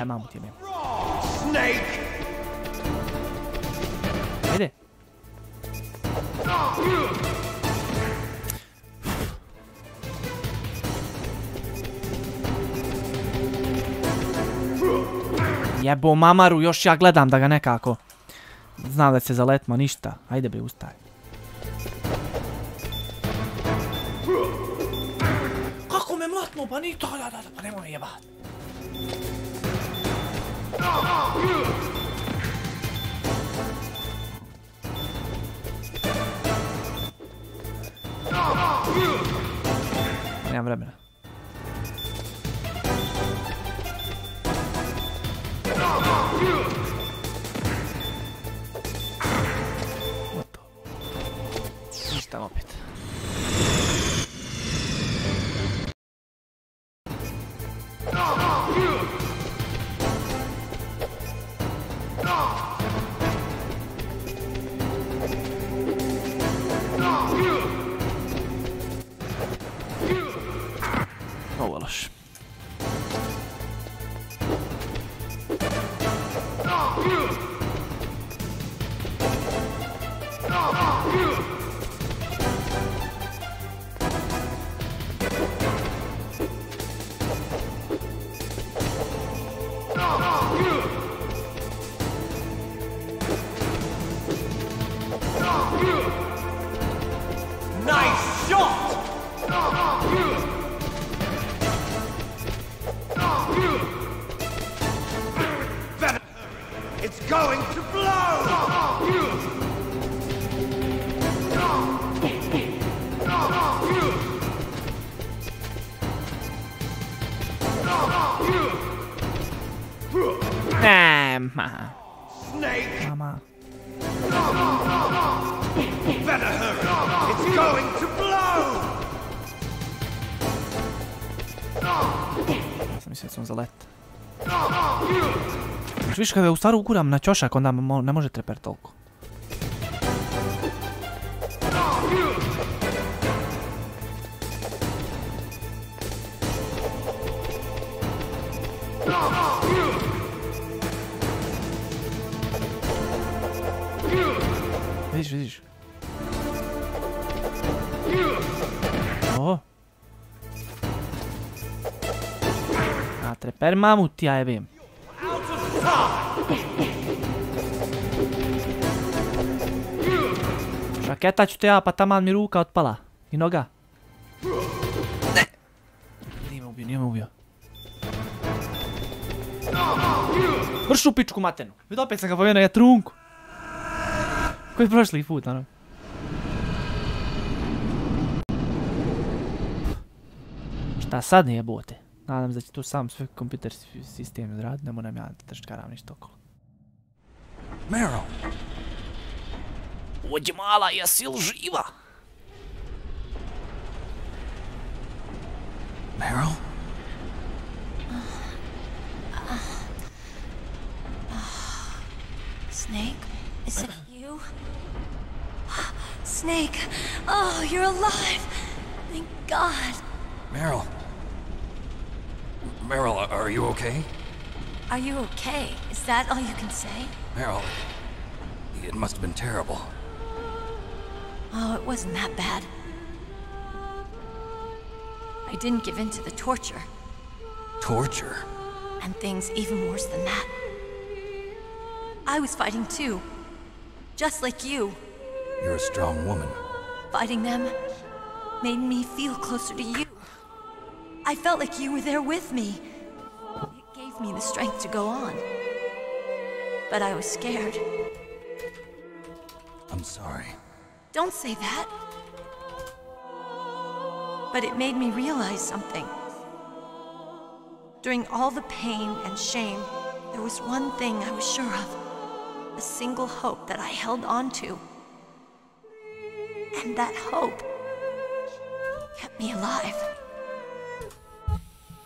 Mamu ti jebem. Snake! Ajde. Jebo mamaru, još ja gledam da ga nekako. Znam da se zaletmo, ništa. Ajde bre, ustaj. Kako me mlatno, pa ni to, pa nemoj me jebat. Nemam vremena. Gotovo. Ništa opet. Ovo je loše. Nice shot! It's going to blow! Snake! Mama. Better hurry! It's going to blow! Ja sam mislio da sam za let. Viš kada u stvaru ukuram na ćošak, onda ne može treper toliko. Vidiš. O. A treper mamu ti ja jebim. Raketa ću te ja, pa taman mi ruka otpala. I noga. Ne. Nije me ubio. Vršu pičku matenu. Vidio opet sam ga povijeno jatrunku. Koji prošli put, naravno. Šta sad nije bote? Nadam se da će to sam sve kompjuter sistem odraditi, ne moram ja trškaram ništa okolo. Meryl! Ođe mala, jesi li živa? Meryl? Snake, is it you? Snake, oh, you're alive! Thank God. Meryl? Meryl, are you okay? Are you okay? Is that all you can say? Meryl, it must have been terrible. Oh, it wasn't that bad. I didn't give in to the torture. Torture? And things even worse than that. I was fighting too. Just like you. You're a strong woman. Fighting them made me feel closer to you. I felt like you were there with me. It gave me the strength to go on. But I was scared. I'm sorry. Don't say that. But it made me realize something. During all the pain and shame, there was one thing I was sure of. A single hope that I held on to. And that hope kept me alive.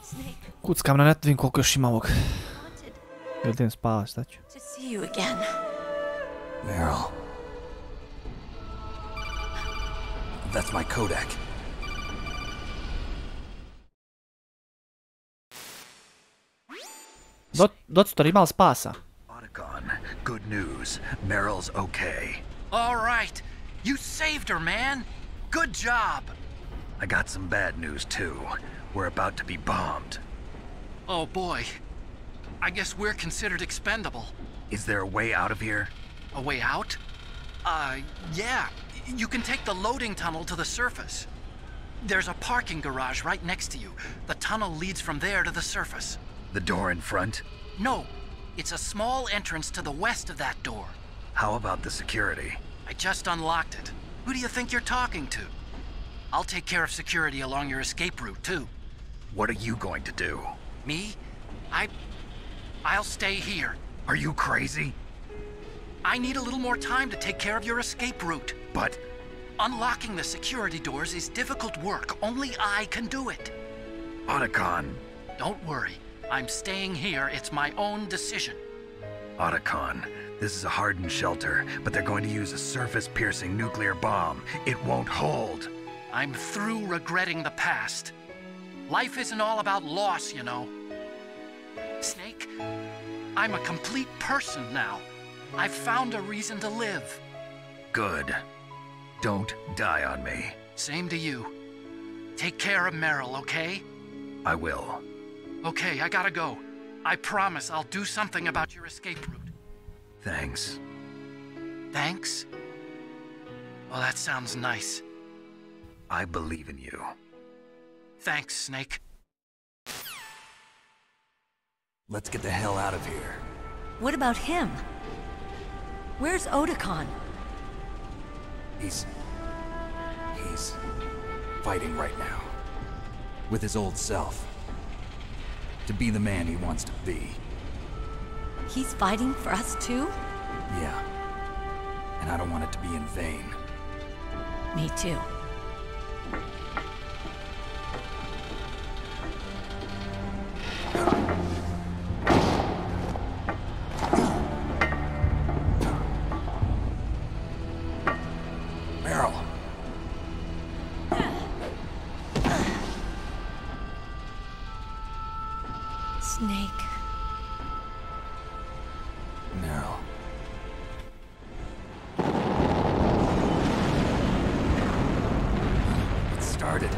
Snake. Kuckam na netu, vidim koliko još ima ovog. Idem spavati, šta ću? To see you again. Meryl. That's my Kodak. Doctor, imal spasa. Otacon, good news. Meryl's okay. All right. You saved her, man. Good job. I got some bad news, too. We're about to be bombed. Oh, boy. I guess we're considered expendable. Is there a way out of here? A way out? Yeah. You can take the loading tunnel to the surface. There's a parking garage right next to you. The tunnel leads from there to the surface. The door in front? No. It's a small entrance to the west of that door. How about the security? I just unlocked it. Who do you think you're talking to? I'll take care of security along your escape route, too. What are you going to do? Me? I'll stay here. Are you crazy? I need a little more time to take care of your escape route. But... Unlocking the security doors is difficult work. Only I can do it. Otacon. Don't worry. I'm staying here. It's my own decision. Otacon, this is a hardened shelter, but they're going to use a surface-piercing nuclear bomb. It won't hold. I'm through regretting the past. Life isn't all about loss, you know. Snake, I'm a complete person now. I've found a reason to live. Good. Don't die on me. Same to you. Take care of Meryl, okay? I will. Okay, I gotta go. I promise I'll do something about your escape route. Thanks. Thanks? Well, that sounds nice. I believe in you. Thanks, Snake. Let's get the hell out of here. What about him? Where's Otakon? He's fighting right now. With his old self. To be the man he wants to be. He's fighting for us too? Yeah. And I don't want it to be in vain. Me too. Meryl. Snake. Meryl. It started.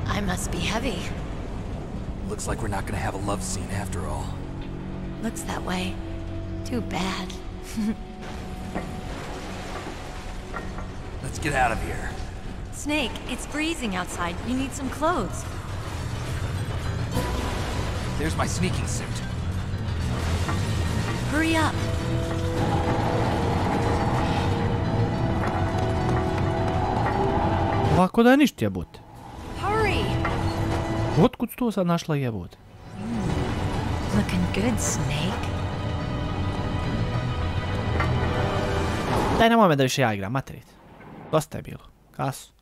I must be heavy. Looks like we're not gonna have a love scene after all. Looks that way. Too bad. Let's get out of here. Snake, it's freezing outside. You need some clothes. There's my sneaking suit. Hurry up. Ovako da je ništa jebote. Hurry. Otkud si to sad našla jebote? Looking good, Snake. Daj, nemoj me da više ja igram, materit. Dosta je bilo. Kasu.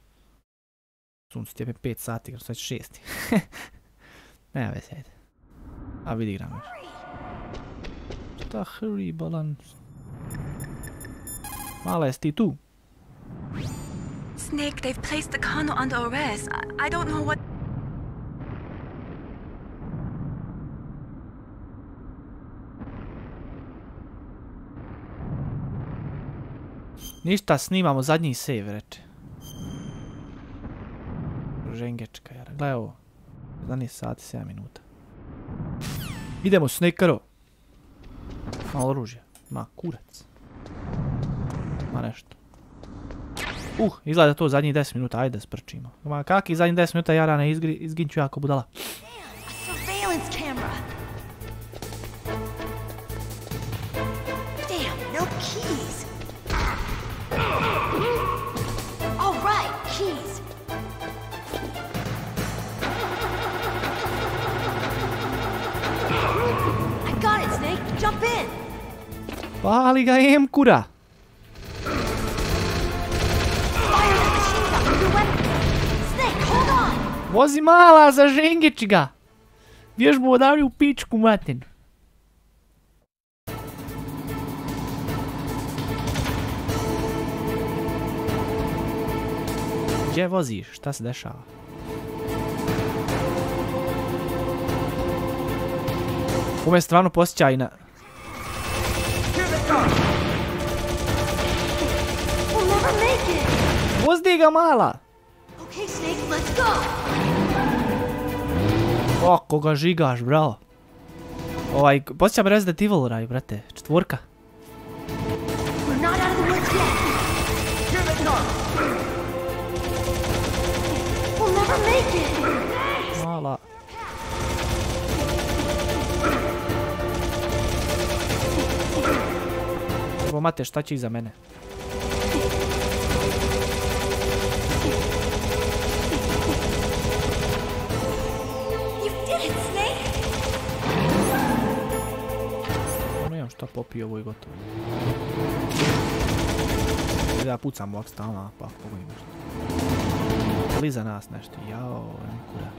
Suncu ti je 5 sati, igram, sad će 6. Nema veze, ajde. A vidi igram još. Šta hurry, balan? Mala, jesi ti tu? Snake, they've placed the colonel under arrest. I don't know what... Ništa, snimamo zadnji save, reče. Žengečka, jara. Gledaj ovo. 11 sati, 7 minuta. Idemo, Snakero. Malo oružja. Ma, kurac. Ma nešto. Izgleda to zadnjih 10 minuta, ajde sprčimo. Ma, kakih zadnjih 10 minuta, jarane, izginću jako budala. Surveillance camera. Damn, no keys. All right, keys. I got it, Snake. Jump in. Pali ga kura. Vozi mala, zažengeći ga. Vježbu odavlju u pičku, matin. Gdje voziš? Šta se dešava? Ovo me stvarno posjeća i na... Vozdi ga, mala! Okay, Snake, let's go. Kako ga žigaš, bravo. Posjeća me Resident Evil raj, brate. 4. We're not out of the woods yet. Here they come. We'll never make it. Mala. Evo, mate, šta će iza mene? Nemam šta popio, ovo je gotovo. Da pucam ovak stalno, pa pogodim nešto. Ili za nas nešto, jao, kura.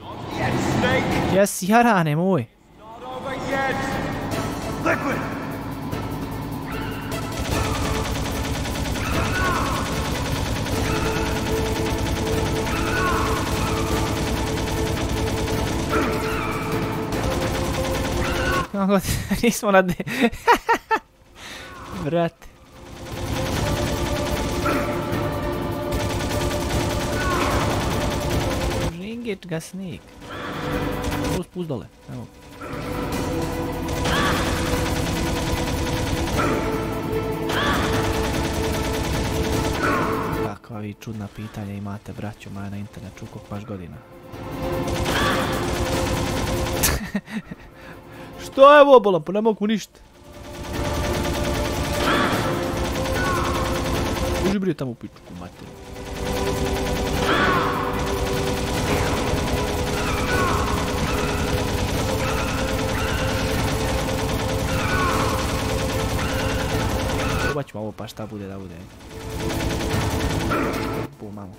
Jes, jarane moj. Nismo na D. Brate. Ringić ga snik. Spust dole. Evo. Kakva vi čudna pitanja imate, braćo moja, na internetu, koliko baš godina. Što je ovo, bolam, pa ne mogu ništa. Uži brije tamo u pičku, materiju. Probat ćemo ovo pa šta bude da bude. Bum, mamo.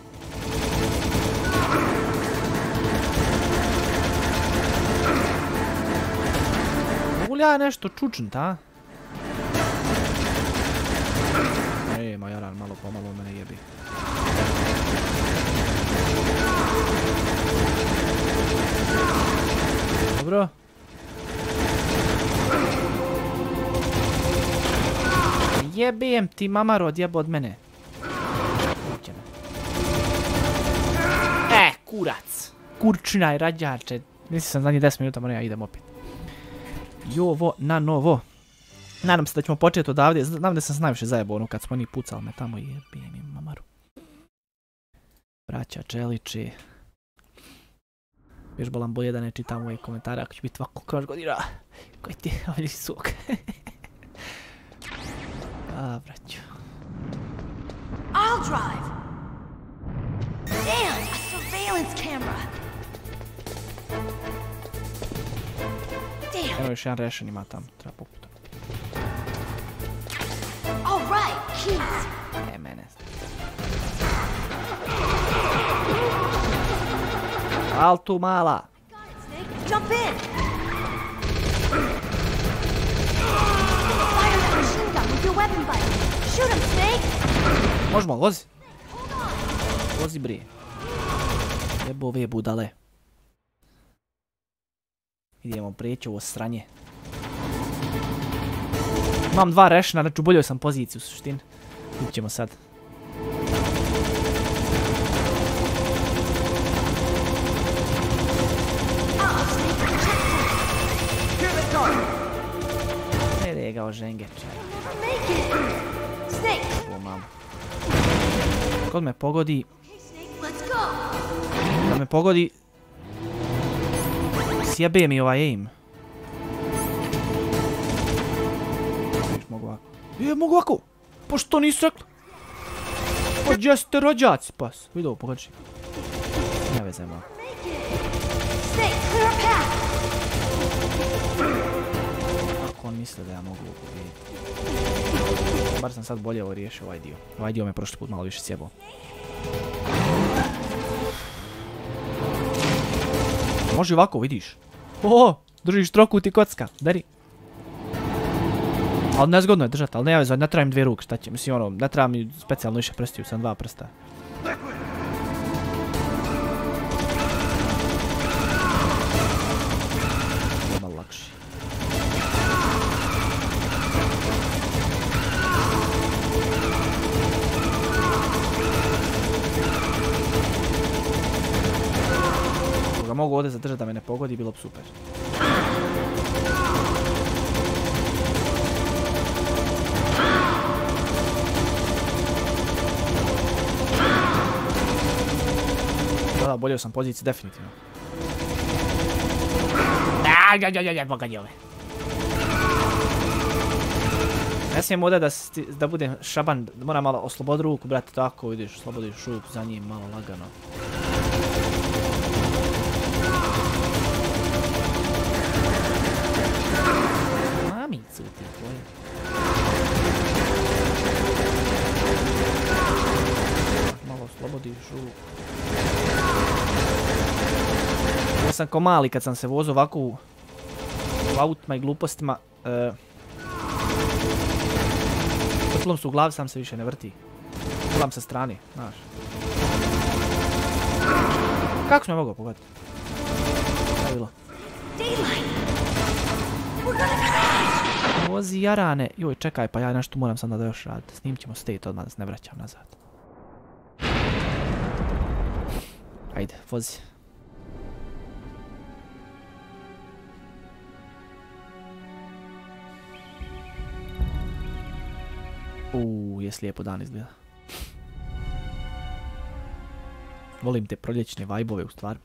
Mogu li ja nešto čučnut, a? Majaran, malo pomalo mene jebi. Dobro. Jebijem ti mamaro, odjebo od mene. Kurac. Kurčina i rađače. Mislim sam zadnjih 10 minuta, moram ja idem opet. Jovo na novo. Nadam se da ćemo početi odavde. Znam da sam se najviše zajebao ono kad smo oni pucali me tamo i jebijem im mamaru. Braća Čelići. Još bolam bolje da ne čitam ove komentare ako će biti ovako kao godina. Koji ti je ovdje suk. A, braću. I'll drive. Damn, a surveillance camera. Damn. Evo još jedan rešen ima tamo, treba poputa. All right, keys. Mene. Al tu mala. Jump in. Fire that machine gun with your weapon button. Shoot him, Snake. Možemo, vozi. Vozi brije. Jebo ove budale. Idemo prijeći ovo sranje. Imam 2 rešena, znači u boljoj sam poziciji u suštini. Vidit ćemo sad. Gdje je ga ožengeče? Ovo mamo. Kod me pogodi... Da me pogodi... Sjebe mi ovaj aim. Mogu ovako. Mogu ovako! Pa što nisu rekli? Pa gdje ste rođaci pas? Vidi ovo, pogodi. Ne vezaj malo. Kako on misle da ja mogu ovo pobijediti? Bar sam sad bolje ovo riješio ovaj dio. Ovaj dio me prošli put malo više sjebao. Može ovako, vidiš. Oho, držiš trokut i kocka, beri. Ali nezgodno je držati, ali ne vezaj, ne treba im 2 ruke, šta će, mislim ono, ne treba mi specijalno više prstiju, sam 2 prsta. Malo lakši. Ako ga mogu ovdje zadržati da me ne pogodi, bilo bi super. Da, bolje sam poziciji, definitivno. Pogadi ove. Ne smijem ovdje da budem šaban, moram malo osloboditi ruku, brate, tako vidiš, oslobodiš ruku za njim, malo lagano. Mamicu ti tvoje. Malo oslobodiš ruku. Ja sam ko mali kad sam se vozio ovako u autima i glupostima. Vrtlom su u glavi, sam se više ne vrti. Gledam sa strane, znaš. Kako sam ja mogao pogledati? Šta je bilo? Vozi jarane. Joj, čekaj, pa ja nešto moram sam da još raditi. Snimit ćemo state odmah da se ne vraćam nazad. Ajde, vozi. Jes lijepo dan izgleda. Volim te proljećne vajbove u stvari.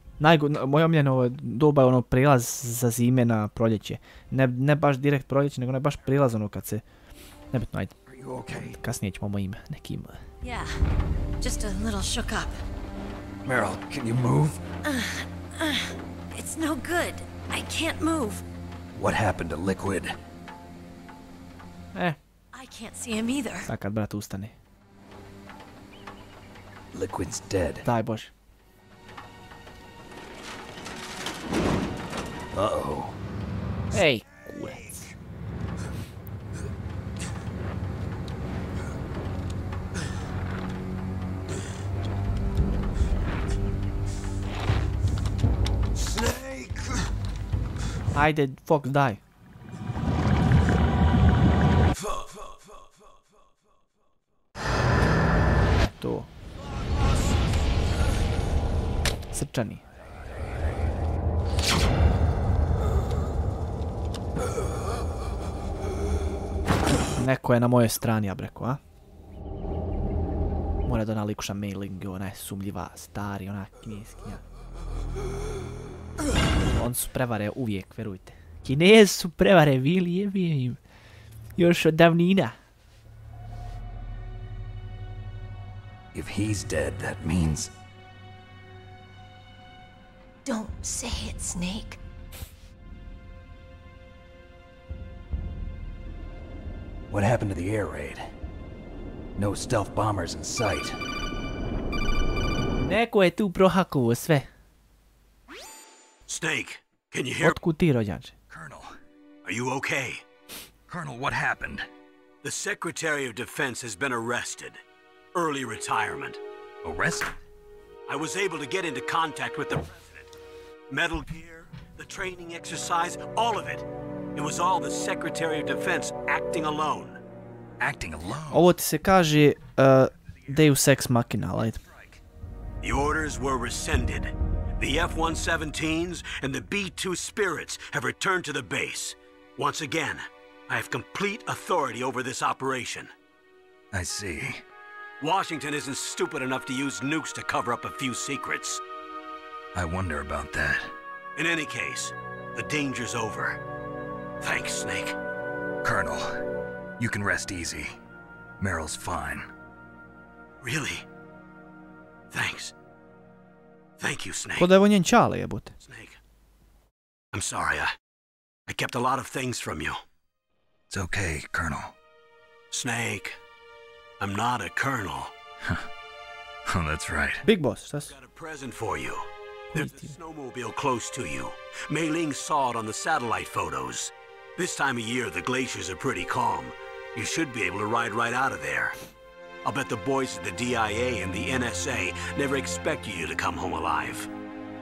Moje omiljeno doba je ono prilaz za zime na proljeće. Ne baš direkt proljeće, nego ne baš prilaz ono kad se... Nebitno, ajde. Kasnije ćemo mojim nekim... Yeah, just a little shook up. Meryl, can you move? It's no good. I can't move. What happened to Liquid? I can't see him either. Sad kad brat ustane. Liquid's dead. Daj Bože. Uh-oh. Ej, kurac. Snake! Ajde, Fox, daj. To. Srčani. Neko je na mojoj strani, ja bi rekao, a? Mora da nalikuša mailing, ona je sumljiva, stari, ona kineskinja. On su prevare uvijek, verujte. Kinezi su prevare, vili jebijem im. Još od davnina. If he's dead, that means... Don't say it, Snake. What happened to the air raid? No stealth bombers in sight. Neko je tu prohakovo sve. Snake, can you hear? Otkud ti, rođače? Colonel, are you okay? Colonel, what happened? The Secretary of Defense has been arrested. Early retirement. Arrested? I was able to get into contact with the president. Metal gear, the training exercise, all of it. It was all the Secretary of Defense acting alone. Acting alone? Ovo ti se kaže Deus Ex Machina, ajde. The orders were rescinded. The F-117s and the B-2 Spirits have returned to the base. Once again, I have complete authority over this operation. I see. Washington isn't stupid enough to use nukes to cover up a few secrets. I wonder about that. In any case, the danger's over. Thanks, Snake. Colonel, you can rest easy. Meryl's fine. Really? Thanks. Thank you, Snake. Ko da je ovo njen čale, jebote. Snake. I'm sorry, I kept a lot of things from you. It's okay, Colonel. Snake, I'm not a colonel. Oh, that's right. Big boss, I've got a present for you. There's a snowmobile close to you. Mei Ling saw it on the satellite photos. This time of year, the glaciers are pretty calm. You should be able to ride right out of there. I'll bet the boys at the DIA and the NSA never expected you to come home alive.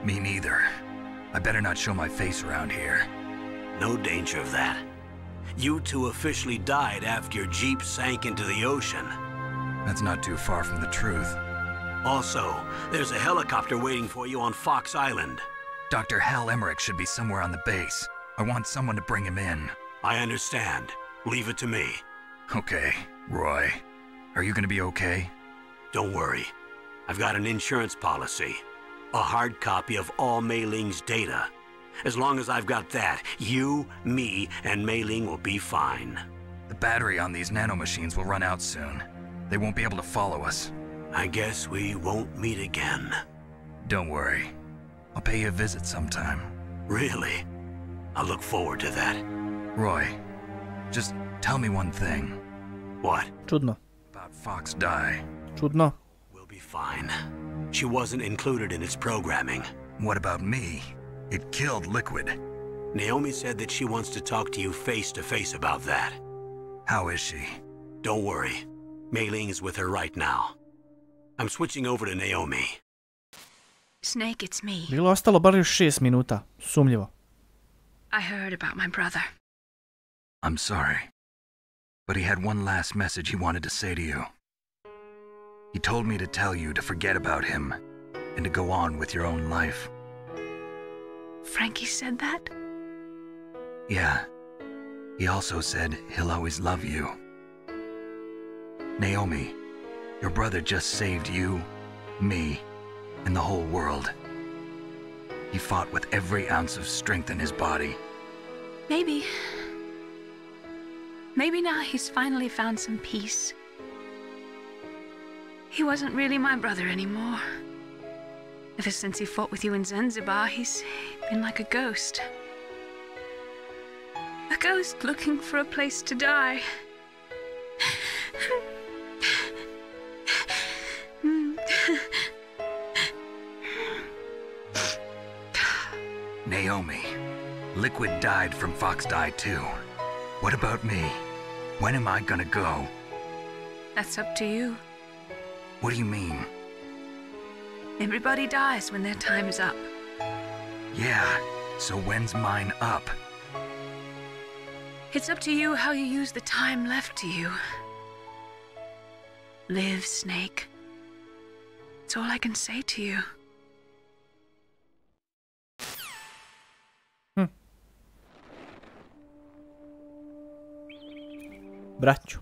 Me neither. I better not show my face around here. No danger of that. You two officially died after your Jeep sank into the ocean. That's not too far from the truth. Also, there's a helicopter waiting for you on Fox Island. Dr. Hal Emmerich should be somewhere on the base. I want someone to bring him in. I understand. Leave it to me. Okay, Roy. Are you gonna be okay? Don't worry. I've got an insurance policy. A hard copy of all Mei Ling's data. As long as I've got that, you, me, and Mei Ling will be fine. The battery on these nanomachines will run out soon. They won't be able to follow us. I guess we won't meet again. Don't worry. I'll pay you a visit sometime. Really? I look forward to that. Roy, just tell me one thing. What? Čudno. About Fox Die. Čudno. We'll be fine. She wasn't included in its programming. What about me? It killed Liquid. Naomi said that she wants to talk to you face to face about that. How is she? Don't worry. Mei Ling is with her right now. I'm switching over to Naomi. Snake, it's me. Bilo ostalo bar još 6 minuta. Sumljivo. I heard about my brother. I'm sorry, but he had one last message he wanted to say to you. He told me to tell you to forget about him and to go on with your own life. Frankie said that? Yeah. He also said he'll always love you. Naomi, your brother just saved you, me, and the whole world. He fought with every ounce of strength in his body. Maybe now he's finally found some peace. He wasn't really my brother anymore. Ever since he fought with you in Zanzibar, he's been like a ghost. A ghost looking for a place to die. Naomi, Liquid died from Fox Die too. What about me? When am I gonna go? That's up to you. What do you mean? Everybody dies when their time's up. Yeah, so when's mine up? It's up to you how you use the time left to you. Live, Snake. That's all I can say to you. Braćo.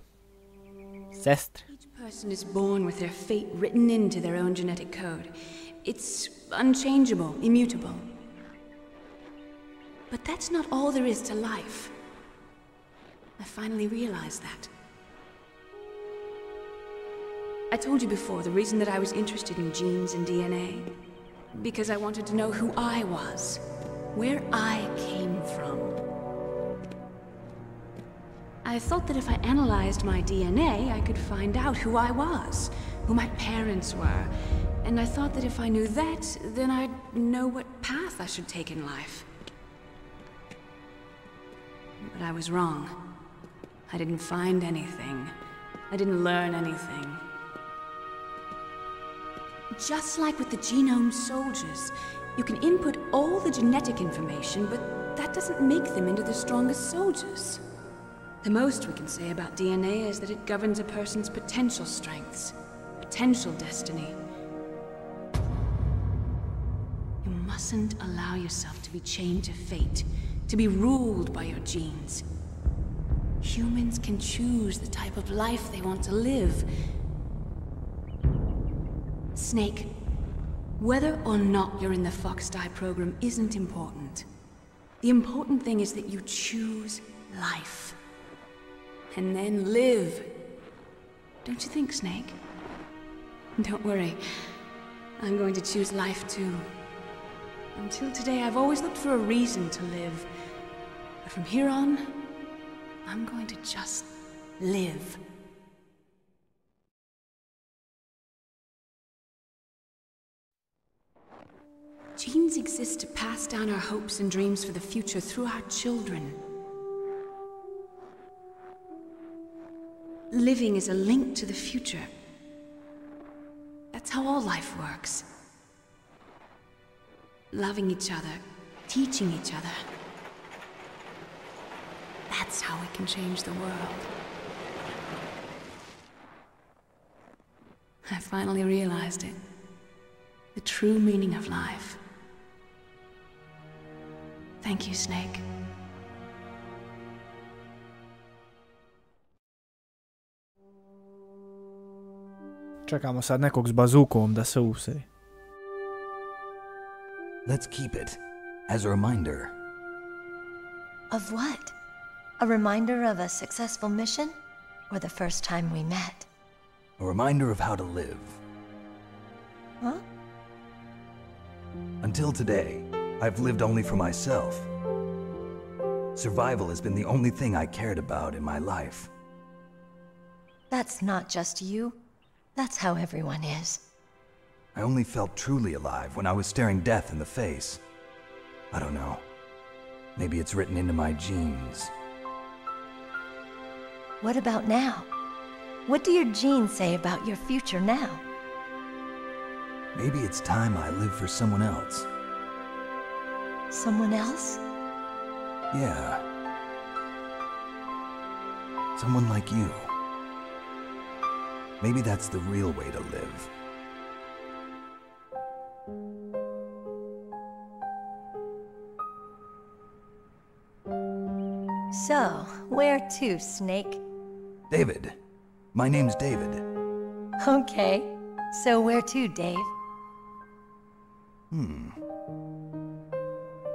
Sestre. Each person is born with their fate written into their own genetic code. It's unchangeable, immutable. But that's not all there is to life. I finally realized that. I told you before the reason that I was interested in genes and DNA. Because I wanted to know who I was, where I came from. I thought that if I analyzed my DNA, I could find out who I was, who my parents were. And I thought that if I knew that, then I'd know what path I should take in life. But I was wrong. I didn't find anything. I didn't learn anything. Just like with the genome soldiers, you can input all the genetic information, but that doesn't make them into the strongest soldiers. The most we can say about DNA is that it governs a person's potential strengths, potential destiny. You mustn't allow yourself to be chained to fate, to be ruled by your genes. Humans can choose the type of life they want to live. Snake, whether or not you're in the Fox Die program isn't important. The important thing is that you choose life. And then live. Don't you think, Snake? Don't worry. I'm going to choose life too. Until today, I've always looked for a reason to live. But from here on, I'm going to just live. Genes exist to pass down our hopes and dreams for the future through our children. Living is a link to the future. That's how all life works. Loving each other, teaching each other. That's how we can change the world. I finally realized it. The true meaning of life. Thank you, Snake. Čekamo sad nekog s bazukom da se useri. Let's keep it as a reminder. Of what? A reminder of a successful mission? Or the first time we met? A reminder of how to live. Huh? Until today, I've lived only for myself. Survival has been the only thing I cared about in my life. That's not just you. That's how everyone is. I only felt truly alive when I was staring death in the face. I don't know. Maybe it's written into my genes. What about now? What do your genes say about your future now? Maybe it's time I live for someone else. Someone else? Yeah. Someone like you. Maybe that's the real way to live. So, where to, Snake? David. My name's David. Okay. So where to, Dave?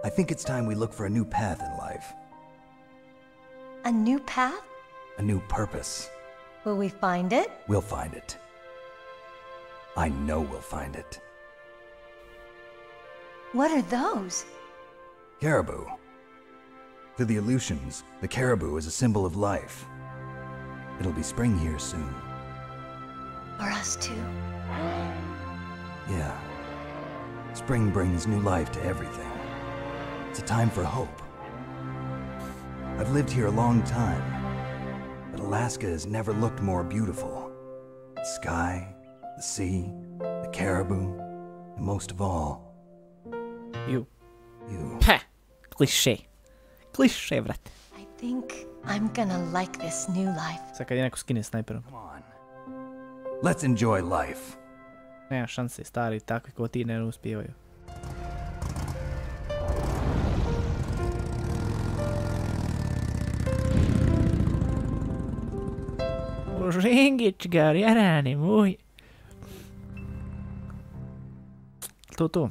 I think it's time we look for a new path in life. A new path? A new purpose. Will we find it? We'll find it. I know we'll find it. What are those? Caribou. To the Aleutians, the caribou is a symbol of life. It'll be spring here soon. For us too. Yeah. Spring brings new life to everything. It's a time for hope. I've lived here a long time, but Alaska has never looked more beautiful. The sky, the sea, the caribou, and most of all... You. You. Ha! Kliše. Kliše, brate. I think I'm gonna like this new life. Sad kad je neko skine snajperom. Let's enjoy life. Nema šanse, stari takvi ko ti ne uspijevaju. Žengić ga, jarane moj. To.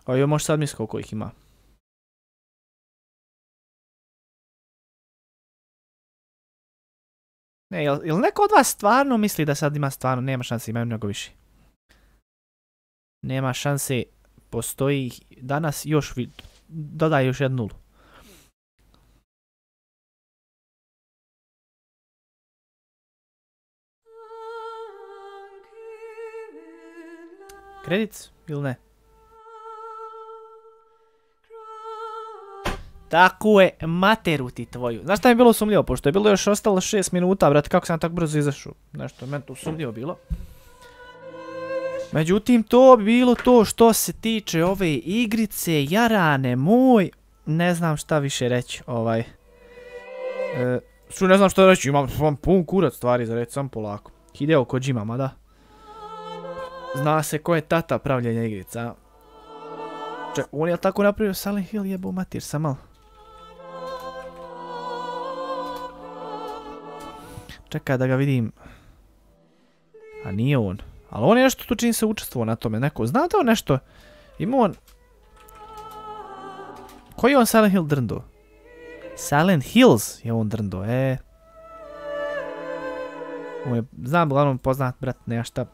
A joj, možeš sad misliti koliko ih ima. Ne, jel neko od vas stvarno misli da sad ima stvarno? Nema šanse, imaju mnogo više. Nema šanse, postoji danas još, dodaj još jednu nulu. Kredit ili ne? Tako je, materu ti tvoju. Znaš šta mi je bilo sumnjivo, pošto je bilo još ostalo 6 minuta, brate, kako sam tako brzo izašao. Nešto je meni to sumnjivo bilo. Međutim, to bi bilo to što se tiče ove igrice, jarane moj. Ne znam šta više reći, ne znam šta reći, imam pun kurac stvari za reći, sam polako. Hideo Kojima, mada. Zna se ko je tata pravljenja igrica. Ček, on je li tako napravio Silent Hill, jebo matir, sam malo. Čekaj da ga vidim. A nije on. Ali on je nešto tu čini se učestvovao na tome. Neko, znate on nešto? Ima on... Koji je on Silent Hill drndo? Silent Hills je on drndo, On je, znam, uglavnom poznat, brat, nema šta.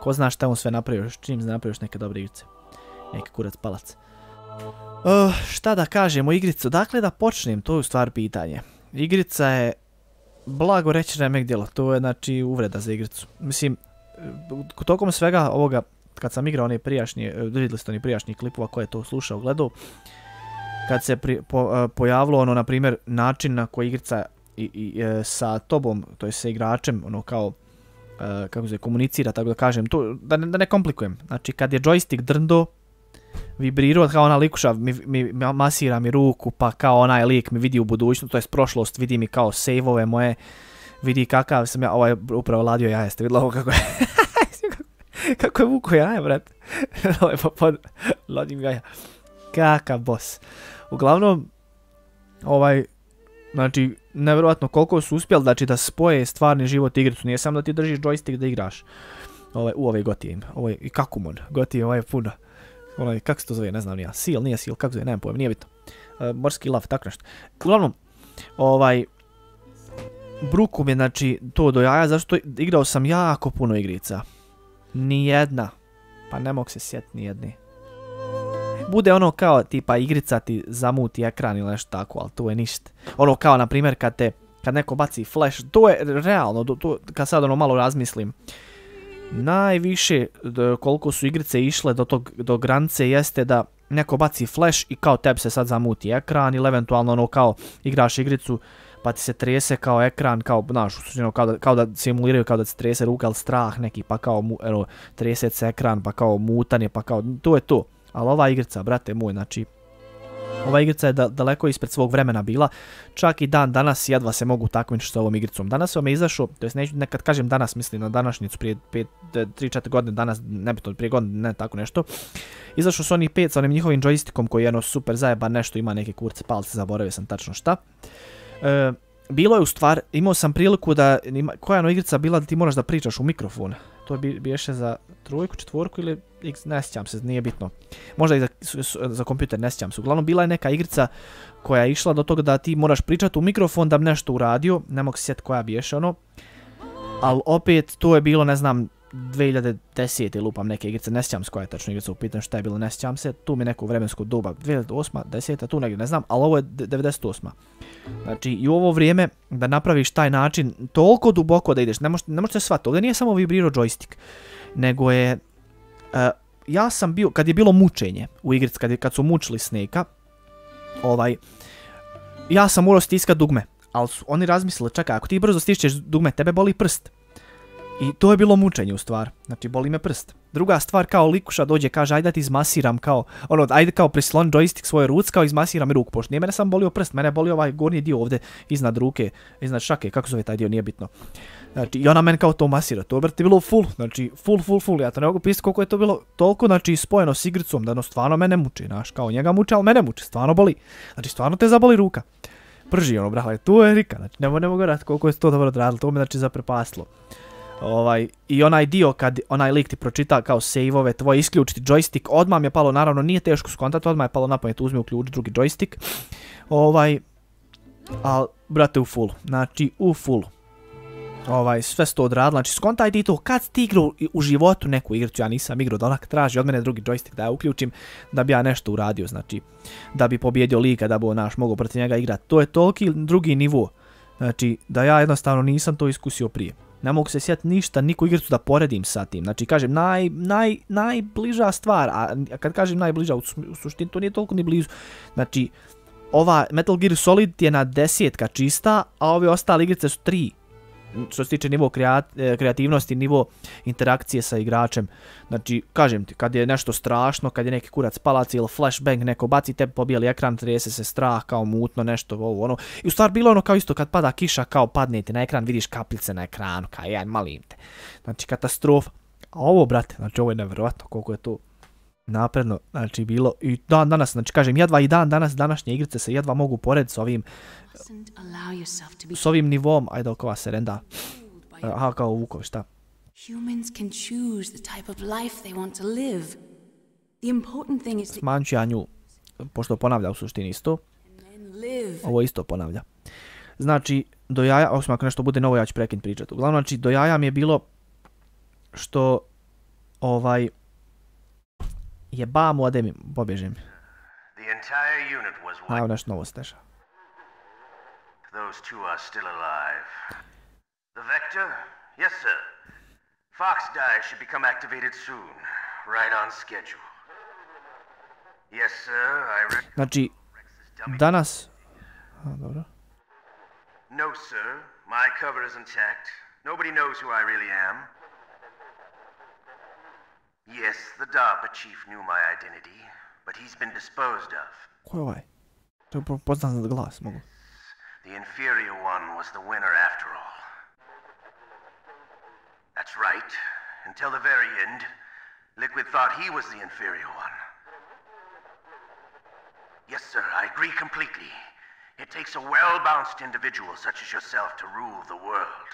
Ko zna šta on sve napravio, čim napravio neke dobre igrice. Neki kurac palac. Šta da kažem o igricu? Dakle, da počnem, to je u stvari pitanje. Igrica je, blago reći remek djelo, to je znači uvreda za igricu. Mislim, tokom svega ovoga, kad sam igrao one prijašnje, vidjeli ste oni prijašnjih klipova koje je to slušao, gledao, kad se pojavilo ono, na primjer, način na koji igrica sa tobom, to je sa igračem, ono kao, kako se komunicira, tako da kažem, to, da ne komplikujem. Znači, kad je joystick drndo, vibrirao kao ona likuša, masira mi ruku, pa kao onaj lik mi vidi u budućnost, to je prošlost, vidi mi kao save-ove moje, vidi kakav sam ja, ovaj upravo ladio jaje, ste vidjeli ovo kako je, kako je vuko jaje, brat, ovo je pod ladim jaja, kakav boss. Uglavnom, znači, nevjerojatno koliko su uspjeli, znači da spoje stvarni život igricu, nije samo da ti držiš joystick da igraš, u ove gotije im, i Kakumon, gotije ovaj je puno. Kako se to zove, ne znam nija, Seal, nije Seal, kako se zove, nemam pojem, nije bitno. Morski lav, tako nešto. Uglavnom, bruku mi je, znači, to do jaja, zašto igrao sam jako puno igrica. Nijedna, pa ne mogu se sjetiti nijedne. Bude ono kao, tipa, igrica ti zamuti ekran ili nešto tako, ali to je ništa. Ono kao, na primjer, kad neko baci flash, to je realno, kad sad ono malo razmislim, najviše koliko su igrice išle do granice jeste da neko baci flash i kao tebi se sad zamuti ekran ili eventualno ono kao igraš igricu pa ti se trese kao ekran, kao, znaš, kao da simuliraju, kao da se trese ruka, ali strah neki, pa kao, trese se ekran, pa kao mutanje, pa kao, to je to. Ali ova igrica, brate moj, znači, ova igrica je daleko ispred svog vremena bila, čak i dan danas jedva se mogu takmičiti s ovom igricom. Danas vam je izašao, to jest neću nekad kažem danas, mislim na današnjicu, prije 3-4 godine, danas, nebitno, prije godine, ne tako nešto. Izašao su oni 5 sa onim njihovim joystickom koji je ono super zajeban, nešto ima neke kurce palce, zaboravio sam tačno šta. Bilo je u stvar, imao sam priliku da, koja je ono igrica bila da ti moraš da pričaš u mikrofon. To je biješe za 3, 4 ili X, ne sjećam se, nije bitno. Možda i za kompjuter, ne sjećam se. Uglavnom bila je neka igrica koja je išla do toga da ti moraš pričati u mikrofon da bi nešto uradio. Ne mogu se sjetiti koja biješe ono. Ali opet to je bilo, ne znam, 2010. lupam neke igrice, ne sjećam se koja je tačno igrica u pitanju, šta je bilo, ne sjećam se. Tu mi neko vremensko doba, 2008. 10. tu negdje, ne znam, ali ovo je 98. Znači i u ovo vrijeme da napraviš taj način toliko duboko da ideš, ne možete shvatiti, ovdje nije samo vibrirao joystick, nego je, ja sam bio, kad je bilo mučenje u igrici, kad su mučili Snake-a, ja sam morao stiskati dugme, ali su oni razmislili, čekaj, ako ti brzo stišćeš dugme, tebe boli prst. I to je bilo mučenje u stvar, znači boli me prst. Druga stvar, kao likuša dođe, kaže ajde da ti izmasiram kao, ono, ajde kao prislon joystick svoje ruci, kao izmasiram mi ruku, pošto nije mene sam bolio prst, mene boli ovaj gornji dio ovdje iznad ruke, iznad šake, kako zove taj dio, nije bitno. Znači, i ona meni kao to masira, to je bilo full, znači full, ja to ne mogu pisati koliko je to bilo, toliko, znači, spojeno s igricom, da ono stvarno mene muči, znaš, kao njega muči, ali mene muči, stvarno boli, znači, stvarno te zaboli ruka. Prži, ono, brale, tu je Rika, znači, ne mogu raditi koliko je to dobro odradilo, to me, znači, zaprepastilo. I onaj dio kad onaj lik ti pročita kao save-ove tvoje, isključiti joystick, odmah mi je palo, naravno nije teško skontati, odmah je palo na pamet, uzmi uključi drugi joystick. Ali, brate, u fullu, znači u fullu. Sve se to odradilo, znači skontaj ti to, kad si ti igrao u životu neku igricu, ja nisam igrao, da onak traži od mene drugi joystick da ja uključim, da bi ja nešto uradio, znači, da bi pobjedio lika, da bi mogu protiv njega igrati. To je toliki drugi nivo, znači, da ja jednostavno nisam to iskusio prije. Ne mogu se sjetiti ništa, niku igricu da poredim sa tim. Znači, kažem, najbliža stvar, a kad kažem najbliža, u suštini to nije toliko ni blizu. Znači, ova Metal Gear Solid je na 10 čista, a ove ostale igrice su 3. Što se tiče nivo kreativnosti, nivo interakcije sa igračem. Znači, kažem ti, kad je nešto strašno, kad je neki kurac palac ili flashbang, neko baci tebi pobijeli ekran, trese se strah, kao mutno, nešto, ovo, ono. I u stvari bilo ono kao isto, kad pada kiša, kao padne ti na ekran, vidiš kapljice na ekranu, kao ja, malim te. Znači, katastrofa. A ovo, brate, znači, ovo je nevjerojatno koliko je to napredno, znači, bilo. I dan danas, znači, kažem, jedva i dan danas, današnje igrice se jedva mogu porediti s ovim nivom, ajde oko vas se renda. Aha, kao vukovi, šta? Smanjit ću ja nju, pošto ponavlja u suštini isto. Ovo isto ponavlja. Znači, do jaja, osim ako nešto bude novo, ja ću prekinuti pričati. Uglavnom, znači, do jaja mi je bilo što, jebam, ode mi, pobježim. Evo nešto novo steša. Those two are still alive. The Vector? Yes, sir. Fox die should become activated soon. Right on schedule. Yes, sir, Znači, danas... dobro. No, sir. My cover is intact. Nobody knows who I really am. Yes, the DARPA chief knew my identity, but he's been disposed of. Ko je ovaj? To je poznat glas, mogu. The inferior one was the winner after all. That's right. Until the very end, Liquid thought he was the inferior one. Yes, sir, I agree completely. It takes a well-balanced individual such as yourself to rule the world.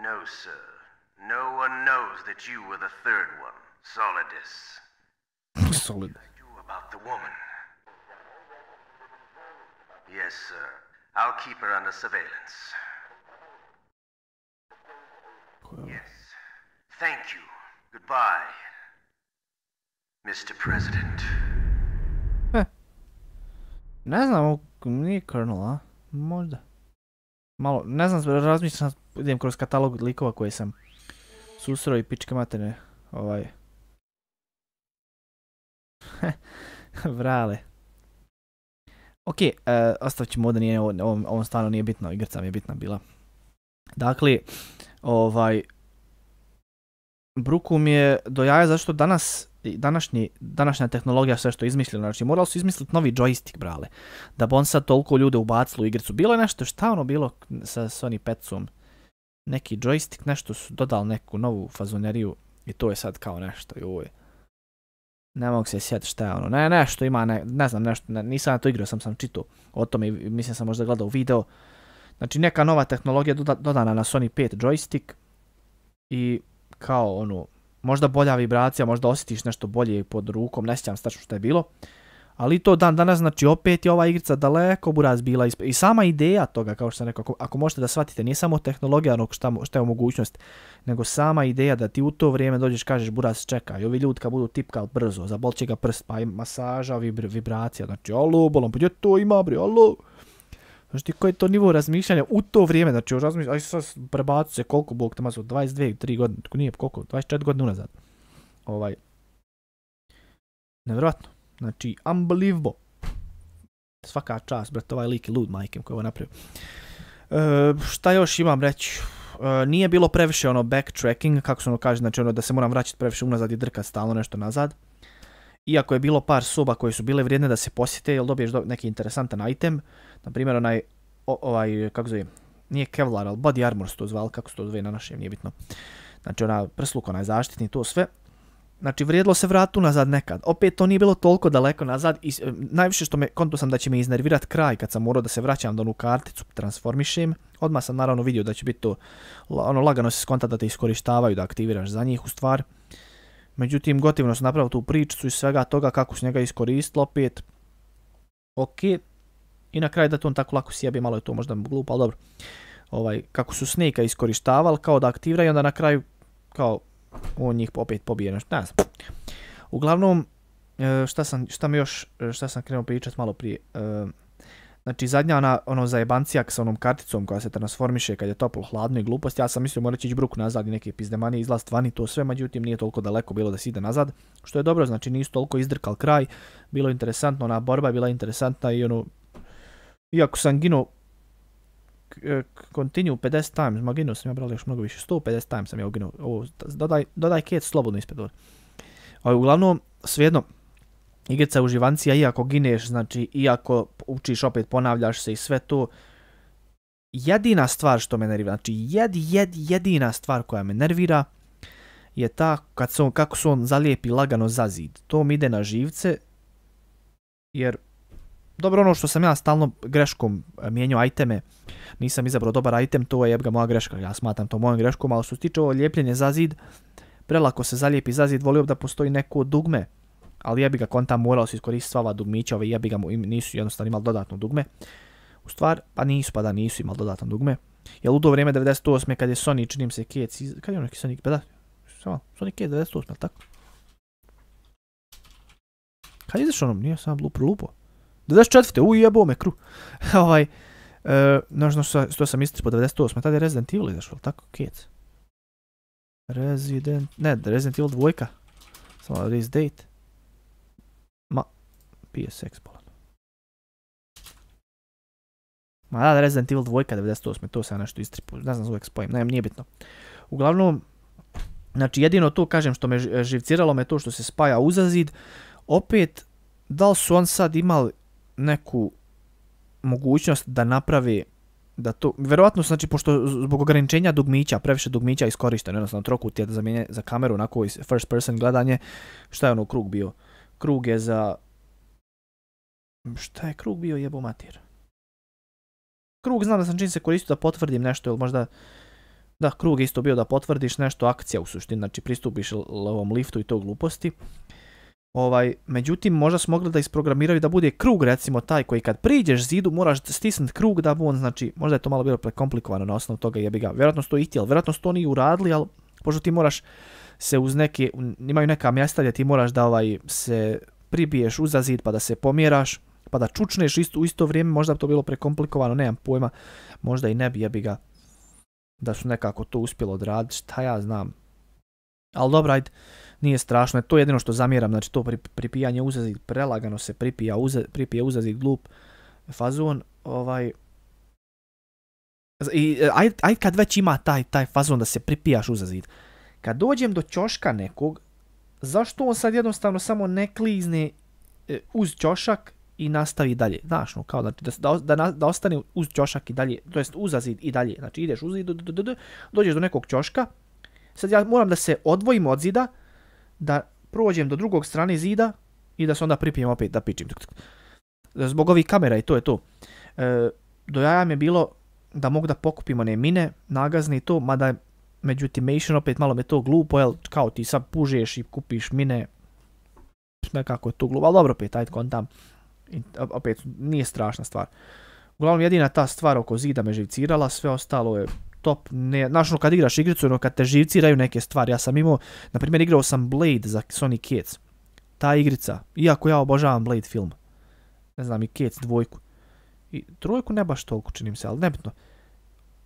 No, sir. No one knows that you were the third one, Solidus. Solid. What do about the woman? Yes, sir. I'll keep her under surveillance. Yes. Thank you. Goodbye, Mr. President. Ne znam, nije Colonel, a? Možda. Malo, ne znam, razmišljam, idem kroz katalog likova koje sam susreo i pičke materne, Vrale. Ok, ostavit ćemo ovdje, nije, ovom stvarno nije bitno, igrca mi je bitna bila. Dakle, Bruku mi je do jaja zašto današnja tehnologija sve što je izmislila, znači morali su izmisliti novi joystick, brale, da bi on sad toliko ljude ubacilo u igricu. Bilo je nešto, šta ono bilo sa Sony Petsom, neki joystick, nešto su dodali neku novu fazoneriju i to je sad kao nešto, joj. Ne mogu se sjetiti šta je ono, nešto ima, ne znam nešto, nisam na to igrao, sam čitao o tome, mislim sam možda gledao video. Znači neka nova tehnologija dodana na Sony 5 joystick i kao ono, možda bolja vibracija, možda osjetiš nešto bolje pod rukom, ne sjećam stačno što je bilo. Ali to dan danas, znači opet je ova igrica daleko buraz bila i sama ideja toga, kao što sam rekao, ako možete da shvatite, nije samo tehnologija onog šta je u mogućnost, nego sama ideja da ti u to vrijeme dođeš, kažeš buraz čekaj, ovi ljudi kad budu tipkali brzo, zabolit će ga prst, pa i masaža, vibracija, znači alo, bolom, pa gdje to ima bre, alo. Znači ti koji je to nivo razmišljanja u to vrijeme, znači aj sad prebacu se koliko bog tamo su, 22-3 godine, nije koliko, 24 godine unazad. Nevjerojatno. Znači, unbelievable. Svaka čast, brate, ovaj lik je lud, majkem, koji je ovo napravio. Šta još imam reći? Nije bilo previše ono backtracking, kako se ono kaže, znači ono da se moram vraćati previše unazad i drkat stalno nešto nazad. Iako je bilo par soba koje su bile vrijedne da se posjete, jer dobiješ neki interesantan item. Naprimjer, kako zove, nije Kevlar, ali Body Armor se to zvali, kako se to zove na našem, nije bitno. Znači, prsluk, zaštitni, to sve. Znači, vrijedilo se vratu nazad nekad. Opet, to nije bilo toliko daleko nazad i najviše što konto sam da će me iznervirati kraj kad sam morao da se vraćam da onu karticu transformišem. Odmah sam naravno vidio da će biti to, lagano se skonta da te iskorištavaju, da aktiviraš za njih u stvar. Međutim, gotivno su napravili tu pričicu i svega toga kako su njega iskoristili opet. Ok. I na kraju da to on tako lako sjebi, malo je to možda glupo, ali dobro. Kako su Snake-a iskorištavali kao da aktiviraju, onda na kraju kao on njih opet pobije nešto, ne znam. Uglavnom, šta sam krenuo pričati malo prije. Znači zadnja zajebancijak sa onom karticom koja se transformiše kad je toplo, hladno i glupost. Ja sam mislio morat će ići Bruku nazad i neke pizdemanije izlast vani, to sve, međutim nije toliko daleko bilo da se ide nazad. Što je dobro, znači nisu toliko izdrkal kraj, bilo interesantno, ona borba je bila interesantna i iako sam ginuo continue 50 times, ma ginuo sam ja brali još mnogo više, 150 times sam ja uginuo, dodaj kec slobodno ispred ovdje. Uglavnom, svejedno, igrica uživancija, iako gineš, znači iako učiš opet, ponavljaš se i sve to, jedina stvar što me nervira, znači jedina stvar koja me nervira je ta kako se on zalijepi lagano za zid. To mi ide na živce, jer dobro, ono što sam ja stalno greškom mijenjao iteme, nisam izabrao dobar item, to je jebga moja greška, ja smatram to mojom greškom, ali što se tiče ovo lijepljenje za zid, prelako se zalijepi za zid, volio bi da postoji neko dugme, ali jebi ga kontam morao se iskoristiti sva ova dugmića, ove jebi ga nisu jednostavno imali dodatno dugme. U stvar, pa nisu imali dodatno dugme. Jer u to vrijeme 98. kad je Sony, činim se Kec, kad je ono neki Sony, pa da, Sony Kec 98, tako? Kad je izašao ono, nije sam lupo. 94. Jebo me kru. Nožno što sam istrao po 98. Tada je Resident Evil izašao, tako? Kec. Resident Evil 2. Samo release date. PSX bolan. Ma da, Resident Evil 2 98. To sam nešto istripu. Ne znam, uvijek spojim. Nije bitno. Uglavnom, znači jedino to kažem što me živciralo me to što se spaja uza zid. Opet, da li su on sad imali neku mogućnost da napravi da to, vjerovatno znači pošto zbog ograničenja dugmića, previše dugmića iskorišteno, jednostavno trokut je za kameru, onako first person gledanje, šta je ono krug bio? Krug je za... Šta je krug bio, jebo mater? Krug znam da sam čim se koristio da potvrdim nešto, ili možda... Da, krug je isto bio da potvrdiš nešto, akcija u suštini, znači pristupiš ovom liftu i to gluposti. Međutim, možda su mogli da isprogramiraju da bude krug, recimo taj koji kad priđeš zidu moraš stisnuti krug da bi on, znači, možda je to malo bilo prekomplikovano na osnovu toga jebi ga. Vjerojatno su to i htjeli, vjerojatno su to nije uradili, ali pošto ti moraš se uz neke, imaju neka mjesta gdje ti moraš da se pribiješ uza zid pa da se pomjeraš, pa da čučneš u isto vrijeme, možda bi to bilo prekomplikovano, nemam pojma, možda i ne bi jebi ga, da su nekako to uspjelo odraditi, šta ja znam. Ali dobro, ajde, nije strašno, to je jedino što zamjeram, znači to pripijanje uza zid, prelagano se pripije uza zid glup, fazon, aj kad već ima taj fazon da se pripijaš uza zid. Kad dođem do ćoška nekog, zašto on sad jednostavno samo ne klizne uz ćošak i nastavi dalje? Znaš, no, kao znači da ostane uz ćošak i dalje, to jest uza zid i dalje. Znači ideš uz zid, dođeš do nekog ćoška, sad ja moram da se odvojim od zida, da prođem do drugog strane zida i da se onda pripijem opet da pičim. Zbog ovih kamera i to je to. Do jaja mi je bilo da mogu da pokupim one mine, nagazne i to, mada međutim, opet malo me to glupo, jel, kao ti sad pužeš i kupiš mine, nekako je to glupo, ali dobro, opet, ajde kontam, opet, nije strašna stvar. Uglavnom, jedina ta stvar oko zida me živcirala, sve ostalo je top, znaš, kad igraš igricu, kad te živciraju neke stvari, ja sam imao, na primjer, igrao sam Blade za Sonic Kids, ta igrica, iako ja obožavam Blade film, ne znam, i Kids 2, i 3 ne baš toliko činim se, ali nebitno,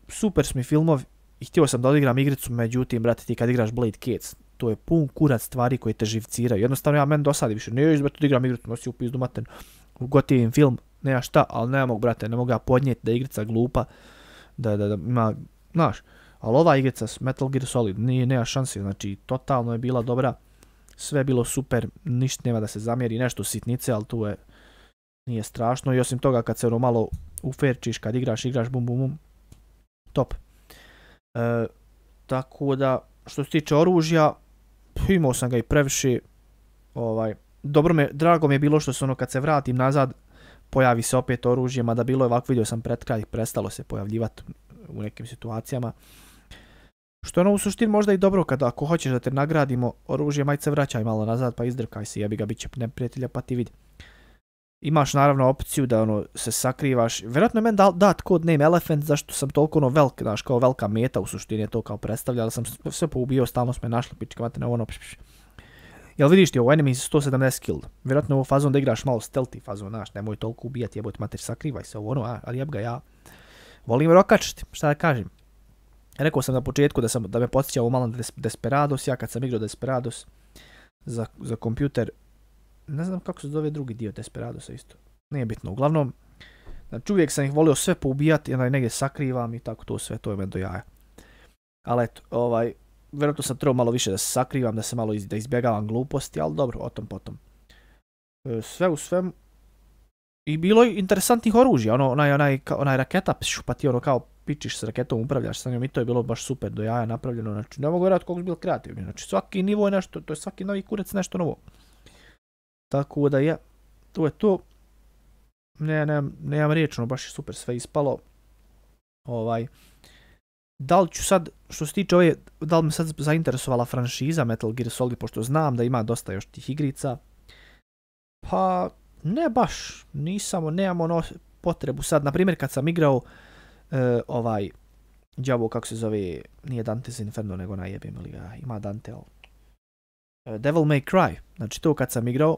super su mi filmovi, i htio sam da odigram igricu, međutim, brate, ti kad igraš Blade Kids, to je pun kurac stvari koje te živciraju. Jednostavno, meni dosadi više. Ne izbrate da igram igricu, nosi u pizdu maten, ugotivim film, nema šta, ali ne mogu, brate, ne mogu ja podnijeti da je igrica glupa, da ima, znaš, ali ova igrica s Metal Gear Solid, nema šanse, znači, totalno je bila dobra, sve je bilo super, ništa nema da se zamjeri, nešto sitnice, ali tu je, nije strašno, i osim toga, kad se ono malo uferčiš, kad igraš bum bum bum, top. Tako da, što se tiče oružja, imao sam ga i previše, drago mi je bilo što se ono kad se vratim nazad, pojavi se opet oružje, mada bilo je ovako, vidio sam pred kraj, prestalo se pojavljivati u nekim situacijama. Što je ono u suštini možda i dobro kada ako hoćeš da te nagradimo oružje, majte se vraćaj malo nazad pa izdrkaj se, jebi ga, bit će neprijatelja pa ti vidi. Imaš naravno opciju da ono se sakrivaš. Vjerojatno je meni dat codename Elephant zašto sam toliko ono velik, znaš, kao velika meta u suštini je to kao predstavlja, ali sam sve poubio, stalno smo je našli, pička matene, ono, Jel vidiš ti ovo, enemy 170 killed. Vjerojatno je ovo fazon da igraš malo stealthy fazon, znaš, nemoj toliko ubijati, jebote mater, sakrivaj se ovo, ono, ali jeb ga ja. Volim rokačiti, šta da kažem. Rekao sam na početku da me podsjeća ovo malo na Desperados, ja kad sam igrao Desperados za kompjuter, ne znam kako se zove drugi dio Desperadosa isto. Nije bitno. Uglavnom, znači uvijek sam ih volio sve poubijati i negdje sakrivam i tako to sve, to je meni do jaja. Ali eto, vjerojatno sam trebao malo više da se sakrivam, da se malo da izbjegavam gluposti, ali dobro, o tom potom. Sve u svemu. I bilo je interesantnih oružja, onaj raketa, pa ti ono kao pičiš s raketom, upravljaš sa njom i to je bilo baš super do jaja napravljeno. Znači, ne mogu vjerojatno koliko su bili kreativni. Znači, svaki nivo je nešto, to je svaki novi kurac nešto novo. Tako da je, to je to. Nemam riječ, ono baš je super sve ispalo. Da li ću sad, što se tiče ove, da li me sad zainteresovala franšiza Metal Gear Solid, pošto znam da ima dosta još tih igrica. Pa, ne baš, nemam ono potrebu sad. Naprimjer, kad sam igrao đavo, kako se zove, nije Dante's Inferno, nego najebim li ga, ima Dante, Devil May Cry, znači to kad sam igrao,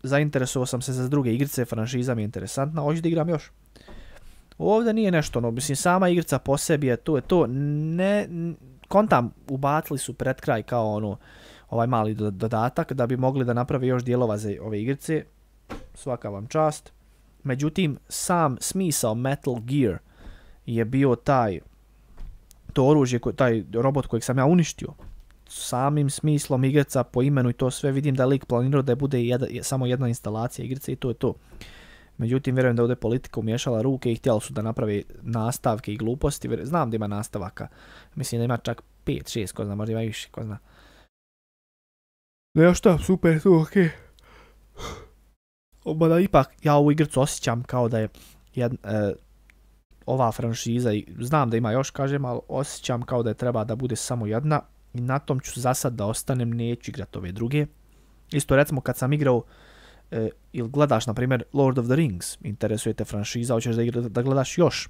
zainteresovao sam se za druge igrice, franšiza mi je interesantna, hoću da igram još. Ovdje nije nešto, no, mislim, sama igrica po sebi je to, ne, kontam, ubacili su pred kraj kao ono, ovaj mali dodatak, da bi mogli da naprave još dijelova za ove igrice, svaka vam čast. Međutim, sam smisao Metal Gear je bio to oružje, taj robot kojeg sam ja uništio. Samim smislom igrica po imenu i to sve, vidim da je lik planirao da bude samo jedna instalacija igrice i to je to. Međutim, vjerujem da je ovdje politika umješala ruke i htjeli su da napravi nastavke i gluposti. Znam da ima nastavaka. Mislim da ima čak 5-6, ko zna, možda ima više, ko zna. Ne, šta, super, to okej. Da ipak ja ovu igricu osjećam kao da je ova franšiza, i znam da ima još, kažem, ali osjećam kao da je treba da bude samo jedna i na tom ću za sad da ostanem, neću igrati ove druge. Isto recimo kad sam igrao ili gledaš na primjer Lord of the Rings, interesuje te franšiza, hoćeš da gledaš još.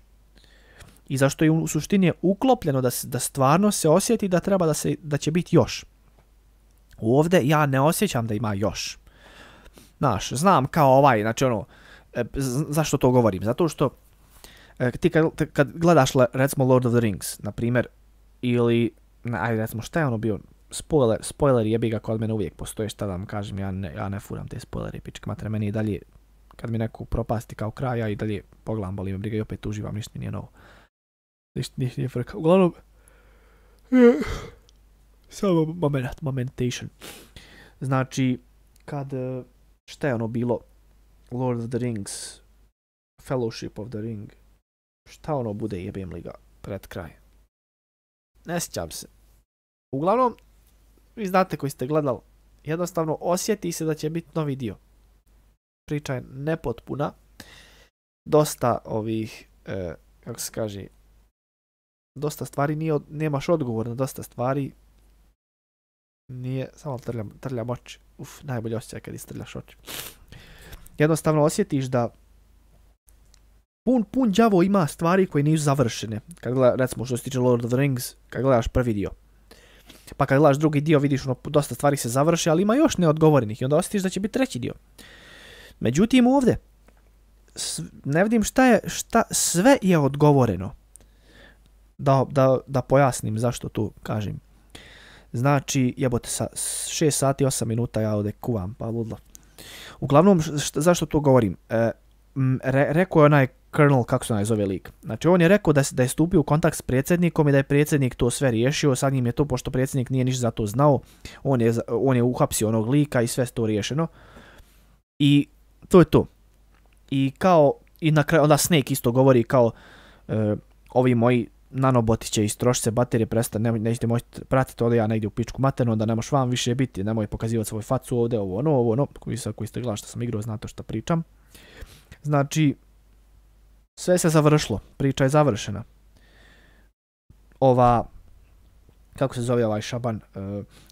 I zašto je u suštini uklopljeno da stvarno se osjeti da treba da će biti još. Ovdje ja ne osjećam da ima još. Znaš, znam kao znači ono, zašto to govorim? Zato što ti kad gledaš recimo Lord of the Rings, na primjer, ili, ajde recimo šta je ono bio, spoiler jebi ga, kod mene uvijek postoje, šta da vam kažem, ja ne furam te spoilere, pička matre, meni je dalje kad mi neko propasti kao kraj, ja i dalje pogledam, boli me briga i opet uživam, ništa mi nije novo. Ništa nije frka. Uglavnom, samo momentation. Znači, kad, šta je ono bilo, Lord of the Rings, Fellowship of the Ring, šta ono bude, jebem li ga pred kraj. Ne sjećam se. Uglavnom, vi znate koji ste gledali, jednostavno osjeti se da će biti novi dio. Priča je nepotpuna. Dosta ovih, kako se kaže, dosta stvari nemaš odgovor na dosta stvari. Nije, samo trljam oči. Najbolje osjećaj kad istrljaš oči. Jednostavno osjetiš da pun đavo ima stvari koje nisu završene. Kad gledaš, recimo što se tiče Lord of the Rings, kad gledaš prvi dio. Pa kad gledaš drugi dio vidiš ono, dosta stvari se završe, ali ima još neodgovorenih i onda osjetiš da će biti treći dio. Međutim ovdje, ne vidim šta sve je odgovoreno. Da pojasnim zašto tu kažem. Znači, jebote, sa 6 sati 8 minuta ja ovdje kuvam, pa ludlo. Uglavnom, zašto to govorim? Rekao je onaj Colonel, kako se onaj zove lik. Znači, on je rekao da je stupio u kontakt s predsjednikom i da je predsjednik to sve riješio. Sad njim je to, pošto predsjednik nije ništa za to znao, on je uhapsio onog lika i sve to riješeno. I to je to. I na kraju, onda Snake isto govori kao ovi moji nanoboti će istrošiti se, baterije prestane, nećete moći pratiti ovdje ja negdje u pičku maternu, onda ne moš vam više biti, nemoj pokazivati svoj facu ovdje, ovo ono, koji ste gledali što sam igrao, znate što pričam. Znači, sve se završilo, priča je završena. Ova, kako se zove ovaj šaban,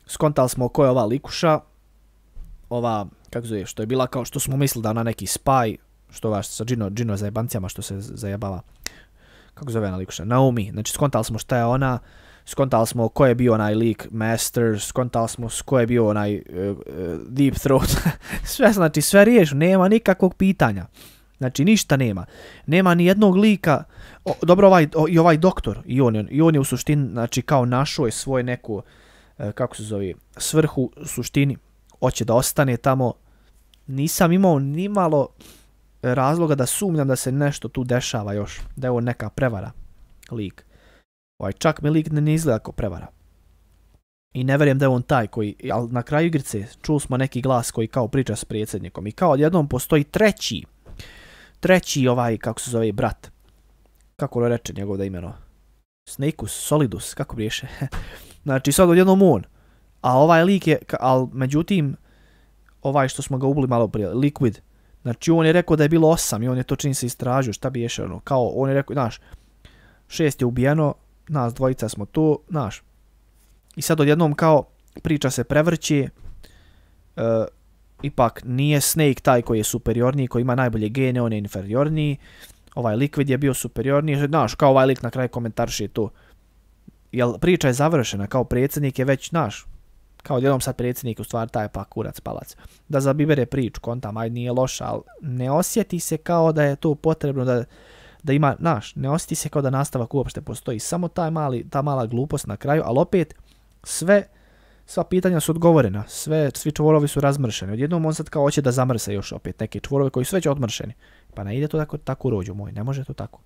skontali smo ko je ova likuša, ova, kako zove, što je bila kao što smo mislili da ona neki spy, što ova sa Gino zajebancijama što se zajebava. Kako zove ona likuša? Naomi. Znači, skontali smo šta je ona, skontali smo ko je bio onaj lik Master, skontali smo ko je bio onaj Deep Throat. Sve, znači, sve riješeno, nema nikakvog pitanja. Znači, ništa nema. Nema ni jednog lika. Dobro, ovaj doktor, i on je u suštini, znači, kao našao je svoj neku, kako se zove, svrhu u suštini. Hoće da ostane tamo. Nisam imao ni malo razloga da sumnjam da se nešto tu dešava još, da je ovo neka prevara lik. Čak mi lik ne izgleda kao prevara. I ne vjerujem da je on taj koji, ali na kraju igrice čuli smo neki glas koji kao priča s predsjednikom i kao odjednom postoji treći ovaj, kako se zove, brat. Kako ono reče njegov da imeno? Snakeus, Solidus, kako briješe? Znači sad odjednom on. A ovaj lik je, ali međutim, ovaj što smo ga ubili malo prije, Liquid. Znači on je rekao da je bilo 8 i on je to čini se istražio, šta bi ješao ono, kao on je rekao, znaš, 6 je ubijeno, nas dvojica smo tu, znaš. I sad odjednom kao priča se prevrće, ipak nije Snake taj koji je superiorniji, koji ima najbolje gene, on je inferiorniji, ovaj Liquid je bio superiorniji, znaš, kao ovaj lik na kraju komentarši to. Jel priča je završena, kao predsjednik je već, znaš, kao odjednom sad predsjednik u stvari taj pa kurac palac. Da zabibere priču, kontam, aj nije loša, ali ne osjeti se kao da je to potrebno da ima, znaš, ne osjeti se kao da nastavak uopšte postoji. Samo ta mala glupost na kraju, ali opet sva pitanja su odgovorena, svi čvorovi su razmršeni. Odjednom on sad kao hoće da zamrse još opet neke čvorove koji su već odmršeni. Pa ne ide to tako rođu moj, ne može to tako.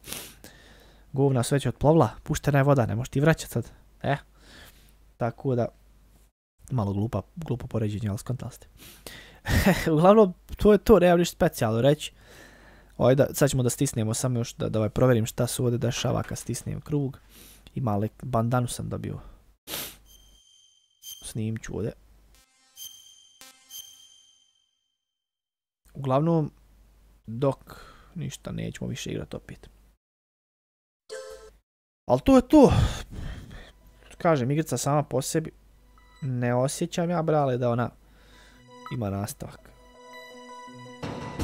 Govna su već otplovila, puštena je voda, ne možeš ti vraćati sad. Tako da, malo glupo poređenje, ali skontali ste. Uglavnom, to je to, nemam ništa specijalno reći. Sad ćemo da stisnemo samo još da provjerim šta se ovdje dešava kad stisnem krug. I mali bandanu sam dobio. Snimit ću ovdje. Uglavnom, dok ništa nećemo više igrati opet. Ali to je to. Kažem, igrica sama po sebi. Ne osjećam ja, brale, da ona ima nastavak.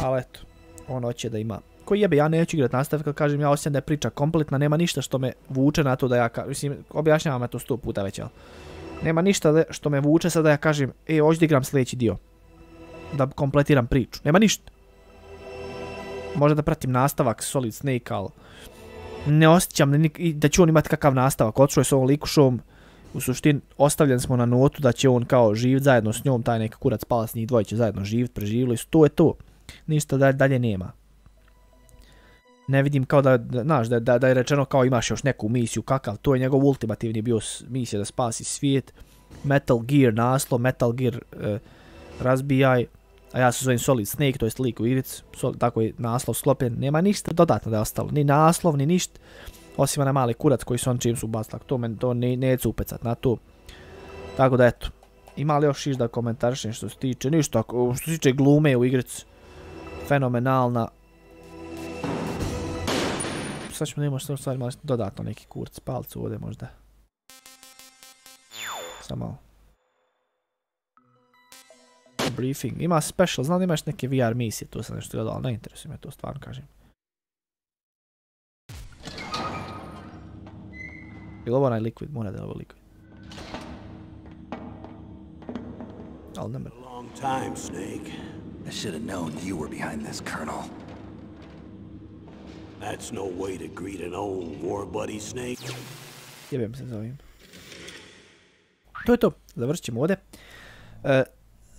Ali eto, on hoće da ima. Koji jebe, ja neću igrati nastavak, kad kažem, ja osjećam da je priča kompletna, nema ništa što me vuče na to da ja kažem, mislim, objašnjavam ja to 100 puta već, ali nema ništa što me vuče sad da ja kažem, hoću da igram sljedeći dio. Da kompletiram priču. Nema ništa. Možda da pratim nastavak Solid Snake, ali ne osjećam da će on imati kakav nastavak. Otišao je s ovom likušom, u suštini ostavljen smo na notu da će on kao živjeti zajedno s njom, taj neki kurac palac, njih dvoje će zajedno živjeti, preživjeli su, to je to. ništa dalje nema. Ne vidim kao znaš, da je rečeno kao imaš još neku misiju, kakav, to je njegov ultimativni bio misija da spasi svijet. Metal Gear naslov, Metal Gear razbijaj, a ja se zovem Solid Snake, to je lik u igrici, tako je naslov sklopljen, nema ništa dodatno da je ostalo, ni naslov, ni ništa, osim onaj mali kurac koji su on čim su bacili, to neću upecat na to. Tako da eto, ima li još da komentarišem što se tiče, ništa, što se tiče glume u igrici, fenomenalna. Sad ćemo da imamo što stvari malo dodatno neki kurac, palcu ovdje možda. Samo malo. Briefing, ima special, znam da imaš neke VR misije, tu sam nešto gledao, ali ne interesuje me to, stvarno kažem. Ili ovo onaj liquid, mora da je ovo liquid. Ali ne mre. Long time, Snake. I should have known you were behind this, Colonel. That's no way to greet an old war buddy, Snake. Jebem se za ovim. To je to, završit ćemo ovdje.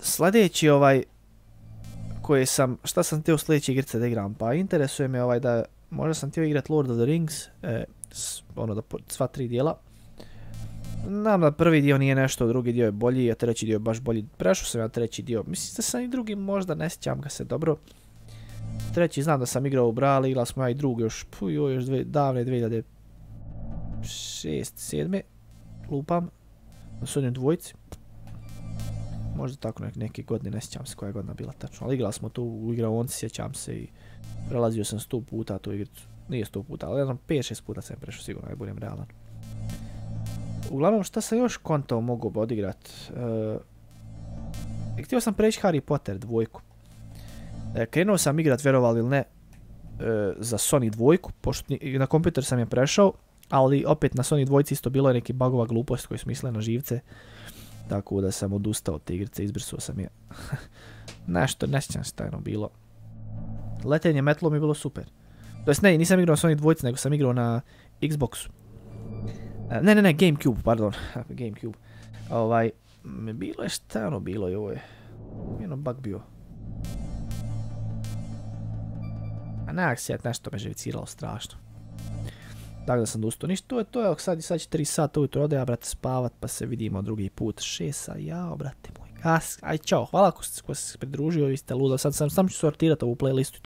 Sljedeći koje sam, šta sam htio sljedeći igrice da igram, pa interesuje me da, možda sam htio igrat Lord of the Rings, da sva 3 dijela. Znam da prvi dio nije nešto, drugi dio je bolji, a treći dio je baš bolji. Prešao sam ja treći dio, mislim da sam i drugi možda, ne sjećam ga se dobro. Treći znam da sam igrao u Brali, igrali smo ja i drugi još davne 2006, 2007. Lupam, na Sodnjoj dvojici. Možda tako neke godine, ne sjećam se koja je godina bila tačno, ali igrali smo tu u igraonci, sjećam se i prelazio sam 100 puta tu igricu. Nije 100 puta, ali ja znam 5-6 puta sam prešao sigurno, ne budem realan. Uglavnom, šta sam još kontao mogu odigrat? Htio sam preći Harry Potter dvojku. Krenuo sam igrat, vjerovali ili ne, za Sony dvojku, pošto na kompjuter sam je prešao, ali opet na Sony dvojci isto bilo je neki bugova glupost koji su mislili na živce. Tako da sam odustao od te igrice, izbrisao sam je. Nešto, ne sjećam se tajno bilo. Letenje metlom je bilo super. To jest ne, nisam igrao na Sony dvojci, nego sam igrao na Xboxu. Ne, Gamecube, pardon. Gamecube. Bilo je šta ono bilo i ovo je. Jedno bug bio. A nekak sjeti, nešto me živiciralo strašno. Tako da sam odustao. Ništa, to je, sad će 3 sata ujutro, ode ja, brate, spavat, pa se vidimo drugi put. 6 sata, jao, brate moj. Aj, čao, hvala ako si se pridružio, vi ste ludo. Sad sam ću sortirati ovu playlistu.